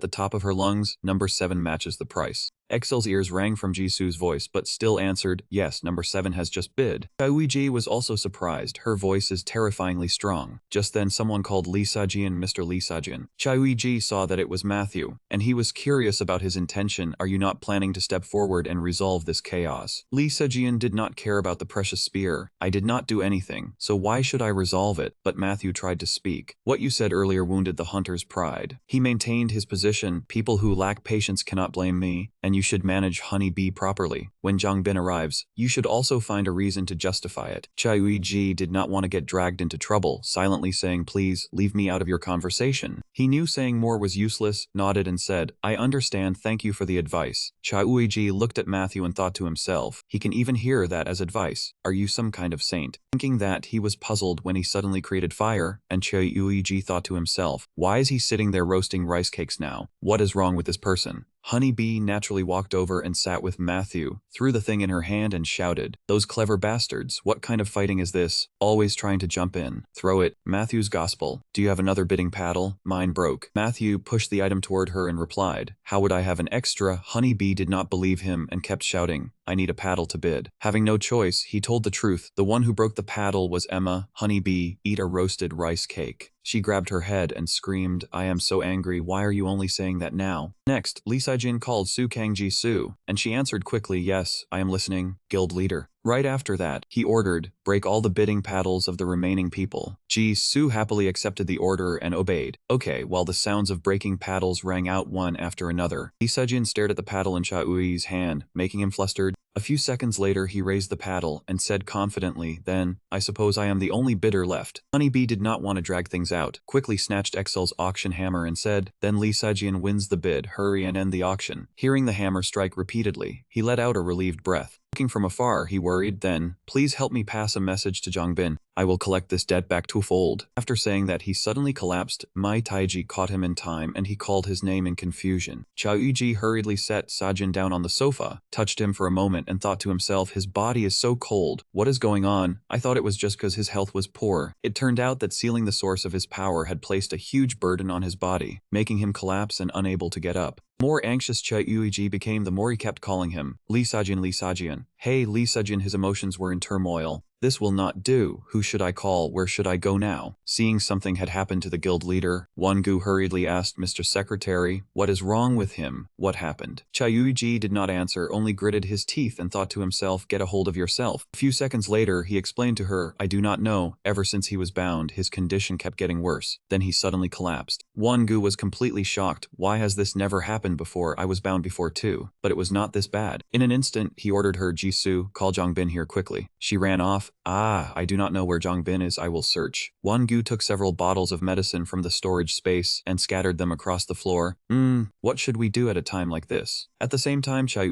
[SPEAKER 1] the top of her lungs, "Number 7 matches the price." Excel's ears rang from Jisoo's voice, but still answered, "Yes, number 7 has just bid." Ji was also surprised. Her voice is terrifyingly strong. Just then someone called Lee Sajian Mr. Lee Sajian. Ji saw that it was Matthew, and he was curious about his intention. "Are you not planning to step forward and resolve this chaos?" Lee Sajian did not care about the precious spear. "I did not do anything, so why should I resolve it?" But Matthew tried to speak. "What you said earlier wounded the hunter's pride." He maintained his position. "People who lack patience cannot blame me, and you should manage Honey Bee properly. When Bin arrives, you should also find a reason to justify it." Ji did not want to get dragged into trouble, silently saying, "Please, leave me out of your conversation." He knew saying more was useless, nodded and said, "I understand, thank you for the advice." Ji looked at Matthew and thought to himself, he can even hear that as advice. Are you some kind of saint? Thinking that, he was puzzled when he suddenly created fire, and Ji thought to himself, why is he sitting there roasting rice cakes now? What is wrong with this person? Honey Bee naturally walked over and sat with Matthew, threw the thing in her hand and shouted, "Those clever bastards, what kind of fighting is this? Always trying to jump in. Throw it." Matthew's gospel. "Do you have another bidding paddle? Mine broke." Matthew pushed the item toward her and replied, "How would I have an extra?" Honey Bee did not believe him and kept shouting, "I need a paddle to bid." Having no choice, he told the truth. The one who broke the paddle was Emma. Honey Bee, eat a roasted rice cake. She grabbed her head and screamed, "I am so angry, why are you only saying that now?" Next, Lee Saijin called Su Kangji Su, and she answered quickly, "Yes, I am listening, guild leader." Right after that, he ordered, "Break all the bidding paddles of the remaining people." Ji Su happily accepted the order and obeyed. Okay, while the sounds of breaking paddles rang out one after another, Lee Saijin stared at the paddle in Cha-Ui's hand, making him flustered. A few seconds later he raised the paddle and said confidently, "Then, I suppose I am the only bidder left." Honey Bee did not want to drag things out, quickly snatched Excel's auction hammer and said, "Then Lee Sajian wins the bid, hurry and end the auction." Hearing the hammer strike repeatedly, he let out a relieved breath. Looking from afar, he worried, "Then, please help me pass a message to Bin. I will collect this debt back twofold." After saying that, he suddenly collapsed. Mai Taiji caught him in time and he called his name in confusion. Cha-Uji hurriedly set Sajin down on the sofa, touched him for a moment and thought to himself, his body is so cold. What is going on? I thought it was just because his health was poor. It turned out that sealing the source of his power had placed a huge burden on his body, making him collapse and unable to get up. More anxious Cha-Uji became, the more he kept calling him, "Lee Sajian, Lee Sajian." Hey, Lee Sajian, his emotions were in turmoil. This will not do. Who should I call? Where should I go now? Seeing something had happened to the guild leader, Wongu hurriedly asked, "Mr. Secretary, what is wrong with him? What happened?" Cha-Uji did not answer, only gritted his teeth and thought to himself, "Get a hold of yourself." A few seconds later, he explained to her, "I do not know. Ever since he was bound, his condition kept getting worse." Then he suddenly collapsed. Wongu was completely shocked. Why has this never happened before? I was bound before too. But it was not this bad. In an instant, he ordered her, "Jisoo, call Bin here quickly." She ran off. Ah, I do not know where Jongbin is, I will search. Won-gu took several bottles of medicine from the storage space and scattered them across the floor. What should we do at a time like this? At the same time, Chai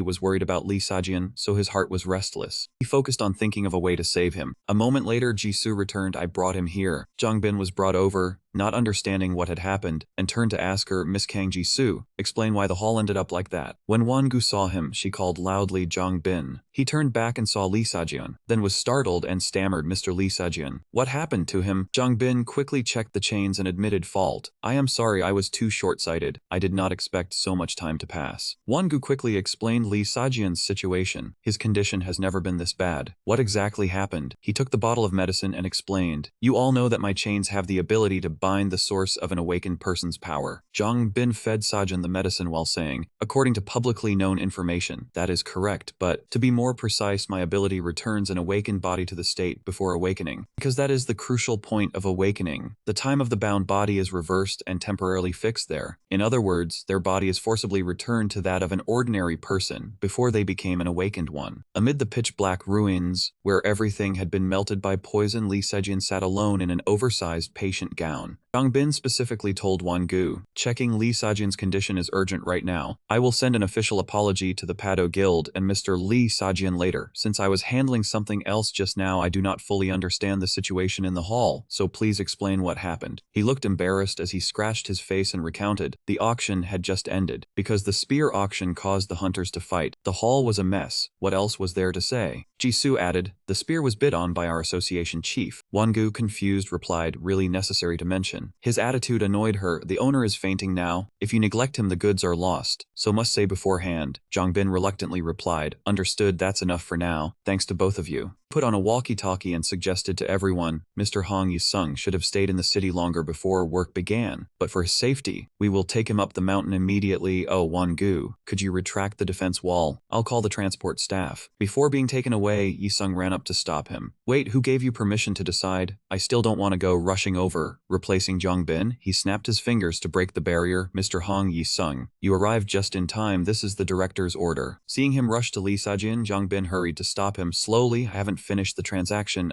[SPEAKER 1] was worried about Lee Sajian, so his heart was restless. He focused on thinking of a way to save him. A moment later, Jisoo returned. I brought him here. Jongbin was brought over, not understanding what had happened, and turned to ask her, Miss Kang Jisoo, explain why the hall ended up like that. When Won-gu saw him, she called loudly Jongbin. He turned back and saw Lee Sajian, then was startled and stammered, Mr. Lee Sajian. What happened to him? Jongbin quickly checked the chains and admitted fault. I am sorry, I was too short-sighted. I did not expect so much time to pass. Won-gu quickly explained Lee Sajian's situation. His condition has never been this bad. What exactly happened? He took the bottle of medicine and explained. You all know that my chains have the ability to bind the source of an awakened person's power. Jongbin fed Sajian the medicine while saying, according to publicly known information, that is correct, but to be more precise, my ability returns an awakened body to the state before awakening, because that is the crucial point of awakening. The time of the bound body is reversed and temporarily fixed there. In other words, their body is forcibly returned to that of an ordinary person before they became an awakened one. Amid the pitch-black ruins, where everything had been melted by poison, Lee Sajian sat alone in an oversized patient gown. Jongbin specifically told Won-gu, checking Lee Sajian's condition is urgent right now. I will send an official apology to the Pado Guild and Mr. Lee Sajian later. Since I was handling something else just now, I do not fully understand the situation in the hall, so please explain what happened. He looked embarrassed as he scratched his face and recounted. The auction had just ended. Because the spear auction caused the hunters to fight, the hall was a mess. What else was there to say? Jisoo added, the spear was bid on by our association chief. Won-gu, confused, replied, really necessary to mention. His attitude annoyed her. The owner is fainting now. If you neglect him, the goods are lost. So must say beforehand. Jongbin reluctantly replied, understood, that's enough for now. Thanks to both of you. Put on a walkie-talkie and suggested to everyone, Mr. Hong Yi-sung should have stayed in the city longer before work began. But for his safety, we will take him up the mountain immediately. Oh, Won-gu, could you retract the defense wall? I'll call the transport staff. Before being taken away, Yi-sung ran up to stop him. Wait, who gave you permission to decide? I still don't want to go rushing over. Replacing Jongbin, he snapped his fingers to break the barrier. Mr. Hong Yi-sung, you arrived just in time. This is the director's order. Seeing him rush to Lee Sajian, Jongbin hurried to stop him. Slowly, I haven't finished the transaction.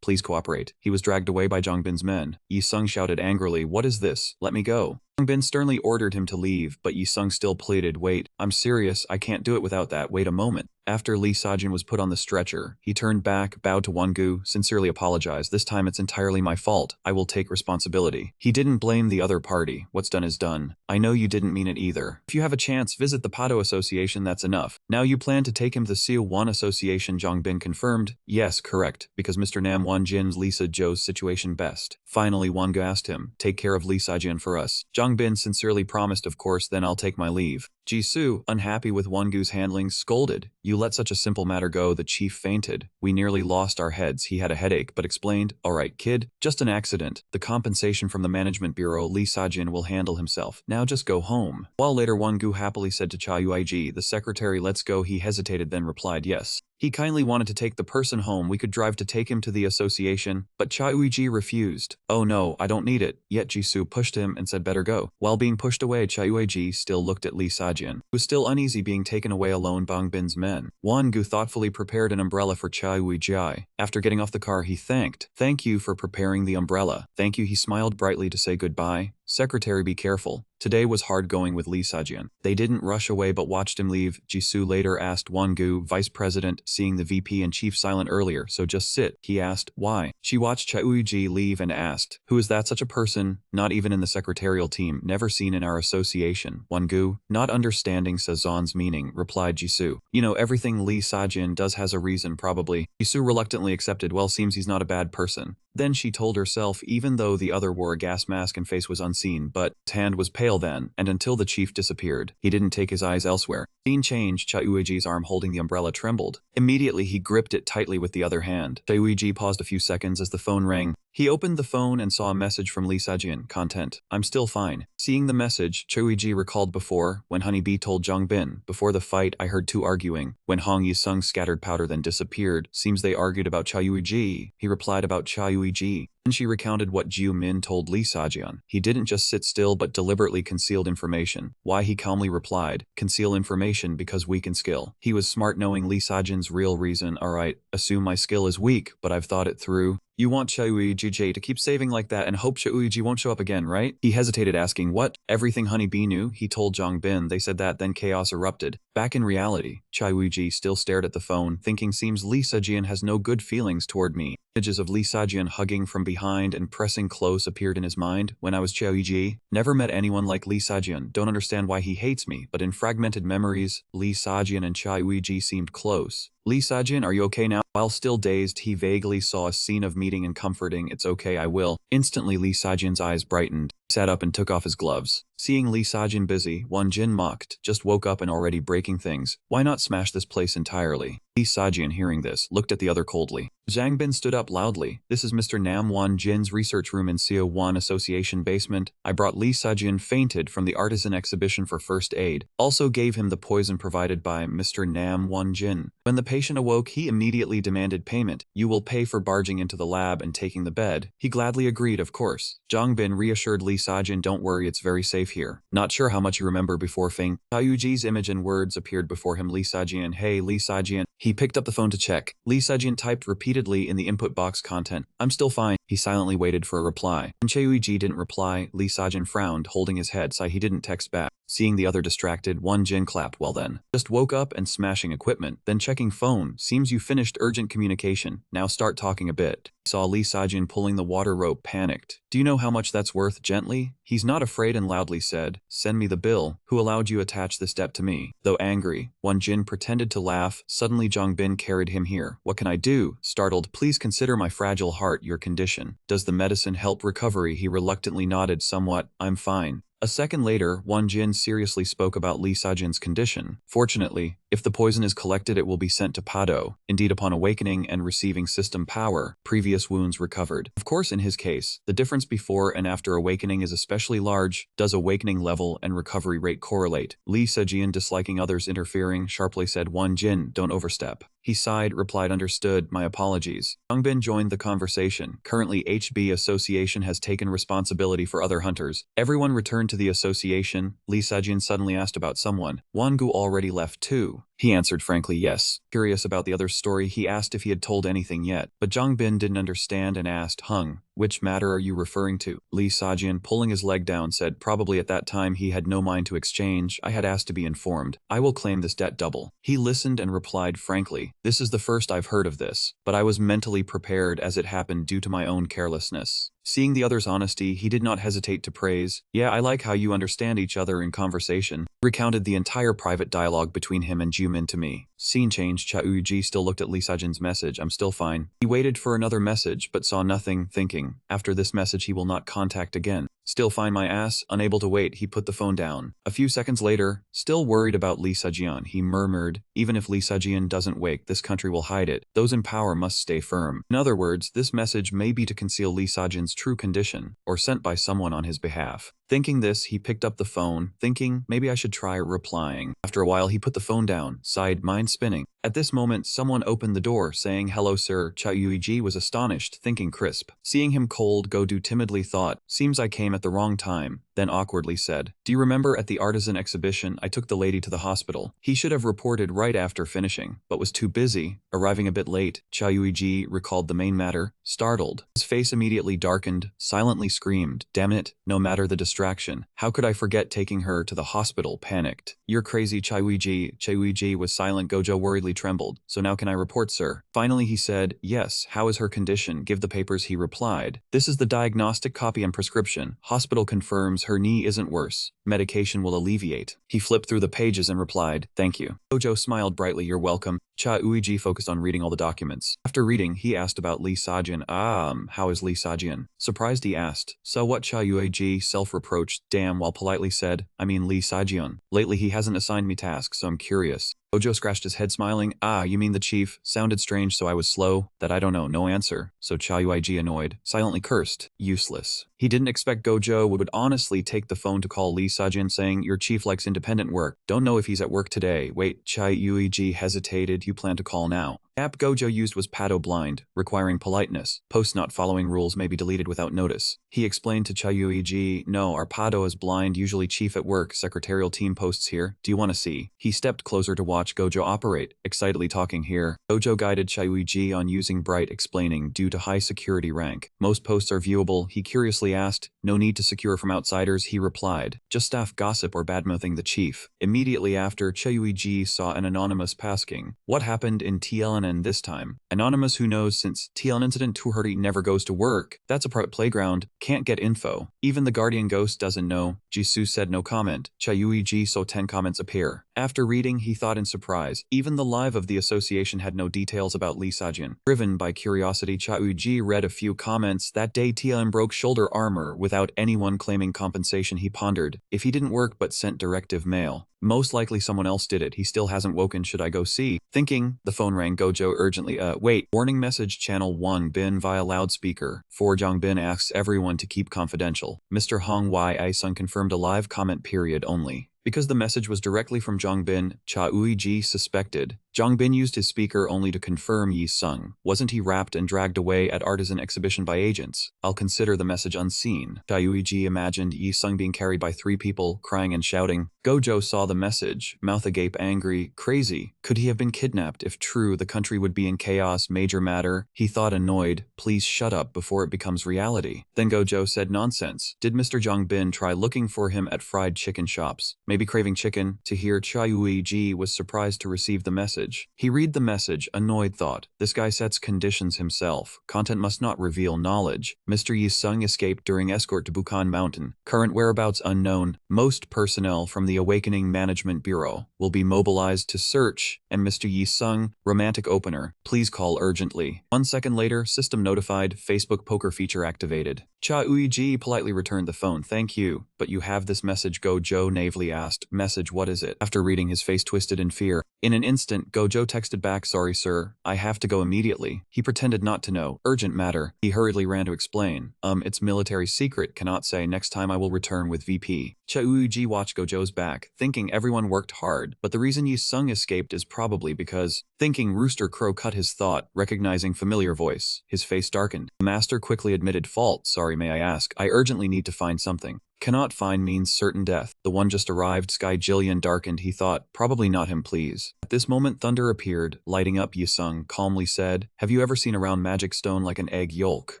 [SPEAKER 1] Please cooperate. He was dragged away by Jongbin's men. Yi-sung shouted angrily, what is this? Let me go. Jongbin sternly ordered him to leave, but Yi-sung still pleaded, wait, I'm serious, I can't do it without that, wait a moment. After Lee Sajian was put on the stretcher, he turned back, bowed to Won-gu, sincerely apologized. This time it's entirely my fault. I will take responsibility. He didn't blame the other party. What's done is done. I know you didn't mean it either. If you have a chance, visit the Pado Association, that's enough. Now you plan to take him to the Seal-1 Association, Jongbin confirmed. Yes, correct, because Mr. Nam Won-jin's Lisa Joe's situation best. Finally, Won-gu asked him, take care of Lee Sajian for us. Jongbin sincerely promised, of course, then I'll take my leave. Jisoo, unhappy with Won-gu's handling, scolded. You let such a simple matter go. The chief fainted. We nearly lost our heads. He had a headache, but explained, all right, kid, just an accident. The compensation from the management bureau, Lee Sajian will handle himself. Now just go home. While later, Won-gu happily said to Cha Yuiji, the secretary, let's go. He hesitated, then replied, yes. He kindly wanted to take the person home. We could drive to take him to the association, but Cha Yuiji refused. Oh no, I don't need it. Yet Jisoo pushed him and said better go. While being pushed away, Cha Yuiji still looked at Lee Sajian, who was still uneasy being taken away alone by Jongbin's men. Won-gu thoughtfully prepared an umbrella for Cha Yuiji. After getting off the car, he thanked. Thank you for preparing the umbrella. Thank you. He smiled brightly to say goodbye. Secretary, be careful. Today was hard going with Lee Sajian. They didn't rush away but watched him leave. Jisoo later asked Won-gu, vice president, seeing the VP and chief silent earlier, so just sit. He asked, why? She watched Cha Yuiji leave and asked, who is that? Such a person? Not even in the secretarial team, never seen in our association. Won-gu, not understanding Sazon's meaning, replied Jisoo. You know, everything Lee Sajian does has a reason, probably. Jisoo reluctantly accepted, well, seems he's not a bad person. Then she told herself, even though the other wore a gas mask and face was unseen, but his hand was pale then, and until the chief disappeared, he didn't take his eyes elsewhere. Scene changed. Cha Yuiji's arm holding the umbrella trembled. Immediately he gripped it tightly with the other hand. Cha Yuiji paused a few seconds as the phone rang. He opened the phone and saw a message from Lee Sajian. Content, I'm still fine. Seeing the message, Cha Yuiji recalled before, when Honeybee told Jongbin, before the fight I heard two arguing. When Hong Yi-sung scattered powder then disappeared, seems they argued about Cha Yuiji. He replied about Cha Yuiji. Then she recounted what Jiu Min told Lee Sajian. He didn't just sit still but deliberately concealed information. Why, he calmly replied, conceal information because weaken skill. He was smart knowing Lee Sajian's real reason. Alright, assume my skill is weak, but I've thought it through. You want Xiaoyuji to keep saving like that and hope Xiaoyuji won't show up again, right? He hesitated, asking, what? Everything Honey Bee knew? He told Zhang Bin. They said that, then chaos erupted. Back in reality, Xiaoyuji still stared at the phone, thinking seems Lee Sajian has no good feelings toward me. Images of Lee Sajian hugging from behind and pressing close appeared in his mind. When I was Xiaoyuji, never met anyone like Lee Sajian, don't understand why he hates me, but in fragmented memories, Lee Sajian and Xiaoyuji seemed close. Lee Sajian, are you okay now? While still dazed, he vaguely saw a scene of meeting and comforting. It's okay, I will. Instantly, Lee Sajian's eyes brightened. He sat up and took off his gloves. Seeing Lee Sajian busy, Won Jin mocked, just woke up and already breaking things. Why not smash this place entirely? Lee Sajian, hearing this, looked at the other coldly. Zhang Bin stood up loudly. This is Mr. Nam Won Jin's research room in Seo Wan Association basement. I brought Lee Sajian fainted from the artisan exhibition for first aid. Also gave him the poison provided by Mr. Nam Won Jin. When the patient awoke, he immediately demanded payment. You will pay for barging into the lab and taking the bed. He gladly agreed, of course. Zhang Bin reassured Lee Sajian, don't worry, it's very safe here. Not sure how much you remember before Feng. Xiaoyuji's image and words appeared before him. Lee Sajian, hey Lee Sajian. He picked up the phone to check. Lee Sajian typed repeatedly in the input box content. I'm still fine. He silently waited for a reply. When Xiaoyuji didn't reply, Lee Sajian frowned, holding his head. He didn't text back. Seeing the other distracted, Won Jin clapped. Well then. Just woke up and smashing equipment, then checking phone. Seems you finished urgent communication. Now start talking a bit. Saw Lee Sajian pulling the water rope, panicked. Do you know how much that's worth? Gently. He's not afraid and loudly said, send me the bill. Who allowed you attach this debt to me? Though angry, Won Jin pretended to laugh. Suddenly Zhang Bin carried him here. What can I do? Startled, please consider my fragile heart your condition. Does the medicine help recovery? He reluctantly nodded somewhat. I'm fine. A second later, Won Jin seriously spoke about Lee Sajian's condition. Fortunately, if the poison is collected, it will be sent to Pado. Indeed, upon awakening and receiving system power, previous wounds recovered. Of course, in his case, the difference before and after awakening is especially large. Does awakening level and recovery rate correlate? Lee Sajian, disliking others interfering, sharply said, Won Jin, don't overstep. He sighed, replied, understood, my apologies. Zhang Bin joined the conversation. Currently, HB Association has taken responsibility for other hunters. Everyone returned to the association. Lee Sajian suddenly asked about someone. Wangu already left too. He answered frankly, yes. Curious about the other's story, he asked if he had told anything yet. But Zhang Bin didn't understand and asked, Hung, which matter are you referring to? Lee Sajian, pulling his leg down, said probably at that time he had no mind to exchange. I had asked to be informed. I will claim this debt double. He listened and replied frankly, this is the first I've heard of this, but I was mentally prepared as it happened due to my own carelessness. Seeing the other's honesty, he did not hesitate to praise. Yeah, I like how you understand each other in conversation. Recounted the entire private dialogue between him and Jiumin to me. Scene changed. Xiaoyuji still looked at Lee Sajian's message. I'm still fine. He waited for another message, but saw nothing, thinking, after this message he will not contact again. Still fine, my ass. Unable to wait, he put the phone down. A few seconds later, still worried about Lee Sajian, he murmured, even if Lee Sajian doesn't wake, this country will hide it. Those in power must stay firm. In other words, this message may be to conceal Lee Sajian's true condition, or sent by someone on his behalf. Thinking this, he picked up the phone, thinking, maybe I should try replying. After a while, he put the phone down, sighed, mind spinning. At this moment, someone opened the door, saying, hello sir. Xiaoyuji was astonished, thinking crisp. Seeing him cold, Godu timidly thought, seems I came at the wrong time. Then awkwardly said, do you remember at the artisan exhibition I took the lady to the hospital? He should have reported right after finishing, but was too busy, arriving a bit late. Xiaoyuji recalled the main matter, startled. His face immediately darkened, silently screamed, damn it, no matter the distraction. How could I forget taking her to the hospital? Panicked. You're crazy, Xiaoyuji. Xiaoyuji was silent. Gojo worriedly trembled. So now can I report, sir? Finally he said, yes. How is her condition? Give the papers, he replied. This is the diagnostic copy and prescription. Hospital confirms her knee isn't worse. Medication will alleviate. He flipped through the pages and replied, thank you. Gojo smiled brightly, you're welcome. Xiaoyuji focused on reading all the documents. After reading, he asked about Lee Sajian. How is Lee Sajian? Surprised, he asked. So what? Xiaoyuji self-reproached, damn, while politely said, I mean Lee Sajian. Lately he hasn't assigned me tasks, so I'm curious. Gojo scratched his head smiling. You mean the chief? Sounded strange, so I was slow. That I don't know, no answer. So Xiaoyuji, annoyed, silently cursed. Useless. He didn't expect Gojo would honestly take the phone to call Lee Sajian, saying, your chief likes independent work. Don't know if he's at work today. Wait, Xiaoyuji hesitated. You plan to call now? App Gojo used was Pado blind, requiring politeness. Posts not following rules may be deleted without notice. He explained to Chayuiji, no, our Pado is blind, usually chief at work, secretarial team posts here. Do you want to see? He stepped closer to watch Gojo operate, excitedly talking here. Gojo guided Chayuiji on using Bright, explaining, due to high security rank. Most posts are viewable, he curiously asked. No need to secure from outsiders, he replied. Just staff gossip or badmouthing the chief. Immediately after, Chayuiji saw an anonymous asking, what happened in TLNN this time? Anonymous who knows since TLN incident Tuhurti never goes to work. That's a private playground, can't get info. Even the guardian ghost doesn't know. Jisoo said no comment. Chayuiji saw 10 comments appear. After reading, he thought in surprise. Even the live of the association had no details about Lee Sajin. Driven by curiosity, Chayuiji read a few comments. That day TLN broke shoulder armor without anyone claiming compensation. He pondered. If he didn't work but sent directive mail, most likely someone else did it. He still hasn't woken. Should I go see? Thinking, the phone rang. Gojo urgently, wait. Warning message channel 1 Bin via loudspeaker. 4 Jong Bin asks everyone to keep confidential. Mr. Hong Yi Sung confirmed a live comment period only. Because the message was directly from Jongbin, Cha Uiji suspected. Jongbin used his speaker only to confirm Yi Sung. Wasn't he wrapped and dragged away at artisan exhibition by agents? I'll consider the message unseen. Cha Uiji imagined Yi Sung being carried by 3 people, crying and shouting. Gojo saw the message, mouth agape, angry, crazy. Could he have been kidnapped? If true, the country would be in chaos, major matter. He thought annoyed, please shut up before it becomes reality. Then Gojo said nonsense. Did Mr. Jongbin try looking for him at fried chicken shops? Maybe craving chicken. To hear Chayuiji was surprised to receive the message. He read the message, annoyed thought. This guy sets conditions himself. Content must not reveal knowledge. Mr. Yi Sung escaped during escort to Bukhan Mountain. Current whereabouts unknown. Most personnel from the Awakening Management Bureau will be mobilized to search. And Mr. Yi Sung, romantic opener. Please call urgently. 1 second later, system notified, Facebook poker feature activated. Cha Uiji politely returned the phone. Thank you, but you have this message, Gojo naively asked. Message, what is it? After reading, his face twisted in fear. In an instant, Gojo texted back, sorry sir, I have to go immediately. He pretended not to know. Urgent matter. He hurriedly ran to explain. It's military secret, cannot say. Next time I will return with VP. Cha Uiji watched Gojo's back, thinking everyone worked hard, but the reason Yi Sung escaped is probably because, thinking Rooster Crow cut his thought, recognizing familiar voice. His face darkened. The master quickly admitted fault. Sorry, may I ask? I urgently need to find something. Cannot find means certain death. The one just arrived. Sky Jillian darkened. He thought, probably not him, please. At this moment, thunder appeared, lighting up. Yi Sung calmly said, have you ever seen a round magic stone like an egg yolk?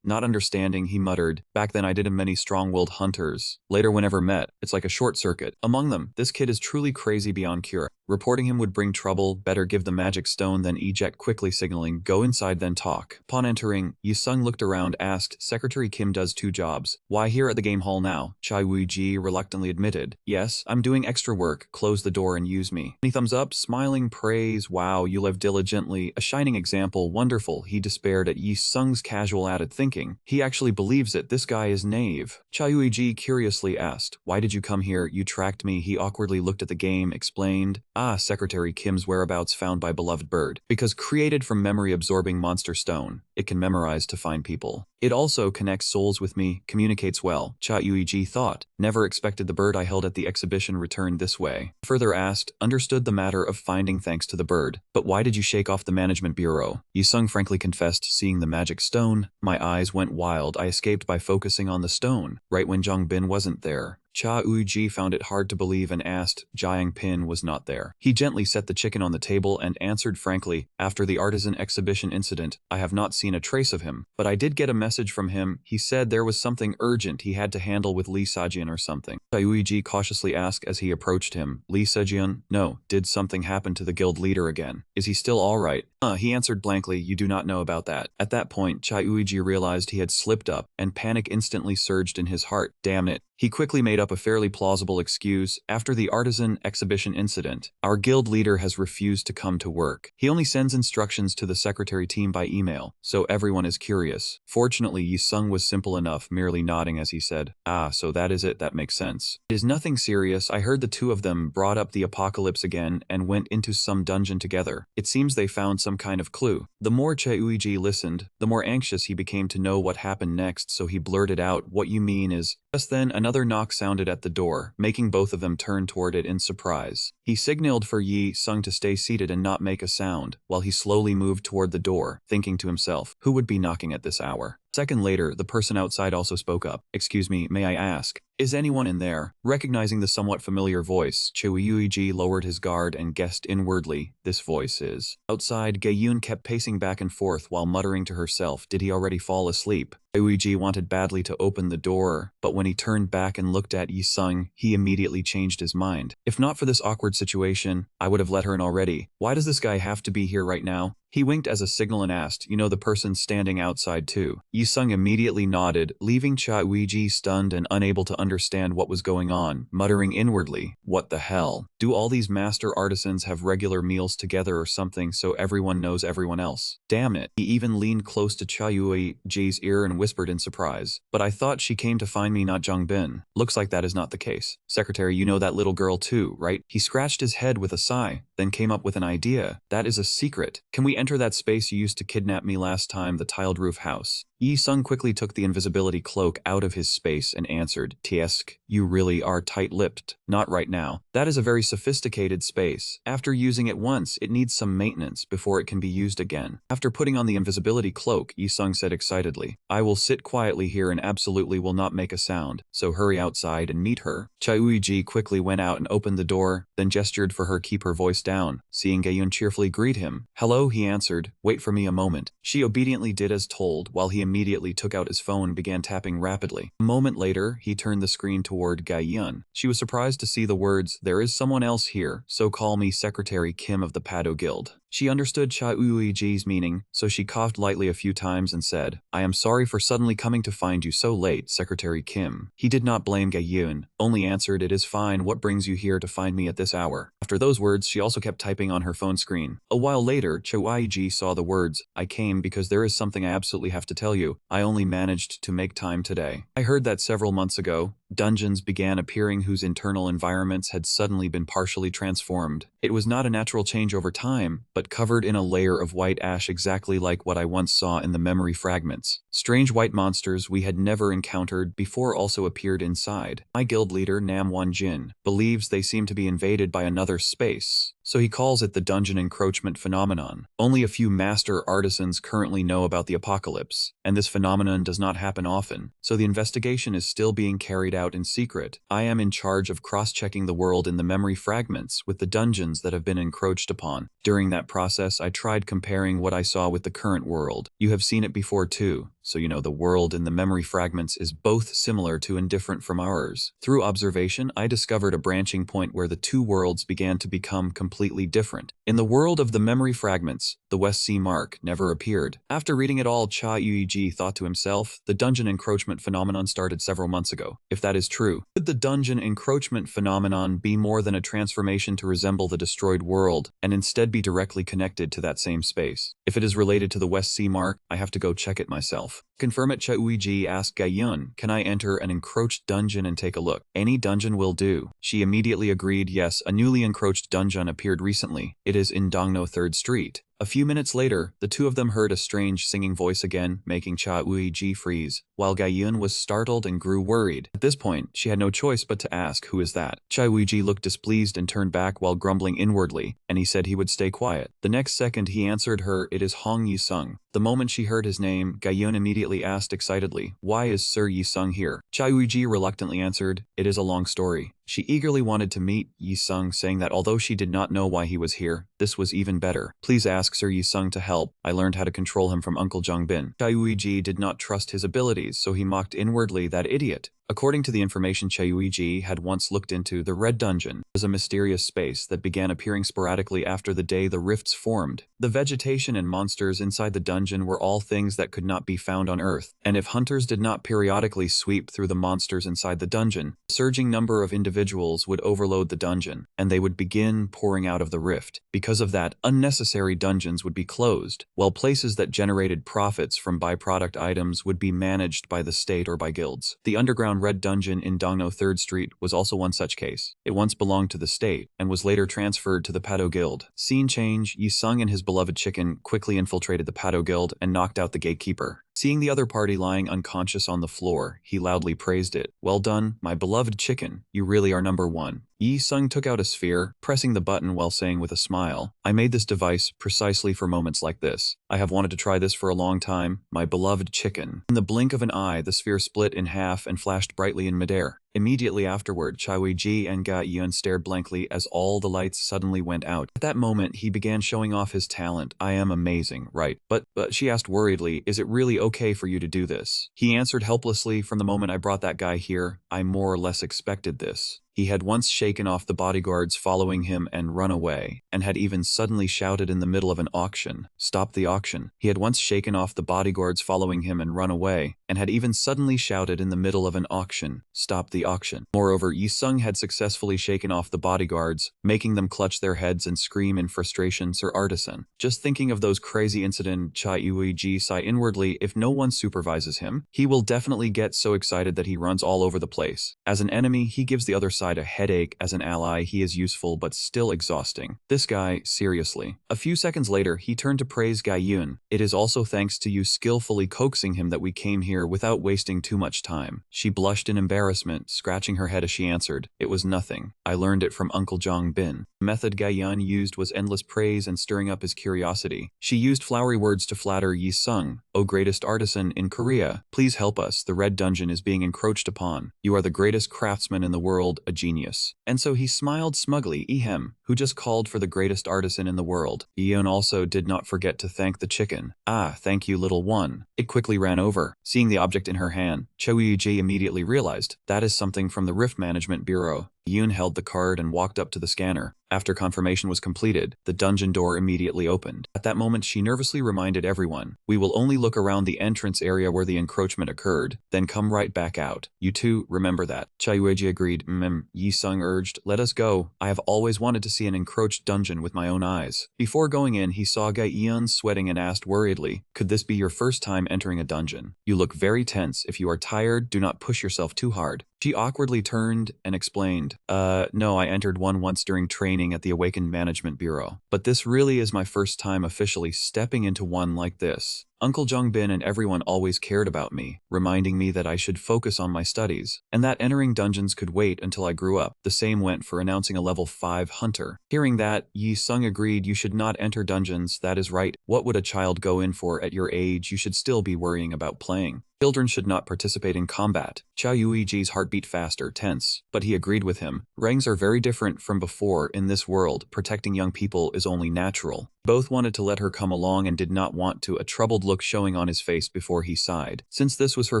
[SPEAKER 1] Not understanding, he muttered, back then I did many strong-willed hunters. Later, whenever met, it's like a short circuit. Among them, this kid is truly crazy beyond cure. Reporting him would bring trouble. Better give the magic stone then eject, quickly signaling, go inside then talk. Upon entering, Yi Sung looked around, asked, Secretary Kim does 2 jobs. Why here at the game hall now? Chai Woo-ji reluctantly admitted, yes, I'm doing extra work. Close the door and use me. Any thumbs up, smiling praise, wow, you live diligently, a shining example, wonderful. He despaired at Yi Sung's casual added thinking. He actually believes it, this guy is naive. Chai Woo-ji curiously asked, why did you come here? You tracked me. He awkwardly looked at the game, explained, Secretary Kim's whereabouts found by beloved bird. Because created from memory-absorbing monster stone, it can memorize to find people. It also connects souls with me, communicates well. Cha Yuiji thought, never expected the bird I held at the exhibition returned this way. Further asked, understood the matter of finding thanks to the bird. But why did you shake off the management bureau? Yi Sung frankly confessed, seeing the magic stone. My eyes went wild. I escaped by focusing on the stone, right when Jong Bin wasn't there. Cha Uji found it hard to believe and asked, Jiang Pin was not there. He gently set the chicken on the table and answered frankly, after the artisan exhibition incident, I have not seen a trace of him, but I did get a message from him. He said there was something urgent he had to handle with Lee Sajian or something. Cha Uji cautiously asked as he approached him, Lee Sajian? No. Did something happen to the guild leader again? Is he still alright? He answered blankly, you do not know about that. At that point, Cha Uji realized he had slipped up, and panic instantly surged in his heart. Damn it. He quickly made up a fairly plausible excuse. After the artisan exhibition incident, our guild leader has refused to come to work. He only sends instructions to the secretary team by email, so everyone is curious. Fortunately, Yi Sung was simple enough, merely nodding as he said, so that is it, that makes sense. It is nothing serious. I heard the two of them brought up the apocalypse again and went into some dungeon together. It seems they found some kind of clue. The more Che Uiji listened, the more anxious he became to know what happened next, so he blurted out, what you mean is... Just then, another knock sounded at the door, making both of them turn toward it in surprise. He signaled for Yi Sung to stay seated and not make a sound, while he slowly moved toward the door, thinking to himself, who would be knocking at this hour? A second later, the person outside also spoke up. Excuse me, may I ask, is anyone in there? Recognizing the somewhat familiar voice, Chuyuiji lowered his guard and guessed inwardly, this voice is. Outside, Gaeyun kept pacing back and forth while muttering to herself, did he already fall asleep? Chuyuiji wanted badly to open the door, but when he turned back and looked at Yi Sung, he immediately changed his mind. If not for this awkward situation, I would have let her in already. Why does this guy have to be here right now? He winked as a signal and asked, you know the person standing outside too. Yi Sung immediately nodded, leaving Chuyuiji stunned and unable to understand what was going on, muttering inwardly, what the hell? Do all these master artisans have regular meals together or something so everyone knows everyone else? Damn it. He even leaned close to Chuyuiji's ear and whispered in surprise, but I thought she came to find me, not Zhongbin. Looks like that is not the case. Secretary, you know that little girl too, right? He scratched his head with a sigh, then came up with an idea. That is a secret. Can we enter that space you used to kidnap me last time, the tiled roof house? Yi Sung quickly took the invisibility cloak out of his space and answered, Tiesk, you really are tight-lipped. Not right now. That is a very sophisticated space. After using it once, it needs some maintenance before it can be used again. After putting on the invisibility cloak, Yi Sung said excitedly, I will sit quietly here and absolutely will not make a sound, so hurry outside and meet her. Chuyuiji quickly went out and opened the door, then gestured for her keep her voice down. Seeing Gaeyun cheerfully greet him, hello, he answered, wait for me a moment. She obediently did as told, while he immediately took out his phone and began tapping rapidly. A moment later, he turned the screen toward Gaeyun. She was surprised to see the words, there is someone else here, so call me Secretary Kim of the Pado Guild. She understood Chuyuiji's meaning, so she coughed lightly a few times and said, I am sorry for suddenly coming to find you so late, Secretary Kim. He did not blame Gaeyun, only answered, it is fine, what brings you here to find me at this hour? After those words, she also kept typing on her phone screen. A while later, Chuyuiji saw the words, I came because there is something I absolutely have to tell you. I only managed to make time today. I heard that several months ago, dungeons began appearing whose internal environments had suddenly been partially transformed. It was not a natural change over time, but covered in a layer of white ash exactly like what I once saw in the memory fragments. Strange white monsters we had never encountered before also appeared inside. My guild leader, Nam Wanjin, believes they seem to be invaded by another space, so he calls it the dungeon encroachment phenomenon. Only a few master artisans currently know about the apocalypse, and this phenomenon does not happen often, so the investigation is still being carried out in secret. I am in charge of cross-checking the world in the memory fragments with the dungeons that have been encroached upon. During that process, I tried comparing what I saw with the current world. You have seen it before too, so you know the world in the memory fragments is both similar to and different from ours. Through observation, I discovered a branching point where the two worlds began to become completely different. In the world of the memory fragments, the West Sea mark never appeared. After reading it all, Chuyuiji thought to himself, the dungeon encroachment phenomenon started several months ago. If that is true, could the dungeon encroachment phenomenon be more than a transformation to resemble the destroyed world, and instead be directly connected to that same space? If it is related to the West Sea mark, I have to go check it myself. Confirm it. Chuyuiji asked Gaeyun, can I enter an encroached dungeon and take a look? Any dungeon will do. She immediately agreed, yes, a newly encroached dungeon appeared recently. It is in Dongno 3rd Street. A few minutes later, the two of them heard a strange singing voice again, making Chuyuiji freeze, while Gaeyun was startled and grew worried. At this point, she had no choice but to ask, who is that? Chuyuiji looked displeased and turned back while grumbling inwardly, and he said he would stay quiet. The next second he answered her, it is Hong Yi Sung. The moment she heard his name, Gaeyun immediately asked excitedly, why is Sir Yi Sung here? Chuyuiji reluctantly answered, it is a long story. She eagerly wanted to meet Yi Sung, saying that although she did not know why he was here, this was even better. Please ask Sir Yi Sung to help. I learned how to control him from Uncle Zhongbin. Chuyuiji did not trust his abilities, so he mocked inwardly, that idiot. According to the information Chuyuiji had once looked into, the Red Dungeon was a mysterious space that began appearing sporadically after the day the rifts formed. The vegetation and monsters inside the dungeon were all things that could not be found on Earth, and if hunters did not periodically sweep through the monsters inside the dungeon, a surging number of individuals would overload the dungeon, and they would begin pouring out of the rift. Because of that, unnecessary dungeons would be closed, while places that generated profits from byproduct items would be managed by the state or by guilds. The underground Red Dungeon in Dongno 3rd Street was also one such case. It once belonged to the state, and was later transferred to the Pado Guild. Scene change, Yi Sung and his beloved chicken quickly infiltrated the Pado Guild and knocked out the gatekeeper. Seeing the other party lying unconscious on the floor, he loudly praised it. "Well done, my beloved chicken. You really are number one." Yi Sung took out a sphere, pressing the button while saying with a smile, "I made this device precisely for moments like this. I have wanted to try this for a long time, my beloved chicken." In the blink of an eye, the sphere split in half and flashed brightly in midair. Immediately afterward, Chai-Wei-ji and Ga Yun stared blankly as all the lights suddenly went out. At that moment, he began showing off his talent. "I am amazing, right? But she asked worriedly, "Is it really okay for you to do this?" He answered helplessly, "From the moment I brought that guy here, I more or less expected this." He had once shaken off the bodyguards following him and run away, and had even suddenly shouted in the middle of an auction, "Stop the auction." He had once shaken off the bodyguards following him and run away, and had even suddenly shouted in the middle of an auction, "Stop the auction." Moreover, Yi Sung had successfully shaken off the bodyguards, making them clutch their heads and scream in frustration, "Sir Artisan." Just thinking of those crazy incidents, Chai-Wei-ji sighed inwardly. If no one supervises him, he will definitely get so excited that he runs all over the place. As an enemy, he gives the other side a headache. As an ally, he is useful but still exhausting. This guy, seriously. A few seconds later, he turned to praise Ga Yun. "It is also thanks to you skillfully coaxing him that we came here without wasting too much time." She blushed in embarrassment, scratching her head as she answered, "It was nothing. I learned it from Uncle Jong Bin." The method Ga Yun used was endless praise and stirring up his curiosity. She used flowery words to flatter Yi Sung. "O greatest artisan in Korea, please help us. The red dungeon is being encroached upon. You are the greatest craftsman in the world, a genius." And so he smiled smugly. Ehem, who just called for the greatest artisan in the world. Yeon also did not forget to thank the chicken. "Ah, thank you, little one." It quickly ran over. Seeing the object in her hand, Choi-Ji immediately realized, that is something from the Rift Management Bureau. Yoon held the card and walked up to the scanner. After confirmation was completed, the dungeon door immediately opened. At that moment, she nervously reminded everyone, "We will only look around the entrance area where the encroachment occurred, then come right back out. You two, remember that." Chai-Wei-ji agreed. Yi Sung urged, "Let us go. I have always wanted to see an encroached dungeon with my own eyes." Before going in, he saw Ga Eun sweating and asked worriedly, "Could this be your first time entering a dungeon? You look very tense. If you are tired, do not push yourself too hard." She awkwardly turned and explained, No, I entered one once during training at the Awakened Management Bureau. But this really is my first time officially stepping into one like this. Uncle Jung Bin and everyone always cared about me, reminding me that I should focus on my studies, and that entering dungeons could wait until I grew up. The same went for announcing a level 5 hunter. Hearing that, Yi Sung agreed, "You should not enter dungeons, that is right. What would a child go in for at your age? You should still be worrying about playing. Children should not participate in combat." Chao Yuiji's heart beat faster, tense, but he agreed with him. Ranks are very different from before in this world. Protecting young people is only natural. Both wanted to let her come along and did not want to, a troubled look showing on his face before he sighed. Since this was her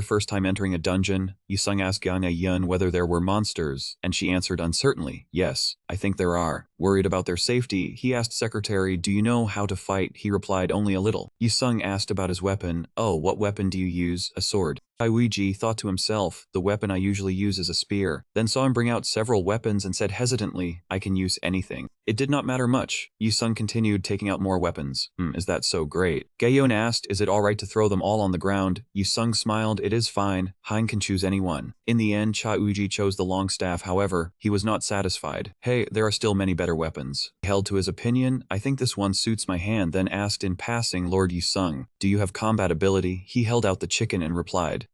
[SPEAKER 1] first time entering a dungeon, Yi Sung asked Ganga Yun whether there were monsters, and she answered uncertainly, "Yes, I think there are." Worried about their safety, he asked Secretary, "Do you know how to fight?" He replied, "Only a little." Yi Sung asked about his weapon. "Oh, what weapon do you use?" "A sword." Chai-Wei-ji thought to himself, "The weapon I usually use is a spear," then saw him bring out several weapons and said hesitantly, "I can use anything." It did not matter much. Yi Sung continued taking out more weapons. Is that so great?" Gaeyeon asked, "Is it alright to throw them all on the ground?" Yi Sung smiled, "It is fine. Hein can choose anyone." In the end, Chai-Wei-ji chose the long staff. However, he was not satisfied. "Hey, there are still many better weapons." He held to his opinion. "I think this one suits my hand," then asked in passing, "Lord Yi Sung, do you have combat ability?" He held out the chicken and replied,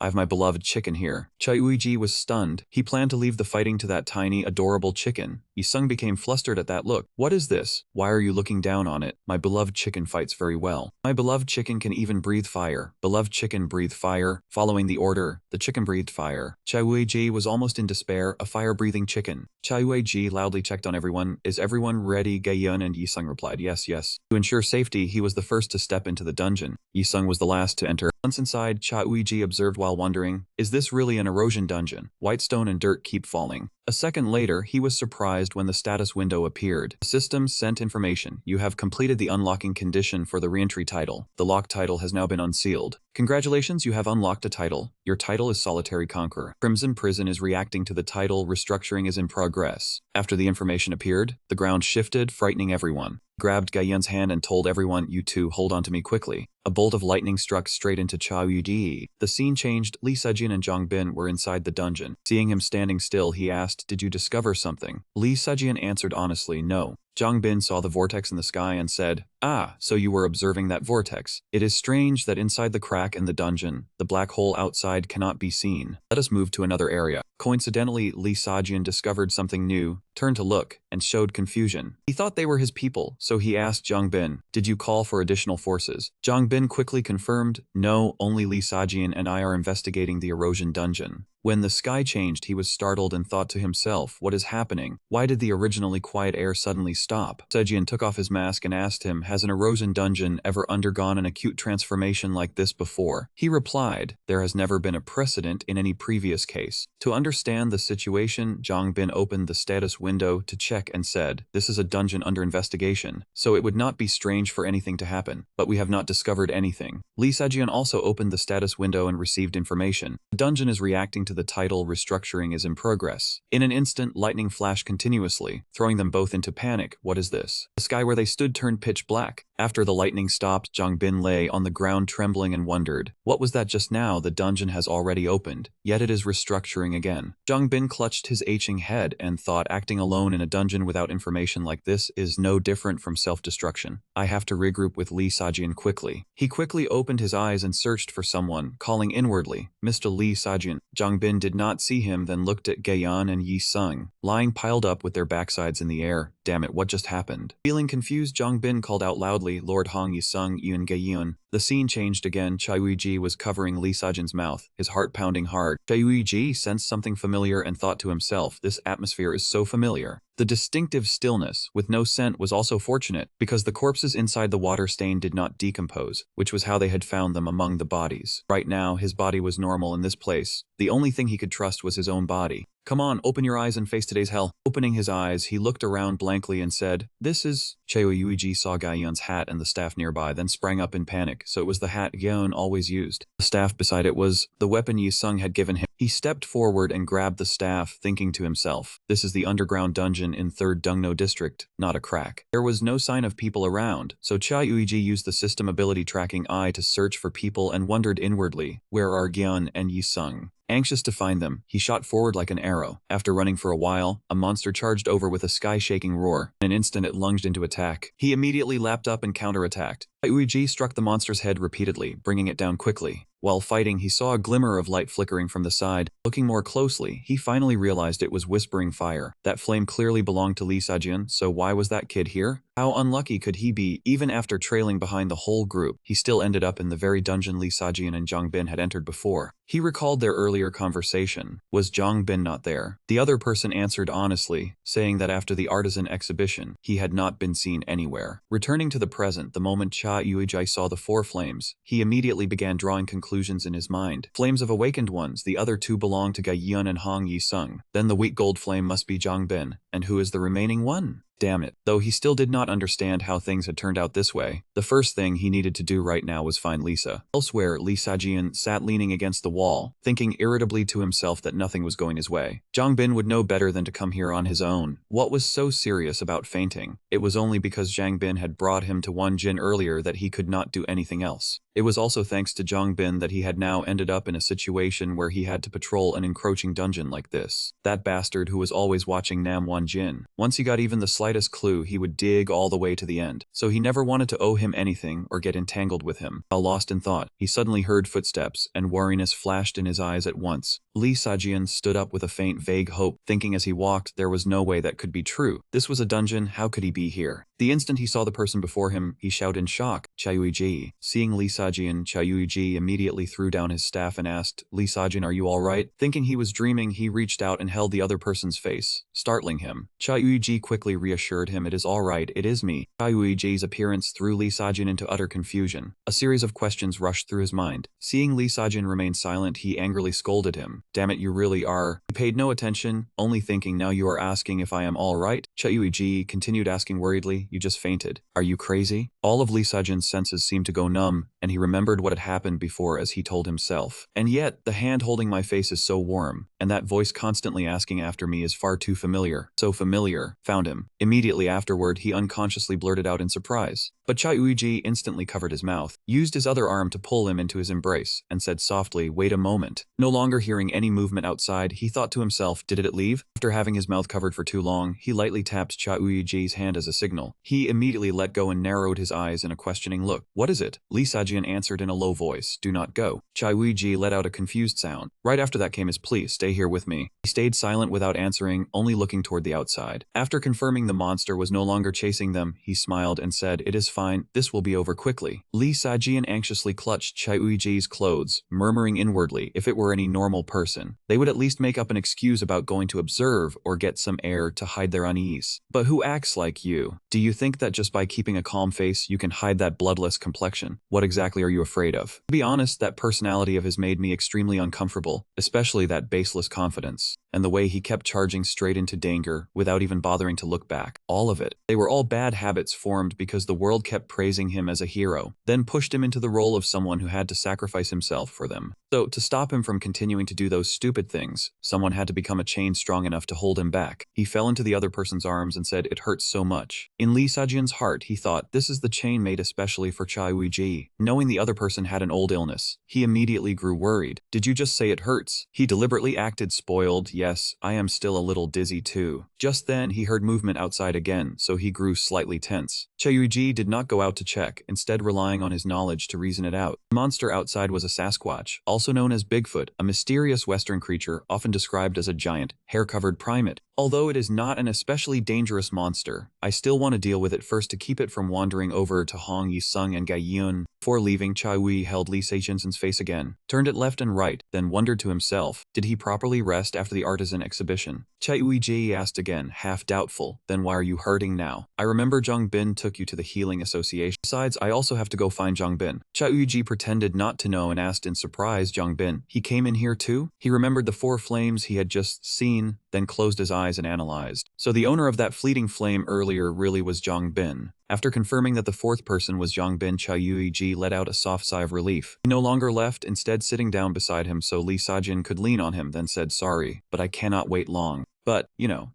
[SPEAKER 1] I have my beloved chicken here." Chai-Wei-ji was stunned. He planned to leave the fighting to that tiny, adorable chicken. Yi Sung became flustered at that look. "What is this? Why are you looking down on it? My beloved chicken fights very well. My beloved chicken can even breathe fire." Beloved chicken breathe fire. Following the order, the chicken breathed fire. Chai-Wei-ji was almost in despair, a fire-breathing chicken. Chai-Wei-ji loudly checked on everyone. "Is everyone ready?" Gaeyeon and Yi Sung replied, "Yes, yes." To ensure safety, he was the first to step into the dungeon. Yi Sung was the last to enter. Once inside, Chai-Wei-ji observed while wondering, "Is this really an erosion dungeon? White stone and dirt keep falling." A second later, he was surprised when the status window appeared. The system sent information. "You have completed the unlocking condition for the reentry title. The locked title has now been unsealed. Congratulations, you have unlocked a title. Your title is Solitary Conqueror. Crimson Prison is reacting to the title. Restructuring is in progress." After the information appeared, the ground shifted, frightening everyone. Grabbed Gaeyeon's hand and told everyone, "You two, hold on to me quickly." A bolt of lightning struck straight into Chao Yu-ji. The scene changed. Lee Sejin and Jong Bin were inside the dungeon. Seeing him standing still, he asked, asked, did you discover something? Lee Sujian answered honestly, no. Zhang Bin saw the vortex in the sky and said, ah, so you were observing that vortex. It is strange that inside the crack in the dungeon, the black hole outside cannot be seen. Let us move to another area. Coincidentally, Lee Sujian discovered something new, turned to look, and showed confusion. He thought they were his people, so he asked Zhang Bin, did you call for additional forces? Zhang Bin quickly confirmed, no, only Lee Sujian and I are investigating the erosion dungeon. When the sky changed, he was startled and thought to himself, what is happening? Why did the originally quiet air suddenly stop? Sujian took off his mask and asked him, has an erosion dungeon ever undergone an acute transformation like this before? He replied, there has never been a precedent in any previous case. To understand the situation, Zhang Bin opened the status window to check and said, this is a dungeon under investigation, so it would not be strange for anything to happen, but we have not discovered anything. Lee Sujian also opened the status window and received information. The dungeon is reacting to the title restructuring is in progress. In an instant, lightning flashed continuously, throwing them both into panic. What is this? The sky where they stood turned pitch black. After the lightning stopped, Zhang Bin lay on the ground trembling and wondered, what was that just now? The dungeon has already opened, yet it is restructuring again. Zhang Bin clutched his aching head and thought acting alone in a dungeon without information like this is no different from self-destruction. I have to regroup with Lee Sujian quickly. He quickly opened his eyes and searched for someone, calling inwardly, Mr. Lee Sujian. Zhang Bin did not see him, then looked at Gayan and Yi Sung, lying piled up with their backsides in the air. Damn it, what just happened? Feeling confused, Zhang Bin called out loudly, Lord Hong Yi Sung Yun Gayan. The scene changed again. Chai Yuji was covering Lee Sujian's mouth, his heart pounding hard. Chai Yuji sensed something familiar and thought to himself, this atmosphere is so familiar. The distinctive stillness, with no scent, was also fortunate, because the corpses inside the water stain did not decompose, which was how they had found them among the bodies. Right now, his body was normal in this place. The only thing he could trust was his own body. Come on, open your eyes and face today's hell. Opening his eyes, he looked around blankly and said, this is... Chai Yuji saw Gayan's hat and the staff nearby, then sprang up in panic, so it was the hat Gayan always used. The staff beside it was the weapon Yi Sung had given him. He stepped forward and grabbed the staff, thinking to himself, this is the underground dungeon in 3rd Dungno district, not a crack. There was no sign of people around, so Chai Yuji used the system ability tracking eye to search for people and wondered inwardly, where are Gayan and Yi Sung? Anxious to find them, he shot forward like an arrow. After running for a while, a monster charged over with a sky-shaking roar. In an instant it lunged into attack. He immediately lapped up and counterattacked. Uiji struck the monster's head repeatedly, bringing it down quickly. While fighting, he saw a glimmer of light flickering from the side. Looking more closely, he finally realized it was whispering fire. That flame clearly belonged to Lee Sujian, so why was that kid here? How unlucky could he be? Even after trailing behind the whole group, he still ended up in the very dungeon Lee Sujian and Zhang Bin had entered before. He recalled their earlier conversation. Was Zhang Bin not there? The other person answered honestly, saying that after the artisan exhibition, he had not been seen anywhere. Returning to the present, the moment Cha Yuijai saw the 4 flames, he immediately began drawing conclusions in his mind. Flames of awakened ones, the other 2 belong to Gai Yun and Hong Yi Sung. Then the weak gold flame must be Zhang Bin. And who is the remaining one? Damn it. Though he still did not understand how things had turned out this way, the first thing he needed to do right now was find Lisa. Elsewhere, Lee Sujian sat leaning against the wall, thinking irritably to himself that nothing was going his way. Zhang Bin would know better than to come here on his own. What was so serious about fainting? It was only because Zhang Bin had brought him to Wan Jin earlier that he could not do anything else. It was also thanks to Zhang Bin that he had now ended up in a situation where he had to patrol an encroaching dungeon like this. That bastard who was always watching Nam Wan Jin. Once he got even the slightest clue, he would dig all the way to the end. So he never wanted to owe him anything or get entangled with him. While lost in thought, he suddenly heard footsteps, and wariness flashed in his eyes at once. Lee Sujian stood up with a faint, vague hope, thinking as he walked there was no way that could be true. This was a dungeon, how could he be here? The instant he saw the person before him, he shouted in shock, Chayuiji. Seeing Lee Sujian, Chayuiji immediately threw down his staff and asked, Lee Sujian, are you alright? Thinking he was dreaming, he reached out and held the other person's face, startling him. Chayuiji quickly reassured him, it is alright, it is me. Chayuiji's appearance threw Lee Sujian into utter confusion. A series of questions rushed through his mind. Seeing Lee Sujian remain silent, he angrily scolded him. Damn it, you really are. He paid no attention, only thinking, now you are asking if I am alright? Chayuiji continued asking worriedly, you just fainted. Are you crazy? All of Lee Sajin's senses seemed to go numb, and he remembered what had happened before as he told himself. And yet, the hand holding my face is so warm, and that voice constantly asking after me is far too familiar. So familiar. Found him. Immediately afterward, he unconsciously blurted out in surprise. But Chai instantly covered his mouth, used his other arm to pull him into his embrace, and said softly, "Wait a moment." No longer hearing any movement outside, he thought to himself, did it leave? After having his mouth covered for too long, he lightly tapped Chai-Uiji's hand as a signal. He immediately let go and narrowed his eyes in a questioning look. "What is it?" Lee Sajin answered in a low voice, "Do not go." Chai-Uiji let out a confused sound. Right after that came his plea, "Stay here with me." He stayed silent without answering, only looking toward the outside. After confirming the monster was no longer chasing them, he smiled and said, "It is fine, this will be over quickly." Lee Sajin anxiously clutched Chai-Uiji's clothes, murmuring inwardly, if it were any normal person, they would at least make up an excuse about going to observe or get some air to hide their unease. But who acts like you? Do you think that just by keeping a calm face you can hide that bloodless complexion? What exactly are you afraid of? To be honest, that personality of his made me extremely uncomfortable, especially that baseless confidence. And the way he kept charging straight into danger without even bothering to look back. All of it. They were all bad habits formed because the world kept praising him as a hero, then pushed him into the role of someone who had to sacrifice himself for them. So, to stop him from continuing to do those stupid things, someone had to become a chain strong enough to hold him back. He fell into the other person's arms and said, "It hurts so much." In Lee Sajin's heart, he thought, this is the chain made especially for Chai-Uiji. Knowing the other person had an old illness, he immediately grew worried. "Did you just say it hurts?" He deliberately acted spoiled. "Yes, I am still a little dizzy too." Just then, he heard movement outside again, so he grew slightly tense. Chai-Uiji did not go out to check, instead relying on his knowledge to reason it out. The monster outside was a Sasquatch, also known as Bigfoot, a mysterious Western creature often described as a giant, hair-covered primate. Although it is not an especially dangerous monster, I still want to deal with it first to keep it from wandering over to Hong Yi-sung and Gai Yun. Before leaving, Chai-Wei held Lee Se-jin's face again, turned it left and right, then wondered to himself, did he properly rest after the artisan exhibition? Chai-Uiji asked again, half doubtful, "Then why are you hurting now?" "I remember Jung Bin took you to the healing association. Besides, I also have to go find Jung Bin." Chai-Uiji pretended not to know and asked in surprise, "Jung Bin, he came in here too?" He remembered the 4 flames he had just seen, then closed his eyes and analyzed. So the owner of that fleeting flame earlier really was Jung Bin. After confirming that the 4th person was Jung Bin, Chai-Uiji let out a soft sigh of relief. He no longer left, instead sitting down beside him so Lee Sajin could lean on him, then said, "Sorry, but I cannot wait long." "But,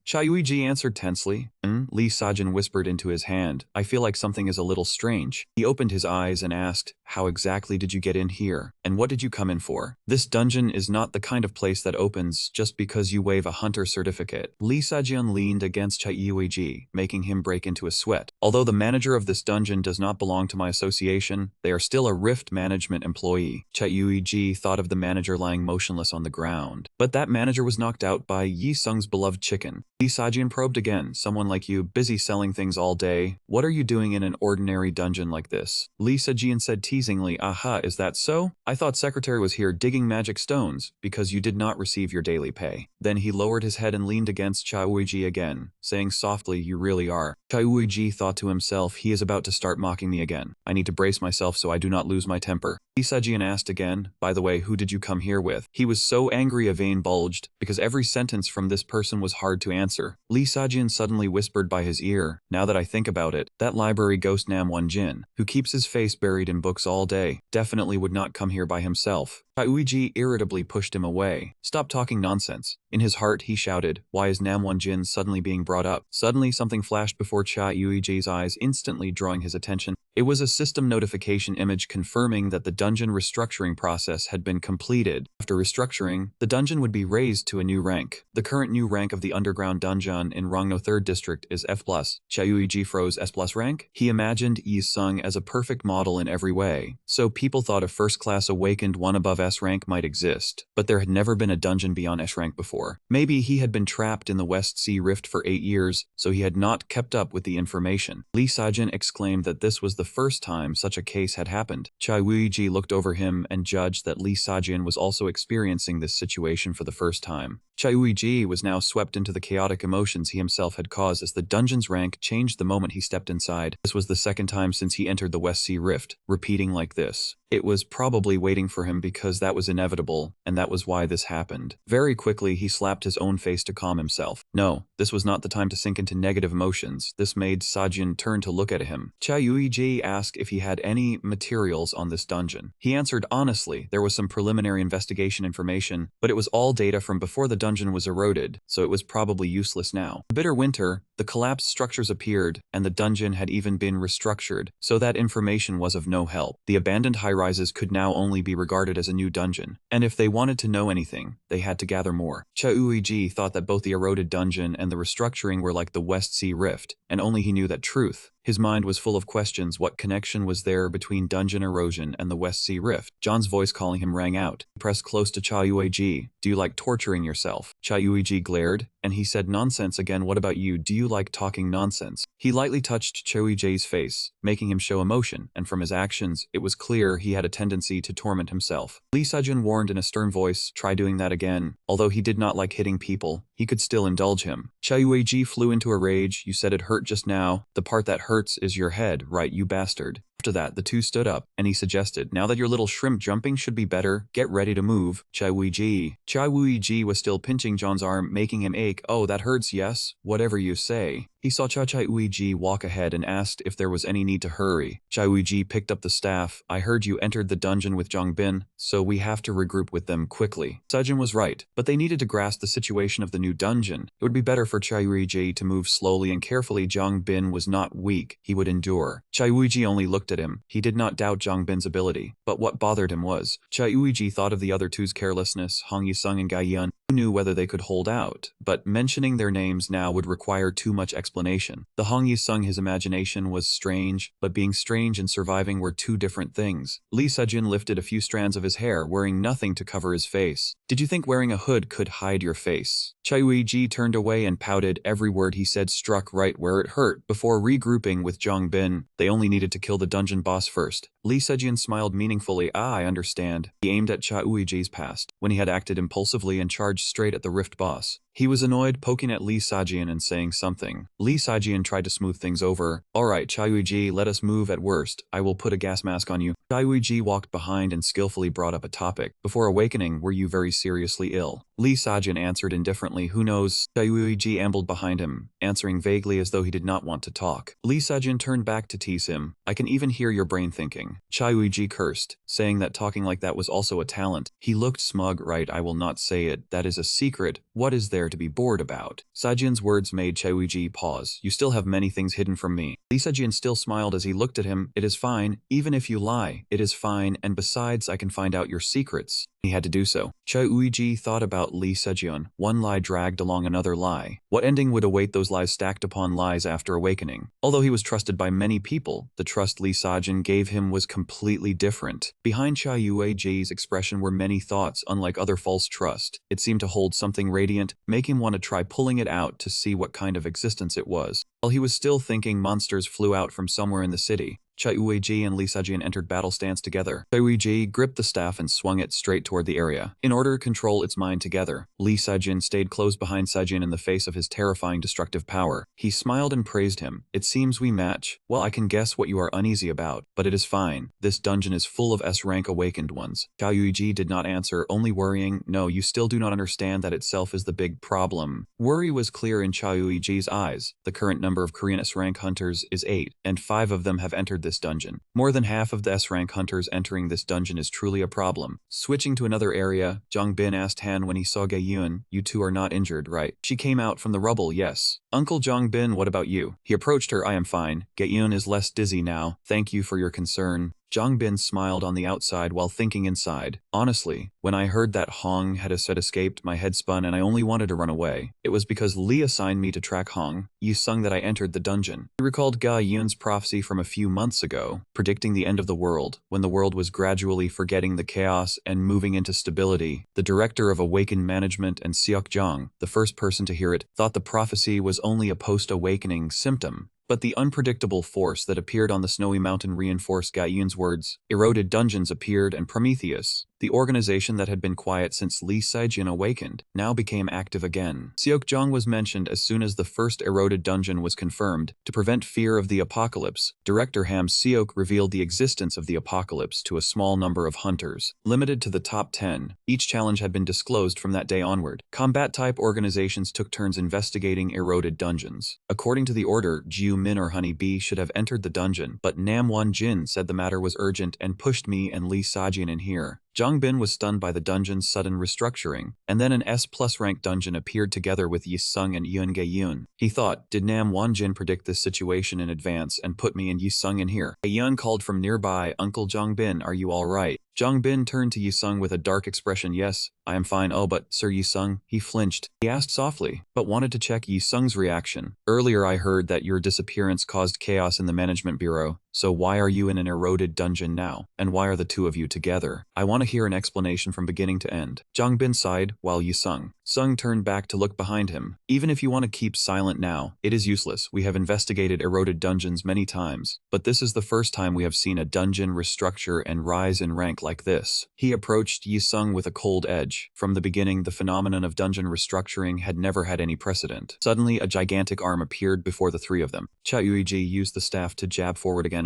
[SPEAKER 1] Chai-Uiji answered tensely. Lee Sajin whispered into his hand, "I feel like something is a little strange." He opened his eyes and asked, "How exactly did you get in here? And what did you come in for?" "This dungeon is not the kind of place that opens just because you wave a hunter certificate." Lee Sajin leaned against Chai-Uiji, making him break into a sweat. "Although the manager of this dungeon does not belong to my association, they are still a Rift management employee." Chai-Uiji thought of the manager lying motionless on the ground. But that manager was knocked out by Yi Sung's beloved chicken. Lee Sajin probed again, "Someone like you, busy selling things all day. What are you doing in an ordinary dungeon like this?" Lee Sajin said teasingly, "Aha, is that so? I thought Secretary was here digging magic stones, because you did not receive your daily pay." Then he lowered his head and leaned against Chai-Uiji again, saying softly, "You really are." Chai-Uiji thought to himself, he is about to start mocking me again. I need to brace myself so I do not lose my temper. Lee Sajin asked again, "By the way, who did you come here with?" He was so angry a vein bulged, because every sentence from this person was hard to answer. Lee Sajin suddenly whispered by his ear, "Now that I think about it, that library ghost Namwon Jin, who keeps his face buried in books all day, definitely would not come here by himself." Chai-Uiji irritably pushed him away. "Stop talking nonsense." In his heart, he shouted, "Why is Namwon Jin suddenly being brought up?" Suddenly, something flashed before Chai-Uiji's eyes, instantly drawing his attention. It was a system notification image confirming that the dungeon restructuring process had been completed. After restructuring, the dungeon would be raised to a new rank. The current new rank of the underground dungeon in Rongno 3rd District is F+. Chai-Uiji froze S+ rank? He imagined Yi Sung as a perfect model in every way, so people thought a first-class awakened one above S rank might exist, but there had never been a dungeon beyond S rank before. Maybe he had been trapped in the West Sea Rift for 8 years, so he had not kept up with the information. Lee Sajin exclaimed that this was the the first time such a case had happened. Chai Wuiji looked over him and judged that Lee Sajin was also experiencing this situation for the first time. Chai Wuiji was now swept into the chaotic emotions he himself had caused as the dungeon's rank changed the moment he stepped inside. This was the second time since he entered the West Sea Rift, repeating like this. It was probably waiting for him because that was inevitable, and that was why this happened. Very quickly, he slapped his own face to calm himself. No, this was not the time to sink into negative emotions. This made Sajin turn to look at him. Chai Yuiji asked if he had any materials on this dungeon. He answered honestly, there was some preliminary investigation information, but it was all data from before the dungeon was eroded, so it was probably useless now. The bitter winter, the collapsed structures appeared, and the dungeon had even been restructured, so that information was of no help. The abandoned high-rises could now only be regarded as a new dungeon, and if they wanted to know anything, they had to gather more. Chai Uiji thought that both the eroded dungeon and the restructuring were like the West Sea Rift, and only he knew that truth. His mind was full of questions. What connection was there between dungeon erosion and the West Sea Rift? John's voice calling him rang out. He pressed close to Chai Yuiji. Do you like torturing yourself? Chai Yuiji glared, and he said nonsense again. What about you? Do you like talking nonsense? He lightly touched Chai Yuiji's face, making him show emotion, and from his actions, it was clear he had a tendency to torment himself. Lee Sejun warned in a stern voice, try doing that again. Although he did not like hitting people, he could still indulge him. Chai Yuiji flew into a rage. You said it hurt just now. The part that hurts is your head, right, you bastard. After that, the two stood up, and he suggested, now that your little shrimp jumping should be better, get ready to move. Chai Wuiji was still pinching John's arm, making him ache. Oh, that hurts, yes? Whatever you say. He saw Chai Wuiji walk ahead and asked if there was any need to hurry. Chai Wuiji picked up the staff. I heard you entered the dungeon with Zhang Bin, so we have to regroup with them quickly. Sejun was right, but they needed to grasp the situation of the new dungeon. It would be better for Chai Wuiji to move slowly and carefully. Zhang Bin was not weak. He would endure. Chai Wuiji only looked at him. He did not doubt Zhang Bin's ability, but what bothered him was, Chai Wuiji thought of the other two's carelessness, Hong Yisung and Gai Yun, who knew whether they could hold out, but mentioning their names now would require too much explanation. The Hong Yisung, his imagination was strange, but being strange and surviving were two different things. Lee Sejun lifted a few strands of his hair, wearing nothing to cover his face. Did you think wearing a hood could hide your face? Chai Wuiji turned away and pouted. Every word he said struck right where it hurt. Before regrouping with Zhang Bin, they only needed to kill the dungeon boss first. Lee Sejun smiled meaningfully. I understand. He aimed at Chai Wuiji's past, when he had acted impulsively and charged straight at the Rift boss. He was annoyed, poking at Lee Sajian and saying something. Lee Sajian tried to smooth things over. Alright, Chai Wuiji, let us move at worst. I will put a gas mask on you. Chai Wuiji walked behind and skillfully brought up a topic. Before awakening, were you very seriously ill? Lee Sajian answered indifferently. Who knows? Chai Wuiji ambled behind him, answering vaguely as though he did not want to talk. Lee Sajian turned back to tease him. I can even hear your brain thinking. Chai Wuiji cursed, saying that talking like that was also a talent. He looked smug. Right, I will not say it. That is a secret. What is there to be bored about? Sajian's words made Chai Wuiji pause. You still have many things hidden from me. Lee Sajian still smiled as he looked at him. It is fine, even if you lie. It is fine, and besides, I can find out your secrets. He had to do so. Chai Wuiji thought about Lee Sejun. One lie dragged along another lie. What ending would await those lies stacked upon lies after awakening? Although he was trusted by many people, the trust Lee Sejun gave him was completely different. Behind Chai Wuiji's expression were many thoughts. Unlike other false trust, it seemed to hold something radiant, making him want to try pulling it out to see what kind of existence it was. While he was still thinking, monsters flew out from somewhere in the city. Chai Wuiji and Lee Sejun entered battle stance together. Chai Wuiji gripped the staff and swung it straight toward the area. In order to control its mind together, Lee Sejun stayed close behind Sejun in the face of his terrifying destructive power. He smiled and praised him. It seems we match. Well, I can guess what you are uneasy about, but it is fine. This dungeon is full of S-rank awakened ones. Chai Wuiji did not answer, only worrying. No, you still do not understand that itself is the big problem. Worry was clear in Chai Wuiji's eyes. The current number of Korean S-rank hunters is 8, and 5 of them have entered this dungeon. More than half of the S-rank hunters entering this dungeon is truly a problem. Switching to another area, Zhang Bin asked Han when he saw Gai Yun, you two are not injured, right? She came out from the rubble, yes. Uncle Zhang Bin, what about you? He approached her. I am fine. Gai Yun is less dizzy now. Thank you for your concern. Zhang Bin smiled on the outside while thinking inside. Honestly, when I heard that Hong had escaped, my head spun and I only wanted to run away. It was because Li assigned me to track Hong Yisung that I entered the dungeon. He recalled Gai Yun's prophecy from a few months ago, predicting the end of the world, when the world was gradually forgetting the chaos and moving into stability. The director of Awakened Management and Seok Jong, the first person to hear it, thought the prophecy was only a post-awakening symptom. But the unpredictable force that appeared on the snowy mountain reinforced Guyun's words. Eroded dungeons appeared and Prometheus, the organization that had been quiet since Lee Saijin awakened, now became active again. Seokjong was mentioned as soon as the first eroded dungeon was confirmed. To prevent fear of the apocalypse, director Ham Seok revealed the existence of the apocalypse to a small number of hunters, limited to the top 10. Each challenge had been disclosed from that day onward. Combat-type organizations took turns investigating eroded dungeons. According to the order, Jiu Min or Honey Bee should have entered the dungeon, but Nam Won Jin said the matter was urgent and pushed me and Lee Sajin in here. Zhang Bin was stunned by the dungeon's sudden restructuring, and then an S+ rank dungeon appeared together with Yi Sung and Yun Ge Yun. He thought, did Nam Wanjin predict this situation in advance and put me and Yi Sung in here? Yun called from nearby, Uncle Zhang Bin, are you alright? Zhang Bin turned to Yi Sung with a dark expression. Yes, I am fine. Oh, but Sir Yi Sung, he flinched. He asked softly, but wanted to check Yi Sung's reaction. Earlier I heard that your disappearance caused chaos in the management bureau, so why are you in an eroded dungeon now? And why are the two of you together? I want to hear an explanation from beginning to end. Zhang Bin sighed, while Yi Sung turned back to look behind him. Even if you want to keep silent now, it is useless. We have investigated eroded dungeons many times, but this is the first time we have seen a dungeon restructure and rise in rank like this. He approached Yi Sung with a cold edge. From the beginning, the phenomenon of dungeon restructuring had never had any precedent. Suddenly, a gigantic arm appeared before the three of them. Cha Yuiji used the staff to jab forward again.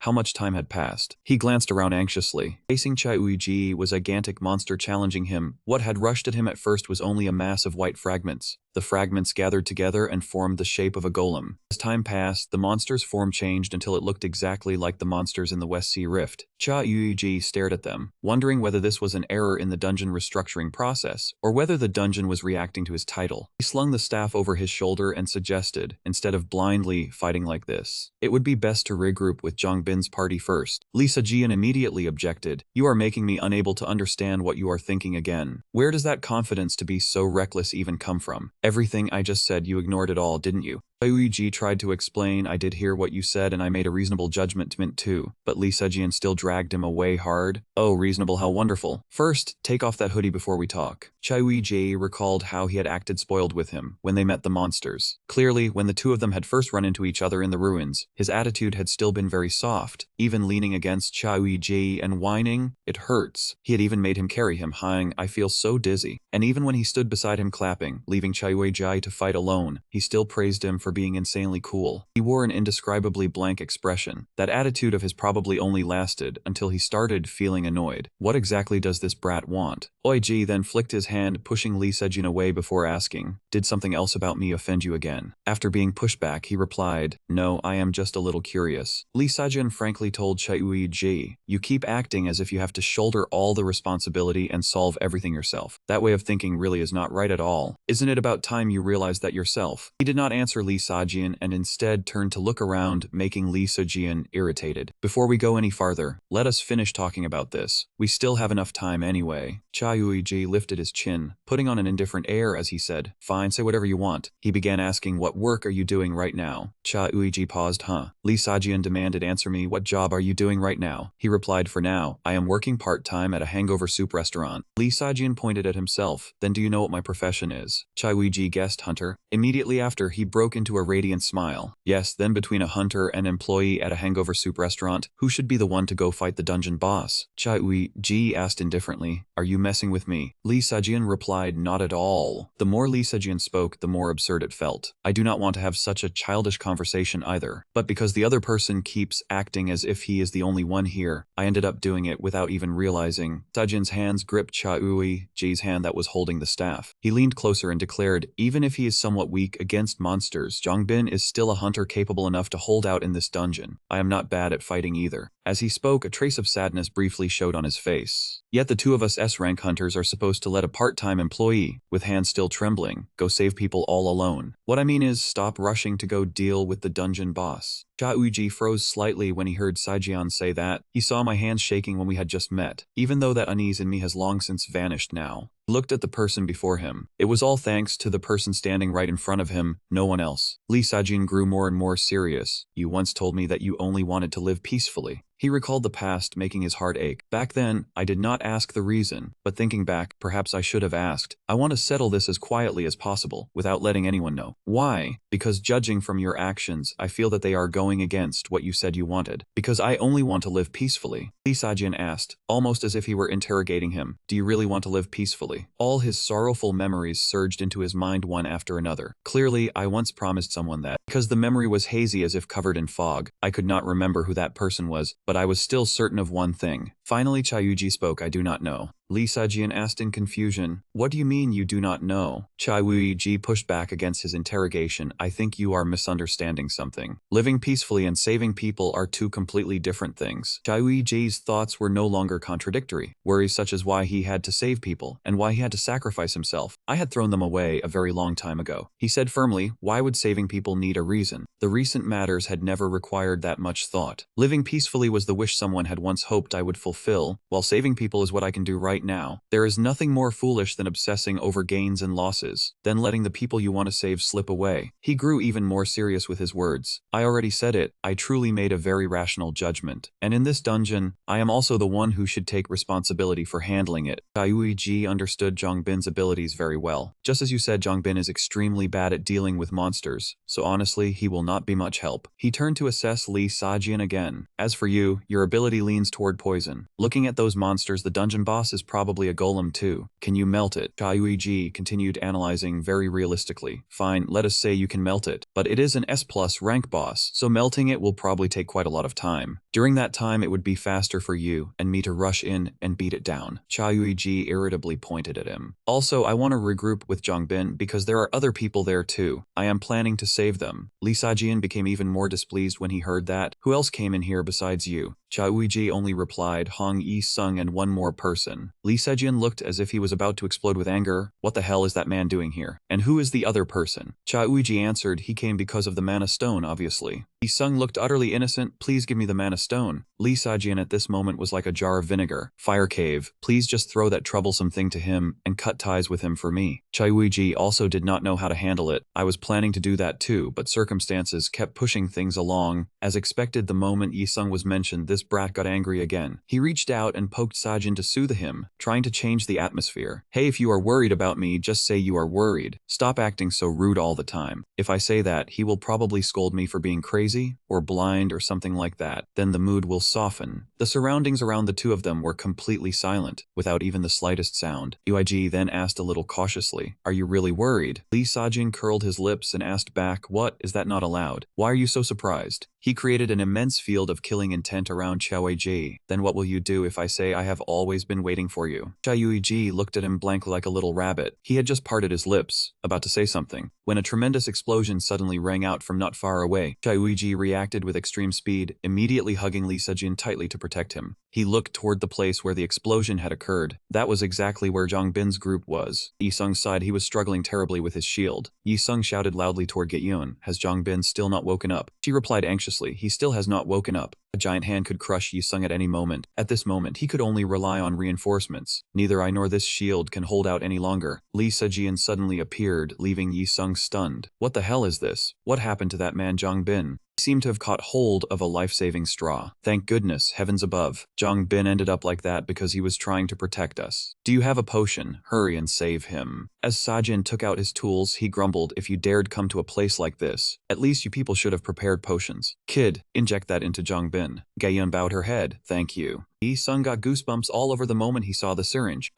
[SPEAKER 1] How much time had passed? He glanced around anxiously. Facing Cha Yuiji was a gigantic monster challenging him. What had rushed at him at first was only a mass of white fragments. The fragments gathered together and formed the shape of a golem. As time passed, the monster's form changed until it looked exactly like the monsters in the West Sea Rift. Cha Yuiji stared at them, wondering whether this was an error in the dungeon restructuring process, or whether the dungeon was reacting to his title. He slung the staff over his shoulder and suggested, instead of blindly fighting like this, it would be best to regroup with Zhang Bin's party first. Lisa Jian immediately objected. You are making me unable to understand what you are thinking again. Where does that confidence to be so reckless even come from? Everything I just said, you ignored it all, didn't you? Yuiji tried to explain. I did hear what you said and I made a reasonable judgment too, but Lee Sejian still dragged him away hard. Oh, reasonable, how wonderful. First, take off that hoodie before we talk. Chai Yuiji recalled how he had acted spoiled with him when they met the monsters. Clearly, when the two of them had first run into each other in the ruins, his attitude had still been very soft, even leaning against Chai Yuiji and whining, it hurts. He had even made him carry him, hawing, I feel so dizzy. And even when he stood beside him clapping, leaving Chai Yuiji to fight alone, he still praised him for being insanely cool. He wore an indescribably blank expression. That attitude of his probably only lasted until he started feeling annoyed. What exactly does this brat want? Oiji then flicked his hand, pushing Lee Sejin away before asking, did something else about me offend you again? After being pushed back, he replied, no, I am just a little curious. Lee Sejin frankly told Chai-Uiji, you keep acting as if you have to shoulder all the responsibility and solve everything yourself. That way of thinking really is not right at all. Isn't it about time you realize that yourself? He did not answer Lee Sajian and instead turned to look around, making Lee Sajian irritated. Before we go any farther, let us finish talking about this. We still have enough time anyway. Cha Yuiji lifted his chin, putting on an indifferent air as he said, fine, say whatever you want. He began asking, what work are you doing right now? Cha Yuiji paused, Lee Sajian demanded, answer me, what job are you doing right now? He replied, for now, I am working part-time at a hangover soup restaurant. Lee Sajian pointed at himself, then do you know what my profession is? Cha Yuiji guessed hunter. Immediately after, he broke into a radiant smile. Yes, then between a hunter and employee at a hangover soup restaurant, who should be the one to go fight the dungeon boss? Cha Yuiji asked indifferently, are you messing with me? Lee Sajian replied, not at all. The more Lee Sajian spoke, the more absurd it felt. I do not want to have such a childish conversation either, but because the other person keeps acting as if he is the only one here, I ended up doing it without even realizing. Sajian's hands gripped Cha Yuiji's hand that was holding the staff. He leaned closer and declared, even if he is somewhat weak against monsters, Zhongbin is still a hunter capable enough to hold out in this dungeon. I am not bad at fighting either. As he spoke, a trace of sadness briefly showed on his face. Yet the two of us S-rank hunters are supposed to let a part-time employee, with hands still trembling, go save people all alone. What I mean is, stop rushing to go deal with the dungeon boss. Cha Uji froze slightly when he heard Saijian say that. He saw my hands shaking when we had just met, even though that unease in me has long since vanished now. He looked at the person before him. It was all thanks to the person standing right in front of him, no one else. Lee Sajin grew more and more serious. You once told me that you only wanted to live peacefully. He recalled the past, making his heart ache. Back then, I did not ask the reason, but thinking back, perhaps I should have asked. I want to settle this as quietly as possible, without letting anyone know. Why? Because judging from your actions, I feel that they are going against what you said you wanted. Because I only want to live peacefully. Lee Sajin asked, almost as if he were interrogating him. Do you really want to live peacefully? All his sorrowful memories surged into his mind one after another. Clearly, I once promised someone that. Because the memory was hazy as if covered in fog, I could not remember who that person was, but I was still certain of one thing. Finally Chayuji spoke. I do not know. Lee Sajian asked in confusion, what do you mean you do not know? Chai Wuyi pushed back against his interrogation. I think you are misunderstanding something. Living peacefully and saving people are two completely different things. Chai Wuyi's thoughts were no longer contradictory. Worries such as why he had to save people and why he had to sacrifice himself, I had thrown them away a very long time ago. He said firmly, why would saving people need a reason? The recent matters had never required that much thought. Living peacefully was the wish someone had once hoped I would fulfill, while saving people is what I can do right now. There is nothing more foolish than obsessing over gains and losses, then letting the people you want to save slip away. He grew even more serious with his words. I already said it, I truly made a very rational judgment. And in this dungeon, I am also the one who should take responsibility for handling it. Ji understood Zhongbin's abilities very well. Just as you said, Zhongbin is extremely bad at dealing with monsters, so honestly, he will not be much help. He turned to assess Lee Sajian again. As for you, your ability leans toward poison. Looking at those monsters, the dungeon boss is probably a golem too. Can you melt it? Ji continued analyzing very realistically. Fine, let us say you can melt it, but it is an S+ rank boss, so melting it will probably take quite a lot of time. During that time, it would be faster for you and me to rush in and beat it down. Ji irritably pointed at him. Also, I want to regroup with Zhongbin because there are other people there too. I am planning to save them. Lee Sajian became even more displeased when he heard that. Who else came in here besides you? Ji only replied, Hong Yi-sung and one more person. Lee Sejian looked as if he was about to explode with anger. What the hell is that man doing here? And who is the other person? Ji answered, he came because of the mana stone, obviously. Yi-sung looked utterly innocent. Please give me the mana stone. Lee Sajian at this moment was like a jar of vinegar. Fire cave. Please just throw that troublesome thing to him and cut ties with him for me. Ji also did not know how to handle it. I was planning to do that too, but circumstances kept pushing things along. As expected, the moment Yi-sung was mentioned, this brat got angry again. He reached out and poked Sajin to soothe him, trying to change the atmosphere. Hey, if you are worried about me, just say you are worried. Stop acting so rude all the time. If I say that, he will probably scold me for being crazy or blind or something like that. Then the mood will soften. The surroundings around the two of them were completely silent, without even the slightest sound. Uig then asked a little cautiously, are you really worried? Lee Sajin curled his lips and asked back, what, is that not allowed? Why are you so surprised? He created an immense field of killing intent around Xiaoji. Then what will you do if I say I have always been waiting for you? Xiaoji looked at him blankly like a little rabbit. He had just parted his lips, about to say something, when a tremendous explosion suddenly rang out from not far away. Xiaoji reacted with extreme speed, immediately hugging Lee Sejin tightly to protect him. He looked toward the place where the explosion had occurred. That was exactly where Zhongbin's group was. Yi-sung's side, he was struggling terribly with his shield. Yi-sung shouted loudly toward Ge-yun, has Zhongbin still not woken up? She replied anxiously, he still has not woken up. A giant hand could crush Yi-sung at any moment. At this moment, he could only rely on reinforcements. Neither I nor this shield can hold out any longer. Lee Sejian suddenly appeared, leaving Yi-sung stunned. What the hell is this? What happened to that man Zhongbin? He seemed to have caught hold of a life-saving straw. Thank goodness, heavens above. Zhongbin ended up like that because he was trying to protect us. Do you have a potion? Hurry and save him. As Sajin took out his tools, he grumbled, if you dared come to a place like this, at least you people should have prepared potions. Kid, inject that into Zhongbin. Gaiyun bowed her head. Thank you. Yi-sung got goosebumps all over the moment he saw the syringe.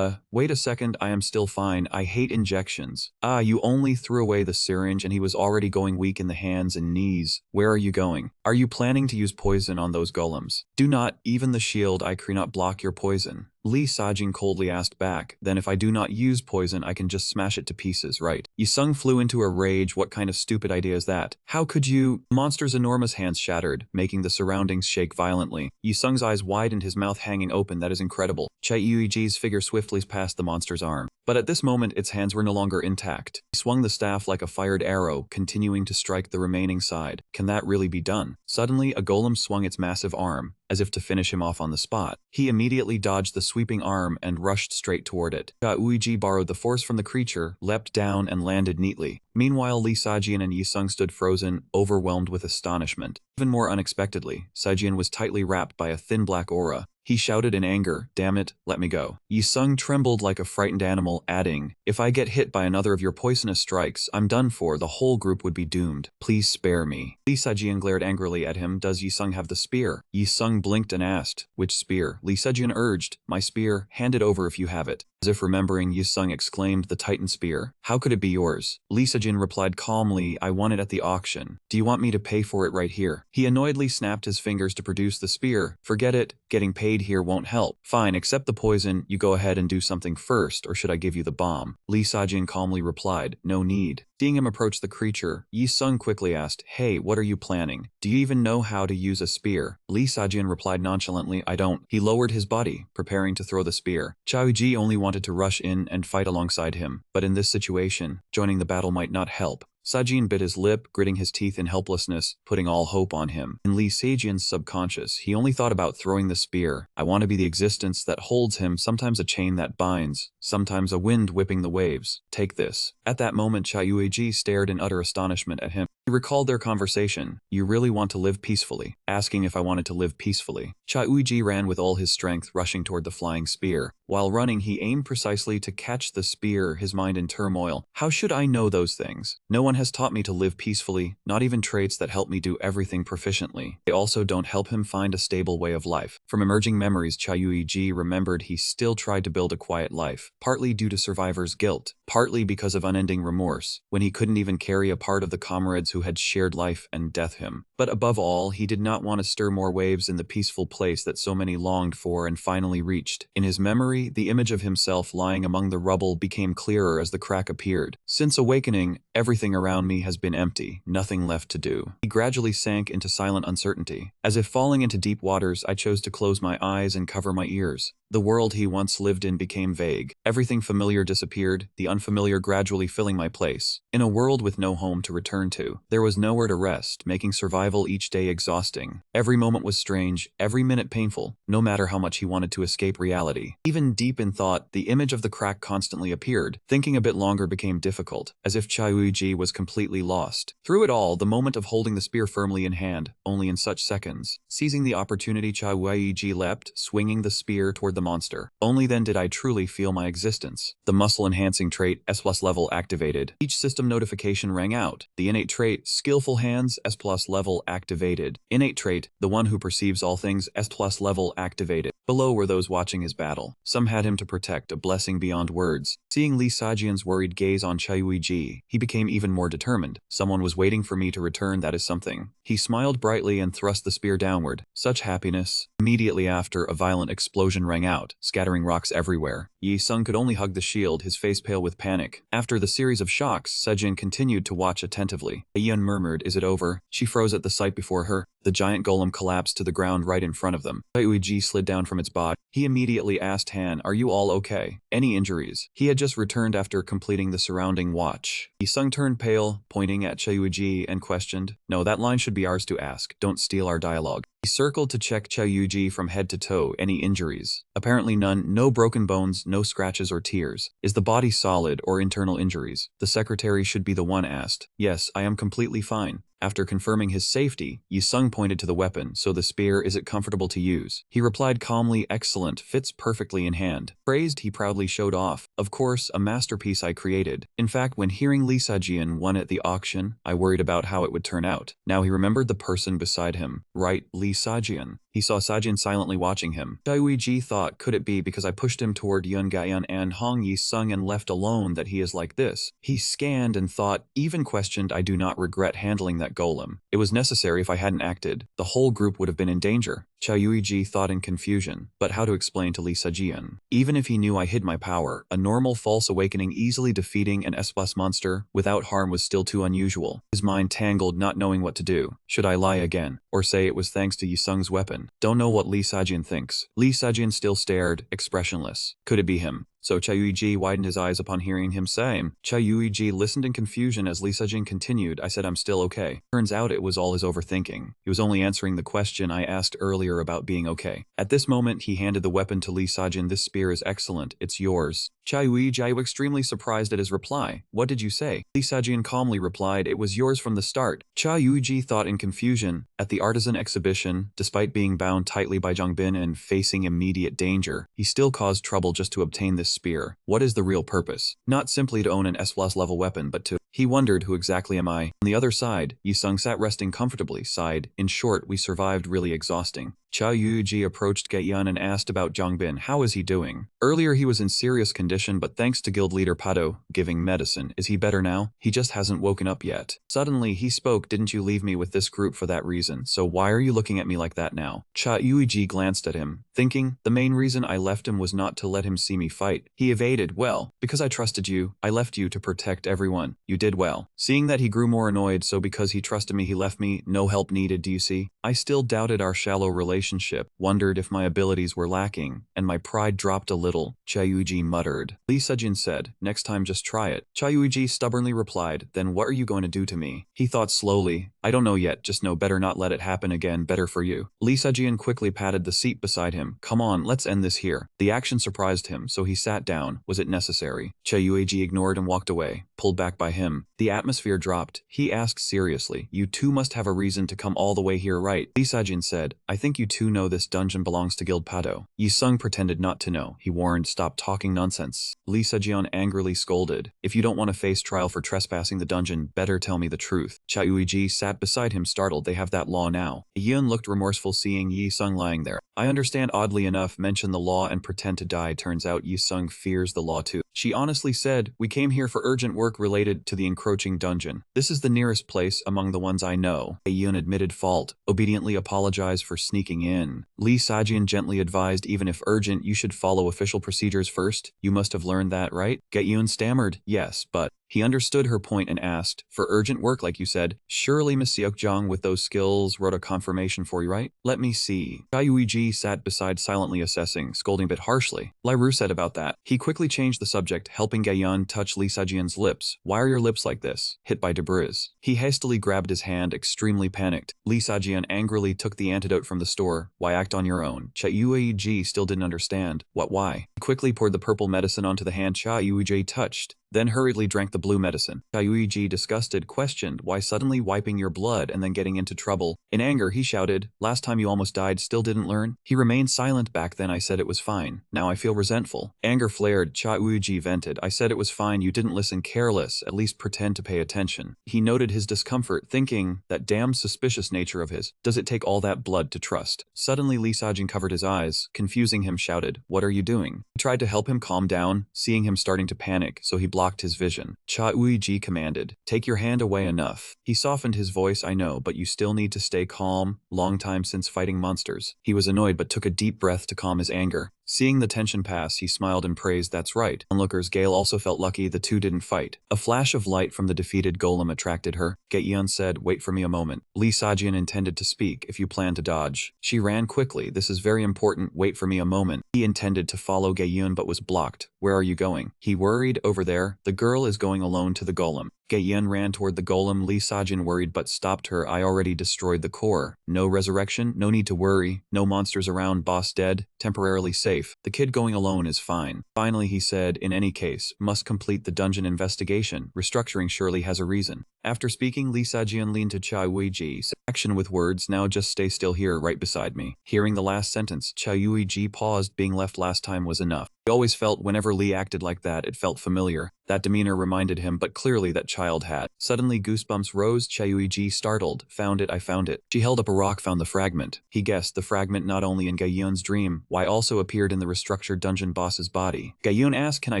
[SPEAKER 1] Wait a second, I am still fine. I hate injections. You only threw away the syringe and he was already going weak in the hands and knees. Where are you going? Are you planning to use poison on those golems? Do not, even the shield I cannot block your poison. Lee Sajin coldly asked back, then if I do not use poison, I can just smash it to pieces, right? Yi-sung flew into a rage. What kind of stupid idea is that? How could you? The monster's enormous hands shattered, making the surroundings shake violently. Yi-sung's eyes widened, his mouth hanging open. That is incredible. Chai Yuiji's figure swiftly passed the monster's arm. But at this moment, its hands were no longer intact. He swung the staff like a fired arrow, continuing to strike the remaining side. Can that really be done? Suddenly, a golem swung its massive arm, as if to finish him off on the spot. He immediately dodged the sweeping arm and rushed straight toward it. Uiji borrowed the force from the creature, leapt down, and landed neatly. Meanwhile, Lee Sajian and Yi Sung stood frozen, overwhelmed with astonishment. Even more unexpectedly, Sajian was tightly wrapped by a thin black aura. He shouted in anger, "Damn it, let me go." Yi Sung trembled like a frightened animal, adding, "If I get hit by another of your poisonous strikes, I'm done for. The whole group would be doomed. Please spare me." Lee Sajian glared angrily at him. "Does Yi Sung have the spear?" Yi Sung blinked and asked, "Which spear?" Lee Sajian urged, "My spear, hand it over if you have it." As if remembering, Yi Sung exclaimed, "The Titan spear. How could it be yours?" Lee Sajian replied calmly, "I won it at the auction. Do you want me to pay for it right here?" He annoyedly snapped his fingers to produce the spear. "Forget it. Getting paid here won't help." "Fine, accept the poison. You go ahead and do something first, or should I give you the bomb?" Lee Sajian calmly replied, "No need." Seeing him approach the creature, Yi Sung quickly asked, "Hey, what are you planning? Do you even know how to use a spear?" Lee Sajian replied nonchalantly, "I don't." He lowered his body, preparing to throw the spear. Chaoji only wanted to rush in and fight alongside him, but in this situation, joining the battle might not help. Sajian bit his lip, gritting his teeth in helplessness, putting all hope on him. In Lee Sajian's subconscious, he only thought about throwing the spear. "I want to be the existence that holds him, sometimes a chain that binds, sometimes a wind whipping the waves. Take this." At that moment, Chaoji stared in utter astonishment at him. He recalled their conversation. "You really want to live peacefully?" Asking if I wanted to live peacefully. Chaoji ran with all his strength, rushing toward the flying spear. While running, he aimed precisely to catch the spear, his mind in turmoil. How should I know those things? No one has taught me to live peacefully, not even traits that help me do everything proficiently. They also don't help him find a stable way of life. From emerging memories, Chaoji remembered he still tried to build a quiet life, partly due to survivor's guilt, partly because of unending remorse, when he couldn't even carry a part of the comrades who had shared life and death him. But above all, he did not want to stir more waves in the peaceful place that so many longed for and finally reached. In his memory, the image of himself lying among the rubble became clearer as the crack appeared. "Since awakening, everything around me has been empty, nothing left to do." He gradually sank into silent uncertainty. As if falling into deep waters, I chose to close my eyes and cover my ears. The world he once lived in became vague. Everything familiar disappeared, the unfamiliar gradually filling my place. In a world with no home to return to, there was nowhere to rest, making survival each day exhausting. Every moment was strange, every minute painful, no matter how much he wanted to escape reality. Even deep in thought, the image of the crack constantly appeared. Thinking a bit longer became difficult, as if Chaoji was completely lost. Through it all, the moment of holding the spear firmly in hand, only in such seconds. Seizing the opportunity, Chaoji leapt, swinging the spear toward the monster. Only then did I truly feel my existence. The muscle-enhancing trait, S+ level activated. Each system notification rang out. The innate trait, skillful hands, S+ level activated. Innate trait, the one who perceives all things, S+ level activated. Below were those watching his battle. Some had him to protect, a blessing beyond words. Seeing Lee Sajian's worried gaze on Chaoji, he became even more determined. Someone was waiting for me to return, that is something. He smiled brightly and thrust the spear downward. Such happiness. Immediately after, a violent explosion rang out, scattering rocks everywhere. Yi Sung could only hug the shield, his face pale with panic. After the series of shocks, Sejin continued to watch attentively. Aeon murmured, "Is it over?" She froze at the sight before her. The giant golem collapsed to the ground right in front of them. Chaoji slid down from its body. He immediately asked Han, "Are you all okay? Any injuries?" He had just returned after completing the surrounding watch. Yi Sung turned pale, pointing at Chaoji, and questioned, "No, that line should be ours to ask. Don't steal our dialogue." He circled to check Chaoji from head to toe. Any injuries? Apparently none. No broken bones, no scratches or tears. Is the body solid or internal injuries? The secretary should be the one asked. "Yes, I am completely fine." After confirming his safety, Yi Sung pointed to the weapon. "So the spear, is it comfortable to use?" He replied calmly, "Excellent, fits perfectly in hand." Praised, he proudly showed off. "Of course, a masterpiece I created. In fact, when hearing Lee Sajian won at the auction, I worried about how it would turn out." Now he remembered the person beside him. Right, Lee Sajian. He saw Sajian silently watching him. Chaoji thought, could it be because I pushed him toward Yungayan and Hong Yi Sung and left alone that he is like this? He scanned and thought, even questioned, "I do not regret handling that golem. It was necessary. If I hadn't acted, the whole group would have been in danger." Chaoji thought in confusion, but how to explain to Lee Sajian? Even if he knew I hid my power, a normal false awakening easily defeating an S+ monster without harm was still too unusual. His mind tangled, not knowing what to do. Should I lie again? Or say it was thanks to Yi Sung's weapon? Don't know what Lee Sajian thinks. Lee Sajian still stared, expressionless. Could it be him? So Chaoji widened his eyes upon hearing him say. Chaoji listened in confusion as Lee Sajian continued. "I said I'm still okay." Turns out it was all his overthinking. He was only answering the question I asked earlier clear about being okay. At this moment, he handed the weapon to Lee Sajin. This spear is excellent. It's yours. Cha Yuji was extremely surprised at his reply. What did you say? Lee Sajin calmly replied, it was yours from the start. Cha Yuji thought in confusion. At the artisan exhibition, despite being bound tightly by Zhangbin and facing immediate danger, he still caused trouble just to obtain this spear. What is the real purpose? Not simply to own an S+ level weapon, but to... He wondered, who exactly am I? On the other side, Yi Sung sat resting comfortably, sighed. In short, we survived really exhausting. Cha Yuji approached Gaeyan and asked about Zhangbin. How is he doing? Earlier he was in serious condition, but thanks to guild leader Pado giving medicine, is he better now? He just hasn't woken up yet. Suddenly he spoke, didn't you leave me with this group for that reason, so why are you looking at me like that now? Cha Yuji glanced at him, thinking, the main reason I left him was not to let him see me fight. He evaded, well, because I trusted you, I left you to protect everyone. You did well. Seeing that he grew more annoyed, so because he trusted me he left me, no help needed, do you see? I still doubted our shallow relationship, wondered if my abilities were lacking, and my pride dropped a little, Cha Yuji muttered. Lee Sejin said, next time just try it. Cha Yuji stubbornly replied, then what are you going to do to me? He thought slowly, I don't know yet, just know better not let it happen again, better for you. Lee Sejin quickly patted the seat beside him. Come on, let's end this here. The action surprised him, so he sat down. Was it necessary? Cha Yuji ignored and walked away, pulled back by him. The atmosphere dropped. He asked seriously, you two must have a reason to come all the way here, right? Lee Sejin said, I think you two know this dungeon belongs to Guild Pado. Yi Sung pretended not to know. He warned, stop talking nonsense. Lee Sejin angrily scolded, if you don't want to face trial for trespassing the dungeon, better tell me the truth. Cha Yuji sat beside him, startled. They have that law now. Yun looked remorseful seeing Yi Sung lying there. I understand, oddly enough, mention the law and pretend to die. Turns out Yi Sung fears the law too. She honestly said, we came here for urgent work related to the encroaching dungeon. This is the nearest place among the ones I know. Yun admitted fault, obediently apologized for sneaking in. Lee Sajin gently advised, even if urgent, you should follow official procedures first. You must have learned that, right? Gaeun stammered, yes, but... He understood her point and asked, for urgent work like you said, surely Miss Seokjong with those skills wrote a confirmation for you, right? Let me see. Cha Yuiji sat beside silently assessing, scolding a bit harshly. Lyru said about that. He quickly changed the subject, helping Gaeyan touch Lee Sajian's lips. Why are your lips like this? Hit by debris. He hastily grabbed his hand, extremely panicked. Lee Sajian angrily took the antidote from the store. Why act on your own? Cha Yuiji still didn't understand. What, why? He quickly poured the purple medicine onto the hand Cha Yuiji touched, then hurriedly drank the blue medicine. Cha Yuiji, disgusted, questioned, why suddenly wiping your blood and then getting into trouble? In anger, he shouted, last time you almost died, still didn't learn? He remained silent. Back then I said it was fine. Now I feel resentful. Anger flared. Cha Yuiji vented, I said it was fine, you didn't listen. Careless, at least pretend to pay attention. He noted his discomfort, thinking, that damn suspicious nature of his. Does it take all that blood to trust? Suddenly Lee Sajin covered his eyes, confusing him, shouted, what are you doing? He tried to help him calm down, seeing him starting to panic, so he blocked his vision. Cha Yuiji commanded, take your hand away. Enough. He softened his voice, I know, but you still need to stay calm. Long time since fighting monsters. He was annoyed but took a deep breath to calm his anger. Seeing the tension pass, he smiled and praised, that's right. Onlookers, Gale also felt lucky the two didn't fight. A flash of light from the defeated golem attracted her. Gaeyeon said, wait for me a moment. Lee Sajian intended to speak, if you plan to dodge. She ran quickly, this is very important, wait for me a moment. He intended to follow Gaeyeon but was blocked. Where are you going? He worried, over there. The girl is going alone to the golem. Gaeyeon ran toward the golem. Lee Sajin worried but stopped her. I already destroyed the core. No resurrection, no need to worry. No monsters around, boss dead, temporarily safe. The kid going alone is fine. Finally he said, in any case, must complete the dungeon investigation. Restructuring surely has a reason. After speaking, Lee Sajian leaned to Cha Yuiji. Action with words, now just stay still here right beside me. Hearing the last sentence, Cha Yuiji paused. Being left last time was enough. He always felt whenever Lee acted like that, it felt familiar. That demeanor reminded him, but clearly that child had. Suddenly goosebumps rose. Cha Yuiji startled. Found it, I found it. She held up a rock, found the fragment. He guessed the fragment not only in Gaeyeon's dream, why also appeared in the restructured dungeon boss's body. Gaeyeon asked, can I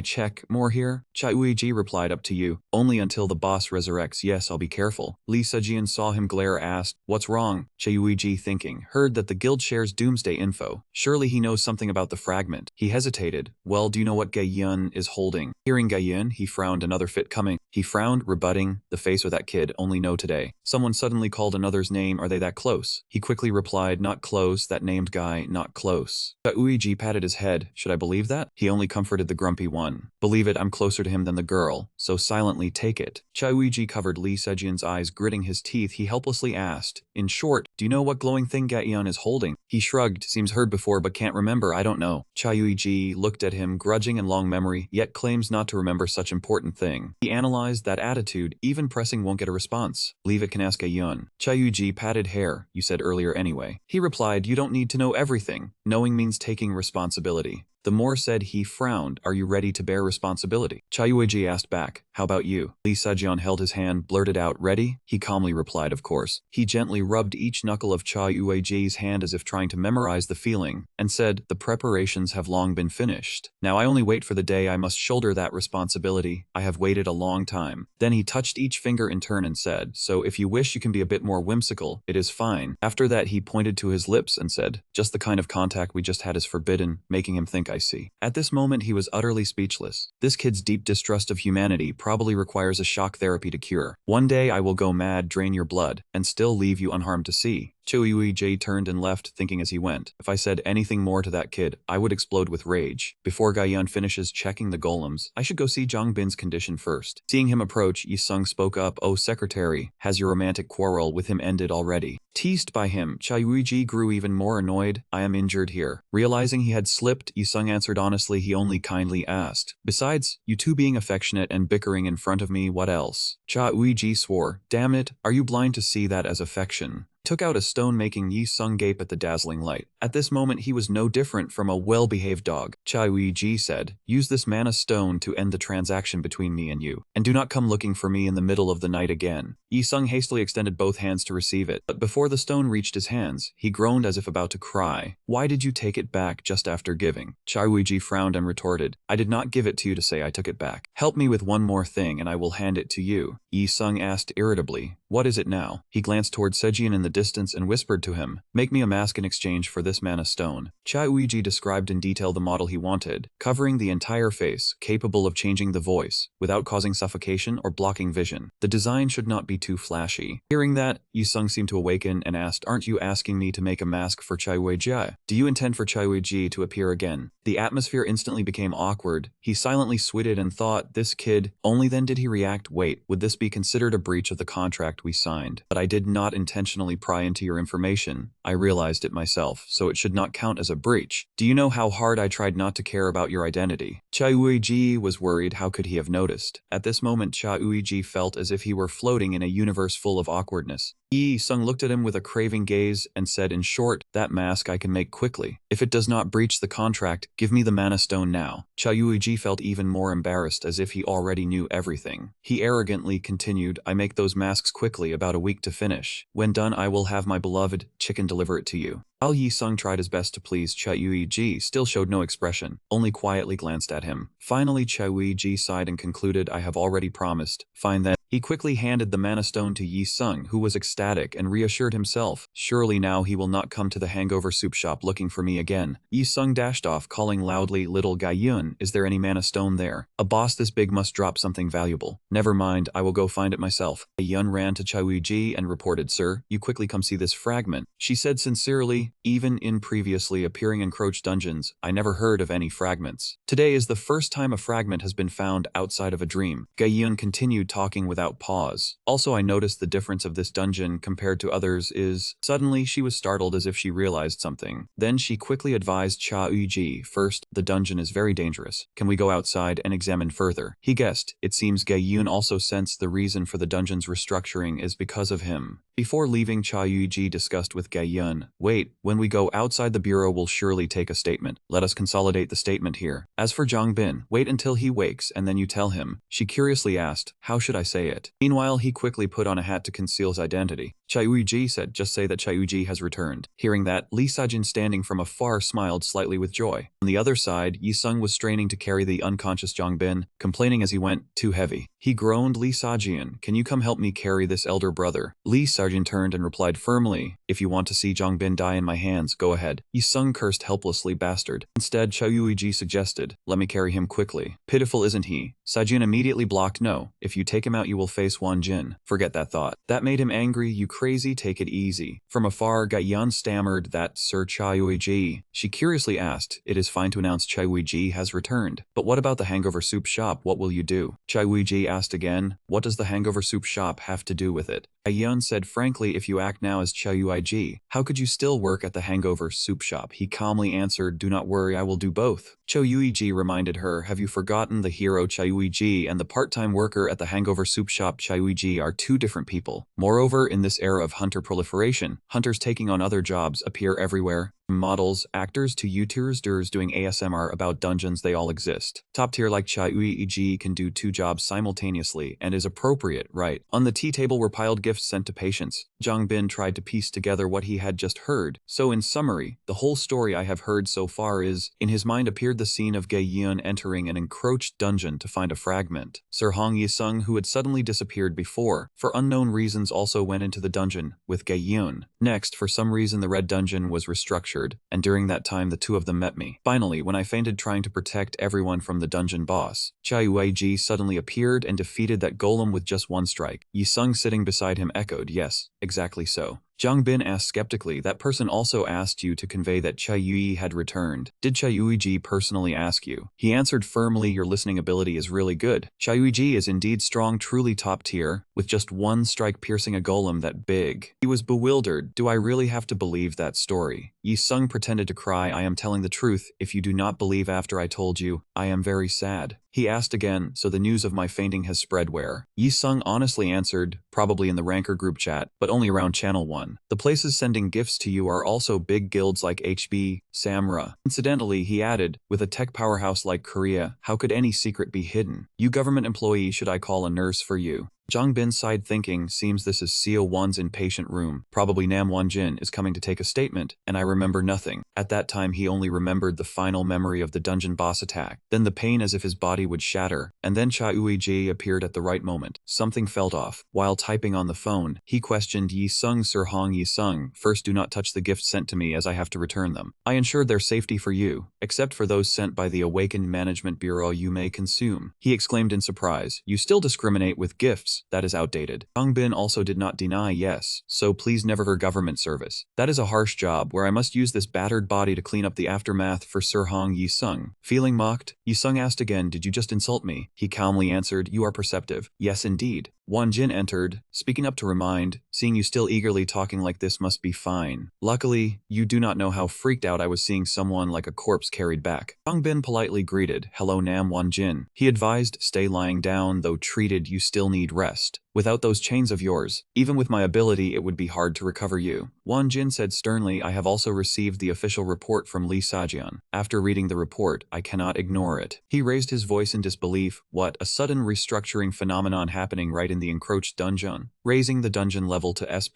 [SPEAKER 1] check more here? Cha Yuiji replied, up to you. Only until the boss resurrects. Yes, I'll be careful. Lee Sajian saw him glare, asked, what's wrong? Cha Yuiji, thinking, heard that the guild shares doomsday info. Surely he knows something about the fragment. He hesitated. Well, do you know what Gaeyeon is holding? Hearing Gaeyeon, he frowned, another fit coming. He frowned, rebutting, the face of that kid, only know today. Someone suddenly called another's name, are they that close? He quickly replied, not close, that named guy, not close. Cha Yuiji patted his head, should I believe that? He only comforted the grumpy one. Believe it, I'm closer to him than the girl, so silently take it. Cha Yuiji covered Lee Sejian's eyes, gritting his teeth. He helplessly asked, asked, in short, do you know what glowing thing Gaeon is holding? He shrugged, seems heard before but can't remember, I don't know. Chayuiji looked at him, grudging and long memory, yet claims not to remember such important thing. He analyzed that attitude, even pressing won't get a response. Leave it, can ask Gaeon. Chayuiji patted hair, you said earlier anyway. He replied, you don't need to know everything. Knowing means taking responsibility. The more said he frowned, are you ready to bear responsibility? Chayuiji asked back, how about you? Lee Sajian held his hand, blurted out, ready? He calmly replied, of course. He gently rubbed each knuckle of Chayuiji's hand as if trying to memorize the feeling, and said, the preparations have long been finished. Now I only wait for the day I must shoulder that responsibility. I have waited a long time. Then he touched each finger in turn and said, so if you wish you can be a bit more whimsical, it is fine. After that he pointed to his lips and said, just the kind of contact we just had is forbidden, making him think I see. At this moment he was utterly speechless. This kid's deep distrust of humanity probably requires a shock therapy to cure. One day I will go mad, drain your blood, and still leave you unharmed to see. Chayuiji turned and left, thinking as he went, if I said anything more to that kid, I would explode with rage. Before Gaeon finishes checking the golems, I should go see Jongbin's condition first. Seeing him approach, Yi-sung spoke up, oh secretary, has your romantic quarrel with him ended already? Teased by him, Chayuiji grew even more annoyed. I am injured here. Realizing he had slipped, Yi-sung answered honestly, he only kindly asked. Besides, you two being affectionate and bickering in front of me, what else? Chayuiji swore, damn it, are you blind to see that as affection? Took out a stone, making Yi-sung gape at the dazzling light. At this moment he was no different from a well-behaved dog. Chayuiji said, use this mana stone to end the transaction between me and you, and do not come looking for me in the middle of the night again. Yi-sung hastily extended both hands to receive it, but before the stone reached his hands, he groaned as if about to cry. Why did you take it back just after giving? Chayuiji frowned and retorted, I did not give it to you to say I took it back. Help me with one more thing and I will hand it to you. Yi-sung asked irritably, what is it now? He glanced toward Sejian in the distance and whispered to him, make me a mask in exchange for this mana stone. Chayuiji described in detail the model he wanted, covering the entire face, capable of changing the voice, without causing suffocation or blocking vision. The design should not be too flashy. Hearing that, Yi-sung seemed to awaken and asked, aren't you asking me to make a mask for Chayuiji? Do you intend for Chayuiji to appear again? The atmosphere instantly became awkward. He silently switted and thought, this kid. Only then did he react, wait, would this be considered a breach of the contract we signed? But I did not intentionally pry into your information. I realized it myself, so it should not count as a breach. Do you know how hard I tried not to care about your identity? Chayuiji was worried, how could he have noticed? At this moment Chayuiji felt as if he were floating in a universe full of awkwardness. Yi-sung looked at him with a craving gaze and said, in short, that mask I can make quickly. If it does not breach the contract, give me the mana stone now. Chayuiji felt even more embarrassed, as if he already knew everything. He arrogantly continued, I make those masks quickly, about a week to finish. When done I will have my beloved chicken deliver it to you. While Yi-sung tried his best to please, Chayuiji still showed no expression, only quietly glanced at him. Finally Chayuiji sighed and concluded, I have already promised. Fine then. He quickly handed the mana stone to Yi-sung, who was ecstatic and reassured himself. Surely now he will not come to the hangover soup shop looking for me again. Yi-sung dashed off, calling loudly, little Gaiyun, is there any mana stone there? A boss this big must drop something valuable. Never mind, I will go find it myself. Gaiyun ran to Chayuiji and reported, sir, you quickly come see this fragment. She said sincerely, even in previously appearing in Croach dungeons, I never heard of any fragments. Today is the first time a fragment has been found outside of a dream. Gaiyun continued talking without pause. Also I noticed the difference of this dungeon compared to others is... Suddenly she was startled as if she realized something. Then she quickly advised Chayuiji, first, the dungeon is very dangerous. Can we go outside and examine further? He guessed. It seems Gaiyun also sensed the reason for the dungeon's restructuring is because of him. Before leaving, Chayuiji discussed with Gaiyun, wait, when we go outside the bureau we'll surely take a statement. Let us consolidate the statement here. As for Jongbin, wait until he wakes and then you tell him. She curiously asked, how should I say it? Meanwhile he quickly put on a hat to conceal his identity. Chayuiji said, just say that Chayuiji has returned. Hearing that, Lee Sajin standing from afar smiled slightly with joy. On the other side, Yi-sung was straining to carry the unconscious Jongbin, complaining as he went, too heavy. He groaned, Lee Sajin, can you come help me carry this elder brother? Lee Sajin turned and replied firmly, if you want to see Jongbin die in my hands, go ahead. Yi-sung cursed helplessly, bastard. Instead, Chayuiji suggested, let me carry him quickly. Pitiful isn't he? Sajin immediately blocked, no, if you take him out you will face Wan Jin. Forget that thought. That made him angry, you crazy, take it easy. From afar, Gaiyan stammered that Sir Chayuiji. She curiously asked, it is fine to announce Chayuiji has returned. But what about the hangover soup shop, what will you do? Chayuiji asked again, what does the hangover soup shop have to do with it? Gaiyan said frankly, if you act now as Chayuiji, how could you still work at the hangover soup shop? He calmly answered, do not worry, I will do both. Chayuiji reminded her, have you forgotten the hero Chayuiji and the part-time worker at the hangover soup shop Chayuiji are two different people. Moreover, in this era of hunter proliferation, hunters taking on other jobs appear everywhere. Models, actors to YouTubers doing ASMR about dungeons, they all exist. Top tier like Chayuiji can do two jobs simultaneously and is appropriate, right? On the tea table were piled gifts sent to patients. Zhang Bin tried to piece together what he had just heard. So in summary, the whole story I have heard so far is, in his mind appeared the scene of Gaiyun entering an encroached dungeon to find a fragment. Sir Hong Yisung, who had suddenly disappeared before, for unknown reasons also went into the dungeon with Gaiyun. Next, for some reason the red dungeon was restructured, and during that time the two of them met me. Finally, when I fainted trying to protect everyone from the dungeon boss, Chayuiji suddenly appeared and defeated that golem with just one strike. Yisung sitting beside him echoed, yes, exactly so. Zhang Bin asked skeptically, that person also asked you to convey that Chayuiji had returned. Did Chayuiji personally ask you? He answered firmly, your listening ability is really good. Chayuiji is indeed strong, truly top tier, with just one strike piercing a golem that big. He was bewildered. Do I really have to believe that story? Yisung pretended to cry, I am telling the truth. If you do not believe after I told you, I am very sad. He asked again, so the news of my fainting has spread where? Yisung honestly answered, probably in the Ranker group chat, but only around Channel 1. The places sending gifts to you are also big guilds like HB, Samra. Incidentally, he added, with a tech powerhouse like Korea, how could any secret be hidden? You government employee, should I call a nurse for you? Zhang Bin sighed thinking, seems this is CO1's impatient room. Probably Nam Wanjin is coming to take a statement, and I remember nothing. At that time he only remembered the final memory of the dungeon boss attack, then the pain as if his body would shatter, and then Chayuiji appeared at the right moment. Something felt off. While typing on the phone, he questioned Yisung, Sir Hong Yisung, first do not touch the gifts sent to me as I have to return them. I ensured their safety for you, except for those sent by the Awakened Management Bureau you may consume. He exclaimed in surprise, you still discriminate with gifts? That is outdated. Zhang Bin also did not deny, yes, so please never for government service. That is a harsh job where I must use this battered body to clean up the aftermath for Sir Hong Yisung. Feeling mocked, Yisung asked again, did you just insult me? He calmly answered, you are perceptive. Yes indeed. Wan Jin entered, speaking up to remind, seeing you still eagerly talking like this must be fine. Luckily, you do not know how freaked out I was seeing someone like a corpse carried back. Zhang Bin politely greeted, hello Nam Wan Jin. He advised, stay lying down, though treated you still need rest. Without those chains of yours, even with my ability it would be hard to recover you. Wan Jin said sternly, I have also received the official report from Li Sajian. After reading the report, I cannot ignore it. He raised his voice in disbelief, what, a sudden restructuring phenomenon happening right in the encroached dungeon, raising the dungeon level to S+.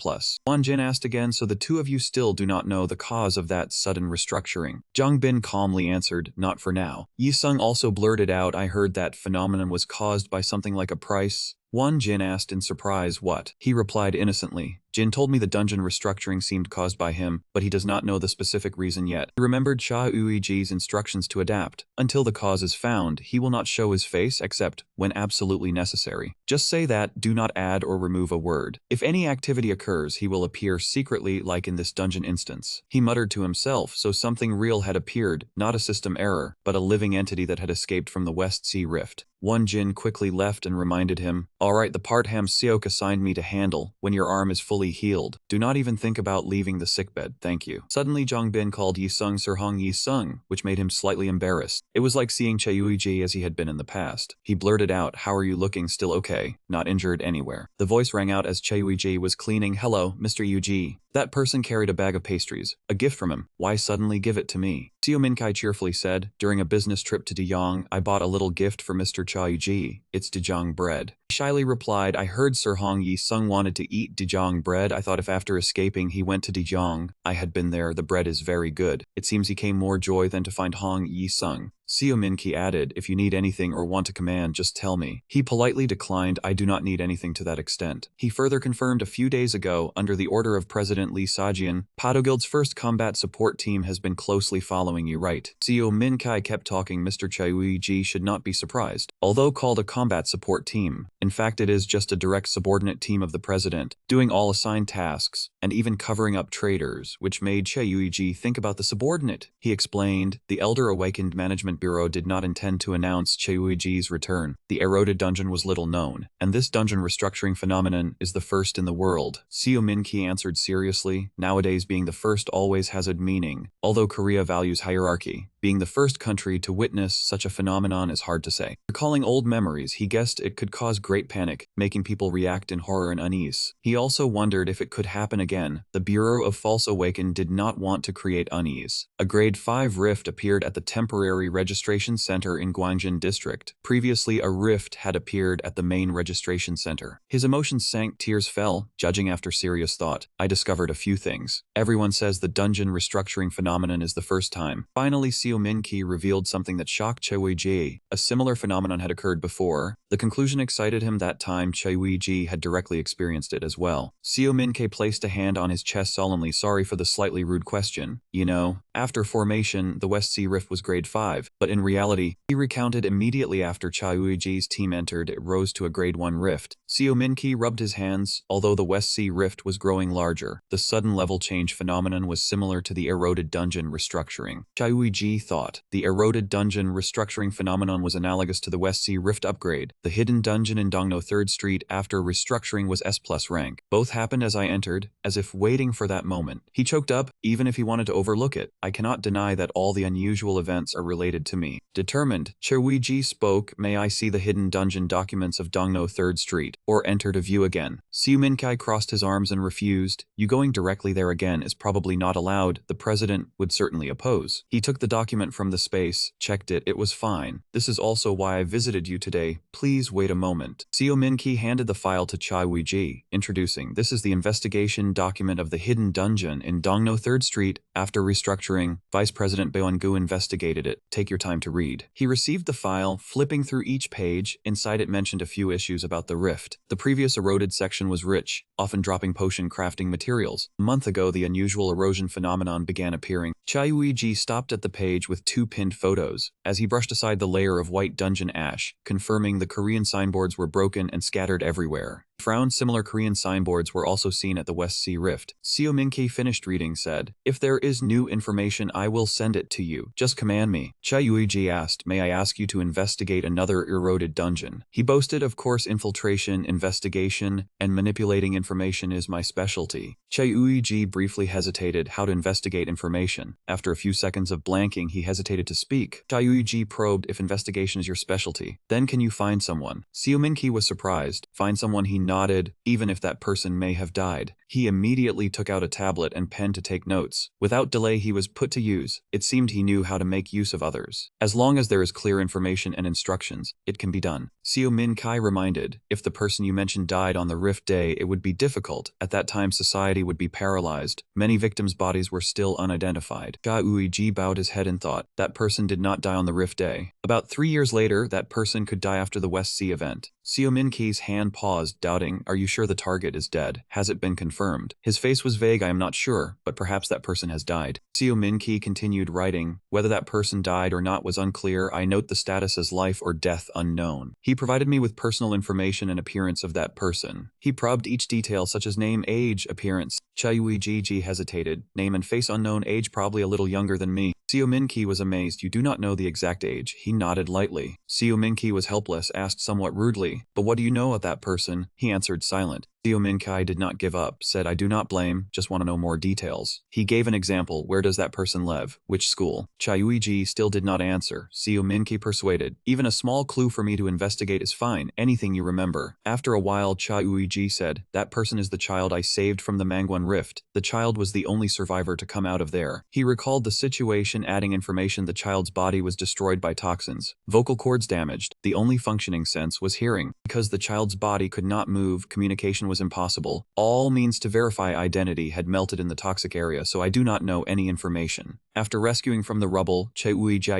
[SPEAKER 1] Wan Jin asked again, so the two of you still do not know the cause of that sudden restructuring? Zhang Bin calmly answered, not for now. Yisung also blurted out, I heard that phenomenon was caused by something like a price. Wan Jin asked in surprise, what? He replied innocently, Jin told me the dungeon restructuring seemed caused by him, but he does not know the specific reason yet. He remembered Chayuiji's instructions to adapt. Until the cause is found, he will not show his face except when absolutely necessary. Just say that, do not add or remove a word. If any activity occurs, he will appear secretly like in this dungeon instance. He muttered to himself, so something real had appeared, not a system error, but a living entity that had escaped from the West Sea Rift. Wan Jin quickly left and reminded him, alright, the part Ham Seok assigned me to handle, when your arm is fully healed. Do not even think about leaving the sickbed, thank you. Suddenly Zhang Bin called Yisung Sir Hong Yisung, which made him slightly embarrassed. It was like seeing Chayuiji as he had been in the past. He blurted out, how are you looking, still okay? Not injured anywhere. The voice rang out as Chayuiji was cleaning, hello, Mr. Yuji. That person carried a bag of pastries, a gift from him. Why suddenly give it to me? Seo Minkai cheerfully said, during a business trip to Dejong, I bought a little gift for Mr. Chayuiji. It's Dejong bread. He shyly replied, I heard Sir Hong Yisung wanted to eat Dejong bread. I thought if after escaping he went to Dejong, I had been there, the bread is very good. It seems he came more joy than to find Hong Yisung. Seo Minki added, if you need anything or want to command, just tell me. He politely declined, I do not need anything to that extent. He further confirmed a few days ago, under the order of President Li Sajian, Padoguild's first combat support team has been closely following following you, right? CEO Min Kai kept talking. Mr. Chayuiji should not be surprised. Although called a combat support team, in fact it is just a direct subordinate team of the president, doing all assigned tasks, and even covering up traitors, which made Chayuiji think about the subordinate. He explained, the Elder Awakened Management Bureau did not intend to announce Chayuiji's return. The eroded dungeon was little known, and this dungeon restructuring phenomenon is the first in the world. CEO Min-ki answered seriously, nowadays being the first always has a meaning. Although Korea values hierarchy, being the first country to witness such a phenomenon is hard to say. Recalling old memories, he guessed it could cause great panic, making people react in horror and unease. He also wondered if it could happen again. The Bureau of False Awakened did not want to create unease. A grade 5 rift appeared at the temporary registration center in Gwangjin district. Previously, a rift had appeared at the main registration center. His emotions sank, tears fell. Judging after serious thought, I discovered a few things. Everyone says the dungeon restructuring phenomenon is the first time. Finally, Seo Min-ki revealed something that shocked Choi-ji. A similar phenomenon had occurred before. The conclusion excited him. That time, Choi-ji had directly experienced it as well. Seo Min-ki placed a hand on his chest solemnly. Sorry for the slightly rude question. You know, after formation, the West Sea Rift was grade 5, but in reality, he recounted immediately after Choi-ji's team entered, it rose to a grade 1 rift. Seo Min-ki rubbed his hands. Although the West Sea Rift was growing larger, the sudden level change phenomenon was similar to the eroded dungeon restructuring. Choi-ji thought the eroded dungeon restructuring phenomenon was analogous to the West Sea Rift upgrade. The hidden dungeon in Dongno 3rd Street after restructuring was S+ rank. Both happened as I entered, as if waiting for that moment. He choked up, even if he wanted to overlook it. I cannot deny that all the unusual events are related to me. Determined, Choi-ji spoke, may I see the hidden dungeon documents of Dongno 3rd Street, or enter to view again. Seo Min-ki crossed his arms and refused. You going directly there again is probably not allowed. The president would certainly oppose. He took the document from the space, checked it, it was fine. This is also why I visited you today. Please wait a moment. Seo Min-ki handed the file to Choi-ji, introducing, this is the investigation document of the hidden dungeon in Dongno 3rd Street. After restructuring, Vice President Beon-gu investigated it. Take your time to read. He received the file, flipping through each page. Inside it mentioned a few issues about the rift. The previous eroded section was rich, often dropping potion crafting materials. A month ago, the unusual erosion phenomenon began appearing. Choi-ji stopped at the page with 2 pinned photos, as he brushed aside the layer of white dungeon ash, confirming the Korean signboards were broken and scattered everywhere. Frown similar Korean signboards were also seen at the West Sea Rift. Seo Min-ki finished reading, said, if there is new information I will send it to you. Just command me. Choi-ji asked, may I ask you to investigate another eroded dungeon? He boasted, of course, infiltration, investigation, and manipulating information is my specialty. Choi-ji briefly hesitated how to investigate information. After a few seconds of blanking, he hesitated to speak. Choi-ji probed, if investigation is your specialty, then can you find someone? Seo Min-ki was surprised. Find someone? He nodded, even if that person may have died. He immediately took out a tablet and pen to take notes. Without delay, he was put to use. It seemed he knew how to make use of others. As long as there is clear information and instructions, it can be done. Seo Min-ki reminded, if the person you mentioned died on the Rift Day, it would be difficult. At that time, society would be paralyzed. Many victims' bodies were still unidentified. Choi-ji bowed his head and thought, that person did not die on the Rift Day. About 3 years later, that person could die after the West Sea event. Seo Min-ki's hand paused, doubting, are you sure the target is dead? Has it been confirmed? His face was vague, I am not sure, but perhaps that person has died. Seo Min-ki continued writing, whether that person died or not was unclear. I note the status as life or death unknown. He provided me with personal information and appearance of that person. He probed each detail such as name, age, appearance. Choi-ji hesitated, name and face unknown, age probably a little younger than me. Seo Min-ki was amazed, you do not know the exact age. He nodded lightly. Seo Min-ki was helpless, asked somewhat rudely, but what do you know of that person? He answered silent. Seo Min-ki did not give up, said I do not blame, just want to know more details. He gave an example, where does that person live? Which school? Choi-ji still did not answer. Seo Min-ki persuaded, even a small clue for me to investigate is fine, anything you remember. After a while Choi-ji said, that person is the child I saved from the Mangwan Rift. The child was the only survivor to come out of there. He recalled the situation, adding information the child's body was destroyed by toxins. Vocal cords damaged. The only functioning sense was hearing. Because the child's body could not move, communication was was impossible. All means to verify identity had melted in the toxic area, so I do not know any information. After rescuing from the rubble, Che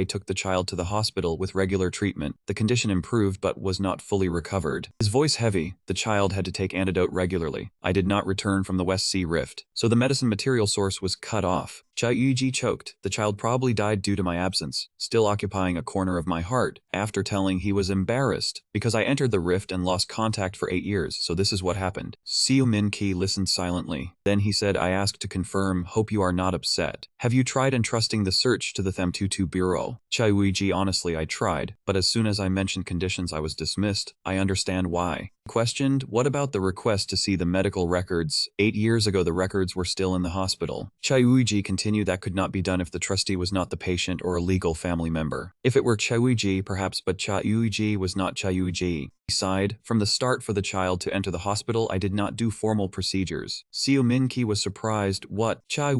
[SPEAKER 1] took the child to the hospital with regular treatment. The condition improved but was not fully recovered. His voice heavy, the child had to take antidote regularly. I did not return from the West Sea Rift, so the medicine material source was cut off. Che choked. The child probably died due to my absence, still occupying a corner of my heart, after telling he was embarrassed, because I entered the rift and lost contact for 8 years, so this is what happened. Seo Min-ki listened silently. Then he said, I asked to confirm, hope you are not upset. Have you tried entrusting the search to the Them22 Bureau? Che honestly I tried, but as soon as I mentioned conditions I was dismissed. I understand why. Questioned, what about the request to see the medical records? 8 years ago the records were still in the hospital. Che continued that could not be done if the trustee was not the patient or a legal family member. If it were Che perhaps, but Che was not Che. He sighed. From the start, for the child to enter the hospital I did not do formal procedures. Seo Min-ki was surprised. What? Che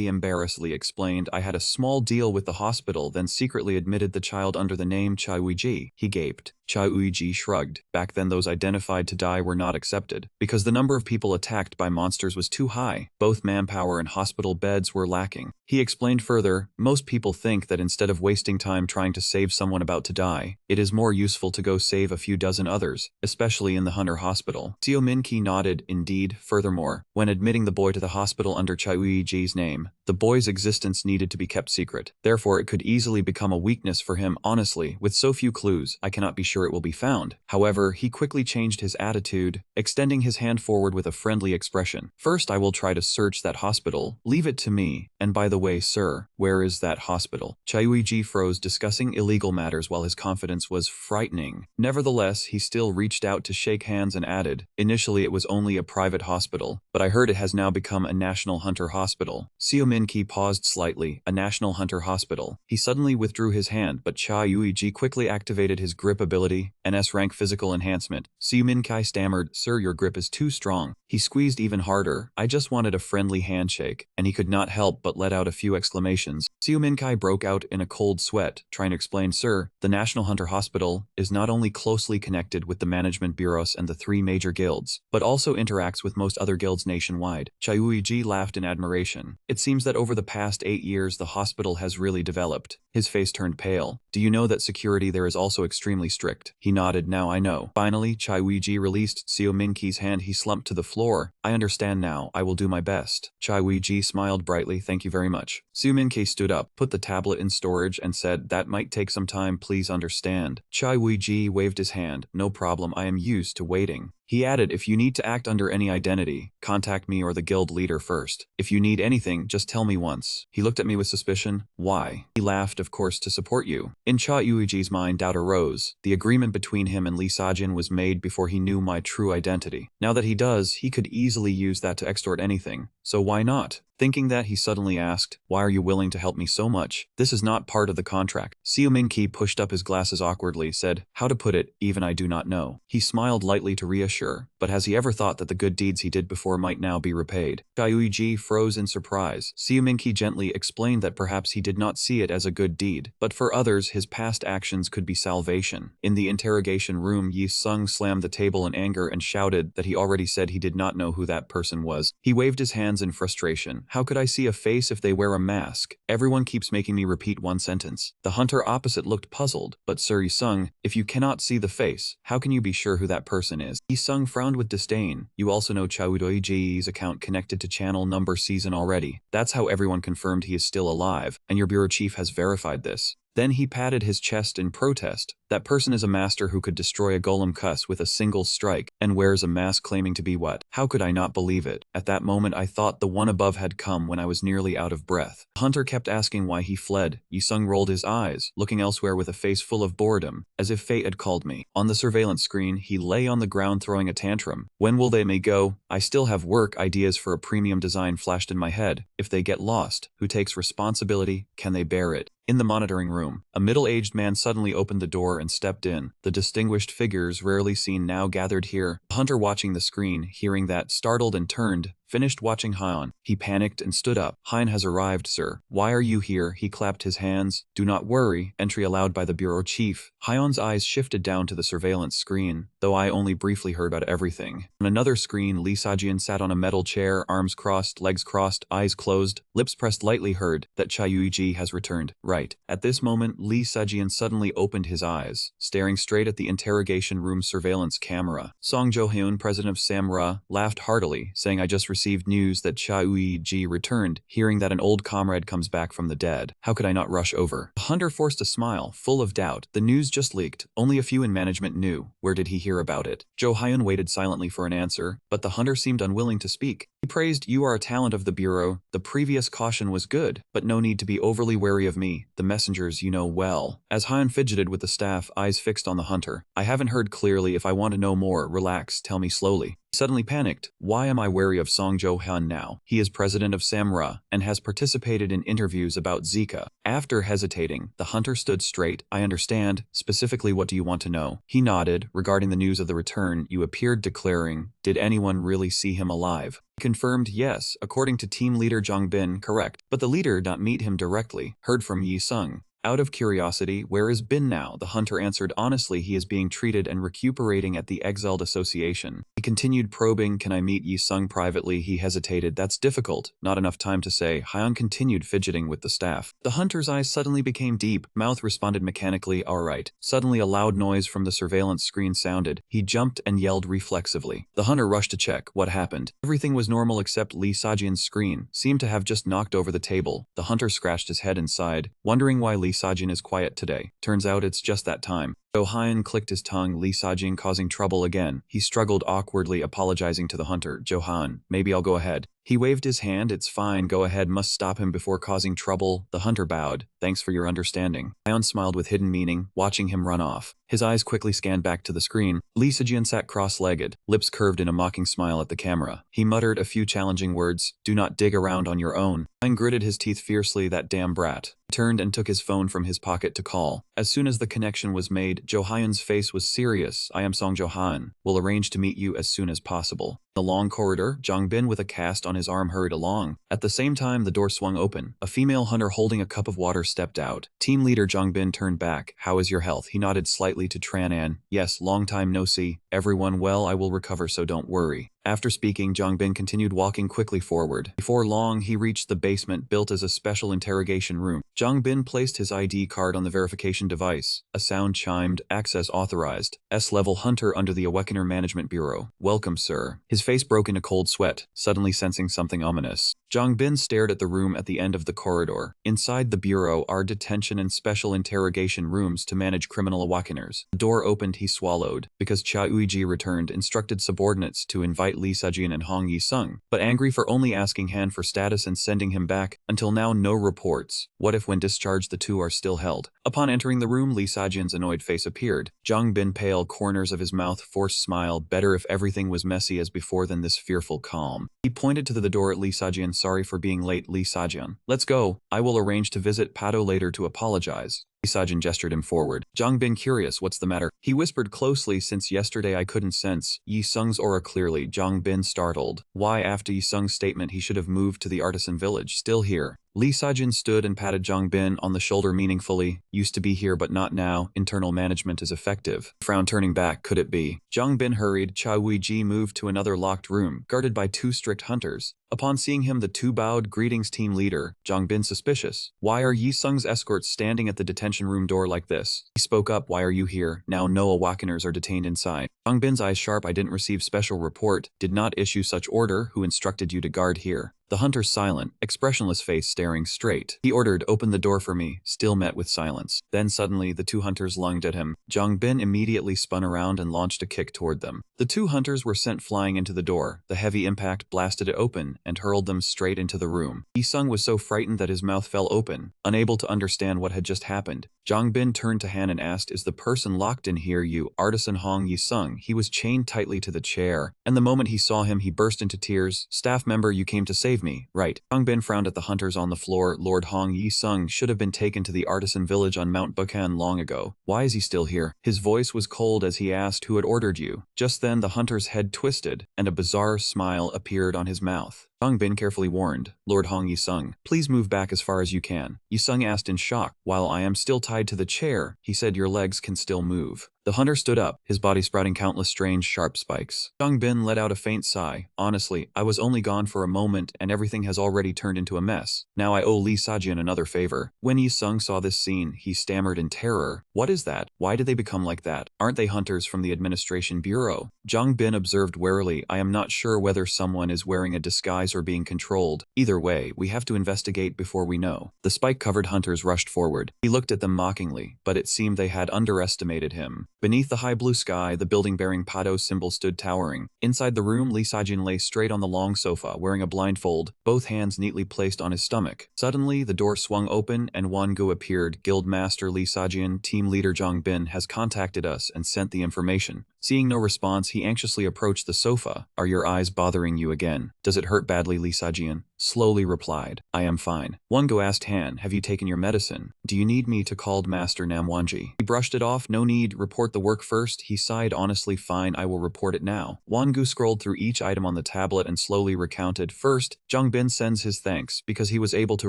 [SPEAKER 1] embarrassedly explained, I had a small deal with the hospital, then secretly admitted the child under the name Che. He gaped. Che shrugged. Back then those identified to die were not accepted, because the number of people attacked by monsters was too high. Both manpower and hospital beds were lacking. He explained further, most people think that instead of wasting time trying to save someone about to die, it is more useful to go save a few dozen others, especially in the Hunter Hospital. Seo Min-ki nodded. Indeed, furthermore, when admitting the boy to the hospital under Che-Uiji's name, the boy's existence needed to be kept secret. Therefore, it could easily become a weakness for him. Honestly, with so few clues, I cannot be sure it will be found. However, he quickly changed his attitude, extending his hand forward with a friendly expression. First, I will try to search that hospital. Leave it to me. And by the way, sir, where is that hospital? Che-Uiji froze, discussing illegal matters while his confidence was frightening. Nevertheless, he still reached out to shake hands and added, initially it was only a private hospital, but I heard it has now become a national hunter hospital. Seo Min-ki paused slightly. A national hunter hospital. He suddenly withdrew his hand, but Che-Uiji quickly activated his grip ability, an S-rank physical enhancement. Seo Min-ki stammered, sir, your grip is too strong. He squeezed even harder. I just wanted a friendly handshake, and he could not help but let out a few exclamations. Seo Min-ki broke out in a cold sweat, trying to explain, sir, the National Hunter Hospital is not only closely connected with the management bureaus and the 3 major guilds, but also interacts with most other guilds nationwide. Che-Uiji laughed in admiration. It seems that over the past 8 years the hospital has really developed. His face turned pale. Do you know that security there is also extremely strict? He nodded. Now I know. Finally, Che-Uiji released Seo Min-ki's hand. He slumped to the floor. I understand now. I will do my best. Che-Uiji smiled brightly. Thank you very much. Seo Min-ki stood up, put the tablet in storage, and said, that might take some time, please understand. Che-Uiji waved his hand. No problem, I am used to waiting. He added, if you need to act under any identity, contact me or the guild leader first. If you need anything, just tell me once. He looked at me with suspicion. Why? He laughed, of course, to support you. In Che-Uiji's mind, doubt arose. The agreement between him and Lee Sajin was made before he knew my true identity. Now that he does, he could easily use that to extort anything. So why not? Thinking that, he suddenly asked, why are you willing to help me so much? This is not part of the contract. Seo Min-ki pushed up his glasses awkwardly, said, how to put it, even I do not know. He smiled lightly to reassure, but has he ever thought that the good deeds he did before might now be repaid? Che-Uiji froze in surprise. Seo Min-ki gently explained that perhaps he did not see it as a good deed, but for others his past actions could be salvation. In the interrogation room, Yi Sung slammed the table in anger and shouted that he already said he did not know who that person was. He waved his hands in frustration. How could I see a face if they wear a mask? Everyone keeps making me repeat one sentence. The hunter opposite looked puzzled. But Sir Yi Sung, if you cannot see the face, how can you be sure who that person is? Yi Sung frowned with disdain. You also know Che-Uiji's account connected to channel number season already. That's how everyone confirmed he is still alive, and your bureau chief has verified this. Then he patted his chest in protest. That person is a master who could destroy a golem cuss with a single strike, and wears a mask claiming to be what? How could I not believe it? At that moment I thought the one above had come when I was nearly out of breath. The hunter kept asking why he fled. Yi Sung rolled his eyes, looking elsewhere with a face full of boredom, as if fate had called me. On the surveillance screen, he lay on the ground throwing a tantrum. When will they may go? I still have work ideas for a premium design flashed in my head. If they get lost, who takes responsibility? Can they bear it? In the monitoring room, a middle-aged man suddenly opened the door and stepped in. The distinguished figures rarely seen now gathered here. The hunter watching the screen, hearing that, startled and turned, finished watching Hyun. He panicked and stood up. Hyun has arrived, sir. Why are you here? He clapped his hands. Do not worry. Entry allowed by the bureau chief. Hyun's eyes shifted down to the surveillance screen, though I only briefly heard about everything. On another screen, Lee Sajian sat on a metal chair, arms crossed, legs crossed, eyes closed, lips pressed lightly. Heard that Cha Yuiji has returned. Right. At this moment, Lee Sajian suddenly opened his eyes, staring straight at the interrogation room surveillance camera. Song Jo-hyun, president of Samra, laughed heartily, saying, I just received news that Cha Yuiji returned, hearing that an old comrade comes back from the dead. How could I not rush over? The hunter forced a smile, full of doubt. The news just leaked. Only a few in management knew. Where did he hear about it? Jo-hyun waited silently for an answer, but the hunter seemed unwilling to speak. He praised, you are a talent of the bureau. The previous caution was good, but no need to be overly wary of me. The messengers you know well. As Hyun fidgeted with the staff, eyes fixed on the hunter. I haven't heard clearly. If I want to know more, relax, tell me slowly. He suddenly panicked. Why am I wary of Song Jo-hyun now? He is president of Samra and has participated in interviews about Zika. After hesitating, the hunter stood straight. I understand. Specifically, what do you want to know? He nodded. Regarding the news of the return, you appeared declaring, did anyone really see him alive? He confirmed, yes, according to team leader Jong Bin, correct. But the leader did not meet him directly. Heard from Yi Sung. Out of curiosity, where is Bin now? The hunter answered honestly, he is being treated and recuperating at the Exiled Association. He continued probing, can I meet Yi Sung privately? He hesitated, that's difficult. Not enough time to say. Hyun continued fidgeting with the staff. The hunter's eyes suddenly became deep. Mouth responded mechanically, alright. Suddenly a loud noise from the surveillance screen sounded. He jumped and yelled reflexively. The hunter rushed to check. What happened? Everything was normal except Lee Sajian's screen seemed to have just knocked over the table. The hunter scratched his head and sighed, wondering why Lee Sajian is quiet today. Turns out it's just that time. Jo-hyun clicked his tongue, Lee Sajian causing trouble again. He struggled awkwardly, apologizing to the hunter. Jo-hyun, maybe I'll go ahead. He waved his hand, it's fine, go ahead, must stop him before causing trouble. The hunter bowed. Thanks for your understanding. Hyun smiled with hidden meaning, watching him run off. His eyes quickly scanned back to the screen. Lee Sajian sat cross-legged, lips curved in a mocking smile at the camera. He muttered a few challenging words, do not dig around on your own. Hyun gritted his teeth fiercely, that damn brat. He turned and took his phone from his pocket to call. As soon as the connection was made, Jo-hyun's face was serious. I am Song Jo-hyun. We'll arrange to meet you as soon as possible. In the long corridor, Jong Bin with a cast on his arm hurried along. At the same time, the door swung open. A female hunter holding a cup of water stepped out. Team leader Jong Bin turned back. How is your health? He nodded slightly to Tran An. Yes, long time no see. Everyone well, I will recover, so don't worry. After speaking, Jong Bin continued walking quickly forward. Before long, he reached the basement built as a special interrogation room. Jong Bin placed his ID card on the verification device. A sound chimed, access authorized. S-level hunter under the Awakener Management Bureau. Welcome, sir. His face broke in a cold sweat, suddenly sensing something ominous. Jong Bin stared at the room at the end of the corridor. Inside the bureau are detention and special interrogation rooms to manage criminal awakeners. The door opened, he swallowed, because Cha Uiji returned, instructed subordinates to invite Lee Sajian and Hong Yi-sung, but angry for only asking Han for status and sending him back. Until now, no reports. What if when discharged the two are still held? Upon entering the room, Lee Sajian's annoyed face appeared. Jong Bin pale, corners of his mouth forced smile. Better if everything was messy as before than this fearful calm. He pointed to the door at Lee Sajian. Sorry for being late, Lee Sajian. Let's go. I will arrange to visit Pato later to apologize. Lee Sajian gestured him forward. Jong Bin curious, what's the matter? He whispered closely, since yesterday I couldn't sense Yi Sung's aura clearly. Jong Bin startled. Why after Yi Sung's statement he should have moved to the artisan village? Still here. Lee Sajian stood and patted Jong Bin on the shoulder meaningfully. Used to be here but not now. Internal management is effective. Frown turning back, could it be? Jong Bin hurried. Cha Wei-ji moved to another locked room, guarded by two strict hunters. Upon seeing him, the two bowed. Greetings, team leader. Jong Bin suspicious. Why are Yi Sung's escorts standing at the detention room door like this? He spoke up. Why are you here? Now no awakeners are detained inside. Jong Bin's eyes sharp. I didn't receive special report. Did not issue such order. Who instructed you to guard here? The hunter's silent, expressionless face staring straight. He ordered, open the door for me, still met with silence. Then suddenly, the two hunters lunged at him. Jong Bin immediately spun around and launched a kick toward them. The two hunters were sent flying into the door. The heavy impact blasted it open and hurled them straight into the room. Yi Sung was so frightened that his mouth fell open, unable to understand what had just happened. Jong Bin turned to Han and asked, is the person locked in here you, artisan Hong Yi Sung? He was chained tightly to the chair, and the moment he saw him, he burst into tears. Staff member, you came to save save me, right? Zhang Bin frowned at the hunters on the floor. Lord Hong Yi-sung should have been taken to the artisan village on Mount Bukan long ago. Why is he still here? His voice was cold as he asked who had ordered you. Just then the hunter's head twisted, and a bizarre smile appeared on his mouth. Zhang Bin carefully warned, Lord Hong Yi-sung, please move back as far as you can. Yi-sung asked in shock, while I am still tied to the chair, he said your legs can still move. The hunter stood up, his body sprouting countless strange, sharp spikes. Zhang Bin let out a faint sigh. Honestly, I was only gone for a moment and everything has already turned into a mess. Now I owe Li Sajin another favor. When Yi-sung saw this scene, he stammered in terror. What is that? Why did they become like that? Aren't they hunters from the administration bureau? Zhang Bin observed warily, I am not sure whether someone is wearing a disguise or being controlled. Either way, we have to investigate before we know. The spike-covered hunters rushed forward. He looked at them mockingly, but it seemed they had underestimated him. Beneath the high blue sky, the building bearing Pado symbol stood towering. Inside the room, Li Sajin lay straight on the long sofa, wearing a blindfold, both hands neatly placed on his stomach. Suddenly, the door swung open and Wangu appeared. Guildmaster Li Sajin, team leader Zhang Bin, has contacted us and sent the information. Seeing no response, he anxiously approached the sofa. Are your eyes bothering you again? Does it hurt badly? Li Sajin slowly replied. I am fine. Wangu asked Han, have you taken your medicine? Do you need me to call Master Namwanji? He brushed it off. No need. Report the work first. He sighed honestly. Fine, I will report it now. Wangu scrolled through each item on the tablet and slowly recounted. First, Zhang Bin sends his thanks because he was able to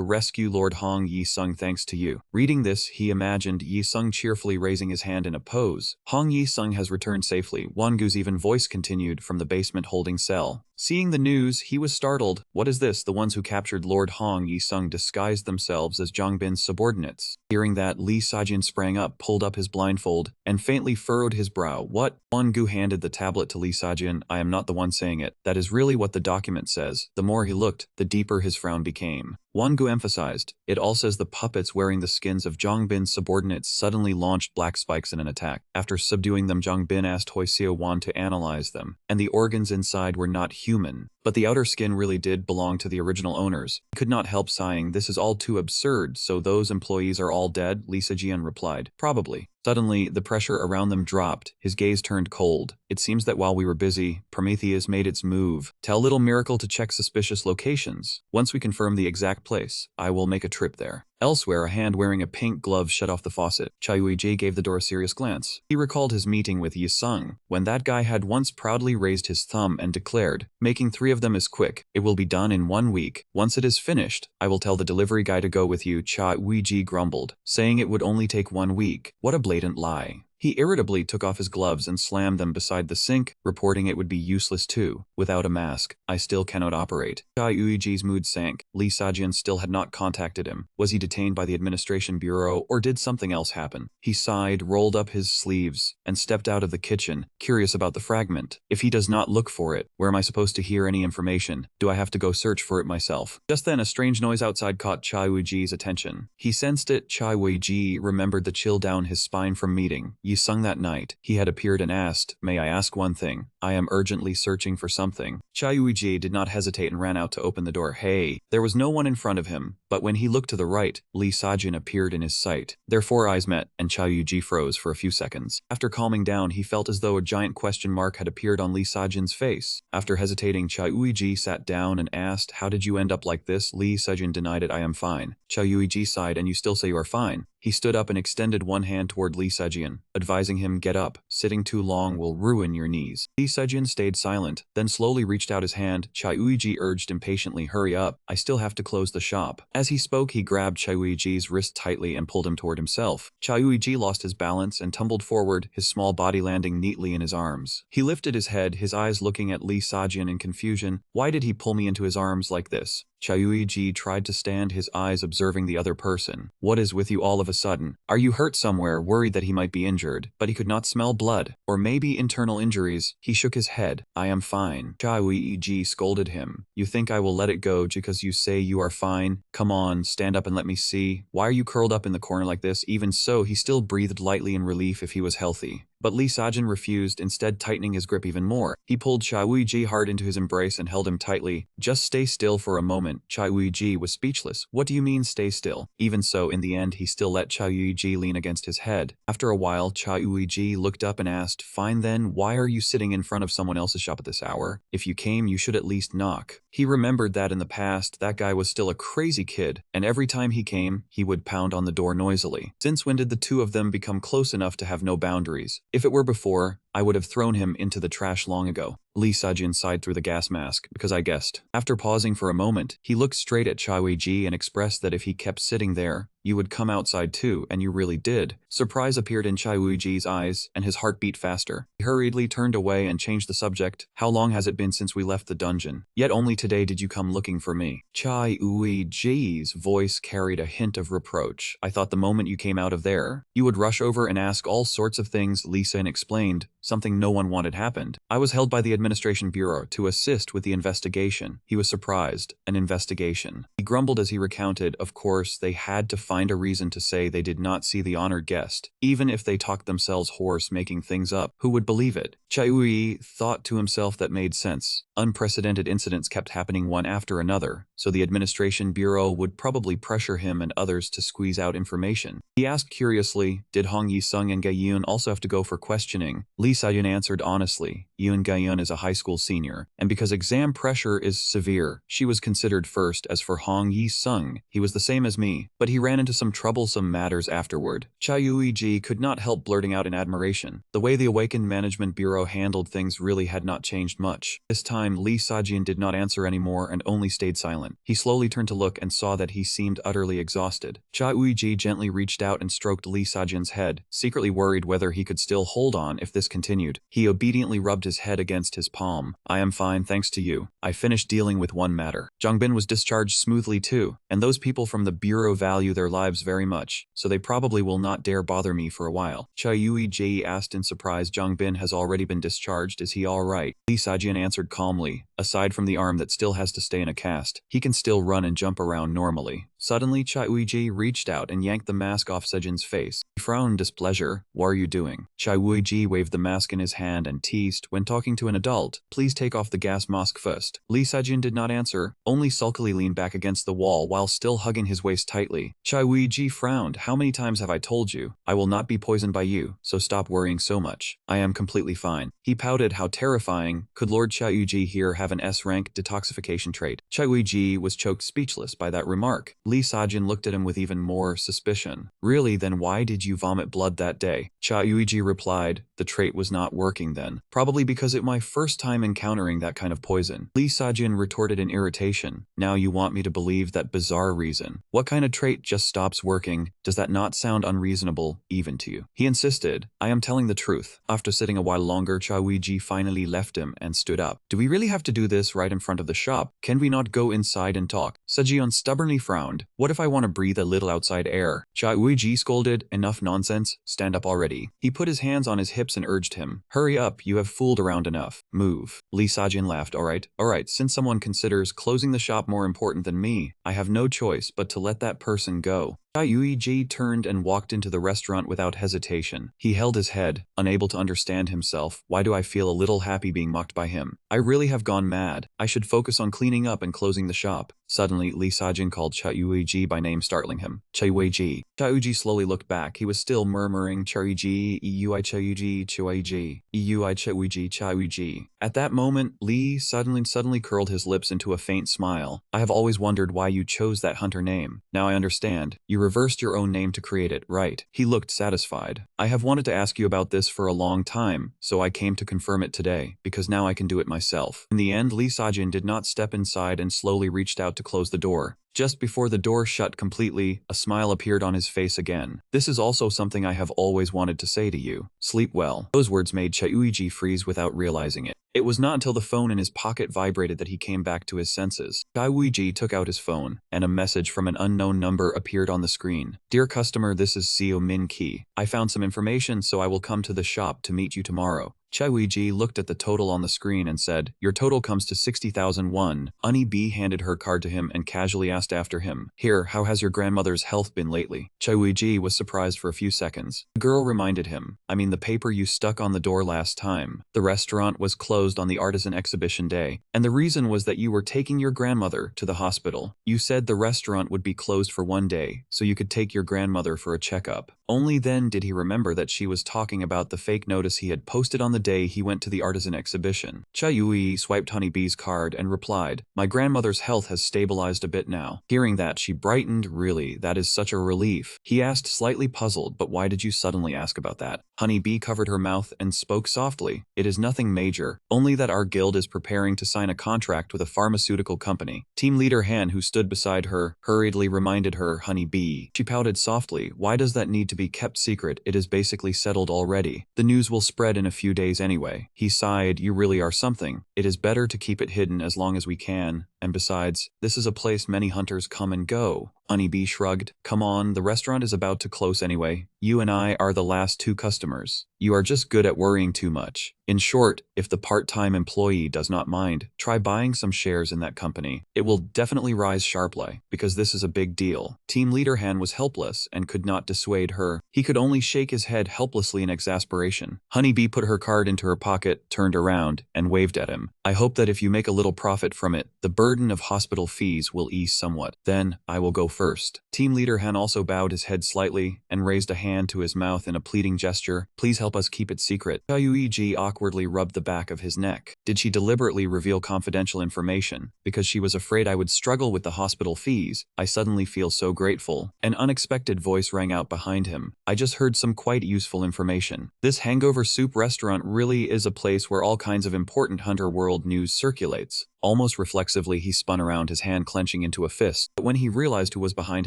[SPEAKER 1] rescue Lord Hong Yi-sung thanks to you. Reading this, he imagined Yi-sung cheerfully raising his hand in a pose. Hong Yi-sung has returned safely. Wangu's even voice continued from the basement holding cell. Seeing the news, he was startled. What is this? The ones who captured Lord Hong Yi-sung disguised themselves as Zhang Bin's subordinates. Hearing that, Li Sajin sprang up, pulled up his blindfold, and faintly furrowed his brow. What? Wangu handed the tablet to Li Sajin. I am not the one saying it. That is really what the document says. The more he looked, the deeper his frown became. Wangu emphasized, it all says the puppets wearing the skins of Zhang Bin's subordinates suddenly launched black spikes in an attack. After subduing them, Zhang Bin asked Hoi Seo Wan to analyze them, and the organs inside were not human. But the outer skin really did belong to the original owners. He could not help sighing, this is all too absurd, so those employees are all dead? Li Sajin replied. Probably. Suddenly, the pressure around them dropped. His gaze turned cold. It seems that while we were busy, Prometheus made its move. Tell Little Miracle to check suspicious locations. Once we confirm the exact place, I will make a trip there. Elsewhere, a hand wearing a pink glove shut off the faucet. Chai-Ui-ji gave the door a serious glance. He recalled his meeting with Yi-sung, when that guy had once proudly raised his thumb and declared, making 3 of them is quick. It will be done in 1 week. Once it is finished, I will tell the delivery guy to go with you. Chai-Ui-ji grumbled, saying it would only take 1 week. What a blatant lie. He irritably took off his gloves and slammed them beside the sink, reporting it would be useless too. Without a mask, I still cannot operate. Chai-Ui-ji's mood sank. Li Sajin still had not contacted him. Was he detained by the administration bureau, or did something else happen? He sighed, rolled up his sleeves, and stepped out of the kitchen, curious about the fragment. If he does not look for it, where am I supposed to hear any information? Do I have to go search for it myself? Just then, a strange noise outside caught Chai-Ui-ji's attention. He sensed it. Chai-Ui-ji remembered the chill down his spine from meeting Yi-sung that night. He had appeared and asked, may I ask one thing? I am urgently searching for something. Chai-Ui-ji did not hesitate and ran out to open the door. Hey! There was no one in front of him, but when he looked to the right, Li Sajin appeared in his sight. Their 4 eyes met, and Chai-Ui-ji froze for a few seconds. After calming down, he felt as though a giant question mark had appeared on Li Sajin's face. After hesitating, Chai-Ui-ji sat down and asked, how did you end up like this? Li Sajin denied it. I am fine. Chai-Ui-ji sighed, and you still say you are fine. He stood up and extended one hand toward Li Sajin, advising him, get up. Sitting too long will ruin your knees. Li Sajin stayed silent, then slowly reached out his hand. Chai-Ui-ji urged impatiently, hurry up. I still have to close the shop. As he spoke, he grabbed Chai-Ui-ji's wrist tightly and pulled him toward himself. Chai-Ui-ji lost his balance and tumbled forward, his small body landing neatly in his arms. He lifted his head, his eyes looking at Li Sajin in confusion. Why did he pull me into his arms like this? Chai-Ui-ji tried to stand, his eyes observing the other person. What is with you all of a sudden? Are you hurt somewhere? Worried that he might be injured, but he could not smell blood. Or maybe internal injuries. He shook his head. I am fine. Chai-Ui-ji scolded him. You think I will let it go because you say you are fine? Come on, stand up and let me see. Why are you curled up in the corner like this? Even so, he still breathed lightly in relief if he was healthy. But Lee Sajin refused, instead tightening his grip even more. He pulled Chai Wuji hard into his embrace and held him tightly. Just stay still for a moment. Chai Wuji was speechless. What do you mean stay still? Even so, in the end, he still let Chai Wuji lean against his head. After a while, Chai Wuji looked up and asked, "Fine then, why are you sitting in front of someone else's shop at this hour? If you came, you should at least knock." He remembered that in the past, that guy was still a crazy kid, and every time he came, he would pound on the door noisily. Since when did the two of them become close enough to have no boundaries? If it were before, I would have thrown him into the trash long ago. Lee Sajin sighed through the gas mask, because I guessed. After pausing for a moment, he looked straight at Chai Wei-ji and expressed that if he kept sitting there, you would come outside too, and you really did. Surprise appeared in Chai Wei-ji's eyes, and his heart beat faster. He hurriedly turned away and changed the subject. How long has it been since we left the dungeon? Yet only today did you come looking for me. Chai Wei-ji's voice carried a hint of reproach. I thought the moment you came out of there, you would rush over and ask all sorts of things. Lee Sin explained. Something no one wanted happened. I was held by the Administration Bureau to assist with the investigation. He was surprised. An investigation. He grumbled as he recounted, of course, they had to find a reason to say they did not see the honored guest. Even if they talked themselves hoarse making things up, who would believe it? Chai Ui thought to himself that made sense. Unprecedented incidents kept happening one after another, so the Administration Bureau would probably pressure him and others to squeeze out information. He asked curiously, did Hong Yi-sung and Ga-yoon also have to go for questioning? Lee Sa-yun answered honestly, Yoon Ga-yoon is a high school senior, and because exam pressure is severe, she was considered first. As for Hong Yi-sung, he was the same as me, but he ran into some troublesome matters afterward. Chai Ui-ji could not help blurting out in admiration. The way the Awakened Management Bureau handled things really had not changed much. This time, Lee Sa-jin did not answer anymore and only stayed silent. He slowly turned to look and saw that he seemed utterly exhausted. Chai Ui-ji gently reached out and stroked Lee Sa-jin's head, secretly worried whether he could still hold on if this continued. He obediently rubbed his head against his palm. I am fine thanks to you. I finished dealing with one matter. Jongbin was discharged smoothly too, and those people from the Bureau value their lives very much, so they probably will not dare bother me for a while. Chai Ui-ji asked in surprise. Jongbin has already been discharged, is he alright? Lee Sa-jin answered calmly. Aside from the arm that still has to stay in a cast, he can still run and jump around normally. Suddenly, Chai Ui-ji reached out and yanked the mask off Sejin's face. He frowned in displeasure. What are you doing? Chai Ui-ji waved the mask in his hand and teased, when talking to an adult, please take off the gas mask first. Lee Sejin did not answer, only sulkily leaned back against the wall while still hugging his waist tightly. Chai Ui-ji frowned. How many times have I told you? I will not be poisoned by you, so stop worrying so much. I am completely fine. He pouted. How terrifying. Could Lord Chai Ui-ji here have an S-rank detoxification trait? Chai Ui-ji was choked speechless by that remark. Lee Sa-jin looked at him with even more suspicion. Really, then why did you vomit blood that day? Chai Ui-ji replied, the trait was not working then. Probably because it my first time encountering that kind of poison. Lee Sa-jin retorted in irritation. Now you want me to believe that bizarre reason. What kind of trait just stops working? Does that not sound unreasonable, even to you? He insisted. I am telling the truth. After sitting a while longer, Chai Ui-ji finally left him and stood up. Do we really have to do this right in front of the shop? Can we not go inside and talk? Sejun stubbornly frowned. What if I want to breathe a little outside air? Chai Ui-ji scolded. Enough nonsense. Stand up already. He put his hands on his hips and urged him. Hurry up, you have fooled around enough. Move. Lee Sa-jin laughed. Alright, since someone considers closing the shop more important than me, I have no choice but to let that person go. Chai Ui-ji turned and walked into the restaurant without hesitation. He held his head, unable to understand himself. Why do I feel a little happy being mocked by him? I really have gone mad. I should focus on cleaning up and closing the shop. Suddenly, Lee Sa-jin called Chai Ui-ji by name, startling him. Chai Ui-ji. Chai Ui-ji slowly looked back. He was still murmuring, Chai Ui-ji, Eui Chai Ui-ji, Chai Ui-ji, Eui Chai Ui-ji, Chai Ui-ji. At that moment, Lee suddenly curled his lips into a faint smile. I have always wondered why you chose that hunter name. Now I understand. You reversed your own name to create it, right? He looked satisfied. I have wanted to ask you about this for a long time, so I came to confirm it today, because now I can do it myself. In the end, Lee Sa-jin did not step inside and slowly reached out to close the door. Just before the door shut completely, a smile appeared on his face again. This is also something I have always wanted to say to you. Sleep well. Those words made Chai Ui-ji freeze without realizing it. It was not until the phone in his pocket vibrated that he came back to his senses. Chai Ui-ji took out his phone, and a message from an unknown number appeared on the screen. Dear customer, this is Seo Min Ki. I found some information, so I will come to the shop to meet you tomorrow. Chai Wei-ji looked at the total on the screen and said, "Your total comes to 60,001. Ani B handed her card to him and casually asked after him, "Here, how has your grandmother's health been lately?" Chai Wei-ji was surprised for a few seconds. The girl reminded him, "I mean the paper you stuck on the door last time. The restaurant was closed on the artisan exhibition day, and the reason was that you were taking your grandmother to the hospital. You said the restaurant would be closed for one day, so you could take your grandmother for a checkup." Only then did he remember that she was talking about the fake notice he had posted on the day he went to the artisan exhibition. Chai Yui swiped Honeybee's card and replied, "My grandmother's health has stabilized a bit now." Hearing that, she brightened. "Really, that is such a relief." He asked, slightly puzzled, "But why did you suddenly ask about that?" Honeybee covered her mouth and spoke softly, "It is nothing major, only that our guild is preparing to sign a contract with a pharmaceutical company." Team leader Han, who stood beside her, hurriedly reminded her, "Honeybee." She pouted softly, "Why does that need to be kept secret? It is basically settled already. The news will spread in a few days anyway." He sighed, "You really are something. It is better to keep it hidden as long as we can, and besides, this is a place many hunters come and go." Honeybee shrugged, "Come on, the restaurant is about to close anyway. You and I are the last two customers. You are just good at worrying too much. In short, if the part-time employee does not mind, try buying some shares in that company. It will definitely rise sharply, because this is a big deal." Team leader Han was helpless and could not dissuade her. He could only shake his head helplessly in exasperation. Honeybee put her card into her pocket, turned around, and waved at him. "I hope that if you make a little profit from it, the burden of hospital fees will ease somewhat. Then, I will go first." Team leader Han also bowed his head slightly and raised a hand to his mouth in a pleading gesture. "Please help us keep it secret." Yuiji awkwardly rubbed the back of his neck. Did she deliberately reveal confidential information because she was afraid I would struggle with the hospital fees? I suddenly feel so grateful. An unexpected voice rang out behind him. "I just heard some quite useful information. This hangover soup restaurant really is a place where all kinds of important Hunter World news circulates." Almost reflexively, he spun around, his hand clenching into a fist. But when he realized who was behind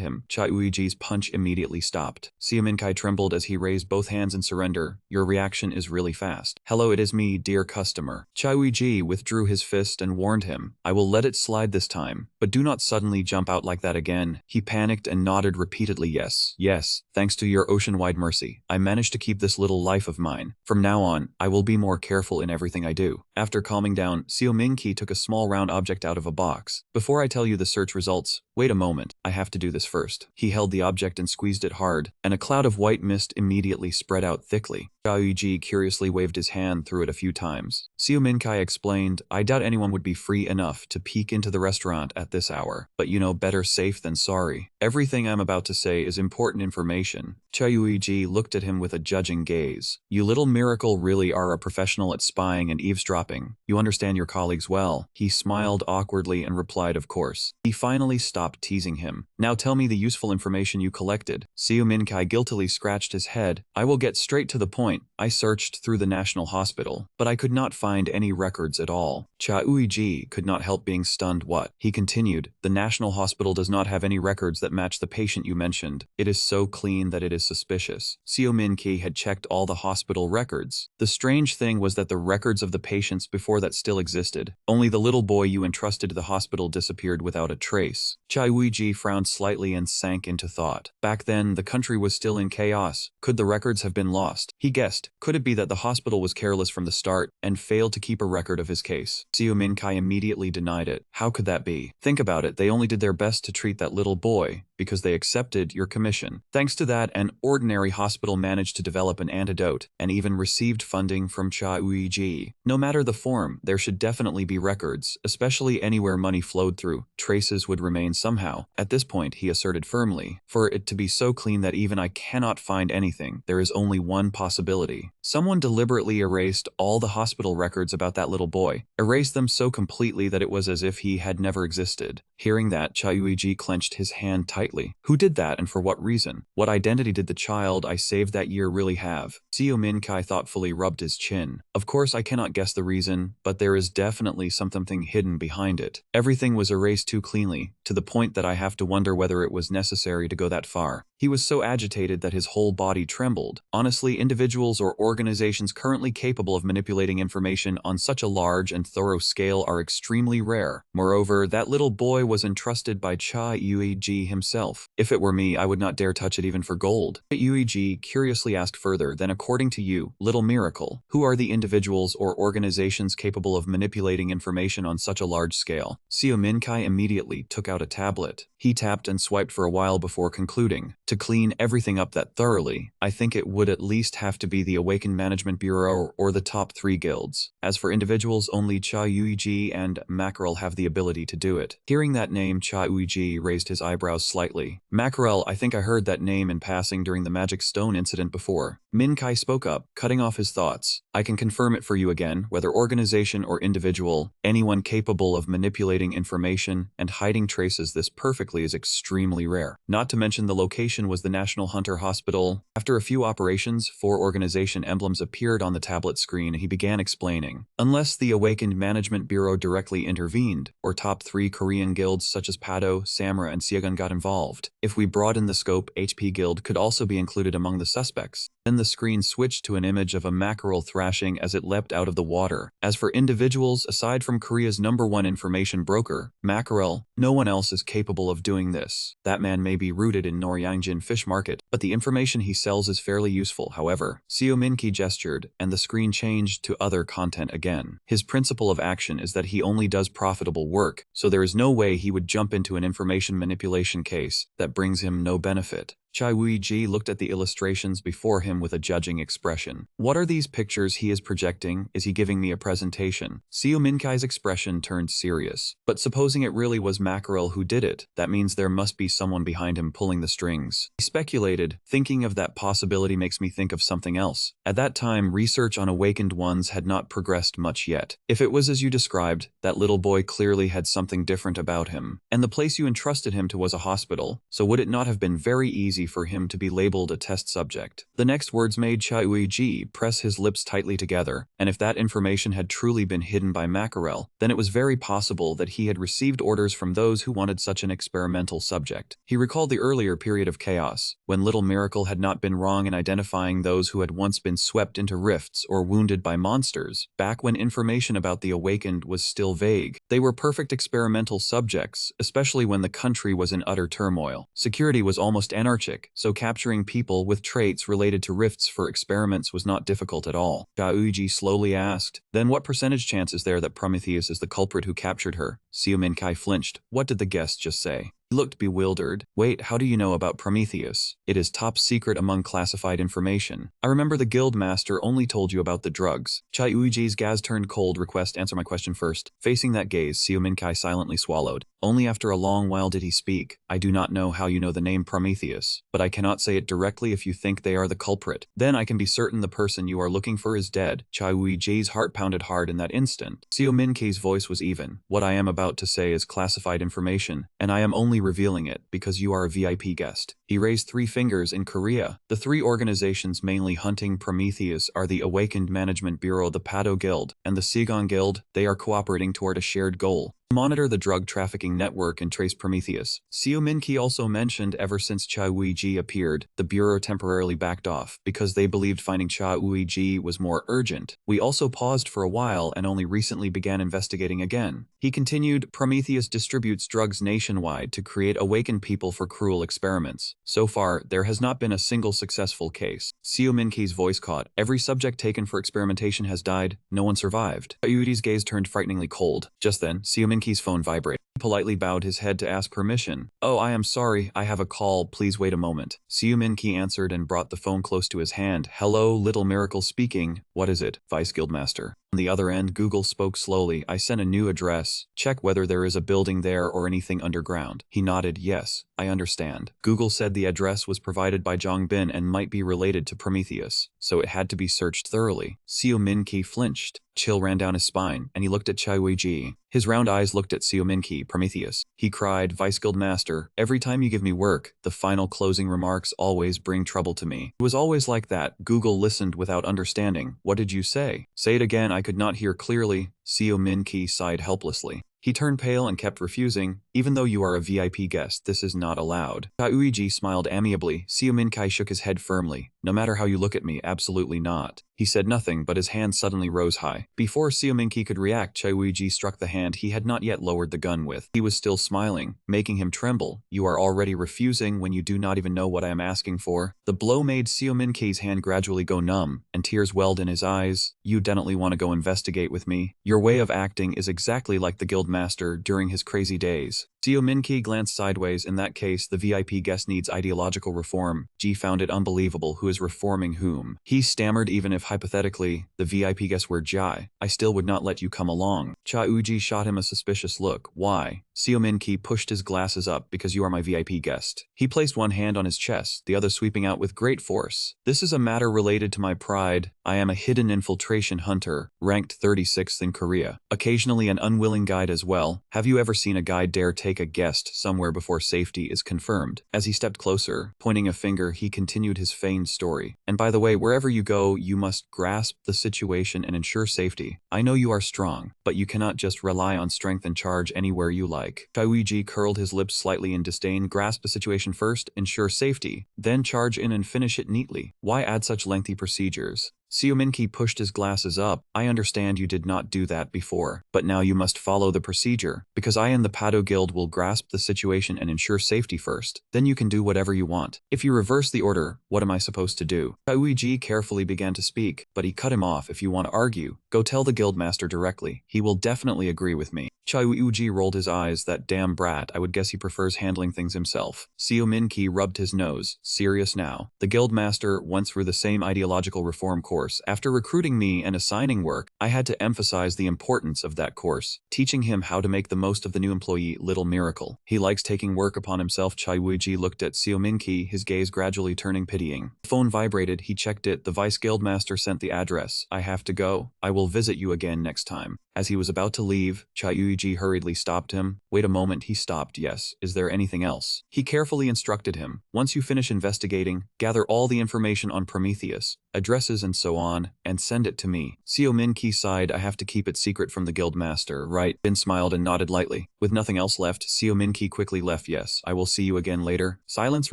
[SPEAKER 1] him, Chai Uiji's punch immediately stopped. Xiaominkai trembled as he raised both hands in surrender. "Your reaction is really fast." "Hello, it is me, dear customer." Chai Uiji withdrew his fist and warned him, "I will let it slide this time, but do not suddenly jump out like that again." He panicked and nodded repeatedly, "Yes, yes, thanks to your ocean-wide mercy, I managed to keep this little life of mine. From now on, I will be more careful in everything I do." After calming down, Xiaominki took a small round object out of a box. "Before I tell you the search results, wait a moment, I have to do this first." He held the object and squeezed it hard, and a cloud of white mist immediately spread out thickly. Xiaoyuji curiously waved his hand through it a few times. Xiaominkai explained, "I doubt anyone would be free enough to peek into the restaurant at this hour, but you know, better safe than sorry. Everything I'm about to say is important information." Xiaoyuji looked at him with a judging gaze. "You little miracle really are a professional at spying and eavesdropping. You understand your colleagues well." He smiled awkwardly and replied, "Of course." He finally stopped teasing him. "Now tell me the useful information you collected." Xiaominkai guiltily scratched his head. "I will get straight to the point. I searched through the National Hospital, but I could not find any records at all." Cha Uiji could not help being stunned. "What?" He continued, "The National Hospital does not have any records that match the patient you mentioned. It is so clean that it is suspicious." Xiaominki had checked all the hospital records. The strange thing was that the records of the patients before that still existed. Only the little boy you entrusted to the hospital disappeared without a trace. Chai Uiji frowned slightly and sank into thought. Back then, the country was still in chaos. Could the records have been lost? He guessed. Could it be that the hospital was careless from the start and failed to keep a record of his case? Xiaominkai immediately denied it. "How could that be? Think about it, they only did their best to treat that little boy because they accepted your commission. Thanks to that, an ordinary hospital managed to develop an antidote and even received funding from Cha Uiji. No matter the form, there should definitely be records, especially anywhere money flowed through. Traces would remain somehow." At this point, he asserted firmly, "For it to be so clean that even I cannot find anything, there is only one possibility. Someone deliberately erased all the hospital records about that little boy, erased them so completely that it was as if he had never existed." Hearing that, Cha Uiji clenched his hand tightly. Who did that, and for what reason? What identity did the child I saved that year really have? Xiaominkai thoughtfully rubbed his chin. "Of course I cannot guess the reason, but there is definitely something hidden behind it. Everything was erased too cleanly, to the point that I have to wonder whether it was necessary to go that far." He was so agitated that his whole body trembled. Honestly, individuals or organizations currently capable of manipulating information on such a large and thorough scale are extremely rare. Moreover, that little boy was entrusted by Cha Yuiji himself. If it were me, I would not dare touch it even for gold. Yuiji curiously asked further, then according to you, Little Miracle, who are the individuals or organizations capable of manipulating information on such a large scale? Seo Minkai immediately took out a tablet. He tapped and swiped for a while before concluding, to clean everything up that thoroughly, I think it would at least have to be the Awakened Management Bureau or the top 3 guilds. As for individuals, only Cha Yuiji and Mackerel have the ability to do it. Hearing that name, Cha Yuiji raised his eyebrows slightly. Mackerel, I think I heard that name in passing during the Magic Stone incident before. Minkai spoke up, cutting off his thoughts. I can confirm it for you again, whether organization or individual, anyone capable of manipulating information and hiding traces this perfectly is extremely rare. Not to mention the location was the National Hunter Hospital. After a few operations, 4 organization emblems appeared on the tablet screen and he began explaining. Unless the Awakened Management Bureau directly intervened, or top 3 Korean guilds such as Pado, Samra, and Siegun got involved. If we broaden the scope, HP Guild could also be included among the suspects. Then the screen switched to an image of a mackerel thrashing as it leapt out of the water. As for individuals, aside from Korea's #1 information broker, Mackerel, no one else is capable of doing this. That man may be rooted in Noryangjin Fish Market, but the information he sells is fairly useful. However, Seo Minki gestured, and the screen changed to other content again. His principle of action is that he only does profitable work, so there is no way he would jump into an information manipulation case that brings him no benefit. Chai Wei-ji looked at the illustrations before him with a judging expression. What are these pictures he is projecting? Is he giving me a presentation? Seo Minkai's expression turned serious. But supposing it really was Mackerel who did it, that means there must be someone behind him pulling the strings. He speculated, thinking of that possibility makes me think of something else. At that time, research on awakened ones had not progressed much yet. If it was as you described, that little boy clearly had something different about him. And the place you entrusted him to was a hospital, so would it not have been very easy for him to be labeled a test subject? The next words made Chai Uiji press his lips tightly together, and if that information had truly been hidden by Mackerel, then it was very possible that he had received orders from those who wanted such an experimental subject. He recalled the earlier period of chaos, when Little Miracle had not been wrong in identifying those who had once been swept into rifts or wounded by monsters, back when information about the awakened was still vague. They were perfect experimental subjects, especially when the country was in utter turmoil. Security was almost anarchic, so capturing people with traits related to rifts for experiments was not difficult at all. Uiji slowly asked, then what percentage chance is there that Prometheus is the culprit who captured her? Seo Minkai flinched. What did the guest just say? He looked bewildered. Wait, how do you know about Prometheus? It is top secret among classified information. I remember the guild master only told you about the drugs. Chai Uiji's gaze turned cold. Request answer my question first. Facing that gaze, Seo Minkai silently swallowed. Only after a long while did he speak. I do not know how you know the name Prometheus, but I cannot say it directly if you think they are the culprit. Then I can be certain the person you are looking for is dead. Chai Uiji's heart pounded hard in that instant. Seo Minkai's voice was even. What I am about to say is classified information, and I am only revealing it because you are a VIP guest. He raised 3 fingers in Korea. The 3 organizations mainly hunting Prometheus are the Awakened Management Bureau, the Pado Guild, and the Siegon Guild. They are cooperating toward a shared goal. Monitor the drug trafficking network and trace Prometheus. Seo Minki also mentioned ever since Cha Uiji appeared, the Bureau temporarily backed off because they believed finding Cha Uiji was more urgent. We also paused for a while and only recently began investigating again. He continued, Prometheus distributes drugs nationwide to create awakened people for cruel experiments. So far, there has not been a single successful case. Seo Minki's voice caught. Every subject taken for experimentation has died. No one survived. Uiji's gaze turned frighteningly cold. Just then, Seo Minki's phone vibrated. He politely bowed his head to ask permission. Oh, I am sorry, I have a call, please wait a moment. Seo Minki answered and brought the phone close to his hand. Hello, Little Miracle speaking. What is it? Vice Guildmaster. On the other end, Google spoke slowly. I sent a new address. Check whether there is a building there or anything underground. He nodded. Yes, I understand. Google said the address was provided by Jongbin and might be related to Prometheus, so it had to be searched thoroughly. Seo Minki flinched. Chill ran down his spine, and he looked at Chai Wei-ji. His round eyes looked at Seo Minki. Prometheus. He cried, Vice Guild Master, every time you give me work, the final closing remarks always bring trouble to me. It was always like that. Google listened without understanding. What did you say? Say it again, I could not hear clearly. Seo Minki sighed helplessly. He turned pale and kept refusing. Even though you are a VIP guest, this is not allowed. Chauiji smiled amiably. Xiuminkai shook his head firmly. No matter how you look at me, absolutely not. He said nothing, but his hand suddenly rose high. Before Xiuminki could react, Chauiji struck the hand he had not yet lowered the gun with. He was still smiling, making him tremble. You are already refusing when you do not even know what I am asking for. The blow made Xiuminki's hand gradually go numb, and tears welled in his eyes. You definitely want to go investigate with me. Your way of acting is exactly like the guildmaster during his crazy days. Xiuminki glanced sideways. In that case, the VIP guest needs ideological reform. Ji found it unbelievable. Who is reforming whom? He stammered. Even if hypothetically, the VIP guests were Jai, I still would not let you come along. Chauiji shot him a suspicious look. Why? Xiuminki pushed his glasses up. Because you are my VIP guest. He placed one hand on his chest, the other sweeping out with great force. This is a matter related to my pride. I am a hidden infiltration hunter, ranked 36th in Korea. Occasionally an unwilling guide as well. Have you ever seen a guide dare take a guest somewhere before safety is confirmed? As he stepped closer, pointing a finger, he continued his feigned story. And by the way, wherever you go, you must grasp the situation and ensure safety. I know you are strong, but you cannot just rely on strength and charge anywhere you like. Chauiji curled his lips slightly in disdain. Grasp the situation first, ensure safety, then charge in and finish it neatly. Why add such lengthy procedures? Xiuminki pushed his glasses up. I understand you did not do that before, but now you must follow the procedure, because I and the Pado Guild will grasp the situation and ensure safety first. Then you can do whatever you want. If you reverse the order, what am I supposed to do? Chauiji carefully began to speak, but he cut him off. If you want to argue, go tell the guildmaster directly. He will definitely agree with me. Chauiji rolled his eyes. That damn brat. I would guess he prefers handling things himself. Xiuminki rubbed his nose. Serious now. The guildmaster went through the same ideological reform course. After recruiting me and assigning work, I had to emphasize the importance of that course, teaching him how to make the most of the new employee. Little miracle. He likes taking work upon himself. Chauiji looked at Xiuminki, his gaze gradually turning pitying. The phone vibrated. He checked it. The vice guildmaster sent the address. I have to go. I will visit you again next time. As he was about to leave, Chauiji hurriedly stopped him. Wait a moment. He stopped. Yes. Is there anything else? He carefully instructed him. Once you finish investigating, gather all the information on Prometheus, addresses and so on, and send it to me. Xiuminki sighed. I have to keep it secret from the guildmaster, right? Bin smiled and nodded lightly. With nothing else left, Xiuminki quickly left. Yes, I will see you again later. Silence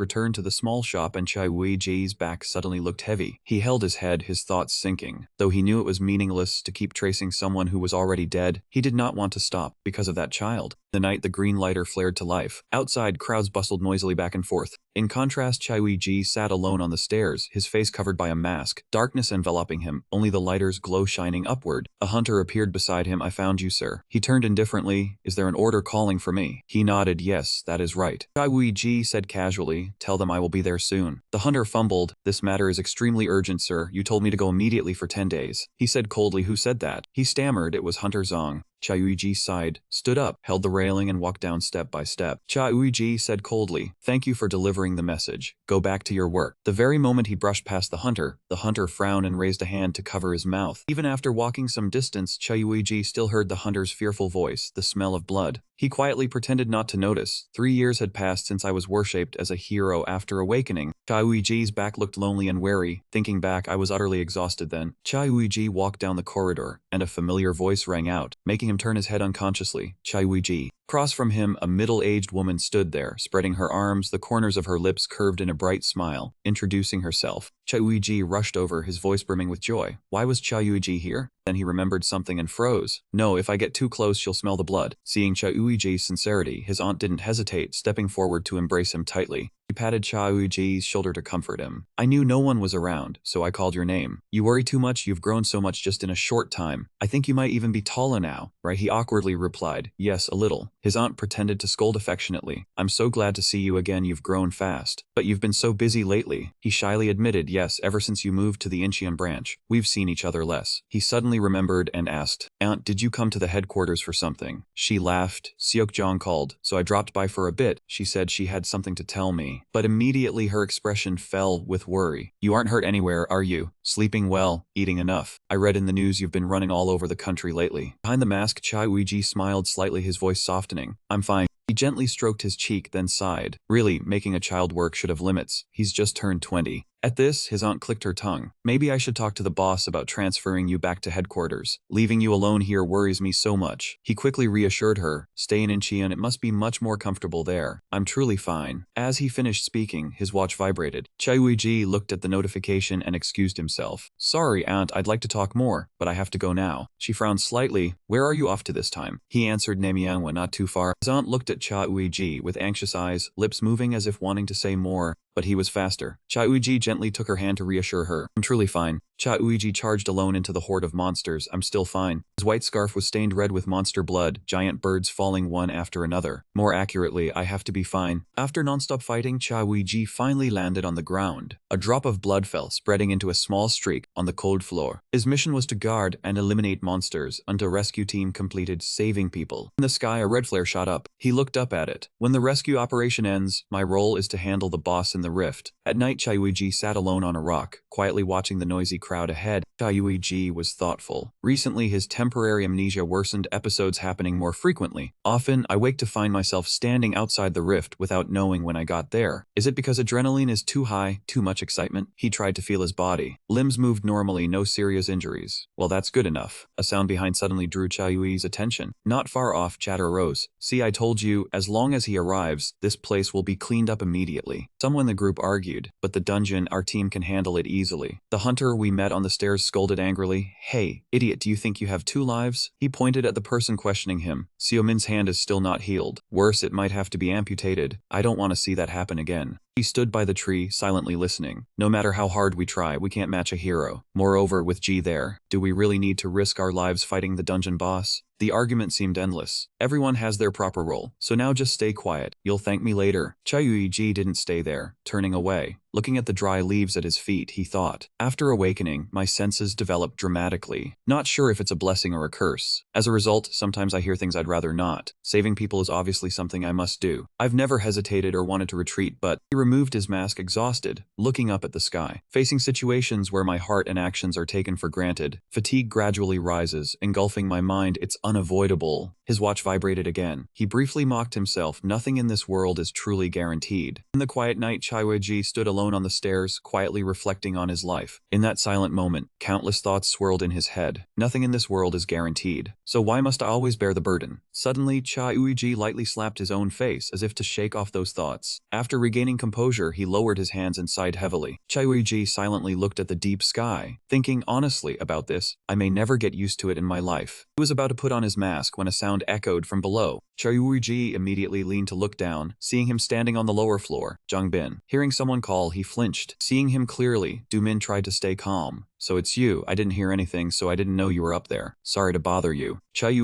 [SPEAKER 1] returned to the small shop and Chauiji's back suddenly looked heavy. He held his head, his thoughts sinking. Though he knew it was meaningless to keep tracing someone who was already dead, he did not want to stop because of that child. The night the green lighter flared to life. Outside, crowds bustled noisily back and forth. In contrast, Chauiji sat alone on the stairs, his face covered by a mask, darkness enveloping him, only the lighter's glow shining upward. A hunter appeared beside him. I found you, sir. He turned indifferently. Is there an order calling for me? He nodded. Yes, that is right. Chauiji said casually, tell them I will be there soon. The hunter fumbled. This matter is extremely urgent, sir. You told me to go immediately for 10 days. He said coldly. Who said that? He stammered. It was Hunter Zong. Chauiji sighed, stood up, held the railing and walked down step by step. Chauiji said coldly, thank you for delivering the message. Go back to your work. The very moment he brushed past the hunter frowned and raised a hand to cover his mouth. Even after walking some distance, Chauiji still heard the hunter's fearful voice, the smell of blood. He quietly pretended not to notice. 3 years had passed since I was worshipped as a hero after awakening. Chauiji's back looked lonely and weary. Thinking back, I was utterly exhausted then. Chauiji walked down the corridor, and a familiar voice rang out, making him turn his head unconsciously. Chauiji. Across from him, a middle-aged woman stood there, spreading her arms, the corners of her lips curved in a bright smile, introducing herself. Chauiji rushed over, his voice brimming with joy. Why was Chauiji here? Then he remembered something and froze. No, if I get too close, she'll smell the blood. Seeing Chauiji's sincerity, his aunt didn't hesitate, stepping forward to embrace him tightly. He patted Chauiji's shoulder to comfort him. I knew no one was around, so I called your name. You worry too much. You've grown so much just in a short time. I think you might even be taller now, right? He awkwardly replied. Yes, a little. His aunt pretended to scold affectionately. I'm so glad to see you again. You've grown fast. But you've been so busy lately. He shyly admitted. Yes, ever since you moved to the Incheon branch, we've seen each other less. He suddenly remembered and asked, Aunt, did you come to the headquarters for something? She laughed. Seokjong called, so I dropped by for a bit. She said she had something to tell me. But immediately her expression fell with worry. You aren't hurt anywhere, are you? Sleeping well, eating enough. I read in the news you've been running all over the country lately. Behind the mask, Chauiji smiled slightly, his voice softening. I'm fine. He gently stroked his cheek, then sighed. Really, making a child work should have limits. He's just turned 20. At this, his aunt clicked her tongue. Maybe I should talk to the boss about transferring you back to headquarters. Leaving you alone here worries me so much. He quickly reassured her, stay in Incheon, it must be much more comfortable there. I'm truly fine. As he finished speaking, his watch vibrated. Chai looked at the notification and excused himself. Sorry, aunt, I'd like to talk more, but I have to go now. She frowned slightly. Where are you off to this time? He answered, Namyangwa, not too far. His aunt looked at Chai with anxious eyes, lips moving as if wanting to say more, but he was faster. Chai gently took her hand to reassure her. I'm truly fine. Chai charged alone into the horde of monsters. I'm still fine. His white scarf was stained red with monster blood, giant birds falling one after another. More accurately, I have to be fine. After non-stop fighting, Chai finally landed on the ground. A drop of blood fell, spreading into a small streak on the cold floor. His mission was to guard and eliminate monsters until rescue team completed saving people. In the sky, a red flare shot up. He looked up at it. When the rescue operation ends, my role is to handle the boss in the rift. At night, Chai sat alone on a rock, quietly watching the noisy crowd ahead. Chai was thoughtful. Recently, his temporary amnesia worsened, episodes happening more frequently. Often, I wake to find myself standing outside the rift without knowing when I got there. Is it because adrenaline is too high, too much excitement? He tried to feel his body. Limbs moved normally, no serious injuries. Well, that's good enough. A sound behind suddenly drew Chai's attention. Not far off, chatter arose. See, I told you, as long as he arrives, this place will be cleaned up immediately. Someone in the group argued, but the dungeon, our team can handle it easily. The hunter we met on the stairs scolded angrily. Hey, idiot, do you think you have 2 lives? He pointed at the person questioning him. Xiaomin's hand is still not healed. Worse, it might have to be amputated. I don't want to see that happen again. He stood by the tree, silently listening. No matter how hard we try, we can't match a hero. Moreover, with G there, do we really need to risk our lives fighting the dungeon boss? The argument seemed endless. Everyone has their proper role, so now just stay quiet. You'll thank me later. Chai didn't stay there, turning away. Looking at the dry leaves at his feet, he thought. After awakening, my senses developed dramatically. Not sure if it's a blessing or a curse. As a result, sometimes I hear things I'd rather not. Saving people is obviously something I must do. I've never hesitated or wanted to retreat, but he removed his mask, exhausted, looking up at the sky. Facing situations where my heart and actions are taken for granted, fatigue gradually rises, engulfing my mind. It's unavoidable. His watch vibrated again. He briefly mocked himself. Nothing in this world is truly guaranteed. In the quiet night, Chai stood alone on the stairs, quietly reflecting on his life. In that silent moment, countless thoughts swirled in his head. Nothing in this world is guaranteed. So why must I always bear the burden? Suddenly, Chai lightly slapped his own face as if to shake off those thoughts. After regaining composure, he lowered his hands and sighed heavily. Chai silently looked at the deep sky, thinking honestly about this. I may never get used to it in my life. He was about to put on his mask when a sound echoed from below. Chai immediately leaned to look down, seeing him standing on the lower floor. Bin. Hearing someone call, he flinched. Seeing him clearly, Min tried to stay calm. So it's you. I didn't hear anything, so I didn't know you were up there. Sorry to bother you. Chai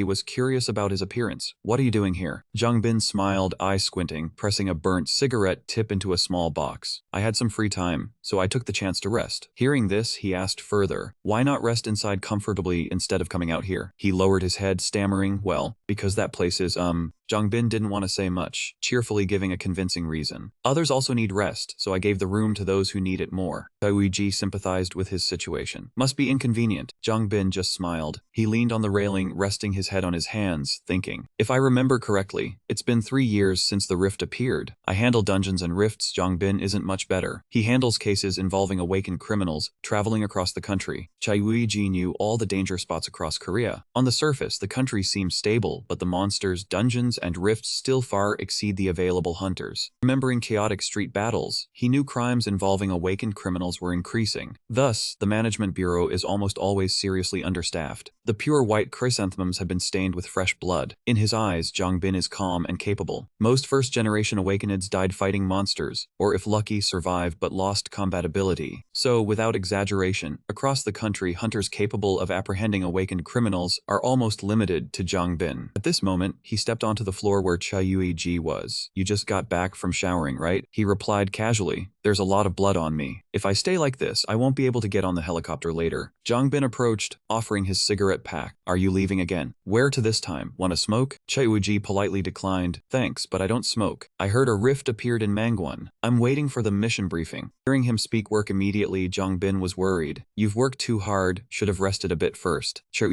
[SPEAKER 1] was curious about his appearance. What are you doing here? Bin smiled, eyes squinting, pressing a burnt cigarette tip into a small box. I had some free time, so I took the chance to rest. Hearing this, he asked further, why not rest inside comfortably instead of coming out here? He lowered his head, stammering, well, because that place is, Bin didn't want to say much, cheerfully giving a convincing reason. Others also need rest, so I gave the room to those who need it more. Chai sympathized with his situation. Must be inconvenient. Bin just smiled. He leaned on the railing, resting his head on his hands, thinking. If I remember correctly, it's been 3 years since the rift appeared. I handle dungeons and rifts. Bin isn't much better. He handles cases involving awakened criminals, traveling across the country. Chai knew all the danger spots across Korea. On the surface, the country seems stable, but the monsters, dungeons, and rifts still far exceed the available hunters. Remembering chaotic street battles, he knew crimes involving awakened criminals were increasing. Thus, the management bureau is almost always seriously understaffed. The pure white chrysanthemums have been stained with fresh blood. In his eyes, Bin is calm and capable. Most first-generation awakeneds died fighting monsters, or if lucky, survived but lost combat ability. So, without exaggeration, across the country, hunters capable of apprehending awakened criminals are almost limited to Bin. At this moment, he stepped onto the floor where Chai was. You just got back from showering, right? He replied casually. There's a lot of blood on me. If I stay like this, I won't be able to get on the helicopter later. Bin approached, offering his cigarette pack. Are you leaving again? Where to this time? Want to smoke? Chai politely declined. Thanks, but I don't smoke. I heard a rift appeared in Mangwon. I'm waiting for the mission briefing. Hearing him speak work immediately, Bin was worried. You've worked too hard, should have rested a bit first. Chai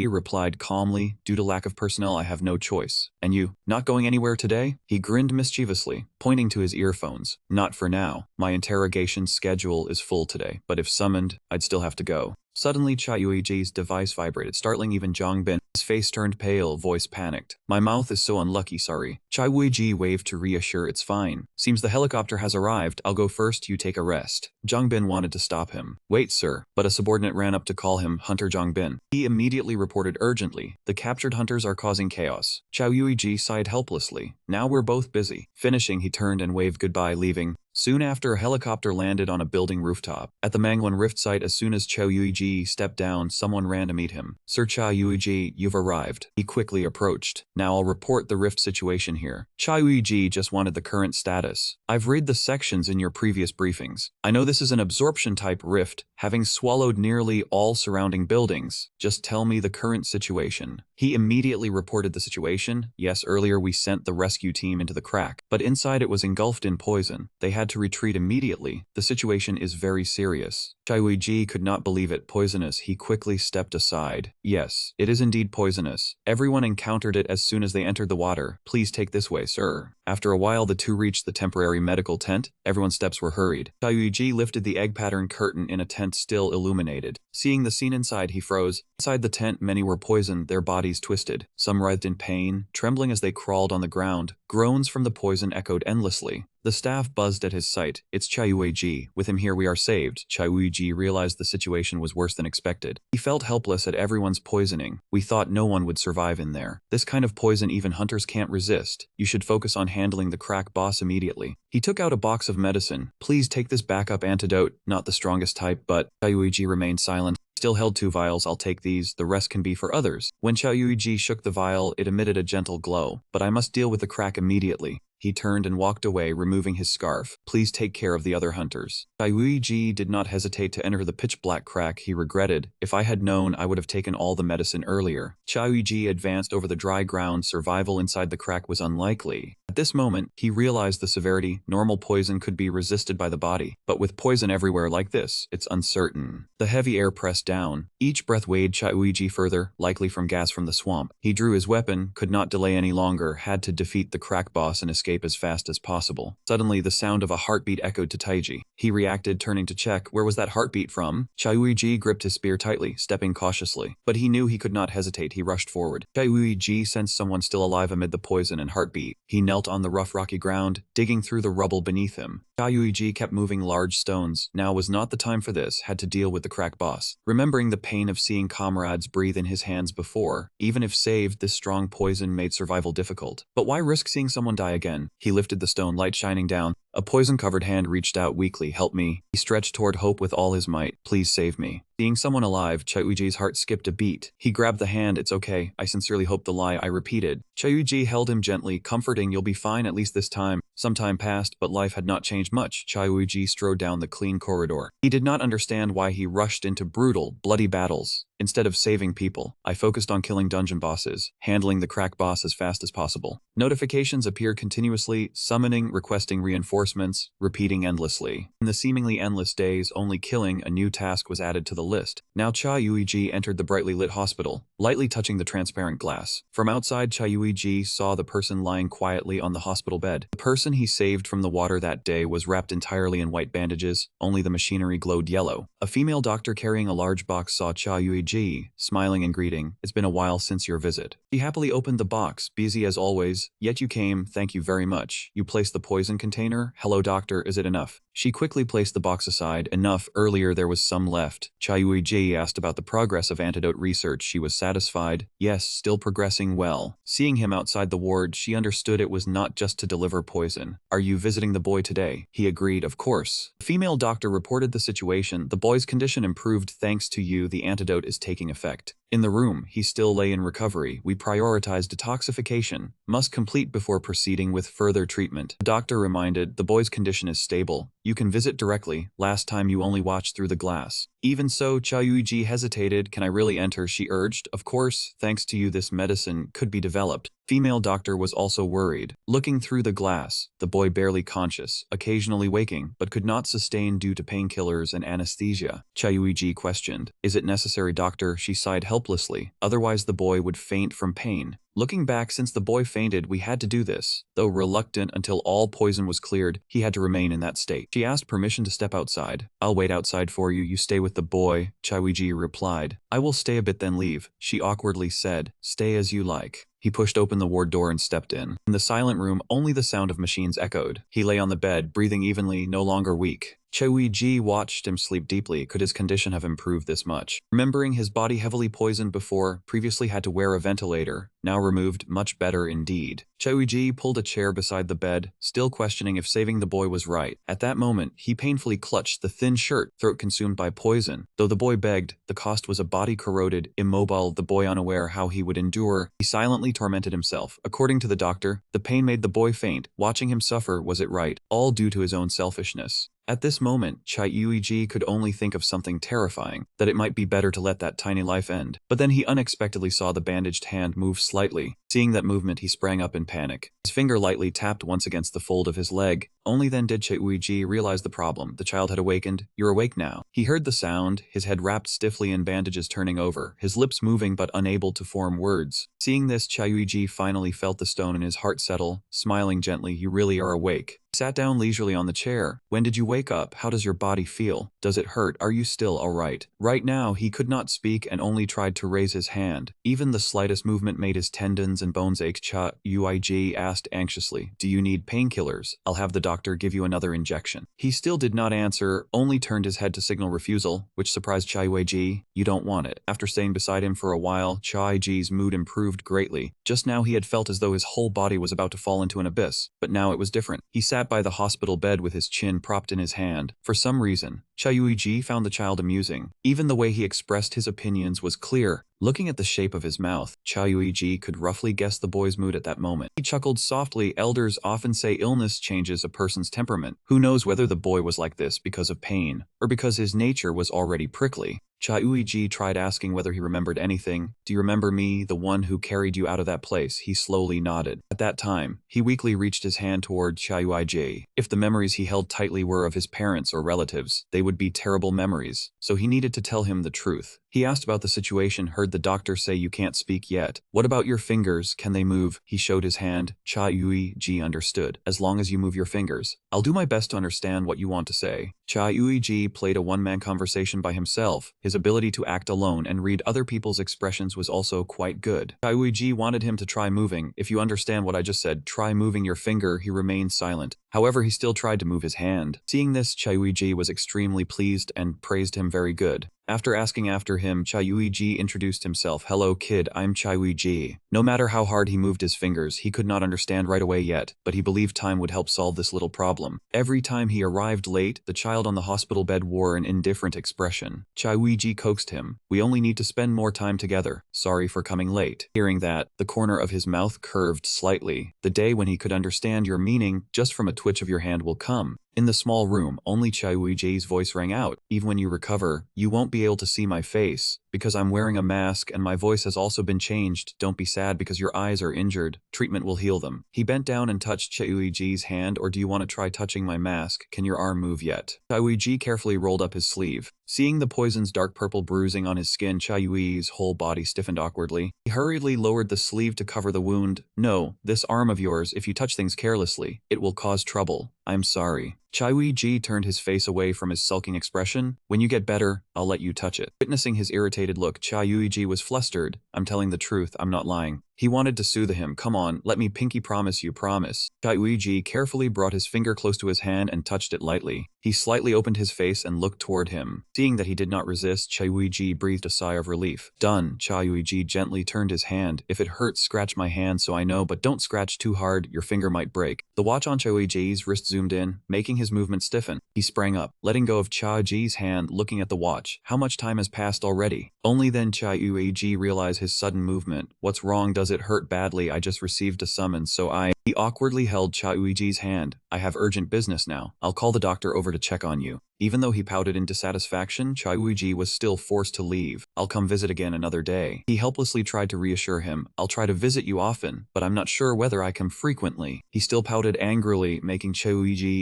[SPEAKER 1] replied calmly. Due to lack of personnel, I have no choice. And you, not going anywhere today? He grinned mischievously, pointing to his earphones. Not for now. My interrogation schedule is full today, but if summoned, I'd still have to go. Suddenly, Cha Yuiji's device vibrated, startling even Zhang Bin. His face turned pale, voice panicked. My mouth is so unlucky, sorry. Cha Yuiji waved to reassure it's fine. Seems the helicopter has arrived, I'll go first, you take a rest. Zhang Bin wanted to stop him. Wait, sir. But a subordinate ran up to call him Hunter Zhang Bin. He immediately reported urgently. The captured hunters are causing chaos. Cha Yuiji sighed helplessly. Now we're both busy. Finishing, he turned and waved goodbye, leaving. Soon after, a helicopter landed on a building rooftop. At the Mangwan Rift site, as soon as Cha Yuiji stepped down, someone ran to meet him. Sir Cha Yuiji, you've arrived. He quickly approached. Now I'll report the rift situation here. Cha Yuiji just wanted the current status. I've read the sections in your previous briefings. I know this is an absorption-type rift, having swallowed nearly all surrounding buildings. Just tell me the current situation. He immediately reported the situation. Yes, earlier we sent the rescue team into the crack, but inside it was engulfed in poison. They had to retreat immediately. The situation is very serious. Cha Yuiji could not believe it. Poisonous. He quickly stepped aside. Yes, it is indeed poisonous. Everyone encountered it as soon as they entered the water. Please take this way, sir. After a while, the two reached the temporary medical tent. Everyone's steps were hurried. Cha Yuiji lifted the egg-pattern curtain in a tent still illuminated. Seeing the scene inside, he froze. Inside the tent, many were poisoned, their bodies twisted. Some writhed in pain, trembling as they crawled on the ground. Groans from the poison echoed endlessly. The staff buzzed at his sight. It's Cha Yuiji. With him here we are saved. Cha Yuiji realized the situation was worse than expected. He felt helpless at everyone's poisoning. We thought no one would survive in there. This kind of poison even hunters can't resist. You should focus on handling the crack boss immediately. He took out a box of medicine. Please take this backup antidote. Not the strongest type, but Cha Yuiji remained silent. Still held 2 vials, I'll take these, the rest can be for others. When Cha Yuiji shook the vial, it emitted a gentle glow. But I must deal with the crack immediately. He turned and walked away, removing his scarf. Please take care of the other hunters. Cha Yuiji did not hesitate to enter the pitch-black crack. He regretted. If I had known, I would have taken all the medicine earlier. Cha Yuiji advanced over the dry ground. Survival inside the crack was unlikely. At this moment, he realized the severity. Normal poison could be resisted by the body, but with poison everywhere like this, it's uncertain. The heavy air pressed down. Each breath weighed Cha Yuiji further, likely from gas from the swamp. He drew his weapon, could not delay any longer, had to defeat the crack boss and escape as fast as possible. Suddenly, the sound of a heartbeat echoed to Taiji. He reacted, turning to check. Where was that heartbeat from? Cha Yuiji gripped his spear tightly, stepping cautiously. But he knew he could not hesitate. He rushed forward. Cha Yuiji sensed someone still alive amid the poison and heartbeat. He knelt on the rough rocky ground, digging through the rubble beneath him. Cha Yuiji kept moving large stones. Now was not the time for this. Had to deal with the crack boss. Remembering the pain of seeing comrades breathe in his hands before, even if saved, this strong poison made survival difficult. But why risk seeing someone die again? He lifted the stone, light shining down. A poison-covered hand reached out weakly. Help me. He stretched toward hope with all his might. Please save me. Seeing someone alive, Cha Yuiji's heart skipped a beat. He grabbed the hand. It's okay. I sincerely hope the lie I repeated. Cha Yuiji held him gently, comforting. You'll be fine at least this time. Some time passed, but life had not changed much. Cha Yuiji strode down the clean corridor. He did not understand why he rushed into brutal, bloody battles. Instead of saving people, I focused on killing dungeon bosses, handling the crack boss as fast as possible. Notifications appeared continuously, summoning, requesting reinforcements, repeating endlessly. In the seemingly endless days, only killing a new task was added to the list. Now Cha Yuiji entered the brightly lit hospital, lightly touching the transparent glass. From outside, Cha Yuiji saw the person lying quietly on the hospital bed. The person he saved from the water that day was wrapped entirely in white bandages, only the machinery glowed yellow. A female doctor carrying a large box saw Cha Yuiji, smiling and greeting. It's been a while since your visit. She happily opened the box, busy as always. Yet you came, thank you very much. You placed the poison container? Hello doctor, is it enough? She quickly placed the box aside. Enough, earlier there was some left. Cha Yuiji asked about the progress of antidote research. She was satisfied. Yes, still progressing well. Seeing him outside the ward, she understood it was not just to deliver poison. Are you visiting the boy today? He agreed, of course. The female doctor reported the situation. The boy's condition improved thanks to you. The antidote is taking effect. In the room, he still lay in recovery. We prioritize detoxification. Must complete before proceeding with further treatment. The doctor reminded, the boy's condition is stable. You can visit directly. Last time you only watched through the glass. Even so, Cha Yuiji hesitated. Can I really enter? She urged. Of course, thanks to you this medicine could be developed. Female doctor was also worried. Looking through the glass, the boy barely conscious, occasionally waking, but could not sustain due to painkillers and anesthesia. Chayuiji questioned. Is it necessary, doctor? She sighed helplessly. Otherwise the boy would faint from pain. Looking back, since the boy fainted, we had to do this. Though reluctant until all poison was cleared, he had to remain in that state. She asked permission to step outside. I'll wait outside for you. You stay with the boy, Chayuiji replied. I will stay a bit then leave, she awkwardly said. Stay as you like. He pushed open the ward door and stepped in. In the silent room, only the sound of machines echoed. He lay on the bed, breathing evenly, no longer weak. Chayuiji watched him sleep deeply. Could his condition have improved this much? Remembering his body heavily poisoned before, previously had to wear a ventilator, now removed, much better indeed. Chayuiji pulled a chair beside the bed, still questioning if saving the boy was right. At that moment, he painfully clutched the thin shirt, throat consumed by poison. Though the boy begged, the cost was a body corroded, immobile, the boy unaware how he would endure. He silently tormented himself. According to the doctor, the pain made the boy faint. Watching him suffer, was it right? All due to his own selfishness. At this moment, Chayuiji could only think of something terrifying, that it might be better to let that tiny life end. But then he unexpectedly saw the bandaged hand move slightly. Seeing that movement, he sprang up in panic. His finger lightly tapped once against the fold of his leg. Only then did Chayuiji realize the problem. The child had awakened. You're awake now. He heard the sound, his head wrapped stiffly in bandages turning over, his lips moving but unable to form words. Seeing this, Chayuiji finally felt the stone in his heart settle, smiling gently. You really are awake. He sat down leisurely on the chair. When did you wake up? How does your body feel? Does it hurt? Are you still alright? Right now, he could not speak and only tried to raise his hand. Even the slightest movement made his tendons and bones ache. Chayuiji asked anxiously. Do you need painkillers? I'll have the doctor give you another injection. He still did not answer, only turned his head to signal refusal, which surprised Chayuiji. You don't want it. After staying beside him for a while, Chayuiji's mood improved greatly. Just now he had felt as though his whole body was about to fall into an abyss, but now it was different. He sat by the hospital bed with his chin propped in his hand. For some reason, Chayuiji found the child amusing. Even the way he expressed his opinions was clear. Looking at the shape of his mouth, Chayuiji could roughly guess the boy's mood at that moment. He chuckled softly. Elders often say illness changes a person's temperament. Who knows whether the boy was like this because of pain, or because his nature was already prickly. Chayuiji tried asking whether he remembered anything. Do you remember me, the one who carried you out of that place? He slowly nodded. At that time, he weakly reached his hand toward Chayuiji. If the memories he held tightly were of his parents or relatives, they would be terrible memories, so he needed to tell him the truth. He asked about the situation, heard the doctor say you can't speak yet. What about your fingers? Can they move? He showed his hand. Chayuiji understood. As long as you move your fingers. I'll do my best to understand what you want to say. Chayuiji played a one-man conversation by himself. His ability to act alone and read other people's expressions was also quite good. Chayuiji wanted him to try moving. If you understand what I just said, try moving your finger. He remained silent. However, he still tried to move his hand. Seeing this, Chayuiji was extremely pleased and praised him very good. After asking after him, Chayuiji introduced himself. Hello kid, I'm Chayuiji. No matter how hard he moved his fingers, he could not understand right away yet, but he believed time would help solve this little problem. Every time he arrived late, the child on the hospital bed wore an indifferent expression. Chayuiji coaxed him. We only need to spend more time together. Sorry for coming late. Hearing that, the corner of his mouth curved slightly. The day when he could understand your meaning just from a twitch of your hand will come. In the small room, only Chayuiji's voice rang out. Even when you recover, you won't be able to see my face, because I'm wearing a mask and my voice has also been changed. Don't be sad because your eyes are injured. Treatment will heal them. He bent down and touched Chayuiji's hand. Or do you want to try touching my mask? Can your arm move yet? Chayuiji carefully rolled up his sleeve. Seeing the poison's dark purple bruising on his skin, Chayuiji's whole body stiffened awkwardly. He hurriedly lowered the sleeve to cover the wound. No, this arm of yours, if you touch things carelessly, it will cause trouble. I'm sorry. Chayuiji turned his face away from his sulking expression. When you get better, I'll let you touch it. Witnessing his irritated look, Chayuiji was flustered. I'm telling the truth, I'm not lying. He wanted to soothe him. Come on, let me pinky promise you promise. Chayuiji carefully brought his finger close to his hand and touched it lightly. He slightly opened his face and looked toward him. Seeing that he did not resist, Chayuiji breathed a sigh of relief. Done. Chayuiji gently turned his hand. If it hurts, scratch my hand so I know, but don't scratch too hard, your finger might break. The watch on Chayuiji's wrist zoomed in, making his movement stiffen. He sprang up, letting go of Chayuiji's hand, looking at the watch. How much time has passed already? Only then Chayuiji realized his sudden movement. What's wrong? Does it hurt badly? I just received a summons, so He awkwardly held Chayuiji's hand. I have urgent business now. I'll call the doctor over to check on you. Even though he pouted in dissatisfaction, Chai was still forced to leave. I'll come visit again another day. He helplessly tried to reassure him. I'll try to visit you often, but I'm not sure whether I come frequently. He still pouted angrily, making Chai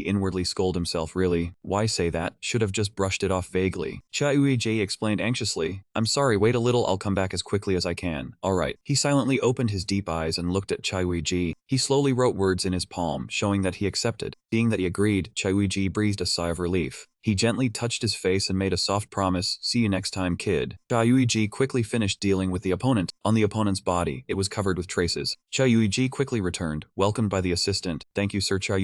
[SPEAKER 1] inwardly scold himself. Really? Why say that? Should have just brushed it off vaguely. Chai explained anxiously. I'm sorry, wait a little, I'll come back as quickly as I can. Alright. He silently opened his deep eyes and looked at Chai. He slowly wrote words in his palm, showing that he accepted. Seeing that he agreed, Chai breathed a sigh of relief. He gently touched his face and made a soft promise, see you next time, kid. Chai quickly finished dealing with the opponent. On the opponent's body, it was covered with traces. Chai quickly returned, welcomed by the assistant. Thank you, Sir Chai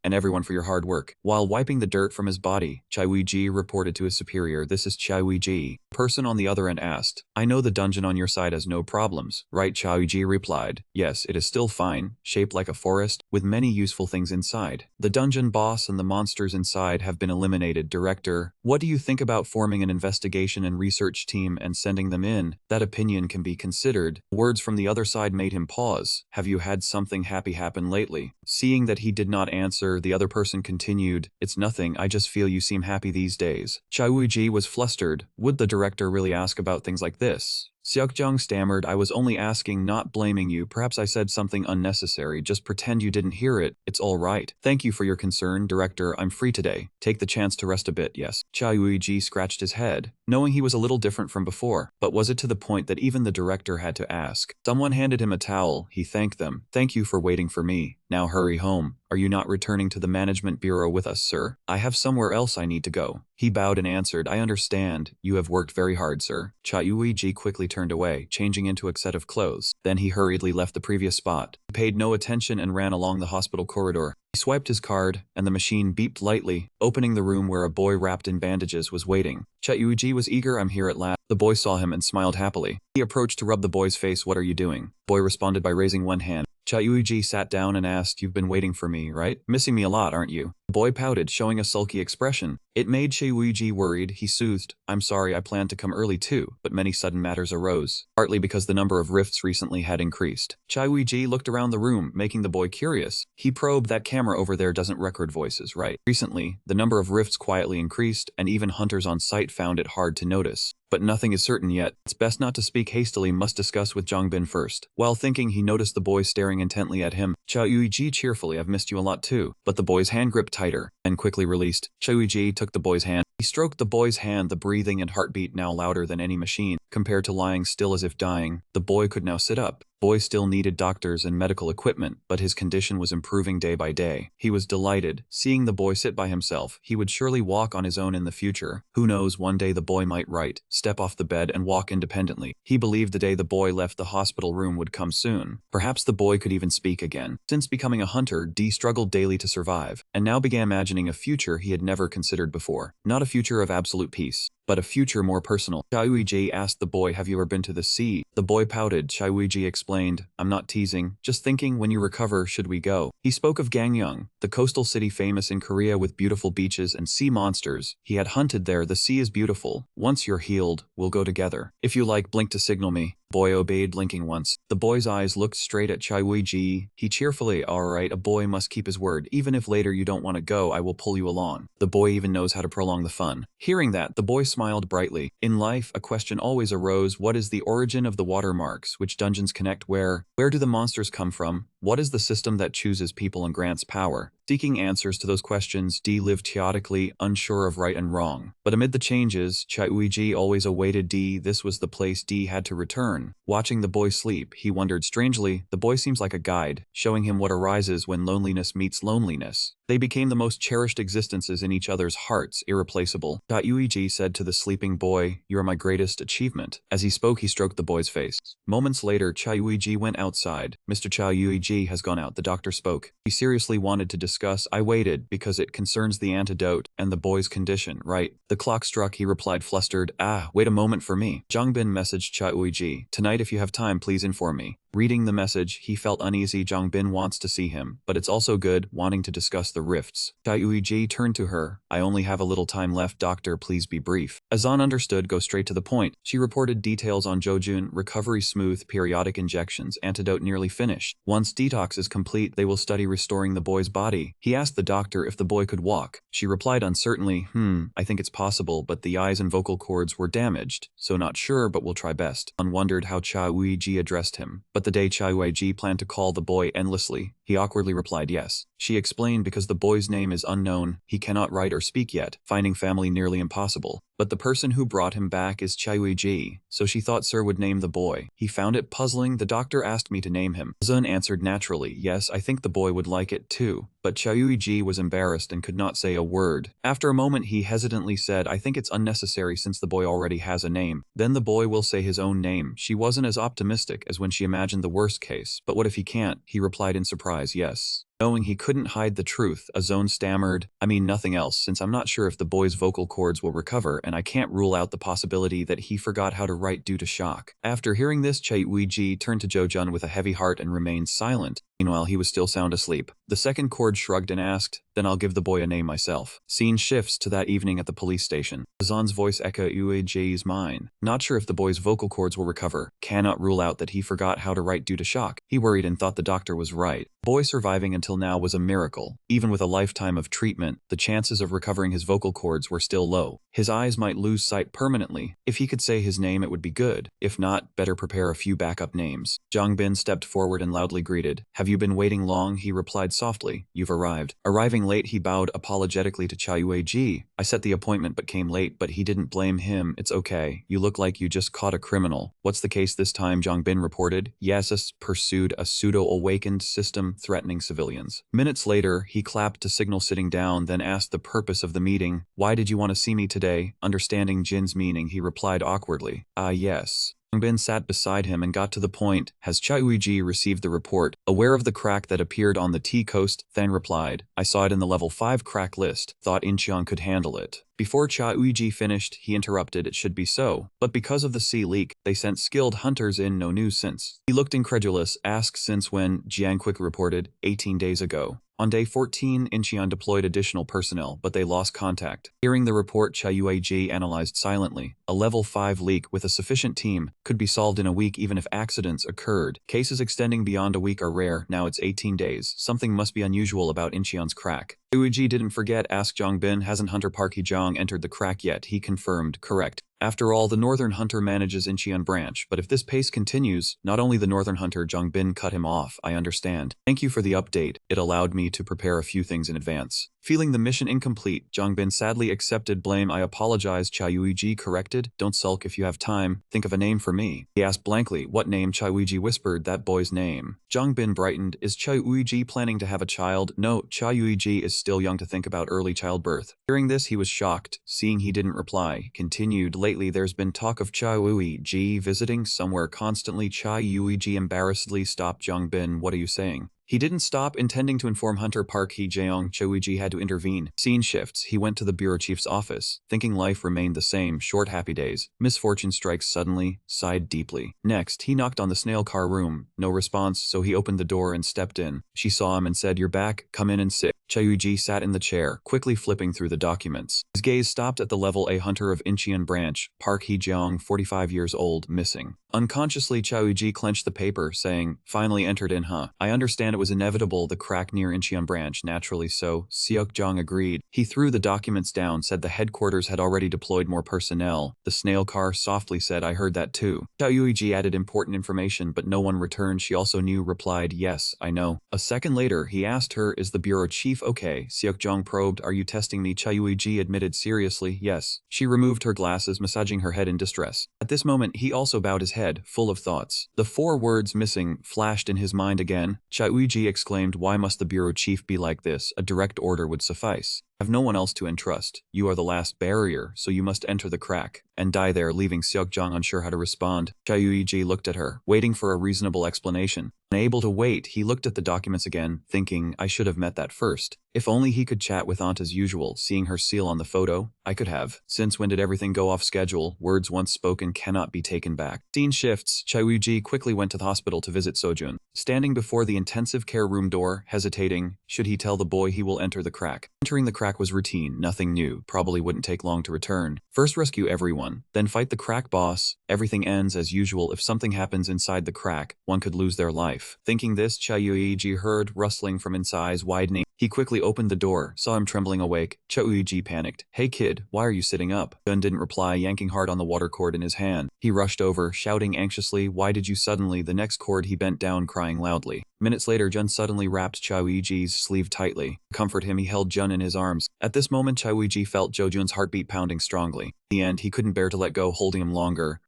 [SPEAKER 1] and everyone for your hard work. While wiping the dirt from his body, Chai reported to his superior, this is Chai The person on the other end asked, I know the dungeon on your side has no problems, right? Chai replied, yes, it is still fine, shaped like a forest, with many useful things inside. The dungeon boss and the monsters inside have been eliminated. Director, what do you think about forming an investigation and research team and sending them in? That opinion can be considered. Words from the other side made him pause. Have you had something happy happen lately? Seeing that he did not answer, the other person continued, it's nothing, I just feel you seem happy these days. Chai was flustered. Would the director really ask about things like this? Seokjung stammered, I was only asking, not blaming you. Perhaps I said something unnecessary. Just pretend you didn't hear it. It's all right. Thank you for your concern, Director. I'm free today. Take the chance to rest a bit, yes. Chai scratched his head, knowing he was a little different from before. But was it to the point that even the director had to ask? Someone handed him a towel. He thanked them. Thank you for waiting for me. Now hurry home. Are you not returning to the management bureau with us, sir? I have somewhere else I need to go. He bowed and answered, I understand. You have worked very hard, sir. Chai quickly turned away, changing into a set of clothes. Then he hurriedly left the previous spot. He paid no attention and ran along the hospital corridor. He swiped his card, and the machine beeped lightly, opening the room where a boy wrapped in bandages was waiting. Chai was eager. I'm here at last. The boy saw him and smiled happily. He approached to rub the boy's face. What are you doing? The boy responded by raising one hand. Chai sat down and asked, you've been waiting for me, right? Missing me a lot, aren't you? The boy pouted, showing a sulky expression. It made Chai worried. He soothed, I'm sorry, I planned to come early too, but many sudden matters arose, partly because the number of rifts recently had increased. Chai looked around the room, making the boy curious. He probed, that camera over there doesn't record voices, right? Recently, the number of rifts quietly increased, and even hunters on site found it hard to notice. But nothing is certain yet. It's best not to speak hastily, must discuss with Jongbin first. While thinking, he noticed the boy staring intently at him. Chai cheerfully, I've missed you a lot too. But the boy's hand gripped tighter, and quickly released. Chai took the boy's hand. He stroked the boy's hand, the breathing and heartbeat now louder than any machine. Compared to lying still as if dying, the boy could now sit up. Boy still needed doctors and medical equipment, but his condition was improving day by day. He was delighted. Seeing the boy sit by himself, he would surely walk on his own in the future. Who knows, one day the boy might step off the bed and walk independently. He believed the day the boy left the hospital room would come soon. Perhaps the boy could even speak again. Since becoming a hunter, D struggled daily to survive, and now began imagining a future he had never considered before. Not a future of absolute peace, but a future more personal. Chai asked the boy, have you ever been to the sea? The boy pouted. Chai explained, I'm not teasing, just thinking, when you recover, should we go? He spoke of Gangneung, the coastal city famous in Korea with beautiful beaches and sea monsters. He had hunted there. The sea is beautiful. Once you're healed, we'll go together. If you like, blink to signal me. Boy obeyed, blinking once. The boy's eyes looked straight at Chai He cheerfully, alright, a boy must keep his word. Even if later you don't want to go, I will pull you along. The boy even knows how to prolong the fun. Hearing that, the boy smiled brightly. In life, a question always arose, what is the origin of the watermarks? Which dungeons connect where? Where do the monsters come from? What is the system that chooses people and grants power? Seeking answers to those questions, D lived chaotically, unsure of right and wrong. But amid the changes, Chai always awaited D. This was the place D had to return. Watching the boy sleep, he wondered strangely, the boy seems like a guide, showing him what arises when loneliness meets loneliness. They became the most cherished existences in each other's hearts, irreplaceable. Chai said to the sleeping boy, you are my greatest achievement. As he spoke, he stroked the boy's face. Moments later, Chai went outside. Mr. Chai has gone out, the doctor spoke. He seriously wanted to discuss. I waited, because it concerns the antidote and the boy's condition, right? The clock struck, he replied flustered, wait a moment for me. Jongbin messaged Chai tonight if you have time, please inform me. Reading the message, he felt uneasy. Jongbin wants to see him, but it's also good, wanting to discuss the rifts. Chai turned to her, I only have a little time left, doctor, please be brief. safe. Azan understood, go straight to the point. She reported details on Jojun, recovery smooth, periodic injections, antidote nearly finished. Once detox is complete, they will study restoring the boy's body. He asked the doctor if the boy could walk. She replied uncertainly, I think it's possible, but the eyes and vocal cords were damaged, so not sure, but we'll try best. Azan wondered how Cha Uiji addressed him, but the day Cha Uiji planned to call the boy endlessly, he awkwardly replied yes. She explained because the boy's name is unknown, he cannot write or speak yet, finding family nearly impossible. But the person who brought him back is Chayuiji, so she thought Sir would name the boy. He found it puzzling. The doctor asked me to name him. Zun answered naturally, yes, I think the boy would like it too. But Chayuiji was embarrassed and could not say a word. After a moment he hesitantly said, I think it's unnecessary since the boy already has a name. Then the boy will say his own name. She wasn't as optimistic as when she imagined the worst case. But what if he can't? He replied in surprise, yes. Knowing he couldn't hide the truth, Azon stammered, I mean nothing else, since I'm not sure if the boy's vocal cords will recover and I can't rule out the possibility that he forgot how to write due to shock. After hearing this, Chayuiji turned to Jojun with a heavy heart and remained silent. Meanwhile, he was still sound asleep. The second cord shrugged and asked, then I'll give the boy a name myself. Scene shifts to that evening at the police station. Azan's voice echoed Uiji's mind. Not sure if the boy's vocal cords will recover. Cannot rule out that he forgot how to write due to shock. He worried and thought the doctor was right. The boy surviving until now was a miracle. Even with a lifetime of treatment, the chances of recovering his vocal cords were still low. His eyes might lose sight permanently. If he could say his name, it would be good. If not, better prepare a few backup names. Jongbin stepped forward and loudly greeted. Have you been waiting long? He replied softly. You've arrived. Arriving late, he bowed apologetically to Chayueji. I set the appointment but came late, but he didn't blame him. It's okay. You look like you just caught a criminal. What's the case this time? Jongbin reported. Yasus pursued a pseudo-awakened system threatening civilians. Minutes later, he clapped to signal sitting down, then asked the purpose of the meeting. Why did you want to see me today? Understanding Jin's meaning, he replied awkwardly. Yes. Jongbin sat beside him and got to the point. Has Chayuiji received the report? Aware of the crack that appeared on the T-coast, Thang replied. I saw it in the level 5 crack list. Thought Incheon could handle it. Before Chayuiji finished, he interrupted. It should be so. But because of the sea leak, they sent skilled hunters in. No news since. He looked incredulous, asked since when. Jiang quick reported, 18 days ago. On day 14, Incheon deployed additional personnel, but they lost contact. Hearing the report, Chayuiji analyzed silently. A level 5 leak with a sufficient team could be solved in a week even if accidents occurred. Cases extending beyond a week are rare. Now it's 18 days. Something must be unusual about Incheon's crack. Chayuiji didn't forget. Asked Jongbin, hasn't Hunter Park Hee-jong entered the crack yet? He confirmed, correct. After all, the Northern Hunter manages Incheon branch, but if this pace continues, not only the Northern Hunter, Jongbin cut him off. I understand. Thank you for the update. It allowed me to prepare a few things in advance. Feeling the mission incomplete, Jongbin sadly accepted blame. I apologize. Chayuiji corrected. Don't sulk if you have time. Think of a name for me. He asked blankly. What name? Chayuiji whispered. That boy's name. Jongbin brightened. Is Chayuiji planning to have a child? No, Chayuiji is still young to think about early childbirth. Hearing this, he was shocked. Seeing he didn't reply, continued. Lately, there's been talk of Chayuiji visiting somewhere constantly. Chayuiji embarrassedly stopped Jongbin. What are you saying? He didn't stop, intending to inform Hunter Park Hee-jeong. Chayuiji had to intervene. Scene shifts. He went to the bureau chief's office, thinking life remained the same. Short happy days. Misfortune strikes suddenly. Sighed deeply. Next, he knocked on the snail car room. No response, so he opened the door and stepped in. She saw him and said, You're back. Come in and sit. Chayuiji sat in the chair, quickly flipping through the documents. His gaze stopped at the level A hunter of Incheon branch, Park Hee-jeong, 45 years old, missing. Unconsciously, Chayuiji clenched the paper, saying, Finally entered in, huh? I understand it was inevitable, the crack near Incheon branch, naturally so. Seok-jong agreed. He threw the documents down, said the headquarters had already deployed more personnel. The snail car softly said, I heard that too. Chayuiji added important information, but no one returned. She also knew, replied, Yes, I know. A second later, he asked her, Is the bureau chief okay? Seok-jong probed, Are you testing me? Chayuiji admitted seriously, Yes. She removed her glasses, massaging her head in distress. At this moment, he also bowed his head, full of thoughts. The 4 words missing flashed in his mind again. Chayuiji exclaimed, Why must the bureau chief be like this? A direct order would suffice. I have no one else to entrust. You are the last barrier, so you must enter the crack and die there, leaving Seok-jong unsure how to respond. Chayuiji looked at her, waiting for a reasonable explanation. Unable to wait, he looked at the documents again, thinking, I should have met that first. If only he could chat with Aunt as usual, seeing her seal on the photo. I could have. Since when did everything go off schedule? Words once spoken cannot be taken back. Scene shifts. Chayuiji quickly went to the hospital to visit Sojun. Standing before the intensive care room door, hesitating, should he tell the boy he will enter the crack? Entering the crack crack was routine, nothing new, probably wouldn't take long to return. First rescue everyone, then fight the crack boss. Everything ends as usual. If something happens inside the crack, one could lose their life. Thinking this, Chayuiji heard rustling from inside, eyes widening. He quickly opened the door, saw him trembling awake. Chayuiji panicked. "Hey kid, why are you sitting up?" Jun didn't reply, yanking hard on the water cord in his hand. He rushed over, shouting anxiously, "Why did you suddenly?" The next cord he bent down, crying loudly. Minutes later, Jun suddenly wrapped Chayuiji's sleeve tightly. To comfort him, he held Jun in his arms. At this moment, Chayuiji felt Jojun's heartbeat pounding strongly. In the end, he couldn't bear to let go, holding him longer.